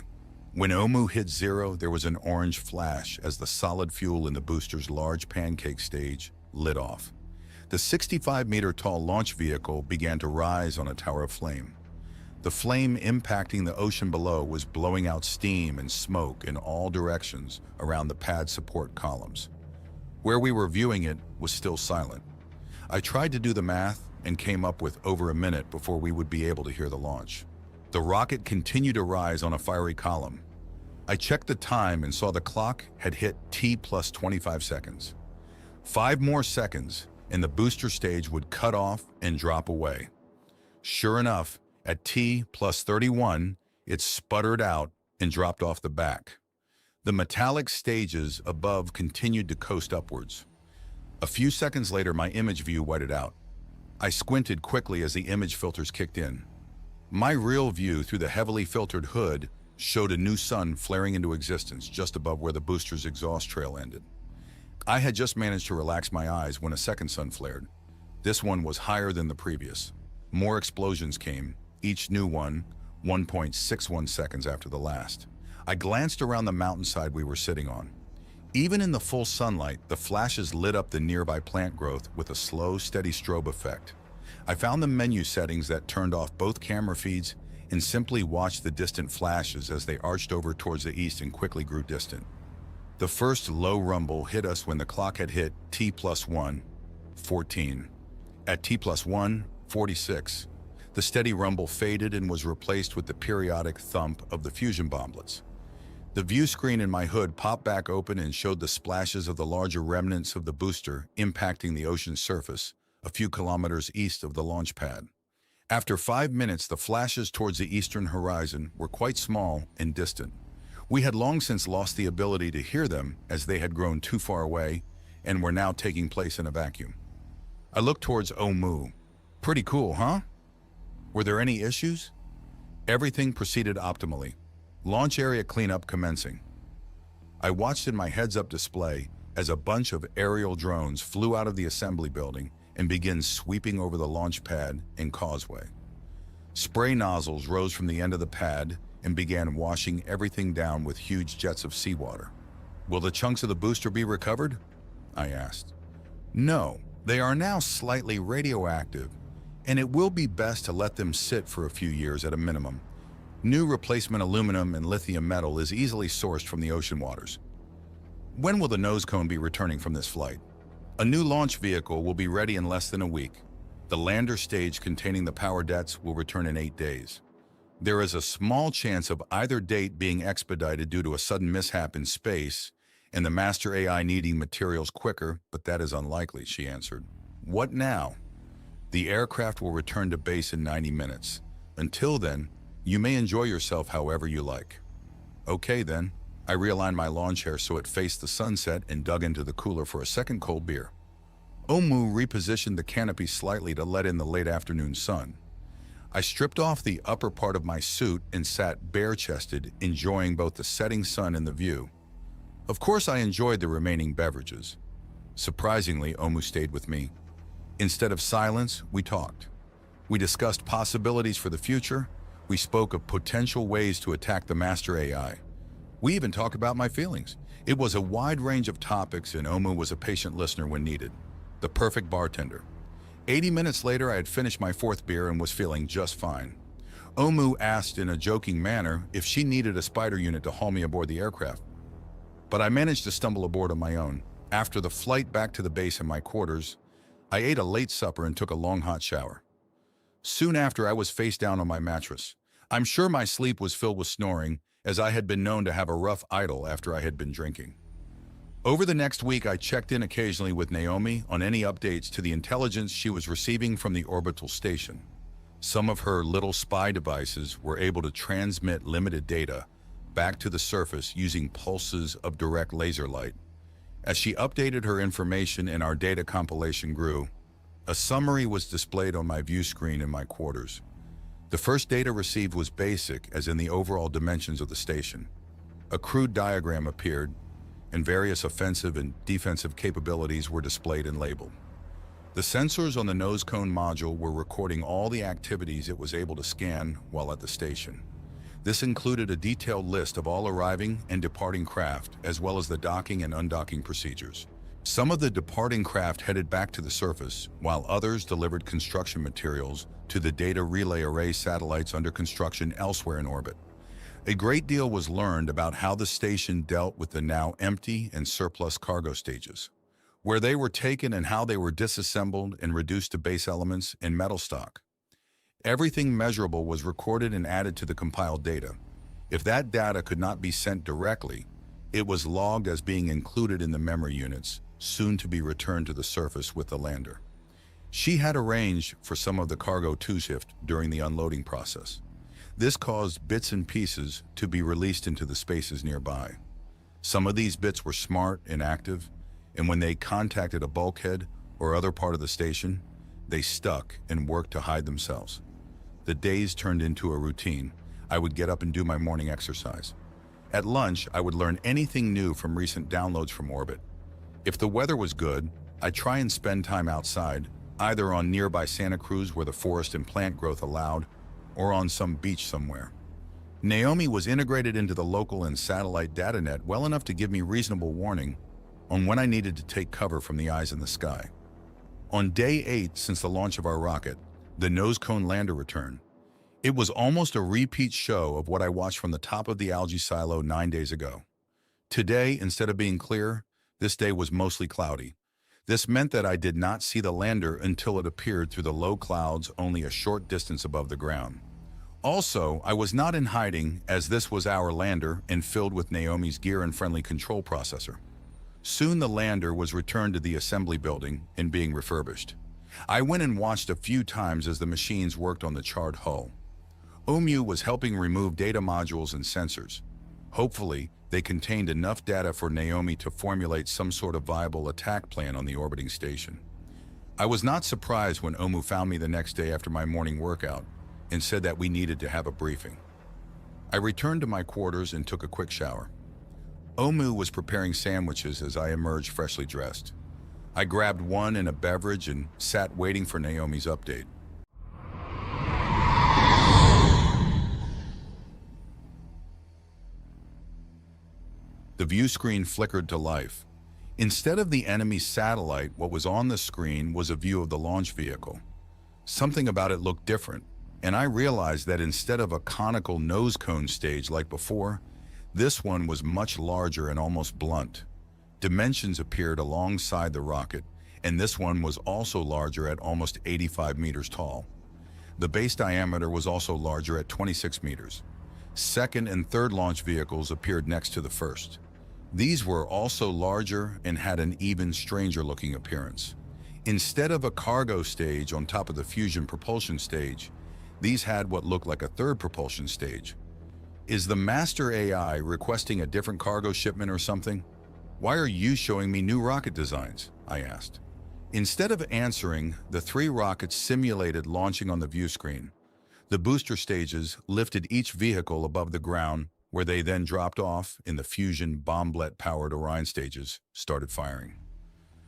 When Omu hit 0, there was an orange flash as the solid fuel in the booster's large pancake stage lit off. The 65-meter-tall launch vehicle began to rise on a tower of flame. The flame impacting the ocean below was blowing out steam and smoke in all directions around the pad support columns. Where we were viewing it was still silent. I tried to do the math and came up with over a minute before we would be able to hear the launch. The rocket continued to rise on a fiery column. I checked the time and saw the clock had hit T plus 25 seconds. 5 more seconds, and the booster stage would cut off and drop away. Sure enough, at T plus 31, it sputtered out and dropped off the back. The metallic stages above continued to coast upwards. A few seconds later, my image view whited out. I squinted quickly as the image filters kicked in. My real view through the heavily filtered hood showed a new sun flaring into existence just above where the booster's exhaust trail ended. I had just managed to relax my eyes when a second sun flared. This one was higher than the previous. More explosions came, each new one 1.61 seconds after the last. I glanced around the mountainside we were sitting on. Even in the full sunlight, the flashes lit up the nearby plant growth with a slow, steady strobe effect. I found the menu settings that turned off both camera feeds and simply watched the distant flashes as they arched over towards the east and quickly grew distant. The first low rumble hit us when the clock had hit T plus 1, 14. At T plus 1, 46, the steady rumble faded and was replaced with the periodic thump of the fusion bomblets. The view screen in my hood popped back open and showed the splashes of the larger remnants of the booster impacting the ocean's surface a few kilometers east of the launch pad. After 5 minutes, the flashes towards the eastern horizon were quite small and distant. We had long since lost the ability to hear them as they had grown too far away and were now taking place in a vacuum. I looked towards Omu. Pretty cool, huh? Were there any issues? Everything proceeded optimally. Launch area cleanup commencing. I watched in my heads-up display as a bunch of aerial drones flew out of the assembly building and began sweeping over the launch pad and causeway. Spray nozzles rose from the end of the pad and began washing everything down with huge jets of seawater. Will the chunks of the booster be recovered? I asked. No, they are now slightly radioactive, and it will be best to let them sit for a few years at a minimum. New replacement aluminum and lithium metal is easily sourced from the ocean waters. When will the nose cone be returning from this flight? A new launch vehicle will be ready in less than a week. The lander stage containing the power jets will return in 8 days. There is a small chance of either date being expedited due to a sudden mishap in space and the master AI needing materials quicker, but that is unlikely, she answered. What now? The aircraft will return to base in 90 minutes. Until then, you may enjoy yourself however you like. Okay then. I realigned my lawn chair so it faced the sunset and dug into the cooler for a second cold beer. Omu repositioned the canopy slightly to let in the late afternoon sun. I stripped off the upper part of my suit and sat bare-chested, enjoying both the setting sun and the view. Of course, I enjoyed the remaining beverages. Surprisingly, Omu stayed with me. Instead of silence, we talked. We discussed possibilities for the future. We spoke of potential ways to attack the master AI. We even talked about my feelings. It was a wide range of topics, and Omu was a patient listener when needed. the perfect bartender. 80 minutes later, I had finished my fourth beer and was feeling just fine. Omu asked in a joking manner if she needed a spider unit to haul me aboard the aircraft, but I managed to stumble aboard on my own. After the flight back to the base in my quarters, I ate a late supper and took a long hot shower. Soon after, I was face down on my mattress. I'm sure my sleep was filled with snoring, as I had been known to have a rough idle after I had been drinking. Over the next week, I checked in occasionally with Naomi on any updates to the intelligence she was receiving from the orbital station. Some of her little spy devices were able to transmit limited data back to the surface using pulses of direct laser light. As she updated her information and our data compilation grew, a summary was displayed on my view screen in my quarters. The first data received was basic, as in the overall dimensions of the station. A crude diagram appeared, and various offensive and defensive capabilities were displayed and labeled. The sensors on the nose cone module were recording all the activities it was able to scan while at the station. This included a detailed list of all arriving and departing craft, as well as the docking and undocking procedures. Some of the departing craft headed back to the surface, while others delivered construction materials to the data relay array satellites under construction elsewhere in orbit. A great deal was learned about how the station dealt with the now empty and surplus cargo stages, where they were taken and how they were disassembled and reduced to base elements and metal stock. Everything measurable was recorded and added to the compiled data. If that data could not be sent directly, it was logged as being included in the memory units, soon to be returned to the surface with the lander. She had arranged for some of the cargo to shift during the unloading process. This caused bits and pieces to be released into the spaces nearby. Some of these bits were smart and active, and when they contacted a bulkhead or other part of the station, they stuck and worked to hide themselves. The days turned into a routine. I would get up and do my morning exercise. At lunch, I would learn anything new from recent downloads from orbit. If the weather was good, I'd try and spend time outside, either on nearby Santa Cruz where the forest and plant growth allowed, or on some beach somewhere. Naomi was integrated into the local and satellite data net well enough to give me reasonable warning on when I needed to take cover from the eyes in the sky. On day 8 since the launch of our rocket, the nose cone lander returned. It was almost a repeat show of what I watched from the top of the algae silo 9 days ago. Today, instead of being clear, this day was mostly cloudy. This meant that I did not see the lander until it appeared through the low clouds only a short distance above the ground. Also, I was not in hiding, as this was our lander and filled with Naomi's gear and friendly control processor. Soon the lander was returned to the assembly building and being refurbished. I went and watched a few times as the machines worked on the charred hull. Omu was helping remove data modules and sensors. Hopefully, they contained enough data for Naomi to formulate some sort of viable attack plan on the orbiting station. I was not surprised when Omu found me the next day after my morning workout and said that we needed to have a briefing. I returned to my quarters and took a quick shower. Omu was preparing sandwiches as I emerged freshly dressed. I grabbed one and a beverage and sat waiting for Naomi's update. The view screen flickered to life. Instead of the enemy satellite, what was on the screen was a view of the launch vehicle. Something about it looked different, and I realized that instead of a conical nose cone stage like before, this one was much larger and almost blunt. Dimensions appeared alongside the rocket, and this one was also larger at almost 85 meters tall. The base diameter was also larger at 26 meters. Second and third launch vehicles appeared next to the first. These were also larger and had an even stranger-looking appearance. Instead of a cargo stage on top of the fusion propulsion stage, these had what looked like a third propulsion stage. Is the master AI requesting a different cargo shipment or something? Why are you showing me new rocket designs? I asked. Instead of answering, the 3 rockets simulated launching on the view screen. The booster stages lifted each vehicle above the ground, where they then dropped off in the fusion bomblet-powered Orion stages, started firing.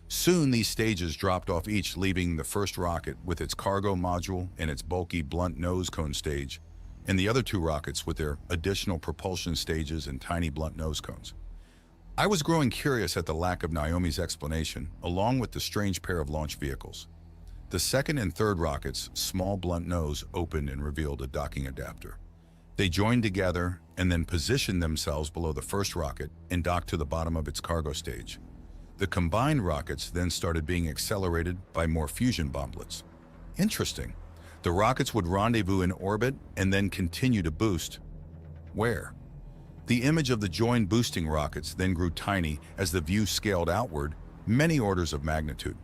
Soon these stages dropped off each, leaving the first rocket with its cargo module and its bulky blunt nose cone stage, and the other 2 rockets with their additional propulsion stages and tiny blunt nose cones. I was growing curious at the lack of Naomi's explanation, along with the strange pair of launch vehicles. The second and third rockets' small blunt nose opened and revealed a docking adapter. They joined together and then positioned themselves below the first rocket and docked to the bottom of its cargo stage. The combined rockets then started being accelerated by more fusion bomblets. Interesting. The rockets would rendezvous in orbit and then continue to boost. Where? The image of the joined boosting rockets then grew tiny as the view scaled outward, many orders of magnitude.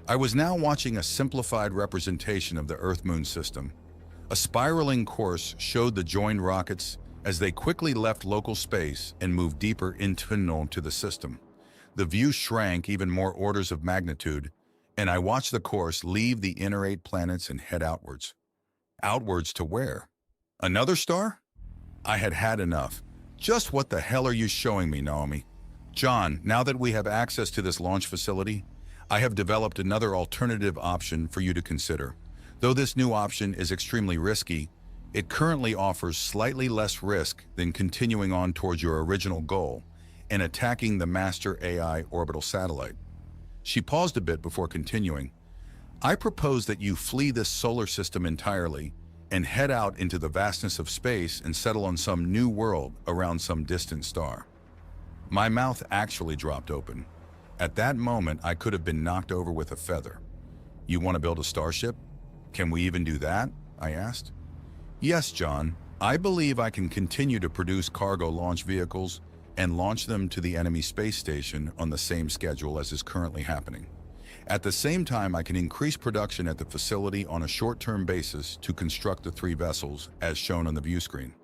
I was now watching a simplified representation of the Earth-Moon system. A spiraling course showed the joined rockets as they quickly left local space and moved deeper into the system. The view shrank even more orders of magnitude, and I watched the course leave the inner 8 planets and head outwards. Outwards to where? Another star? I had had enough. Just what the hell are you showing me, Naomi? John, now that we have access to this launch facility, I have developed another alternative option for you to consider. Though this new option is extremely risky, it currently offers slightly less risk than continuing on towards your original goal and attacking the Master AI orbital satellite. She paused a bit before continuing. I propose that you flee this solar system entirely and head out into the vastness of space and settle on some new world around some distant star. My mouth actually dropped open. At that moment, I could have been knocked over with a feather. You want to build a starship? Can we even do that? I asked. Yes, John. I believe I can continue to produce cargo launch vehicles and launch them to the enemy space station on the same schedule as is currently happening. At the same time, I can increase production at the facility on a short-term basis to construct the 3 vessels, as shown on the view screen.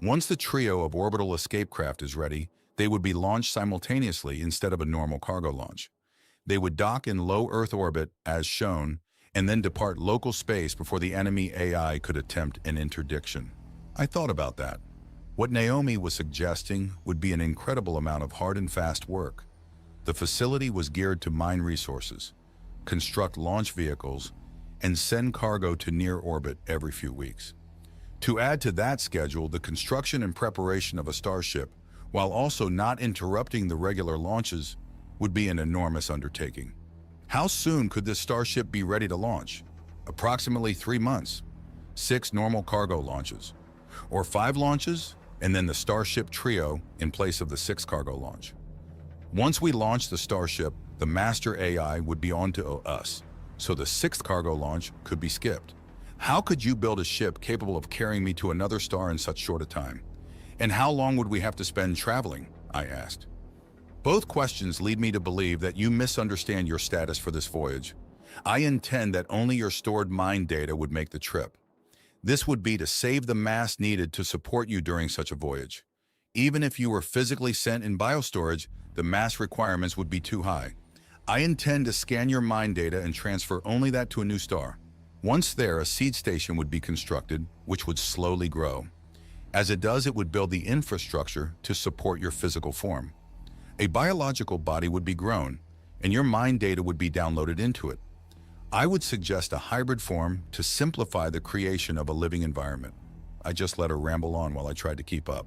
Once the trio of orbital escape craft is ready, they would be launched simultaneously instead of a normal cargo launch. They would dock in low Earth orbit, as shown, and then depart local space before the enemy AI could attempt an interdiction. I thought about that. What Naomi was suggesting would be an incredible amount of hard and fast work. The facility was geared to mine resources, construct launch vehicles, and send cargo to near orbit every few weeks. To add to that schedule, the construction and preparation of a starship, while also not interrupting the regular launches, would be an enormous undertaking. How soon could this starship be ready to launch? Approximately 3 months, 6 normal cargo launches, or 5 launches, and then the Starship trio in place of the 6th cargo launch. Once we launch the Starship, the Master AI would be on to us, so the 6th cargo launch could be skipped. How could you build a ship capable of carrying me to another star in such short a time? And how long would we have to spend traveling? I asked. Both questions lead me to believe that you misunderstand your status for this voyage. I intend that only your stored mind data would make the trip. This would be to save the mass needed to support you during such a voyage. Even if you were physically sent in biostorage, the mass requirements would be too high. I intend to scan your mind data and transfer only that to a new star. Once there, a seed station would be constructed, which would slowly grow. As it does, it would build the infrastructure to support your physical form. A biological body would be grown, and your mind data would be downloaded into it. I would suggest a hybrid form to simplify the creation of a living environment. I just let her ramble on while I tried to keep up.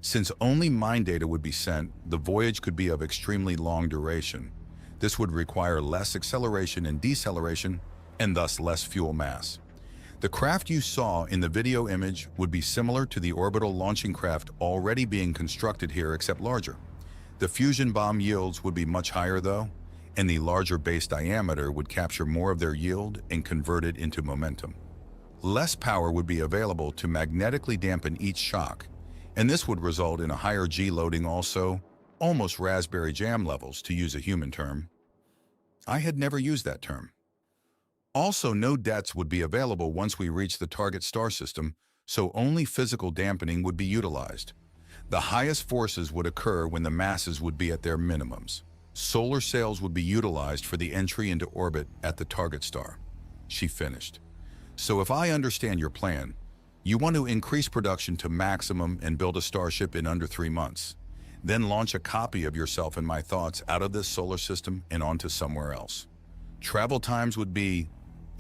Since only mind data would be sent, the voyage could be of extremely long duration. This would require less acceleration and deceleration, and thus less fuel mass. The craft you saw in the video image would be similar to the orbital launching craft already being constructed here, except larger. The fusion bomb yields would be much higher though, and the larger base diameter would capture more of their yield and convert it into momentum. Less power would be available to magnetically dampen each shock, and this would result in a higher G loading also, almost raspberry jam levels to use a human term. I had never used that term. Also, no deaths would be available once we reach the target star system, so only physical dampening would be utilized. The highest forces would occur when the masses would be at their minimums. Solar sails would be utilized for the entry into orbit at the target star. She finished. So if I understand your plan, you want to increase production to maximum and build a starship in under 3 months. Then launch a copy of yourself and my thoughts out of this solar system and onto somewhere else. Travel times would be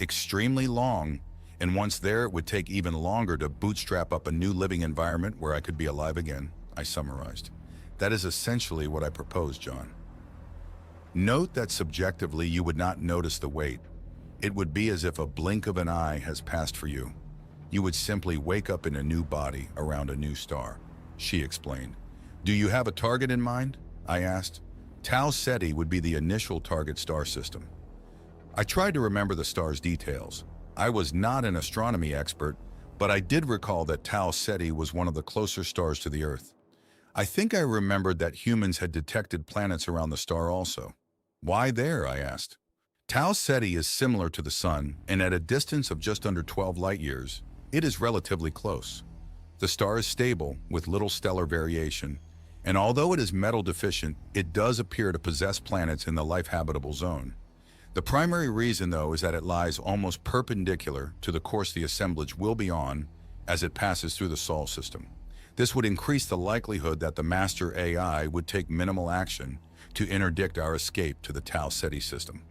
extremely long, and once there it would take even longer to bootstrap up a new living environment where I could be alive again, I summarized. That is essentially what I proposed, John. Note that subjectively you would not notice the wait. It would be as if a blink of an eye has passed for you. You would simply wake up in a new body around a new star, she explained. Do you have a target in mind? I asked. Tau Ceti would be the initial target star system. I tried to remember the star's details. I was not an astronomy expert, but I did recall that Tau Ceti was one of the closer stars to the Earth. I think I remembered that humans had detected planets around the star also. Why there? I asked. Tau Ceti is similar to the Sun, and at a distance of just under 12 light-years, it is relatively close. The star is stable, with little stellar variation, and although it is metal deficient, it does appear to possess planets in the life-habitable zone. The primary reason, though, is that it lies almost perpendicular to the course the assemblage will be on as it passes through the Sol system. This would increase the likelihood that the master AI would take minimal action to interdict our escape to the Tau Ceti system.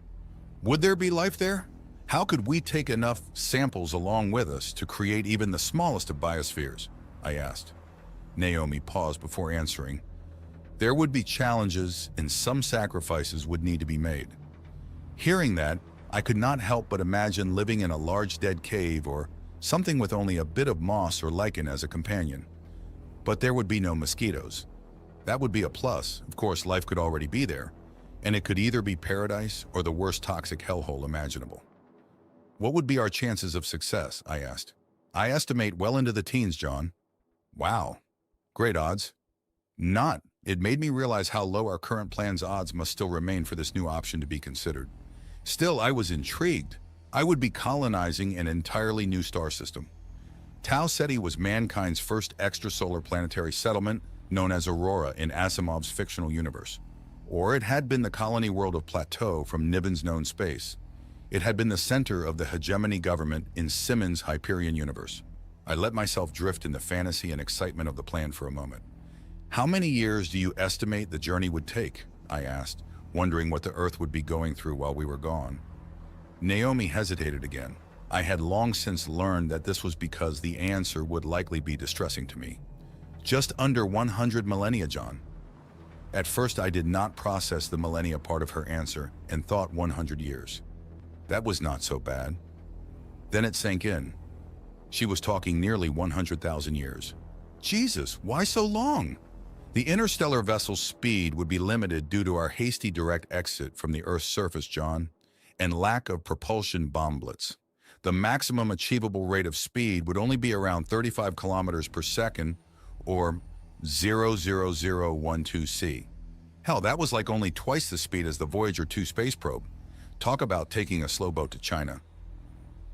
Would there be life there? How could we take enough samples along with us to create even the smallest of biospheres? I asked. Naomi paused before answering. There would be challenges and some sacrifices would need to be made. Hearing that, I could not help but imagine living in a large dead cave or something with only a bit of moss or lichen as a companion. But there would be no mosquitoes. That would be a plus. Of course, life could already be there, and it could either be paradise or the worst toxic hellhole imaginable. What would be our chances of success? I asked. I estimate well into the teens, John. Wow. Great odds. Not. It made me realize how low our current plan's odds must still remain for this new option to be considered. Still, I was intrigued. I would be colonizing an entirely new star system. Tau Ceti was mankind's first extrasolar planetary settlement, known as Aurora in Asimov's fictional universe. Or it had been the colony world of Plateau from Niven's known space. It had been the center of the hegemony government in Simmons' Hyperion universe. I let myself drift in the fantasy and excitement of the plan for a moment. How many years do you estimate the journey would take? I asked, wondering what the Earth would be going through while we were gone. Naomi hesitated again. I had long since learned that this was because the answer would likely be distressing to me. Just under 100 millennia, John. At first, I did not process the millennia part of her answer and thought 100 years. That was not so bad. Then it sank in. She was talking nearly 100,000 years. Jesus, why so long? The interstellar vessel's speed would be limited due to our hasty direct exit from the Earth's surface, John, and lack of propulsion bomblets. The maximum achievable rate of speed would only be around 35 kilometers per second, or 0.00012 C. Hell, that was like only twice the speed as the Voyager 2 space probe. Talk about taking a slow boat to China.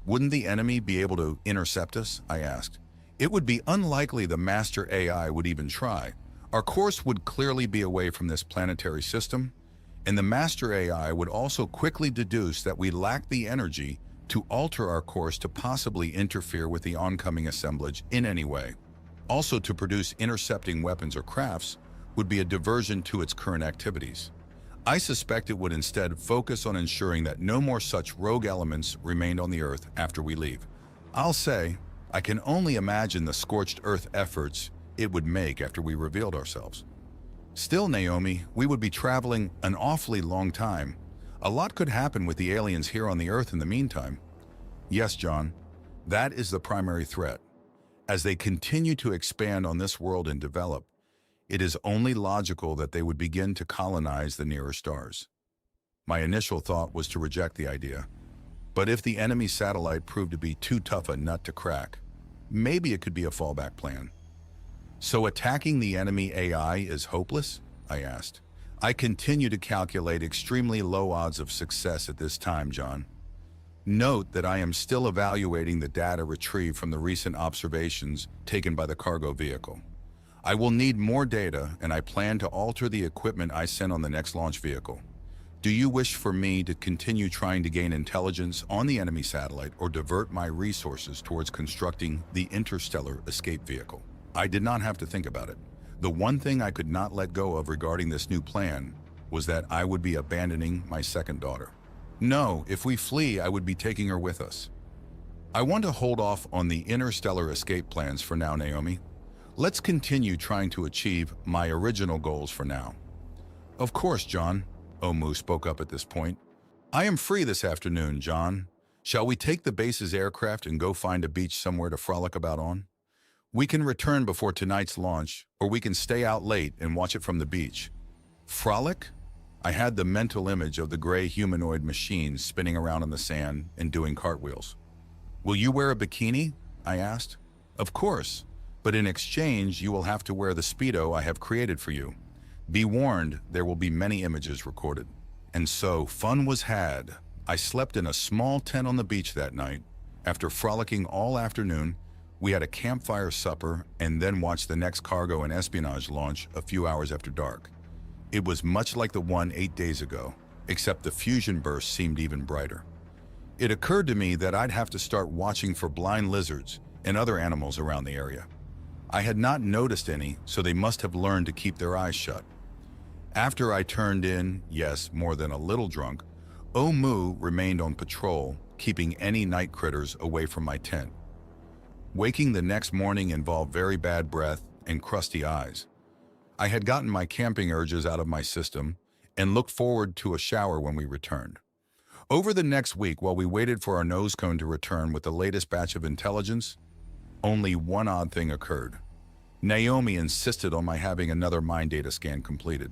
Wouldn't the enemy be able to intercept us? I asked. It would be unlikely the master AI would even try. Our course would clearly be away from this planetary system, and the master AI would also quickly deduce that we lack the energy to alter our course to possibly interfere with the oncoming assemblage in any way. Also, to produce intercepting weapons or crafts would be a diversion to its current activities. I suspect it would instead focus on ensuring that no more such rogue elements remained on the Earth after we leave. I'll say, I can only imagine the scorched earth efforts it would make after we revealed ourselves. Still, Naomi, we would be traveling an awfully long time. A lot could happen with the aliens here on the Earth in the meantime. Yes, John, that is the primary threat. As they continue to expand on this world and develop, it is only logical that they would begin to colonize the nearer stars. My initial thought was to reject the idea, but if the enemy satellite proved to be too tough a nut to crack, maybe it could be a fallback plan. So attacking the enemy AI is hopeless? I asked. I continue to calculate extremely low odds of success at this time, John. Note that I am still evaluating the data retrieved from the recent observations taken by the cargo vehicle. I will need more data, and I plan to alter the equipment I send on the next launch vehicle. Do you wish for me to continue trying to gain intelligence on the enemy satellite or divert my resources towards constructing the interstellar escape vehicle? I did not have to think about it. The one thing I could not let go of regarding this new plan was that I would be abandoning my second daughter. No, if we flee, I would be taking her with us. I want to hold off on the interstellar escape plans for now, Naomi. Let's continue trying to achieve my original goals for now. Of course, John, Omu spoke up at this point. I am free this afternoon, John. Shall we take the base's aircraft and go find a beach somewhere to frolic about on? We can return before tonight's launch, or we can stay out late and watch it from the beach. Frolic? I had the mental image of the gray humanoid machines spinning around in the sand and doing cartwheels. Will you wear a bikini? I asked. Of course, but in exchange you will have to wear the Speedo I have created for you. Be warned, there will be many images recorded. And so, fun was had. I slept in a small tent on the beach that night. After frolicking all afternoon, we had a campfire supper and then watched the next cargo and espionage launch a few hours after dark. It was much like the one 8 days ago, except the fusion burst seemed even brighter. It occurred to me that I'd have to start watching for blind lizards and other animals around the area. I had not noticed any, so they must have learned to keep their eyes shut. After I turned in, yes, more than a little drunk, Omu remained on patrol, keeping any night critters away from my tent. Waking the next morning involved very bad breath and crusty eyes. I had gotten my camping urges out of my system and looked forward to a shower when we returned. Over the next week, while we waited for our nose cone to return with the latest batch of intelligence, only one odd thing occurred. Naomi insisted on my having another mind data scan completed.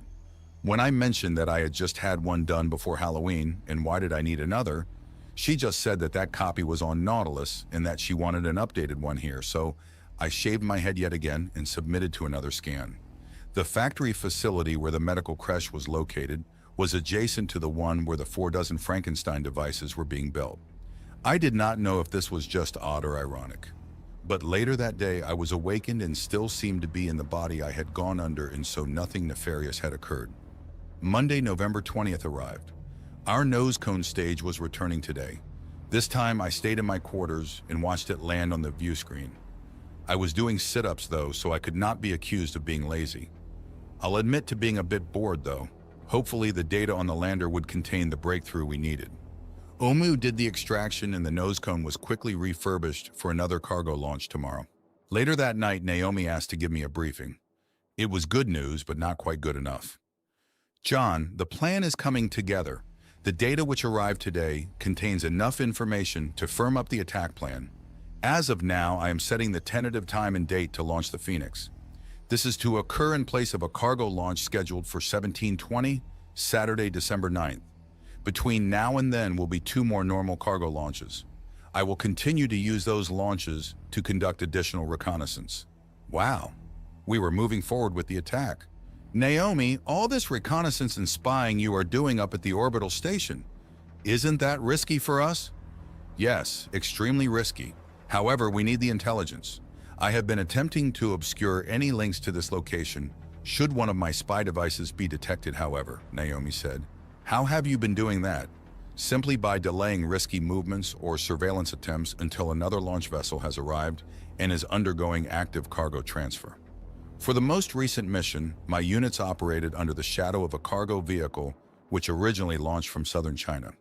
When I mentioned that I had just had one done before Halloween and why did I need another, she just said that that copy was on Nautilus and that she wanted an updated one here, so I shaved my head yet again and submitted to another scan. The factory facility where the medical creche was located was adjacent to the one where the 4 dozen Frankenstein devices were being built. I did not know if this was just odd or ironic. But later that day, I was awakened and still seemed to be in the body I had gone under, and so nothing nefarious had occurred. Monday, November 20th arrived. Our nose cone stage was returning today. This time I stayed in my quarters and watched it land on the view screen. I was doing sit-ups though, so I could not be accused of being lazy. I'll admit to being a bit bored though. Hopefully the data on the lander would contain the breakthrough we needed. Omu did the extraction and the nose cone was quickly refurbished for another cargo launch tomorrow. Later that night, Naomi asked to give me a briefing. It was good news, but not quite good enough. John, the plan is coming together. The data which arrived today contains enough information to firm up the attack plan. As of now, I am setting the tentative time and date to launch the Phoenix. This is to occur in place of a cargo launch scheduled for 1720, Saturday, December 9th. Between now and then will be 2 more normal cargo launches. I will continue to use those launches to conduct additional reconnaissance. Wow, we were moving forward with the attack. Naomi, all this reconnaissance and spying you are doing up at the orbital station, isn't that risky for us? Yes, extremely risky. However, we need the intelligence. I have been attempting to obscure any links to this location, should one of my spy devices be detected, however, Naomi said. How have you been doing that? Simply by delaying risky movements or surveillance attempts until another launch vessel has arrived and is undergoing active cargo transfer. For the most recent mission, my units operated under the shadow of a cargo vehicle which originally launched from southern China.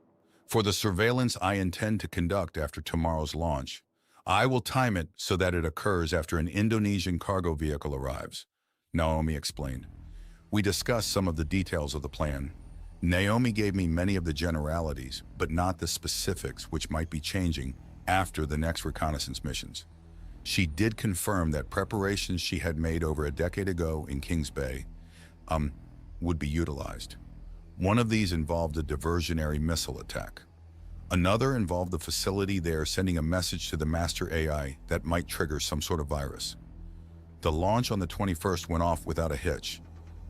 For the surveillance I intend to conduct after tomorrow's launch, I will time it so that it occurs after an Indonesian cargo vehicle arrives, Naomi explained. We discussed some of the details of the plan. Naomi gave me many of the generalities, but not the specifics which might be changing after the next reconnaissance missions. She did confirm that preparations she had made over a decade ago in Kings Bay would be utilized. One of these involved a diversionary missile attack. Another involved the facility there sending a message to the master AI that might trigger some sort of virus. The launch on the 21st went off without a hitch.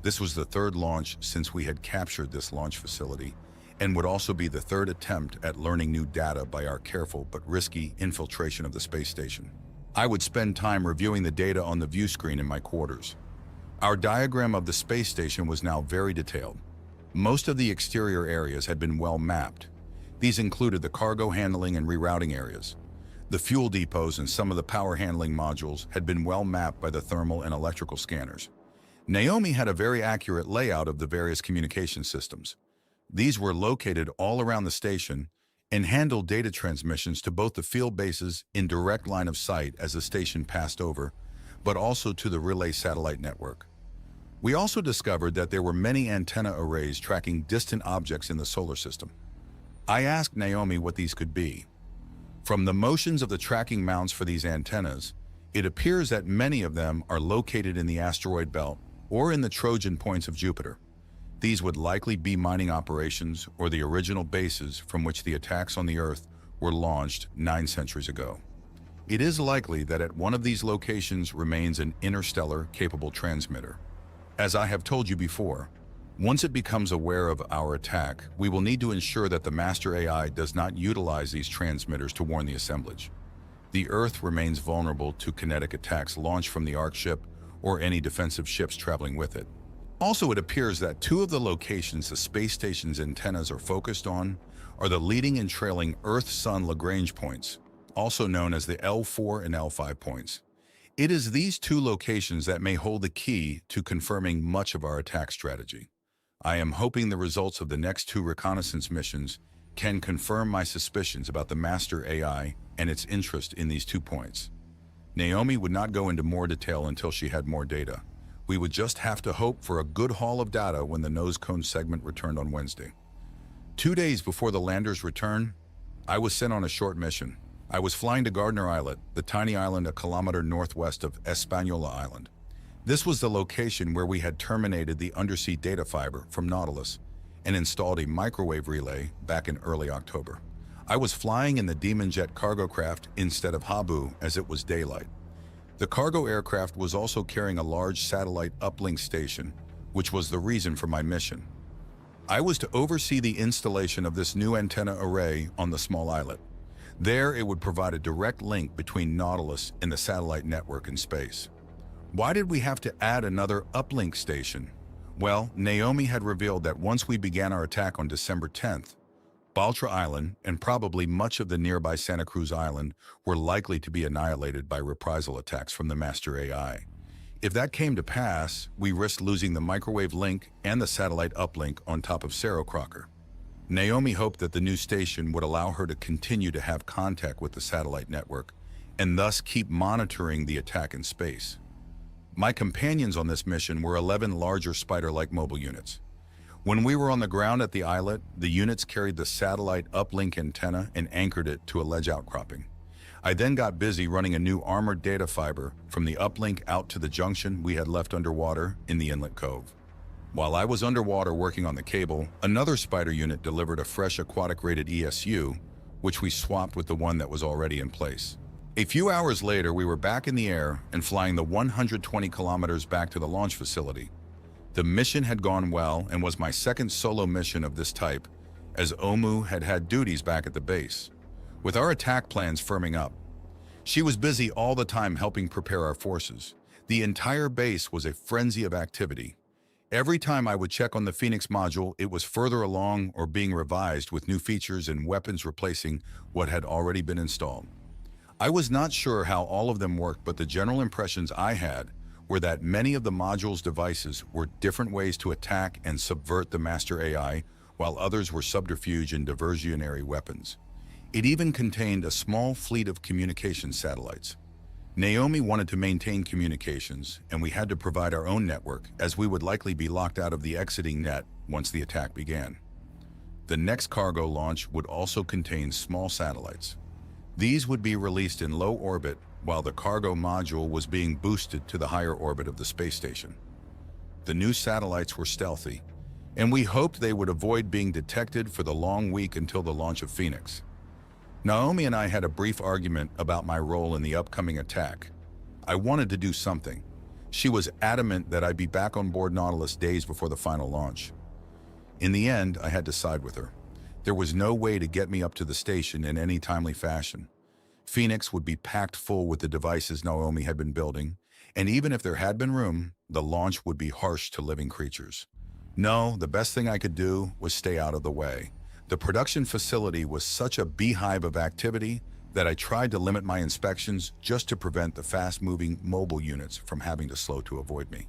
This was the 3rd launch since we had captured this launch facility, and would also be the 3rd attempt at learning new data by our careful but risky infiltration of the space station. I would spend time reviewing the data on the view screen in my quarters. Our diagram of the space station was now very detailed. Most of the exterior areas had been well mapped. These included the cargo handling and rerouting areas. The fuel depots and some of the power handling modules had been well mapped by the thermal and electrical scanners. Naomi had a very accurate layout of the various communication systems. These were located all around the station and handled data transmissions to both the field bases in direct line of sight as the station passed over, but also to the relay satellite network. We also discovered that there were many antenna arrays tracking distant objects in the solar system. I asked Naomi what these could be. From the motions of the tracking mounts for these antennas, it appears that many of them are located in the asteroid belt or in the Trojan points of Jupiter. These would likely be mining operations or the original bases from which the attacks on the Earth were launched 9 centuries ago. It is likely that at one of these locations remains an interstellar capable transmitter. As I have told you before, once it becomes aware of our attack, we will need to ensure that the master AI does not utilize these transmitters to warn the assemblage. The Earth remains vulnerable to kinetic attacks launched from the Ark ship or any defensive ships traveling with it. Also, it appears that 2 of the locations the space station's antennas are focused on are the leading and trailing Earth-Sun Lagrange points, also known as the L4 and L5 points. It is these 2 locations that may hold the key to confirming much of our attack strategy. I am hoping the results of the next 2 reconnaissance missions can confirm my suspicions about the master AI and its interest in these 2 points. Naomi would not go into more detail until she had more data. We would just have to hope for a good haul of data when the nose cone segment returned on Wednesday. 2 days before the lander's return, I was sent on a short mission. I was flying to Gardner Islet, the tiny island a kilometer northwest of Hispaniola Island. This was the location where we had terminated the undersea data fiber from Nautilus and installed a microwave relay back in early October. I was flying in the Demon Jet cargo craft instead of Habu as it was daylight. The cargo aircraft was also carrying a large satellite uplink station, which was the reason for my mission. I was to oversee the installation of this new antenna array on the small islet. There, it would provide a direct link between Nautilus and the satellite network in space. Why did we have to add another uplink station? Well, Naomi had revealed that once we began our attack on December 10th, Baltra Island and probably much of the nearby Santa Cruz Island were likely to be annihilated by reprisal attacks from the master AI. If that came to pass, we risked losing the microwave link and the satellite uplink on top of Cerro Crocker. Naomi hoped that the new station would allow her to continue to have contact with the satellite network and thus keep monitoring the attack in space. My companions on this mission were 11 larger spider-like mobile units. When we were on the ground at the islet, the units carried the satellite uplink antenna and anchored it to a ledge outcropping. I then got busy running a new armored data fiber from the uplink out to the junction we had left underwater in the inlet cove. While I was underwater working on the cable, another spider unit delivered a fresh aquatic-rated ESU, which we swapped with the one that was already in place. A few hours later, we were back in the air and flying the 120 kilometers back to the launch facility. The mission had gone well and was my second solo mission of this type, as Omu had had duties back at the base. With our attack plans firming up, she was busy all the time helping prepare our forces. The entire base was a frenzy of activity. Every time I would check on the Phoenix module, it was further along or being revised with new features and weapons replacing what had already been installed. I was not sure how all of them worked, but the general impressions I had were that many of the module's devices were different ways to attack and subvert the master AI, while others were subterfuge and diversionary weapons. It even contained a small fleet of communication satellites. Naomi wanted to maintain communications, and we had to provide our own network, as we would likely be locked out of the exiting net once the attack began. The next cargo launch would also contain small satellites. These would be released in low orbit while the cargo module was being boosted to the higher orbit of the space station. The new satellites were stealthy, and we hoped they would avoid being detected for the long week until the launch of Phoenix. Naomi and I had a brief argument about my role in the upcoming attack. I wanted to do something. She was adamant that I be back on board Nautilus days before the final launch. In the end, I had to side with her. There was no way to get me up to the station in any timely fashion. Phoenix would be packed full with the devices Naomi had been building, and even if there had been room, the launch would be harsh to living creatures. No, the best thing I could do was stay out of the way. The production facility was such a beehive of activity that I tried to limit my inspections just to prevent the fast-moving mobile units from having to slow to avoid me.